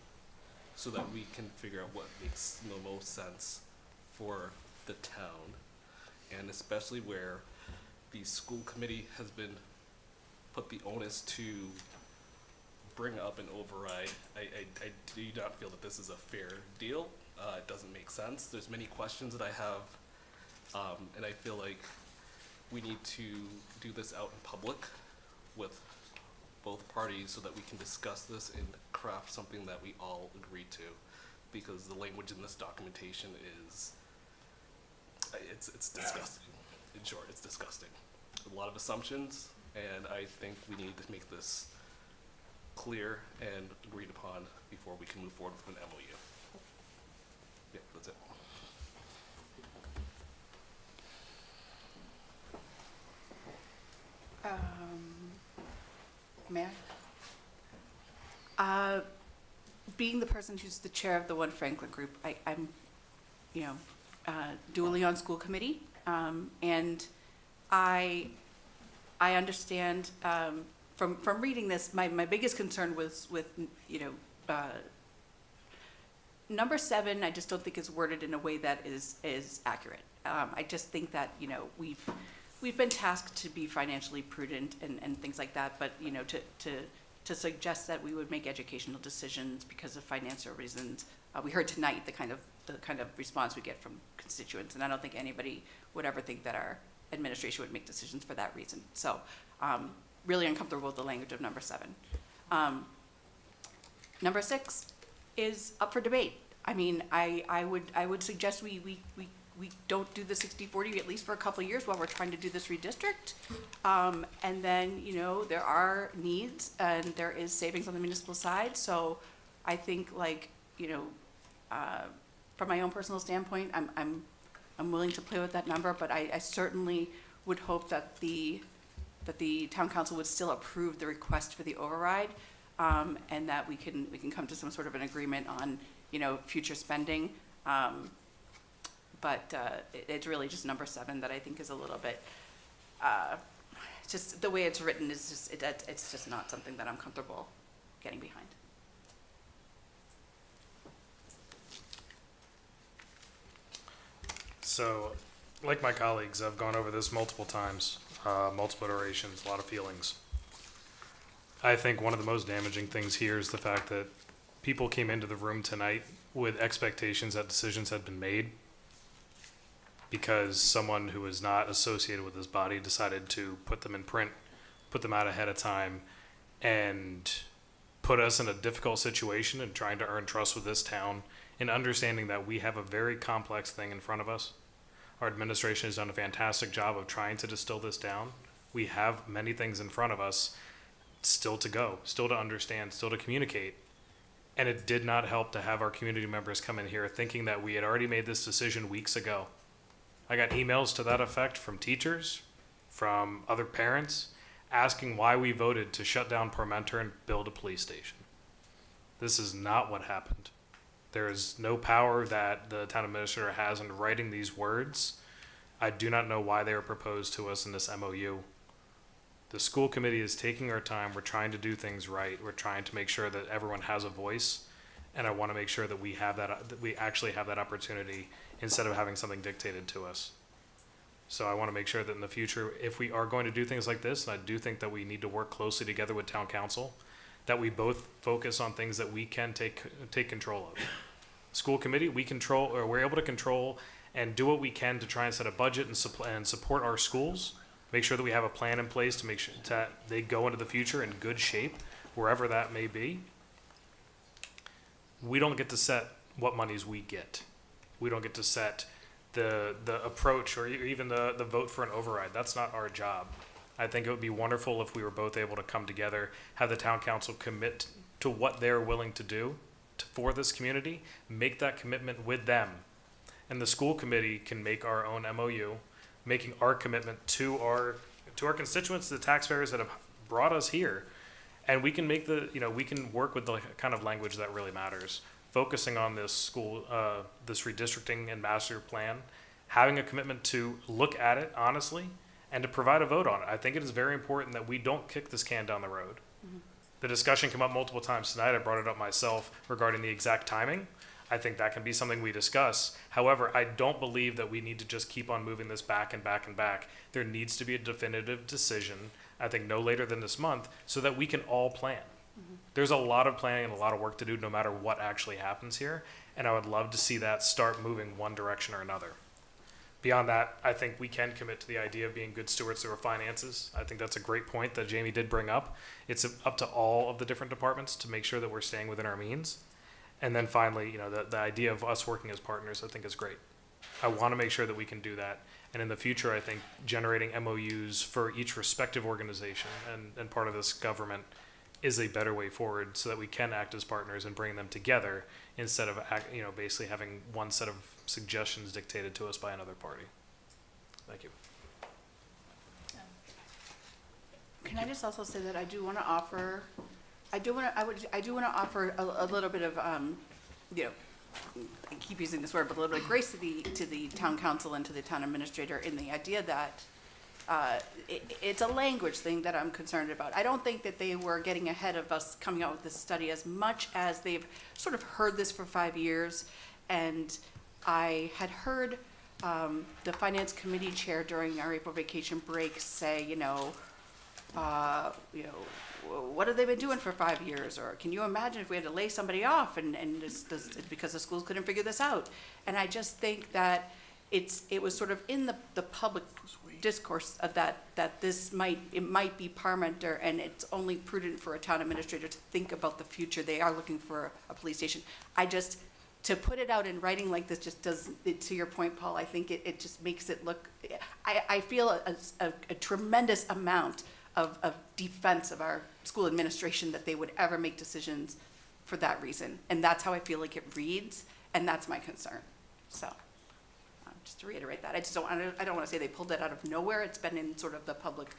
so that we can figure out what makes the most sense for the town, and especially where the school committee has been put the onus to bring up an override. I do not feel that this is a fair deal. It doesn't make sense. There's many questions that I have, and I feel like we need to do this out in public with both parties so that we can discuss this and craft something that we all agree to, because the language in this documentation is, it's disgusting. In short, it's disgusting. A lot of assumptions, and I think we need to make this clear and agreed upon before we can move forward with an MOU. Yeah, that's it. May I? Being the person who's the chair of the One Franklin group, I'm, dually on school committee, and I understand from reading this, my biggest concern was with number 7. I just don't think is worded in a way that is accurate. I just think that we've been tasked to be financially prudent and things like that, but to suggest that we would make educational decisions because of financial reasons, we heard tonight the kind of response we get from constituents, and I don't think anybody would ever think that our administration would make decisions for that reason. So, really uncomfortable with the language of number 7. Number 6 is up for debate. I mean, I would suggest we don't do the 60-40 at least for a couple of years while we're trying to do this redistrict. And then, there are needs and there is savings on the municipal side. So I think from my own personal standpoint, I'm willing to play with that number, but I certainly would hope that the town council would still approve the request for the override, and that we can come to some sort of an agreement on, future spending. But it's really just number 7 that I think is a little bit, just the way it's written is just, it's just not something that I'm comfortable getting behind. So, like my colleagues, I've gone over this multiple times, multiple iterations, a lot of feelings. I think one of the most damaging things here is the fact that people came into the room tonight with expectations that decisions had been made because someone who was not associated with this body decided to put them in print, put them out ahead of time, and put us in a difficult situation in trying to earn trust with this town and understanding that we have a very complex thing in front of us. Our administration has done a fantastic job of trying to distill this down. We have many things in front of us still to go, still to understand, still to communicate. And it did not help to have our community members come in here thinking that we had already made this decision weeks ago. I got emails to that effect from teachers, from other parents, asking why we voted to shut down Parmenter and build a police station. This is not what happened. There is no power that the town administrator has in writing these words. I do not know why they were proposed to us in this MOU. The school committee is taking our time. We're trying to do things right. We're trying to make sure that everyone has a voice, and I want to make sure that we have that we actually have that opportunity instead of having something dictated to us. So I want to make sure that in the future, if we are going to do things like this, and I do think that we need to work closely together with town council, that we both focus on things that we can take control of. School committee, we're able to control and do what we can to try and set a budget and support our schools. Make sure that we have a plan in place to make sure that they go into the future in good shape, wherever that may be. We don't get to set what monies we get. We don't get to set the approach or even the vote for an override. That's not our job. I think it would be wonderful if we were both able to come together, have the town council commit to what they're willing to do for this community, make that commitment with them. And the school committee can make our own MOU, making our commitment to our constituents, the taxpayers that have brought us here. And we can make we can work with the kind of language that really matters. Focusing on this school, this redistricting and master plan, having a commitment to look at it honestly and to provide a vote on it. I think it is very important that we don't kick this can down the road. Mm-hmm. The discussion came up multiple times tonight. I brought it up myself regarding the exact timing. I think that can be something we discuss. However, I don't believe that we need to just keep on moving this back and back and back. There needs to be a definitive decision, I think no later than this month, so that we can all plan. Mm-hmm. There's a lot of planning and a lot of work to do no matter what actually happens here, and I would love to see that start moving one direction or another. Beyond that, I think we can commit to the idea of being good stewards of our finances. I think that's a great point that Jamie did bring up. It's up to all of the different departments to make sure that we're staying within our means. And then finally, the idea of us working as partners, I think is great. I want to make sure that we can do that. And in the future, I think generating MOUs for each respective organization and part of this government is a better way forward so that we can act as partners and bring them together instead of basically having one set of suggestions dictated to us by another party. Thank you. Can I just also say that I do want to offer a little bit of I keep using this word, but a little bit of grace to the town council and to the town administrator in the idea that it's a language thing that I'm concerned about. I don't think that they were getting ahead of us coming out with this study as much as they've sort of heard this for 5 years. And I had heard the finance committee chair during our April vacation break say, what have they been doing for 5 years? Or can you imagine if we had to lay somebody off and it's because the schools couldn't figure this out? And I just think that it was sort of in the public discourse of that it might be Parmenter, and it's only prudent for a town administrator to think about the future. They are looking for a police station. To put it out in writing like this just doesn't, to your point, Paul, I think it just makes it look, I feel a tremendous amount of defense of our school administration that they would ever make decisions for that reason. And that's how I feel like it reads, and that's my concern. So, just to reiterate that, I don't want to say they pulled it out of nowhere. It's been in sort of the public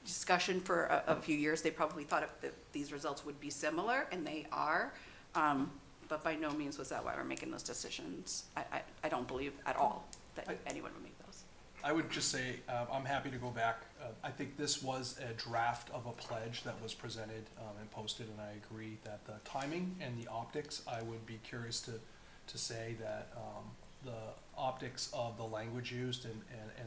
discussion for a few years. They probably thought that these results would be similar, and they are. But by no means was that why we're making those decisions. I don't believe at all that anyone would make those. I would just say I'm happy to go back. I think this was a draft of a pledge that was presented and posted, and I agree that the timing and the optics, I would be curious to say that the optics of the language used in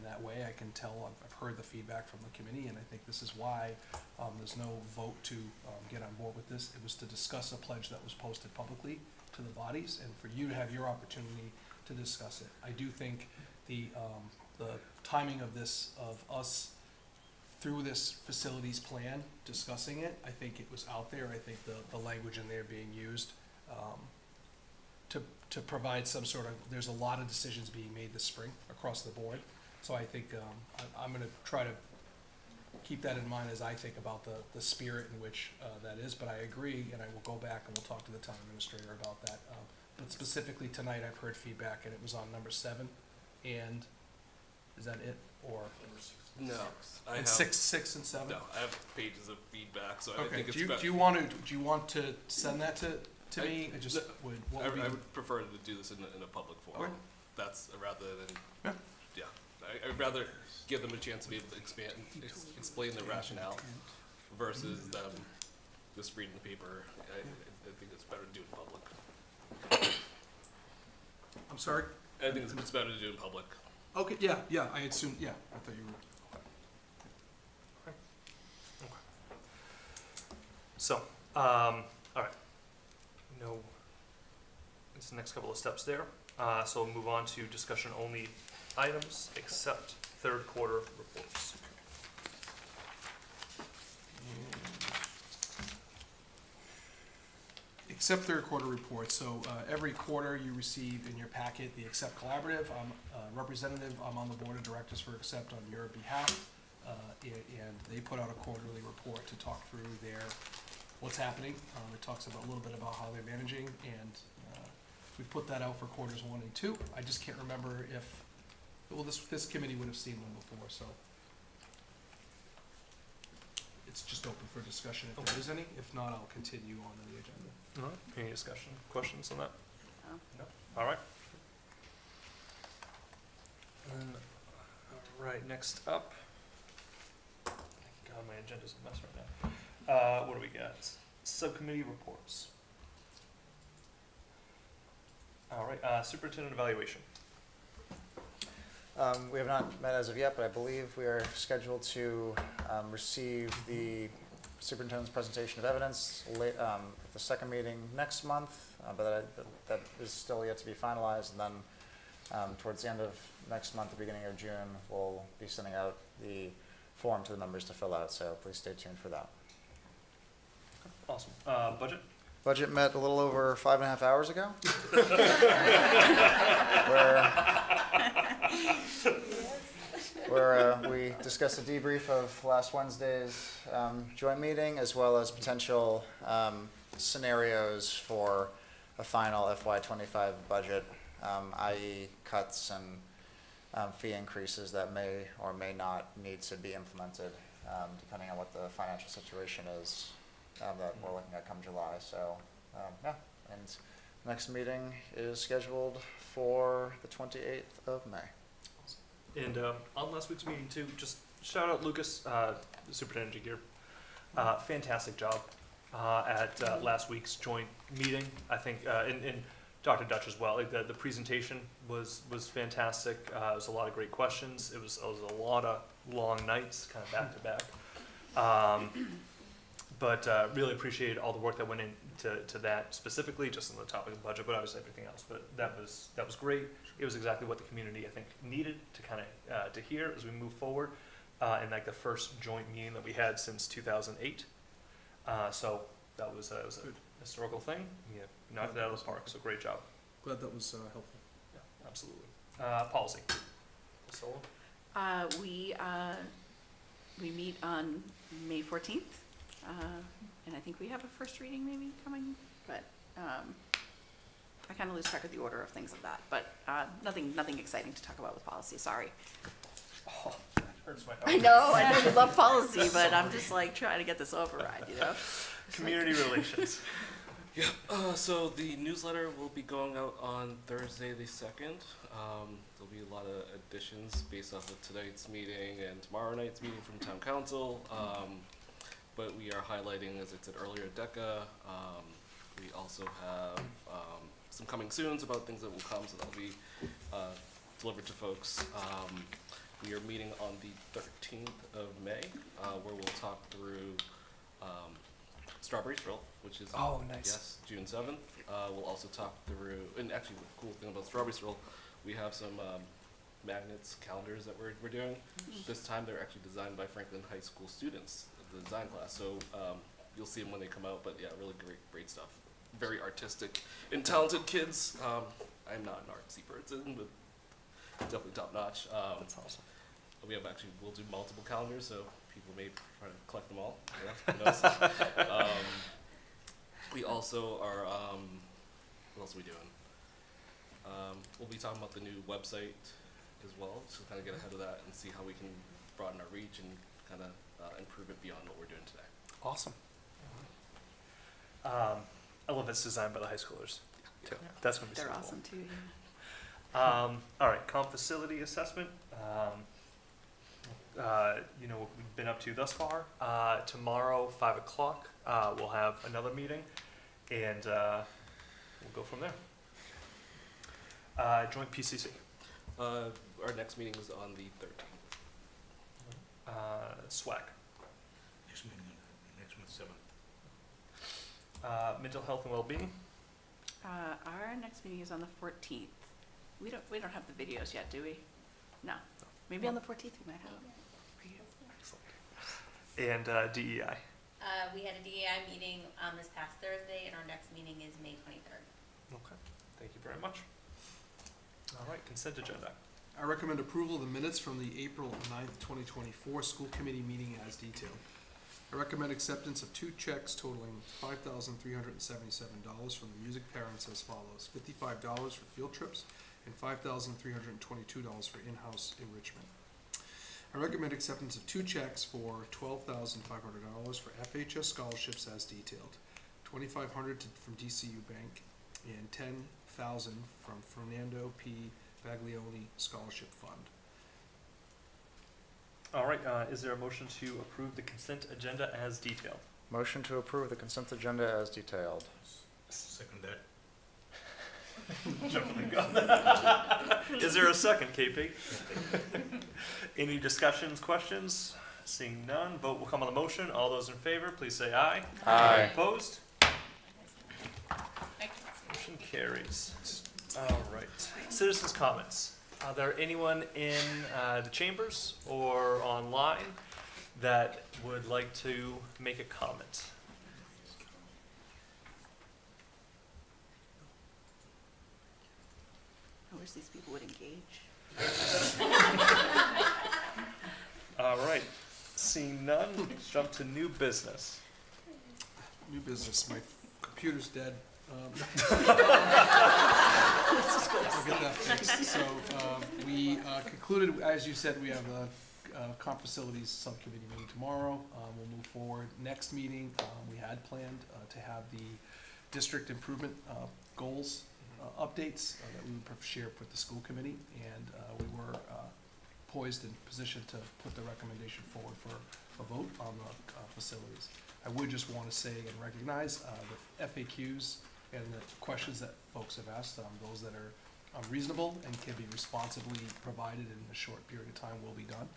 that way, I can tell, I've heard the feedback from the committee, and I think this is why there's no vote to get on board with this. It was to discuss a pledge that was posted publicly to the bodies, and for you to have your opportunity to discuss it. I do think the timing of this, of us through this facilities plan, discussing it, I think it was out there. I think the language in there being used to provide some sort of, there's a lot of decisions being made this spring across the board. So I think I'm going to try to keep that in mind as I think about the spirit in which that is. But I agree, and I will go back and we'll talk to the town administrator about that. But specifically tonight, I've heard feedback, and it was on number 7. And is that it, or? No, I and have 6 and 7. No, I have pages of feedback, so okay. I think it's do you want to send that to me? I would prefer to do this in a public forum. Okay. That's rather than I'd rather give them a chance to be able to explain the rationale versus them just reading the paper. I think it's better to do it in public. I'm sorry? I think it's better to do it in public. Okay, yeah, I assumed, I thought you were. Okay. So, all right. No. It's the next couple of steps there. So we'll move on to discussion only items except third quarter reports. Except third quarter reports. So every quarter you receive in your packet the Accept Collaborative. I'm a representative. I'm on the board of directors for Accept on your behalf. And they put out a quarterly report to talk through what's happening. It talks about a little bit about how they're managing, and we've put that out for quarters 1 and 2. I just can't remember if, well, this committee would have seen one before, so it's just open for discussion if there is any. If not, I'll continue on the agenda. All right. Any discussion, questions on that? No. No? All right. And, all right, next up. God, my agenda's a mess right now. What do we got? Subcommittee reports. All right, superintendent evaluation. We have not met as of yet, but I believe we are scheduled to receive the superintendent's presentation of evidence late, at the second meeting next month, but that is still yet to be finalized. And then towards the end of next month, the beginning of June, we'll be sending out the form to the members to fill out, so please stay tuned for that. Awesome. Budget? Budget met a little over 5.5 hours ago. where we discussed a debrief of last Wednesday's joint meeting, as well as potential scenarios for a final FY25 budget, i.e. cuts and fee increases that may or may not need to be implemented, depending on what the financial situation is that we're looking at come July. So, yeah, and next meeting is scheduled for the 28th of May. And on last week's meeting too, just shout out Lucas, the superintendent here. Fantastic job at last week's joint meeting. I think, and Dr. Dutch as well. Like the presentation was fantastic. It was a lot of great questions. It was a lot of long nights, kind of back to back. But really appreciated all the work that went into that specifically, just on the topic of budget, but obviously everything else. But that was great. It was exactly what the community, I think, needed to kind of to hear as we move forward. And like the first joint meeting that we had since 2008. So that was a historical thing. Yeah, knocked it out of the park. So great job. Glad that was helpful. Yeah, absolutely. Policy. Solo. We meet on May 14th. And I think we have a first reading maybe coming, but I kind of lose track of the order of things of that. But nothing exciting to talk about with policy. Sorry. Oh, that hurts my heart. I know you love policy, but I'm just like trying to get this override, you know. Community relations. Yeah. So the newsletter will be going out on Thursday the 2nd. There'll be a lot of additions based off of tonight's meeting and tomorrow night's meeting from town council. But we are highlighting, as I said earlier, DECA. We also have some coming soons about things that will come, so that'll be delivered to folks. We are meeting on the 13th of May, where we'll talk through Strawberry Stroll, which is yes, June 7th. We'll also talk through, and actually the cool thing about Strawberry Stroll, we have some magnets, calendars that we're doing. This time they're actually designed by Franklin High School students, the design class. So you'll see them when they come out, but yeah, really great stuff. Very artistic and talented kids. I'm not an artsy person, but definitely top notch. That's awesome. We'll do multiple calendars, so people may try to collect them all. Yeah, who knows? We also are, what else are we doing? We'll be talking about the new website as well, so kind of get ahead of that and see how we can broaden our reach and kind of improve it beyond what we're doing today. Awesome. I love it's designed by the high schoolers too. Yeah. That's going to be They're so awesome cool. too. Yeah. All right, comp facility assessment. You know what we've been up to thus far. Tomorrow, 5 o'clock, we'll have another meeting, and we'll go from there. Joint PCC. Our next meeting is on the 13th. SWAC. Next meeting, next month, 7th. Mental health and well-being. Our our next meeting is on the 14th. We don't have the videos yet, do we? No. Maybe on the 14th we might have them. And DEI. We had a DEI meeting this past Thursday, and our next meeting is May 23rd. Okay, thank you very much. All right, consent agenda. I recommend approval of the minutes from the April 9th, 2024 school committee meeting as detailed. I recommend acceptance of 2 checks totaling $5,377 from the music parents as follows: $55 for field trips and $5,322 for in-house enrichment. I recommend acceptance of 2 checks for $12,500 for FHS scholarships as detailed, $2,500 from DCU Bank and $10,000 from Fernando P. Baglioni Scholarship Fund. All right, is there a motion to approve the consent agenda as detailed? Motion to approve the consent agenda as detailed. Second that. Jumping the gun. Is there a second, KP? Any discussions, questions? Seeing none, vote will come on the motion. All those in favor, please say aye. Aye. Opposed? Motion carries. All right. Citizens' comments. Are there anyone in the chambers or online that would like to make a comment? I wish these people would engage. All right. Seeing none, let's jump to new business. New business. My computer's dead. I'll get that fixed. So we concluded, as you said, we have a comp facilities subcommittee meeting tomorrow. We'll move forward. Next meeting, we had planned to have the district improvement goals updates that we would share with the school committee, and we were poised and positioned to put the recommendation forward for a vote on the facilities. I would just want to say and recognize the FAQs and the questions that folks have asked, those that are reasonable and can be responsibly provided in a short period of time will be done.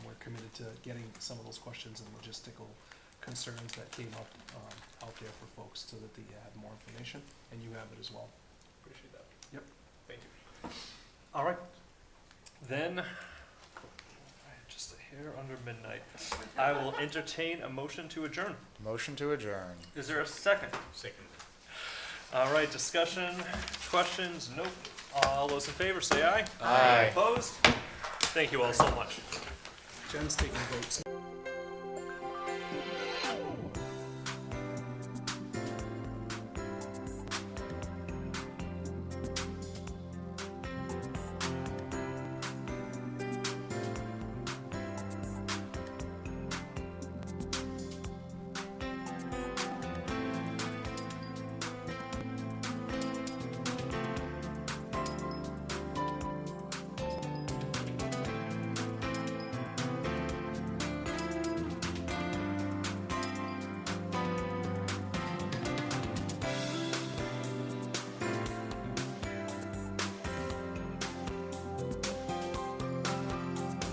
We're committed to getting some of those questions and logistical concerns that came up out there for folks so that they have more information, and you have it as well. Appreciate that. Yep. Thank you. All right. Then, just a hair under midnight, I will entertain a motion to adjourn. Motion to adjourn. Is there a second? Second. All right, discussion, questions? Nope. All those in favor say aye. Aye. Opposed? Thank you all so much. Jen's taking votes.